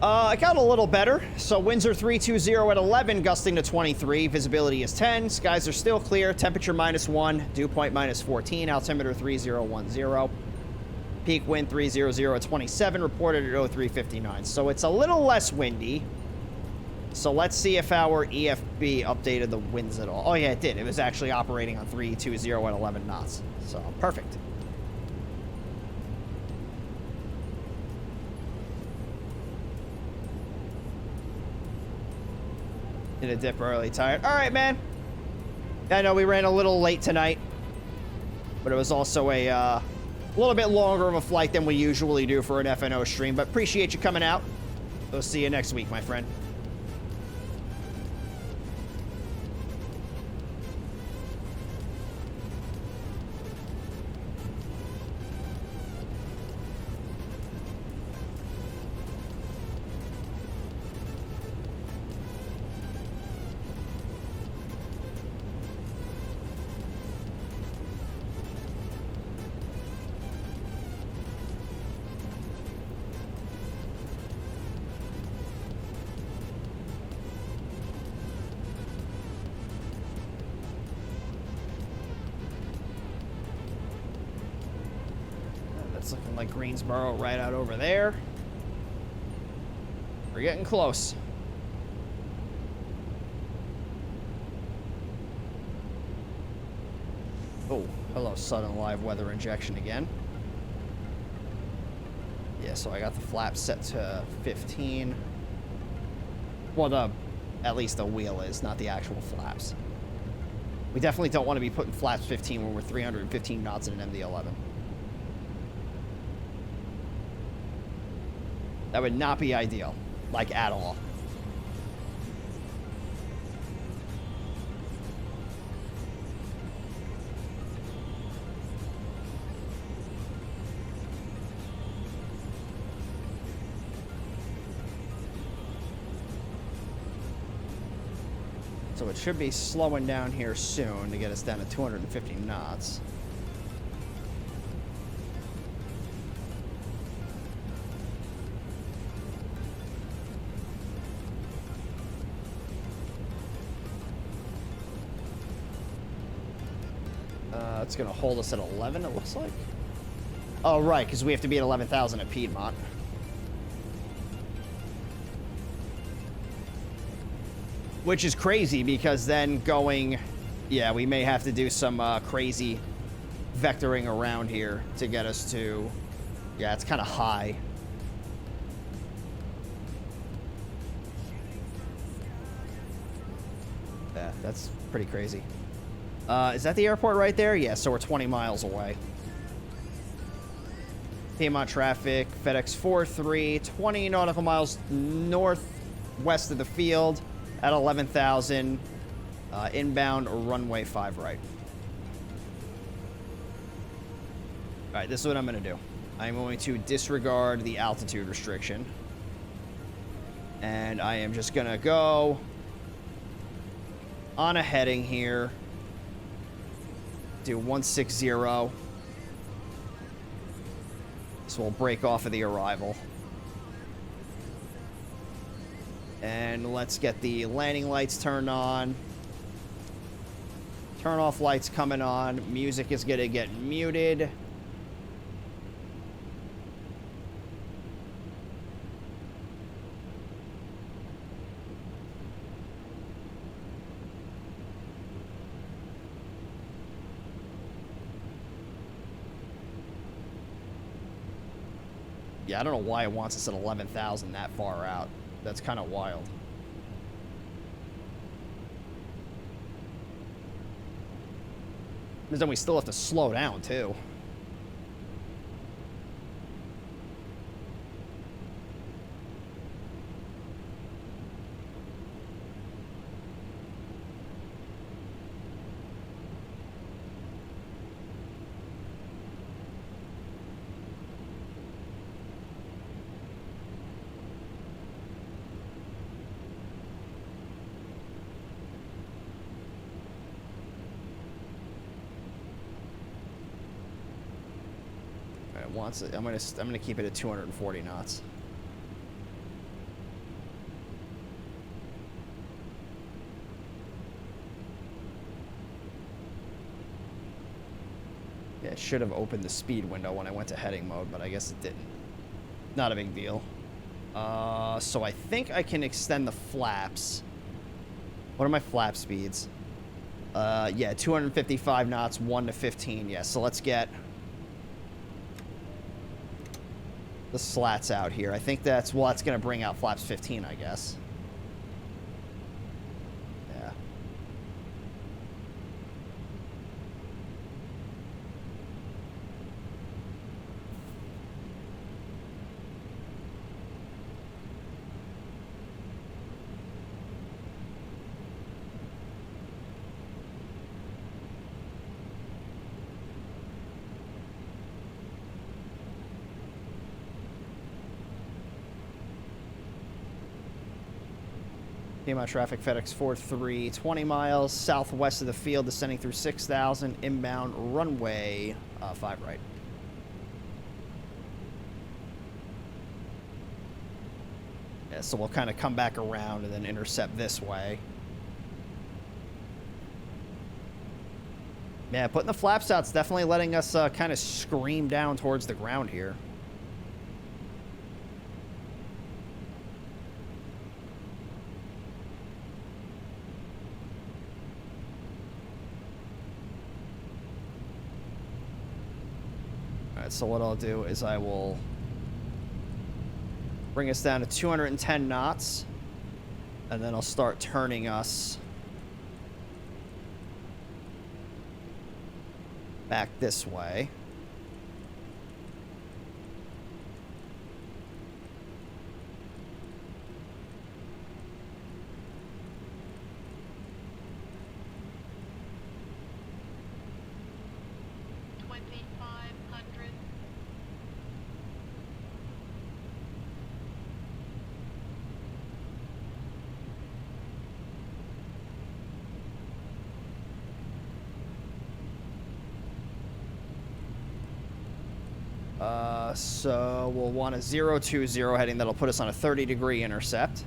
It got a little better. So winds are 320 at 11, gusting to 23. Visibility is 10. Skies are still clear. Temperature -1. Dew point -14. Altimeter 3010. Peak wind 300 at 27. Reported at 0359. So it's a little less windy. So let's see if our EFB updated the winds at all. Oh yeah, it did. It was actually operating on 320 at 11 knots. So perfect. Did a dip early, tired. All right, man. I know we ran a little late tonight, but it was also a little bit longer of a flight than we usually do for an FNO stream, but appreciate you coming out. We'll see you next week, my friend. Looking like Greensboro right out over there. We're getting close. Oh, hello, sudden live weather injection again. Yeah, so I got the flaps set to 15. Well, at least the wheel is, not the actual flaps. We definitely don't want to be putting flaps 15 when we're 315 knots in an MD-11. That would not be ideal, like at all. So it should be slowing down here soon to get us down to 250 knots. It's going to hold us at 11, it looks like. Oh, right, because we have to be at 11,000 at Piedmont. Which is crazy, because then going... Yeah, we may have to do some crazy vectoring around here to get us to... Yeah, it's kind of high. That's pretty crazy. Is that the airport right there? Yeah, so we're 20 miles away. Piedmont traffic, FedEx 43, 20 nautical miles northwest of the field at 11,000. Inbound runway 5 right. All right, this is what I'm going to do. I'm going to disregard the altitude restriction. And I am just going to go on a heading here. Do 160. So we'll break off of the arrival. And let's get the landing lights turned on. Turn off lights coming on. Music is going to get muted. Yeah, I don't know why it wants us at 11,000 that far out. That's kind of wild. Because then we still have to slow down, too. I'm gonna keep it at 240 knots. Yeah, it should have opened the speed window when I went to heading mode, but I guess it didn't. Not a big deal. So I think I can extend the flaps. What are my flap speeds? Yeah, 255 knots, 1 to 15. Yeah, so let's get the slats out here. I think that's, well, that's going to bring out flaps 15, I guess. Yeah. Piedmont traffic, FedEx 43, 20 miles southwest of the field, descending through 6,000, inbound runway 5 right. Yeah, so we'll kind of come back around and then intercept this way. Yeah, putting the flaps out's definitely letting us kind of scream down towards the ground here. So what I'll do is I will bring us down to 210 knots, and then I'll start turning us back this way. So we'll want a 020 heading that'll put us on a 30-degree intercept.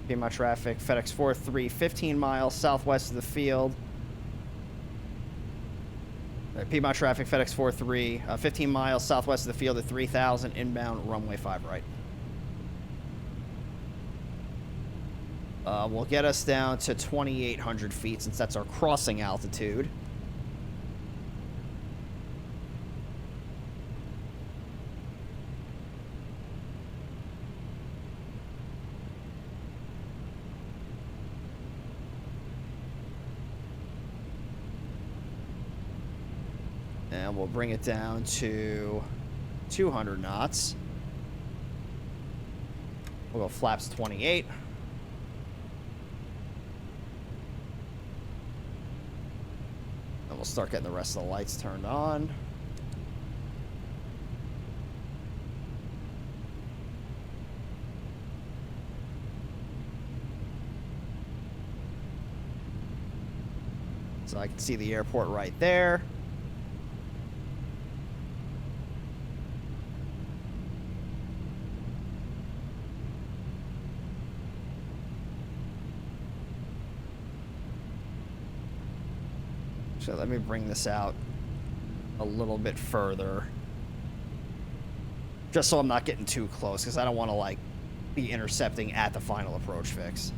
Piedmont traffic, FedEx 43, 15 miles southwest of the field. Piedmont traffic, FedEx 43, 15 miles southwest of the field at 3,000, inbound runway 5 right. Will get us down to 2,800 feet since that's our crossing altitude. And we'll bring it down to 200 knots. We'll go flaps 28. And we'll start getting the rest of the lights turned on. So I can see the airport right there. So let me bring this out a little bit further. Just so I'm not getting too close, because I don't want to, like, be intercepting at the final approach fix.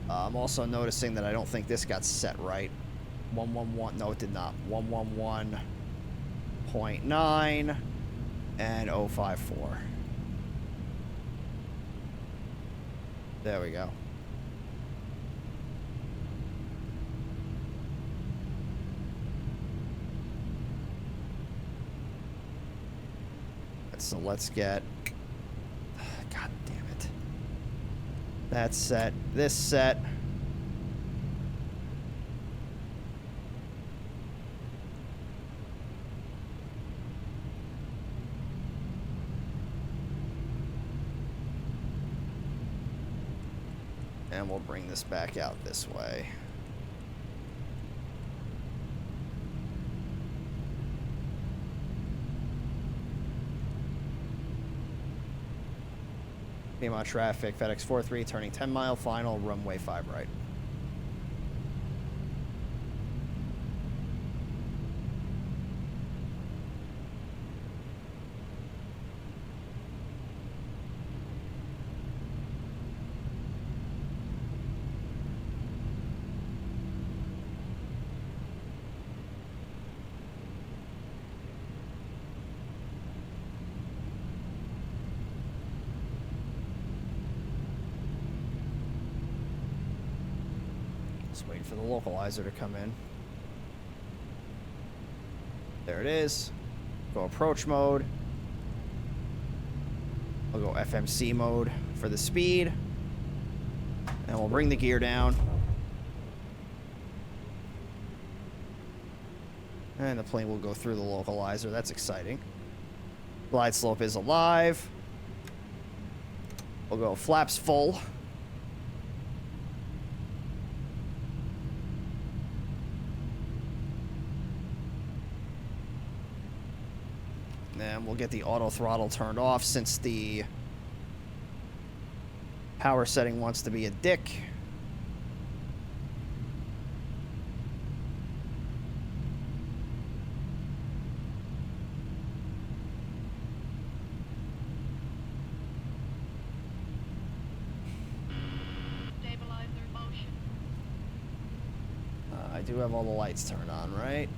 I'm also noticing that I don't think this got set right. 111, no it did not. 111.9 and 054. There we go. So let's get, god damn it. That's set, this set. And we'll bring this back out this way. Piedmont traffic, FedEx 43, turning 10 mile, final, runway 5 right. Just waiting for the localizer to come in. There it is. Go approach mode. I'll go FMC mode for the speed. And we'll bring the gear down. And the plane will go through the localizer. That's exciting. Glide slope is alive. We'll go flaps full. And we'll get the auto throttle turned off since the power setting wants to be a dick. Stabilizer motion. I do have all the lights turned on, right?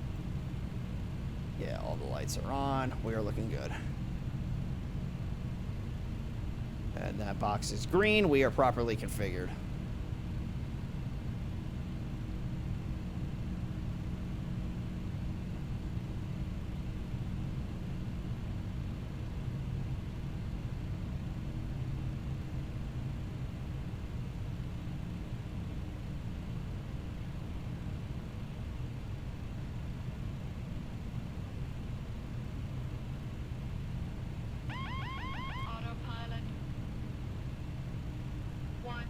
Yeah, all the lights are on. We are looking good. And that box is green. We are properly configured. Autopilot. 1000.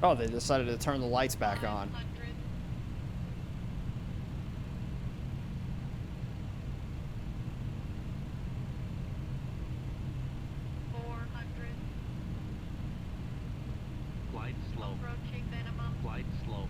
Oh, they decided to turn the lights back on. 100. Glide slope. Approaching minimum. Glide slope.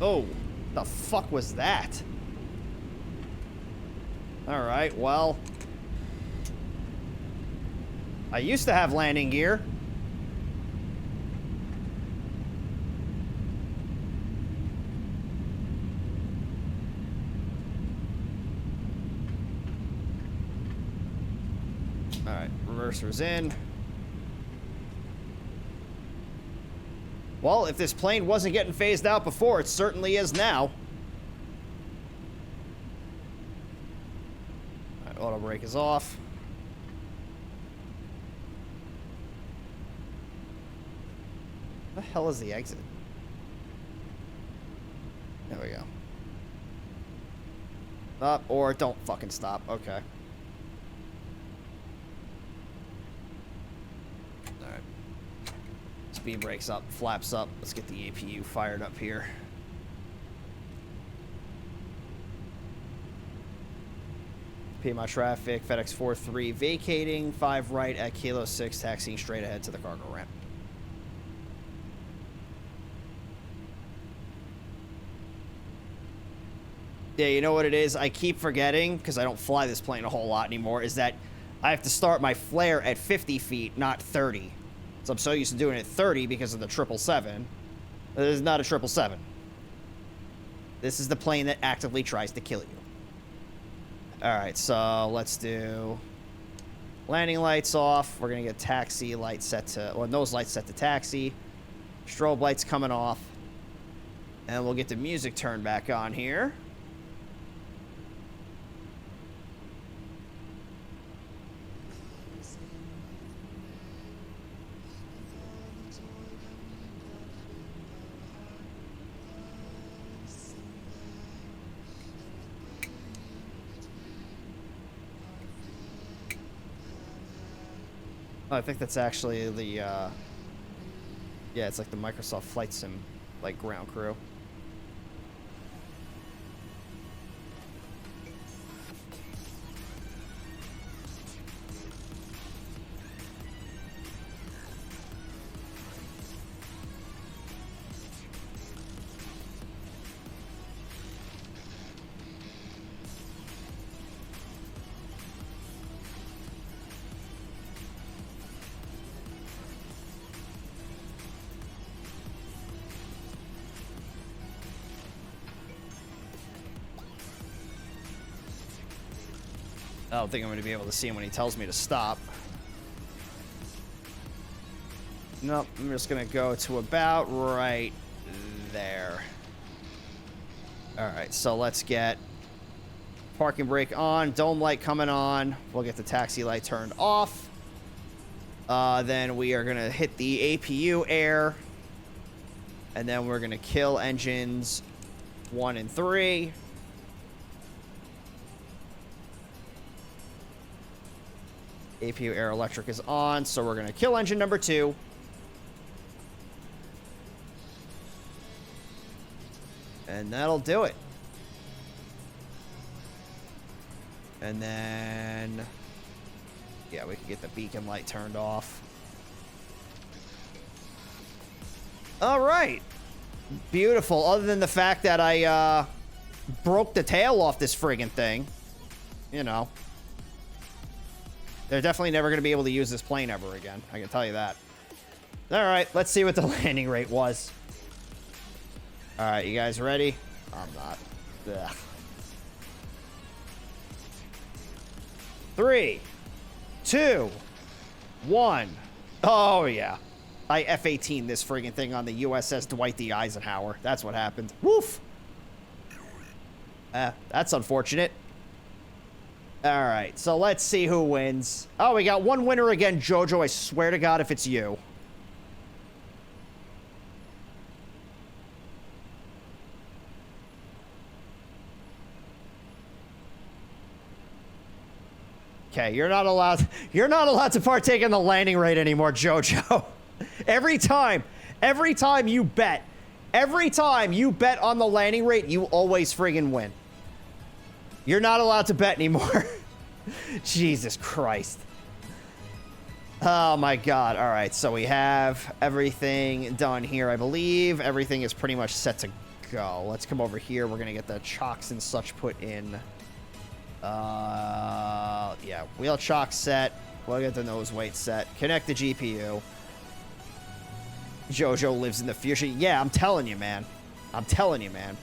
Oh, the fuck was that? All right, well. I used to have landing gear. All right, reverser's in. Well, if this plane wasn't getting phased out before, it certainly is now. All right, auto brake is off. What the hell is the exit? There we go. Stop or don't fucking stop. Okay. Alright. Speed brakes up, flaps up. Let's get the APU fired up here. PMI traffic, FedEx 43 vacating, 5 right at Kilo 6, taxiing straight ahead to the cargo ramp. Yeah, you know what it is? I keep forgetting, because I don't fly this plane a whole lot anymore, is that I have to start my flare at 50 feet, not 30. So I'm so used to doing it at 30 because of the 777. This is not a 777. This is the plane that actively tries to kill you. Alright, so let's do landing lights off. We're going to get taxi lights set to, well, nose lights set to taxi. Strobe lights coming off. And we'll get the music turned back on here. Oh, I think that's actually the, yeah, it's like the Microsoft Flight Sim, like, ground crew. I don't think I'm going to be able to see him when he tells me to stop. Nope, I'm just going to go to about right there. Alright, so let's get parking brake on, dome light coming on. We'll get the taxi light turned off. Then we are going to hit the APU air. And then we're going to kill engines 1 and 3. APU air electric is on, so we're going to kill engine number 2. And that'll do it. And then, yeah, we can get the beacon light turned off. All right. Beautiful. Other than the fact that I broke the tail off this friggin' thing, you know. They're definitely never going to be able to use this plane ever again. I can tell you that. All right, let's see what the landing rate was. All right, you guys ready? I'm not. Ugh. 3, 2, 1. Oh, yeah. I F-18 this friggin' thing on the USS Dwight D. Eisenhower. That's what happened. Woof. That's unfortunate. All right, so let's see who wins. Oh, we got one winner again, Jojo. I swear to God if it's you. Okay, you're not allowed to partake in the landing rate anymore, Jojo. Every time you bet on the landing rate, you always friggin' win. You're not allowed to bet anymore. Jesus Christ. Oh my God. All right, so we have everything done here, I believe. Everything is pretty much set to go. Let's come over here. We're going to get the chocks and such put in. Yeah, wheel chock set. We'll get the nose weight set. Connect the GPU. Jojo lives in the future. Yeah, I'm telling you, man. I'm telling you, man.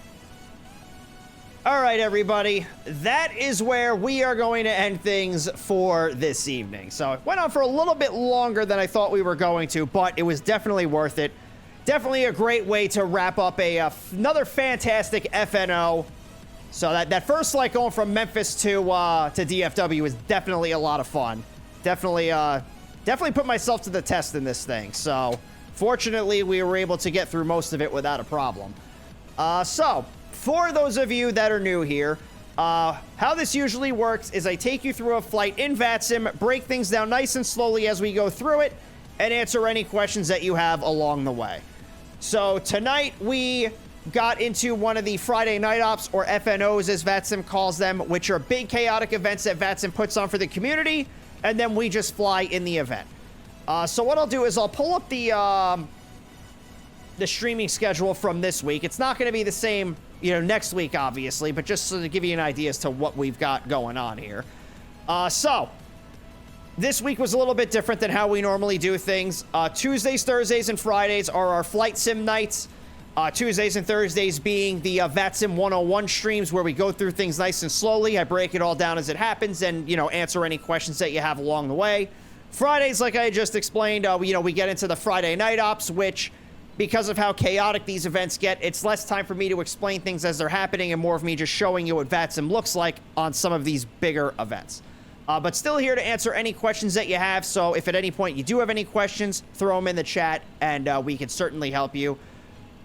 All right, everybody. That is where we are going to end things for this evening. So it went on for a little bit longer than I thought we were going to, but it was definitely worth it. Definitely a great way to wrap up another fantastic FNO. So that first flight going from Memphis to DFW was definitely a lot of fun. Definitely put myself to the test in this thing. So fortunately, we were able to get through most of it without a problem. So for those of you that are new here, how this usually works is I take you through a flight in VATSIM, break things down nice and slowly as we go through it, and answer any questions that you have along the way. So tonight we got into one of the Friday Night Ops, or FNOs as VATSIM calls them, which are big chaotic events that VATSIM puts on for the community, and then we just fly in the event. So what I'll do is I'll pull up the streaming schedule from this week. It's not going to be the same, next week, obviously, but just so to give you an idea as to what we've got going on here. So this week was a little bit different than how we normally do things. Tuesdays, Thursdays, and Fridays are our flight sim nights. Tuesdays and Thursdays being the VATSIM 101 streams where we go through things nice and slowly. I break it all down as it happens and, answer any questions that you have along the way. Fridays, like I just explained, we get into the Friday Night Ops, which, because of how chaotic these events get, it's less time for me to explain things as they're happening and more of me just showing you what VATSIM looks like on some of these bigger events. But still here to answer any questions that you have, so if at any point you do have any questions, throw them in the chat and we can certainly help you.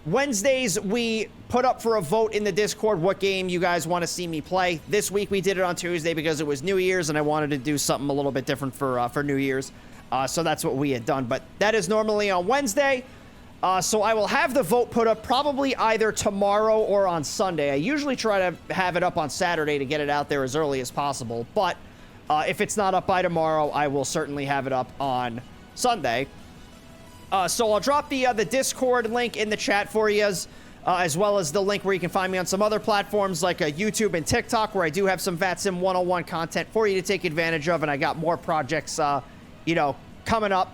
Wednesdays, we put up for a vote in the Discord what game you guys want to see me play. This week, we did it on Tuesday because it was New Year's, and I wanted to do something a little bit different for New Year's. So that's what we had done. But that is normally on Wednesday. So I will have the vote put up probably either tomorrow or on Sunday. I usually try to have it up on Saturday to get it out there as early as possible. But if it's not up by tomorrow, I will certainly have it up on Sunday. So I'll drop the Discord link in the chat for you, as well as the link where you can find me on some other platforms like YouTube and TikTok, where I do have some VATSIM 101 content for you to take advantage of, and I got more projects, coming up.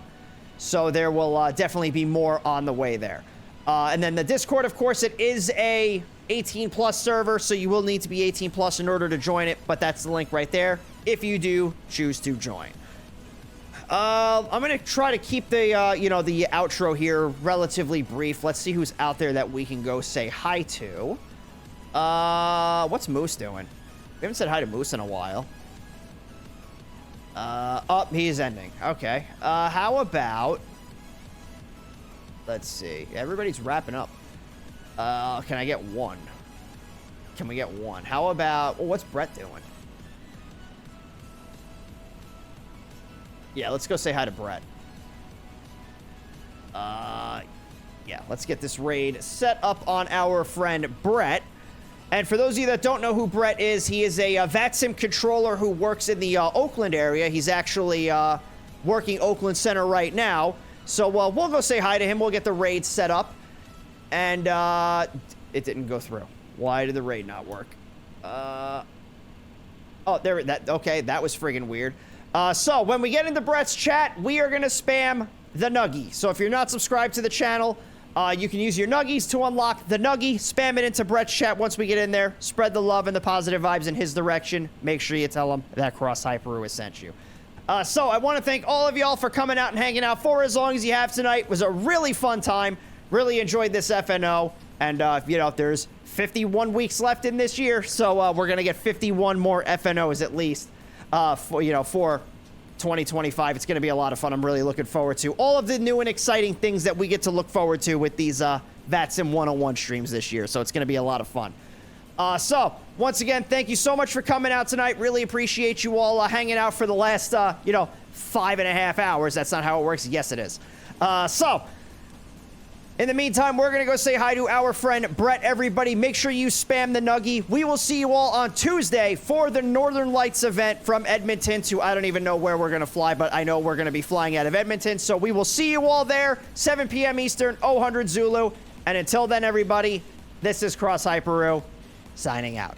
So there will definitely be more on the way there. And then the Discord, of course, it is a 18+ server, so you will need to be 18+ in order to join it, but that's the link right there if you do choose to join. I'm going to try to keep the, the outro here relatively brief. Let's see who's out there that we can go say hi to. What's Moose doing? We haven't said hi to Moose in a while. Oh, he's ending. Okay. How about... Let's see. Everybody's wrapping up. Can I get one? Can we get one? How about... Well, what's Brett doing? Yeah, let's go say hi to Brett. Yeah, let's get this raid set up on our friend Brett. And for those of you that don't know who Brett is, he is a VATSIM controller who works in the Oakland area. He's actually working Oakland Center right now. So we'll go say hi to him. We'll get the raid set up. And it didn't go through. Why did the raid not work? Oh, there. Okay, that was friggin' weird. So when we get into Brett's chat, we are going to spam the Nuggie. So if you're not subscribed to the channel, you can use your Nuggies to unlock the Nuggie. Spam it into Brett's chat once we get in there. Spread the love and the positive vibes in his direction. Make sure you tell him that Cross Hyperu has sent you. So I want to thank all of y'all for coming out and hanging out for as long as you have tonight. It was a really fun time. Really enjoyed this FNO. And, there's 51 weeks left in this year. So we're going to get 51 more FNOs at least. For 2025. It's going to be a lot of fun. I'm really looking forward to all of the new and exciting things that we get to look forward to with these VATSIM 101 streams this year. So it's going to be a lot of fun. So once again, thank you so much for coming out tonight. Really appreciate you all hanging out for the last, 5.5 hours. That's not how it works. Yes, it is. So in the meantime, we're going to go say hi to our friend Brett, everybody. Make sure you spam the Nuggie. We will see you all on Tuesday for the Northern Lights event from Edmonton to, I don't even know where we're going to fly, but I know we're going to be flying out of Edmonton. So we will see you all there, 7 p.m. Eastern, 0000 Zulu. And until then, everybody, This is Cross Hyperu, signing out.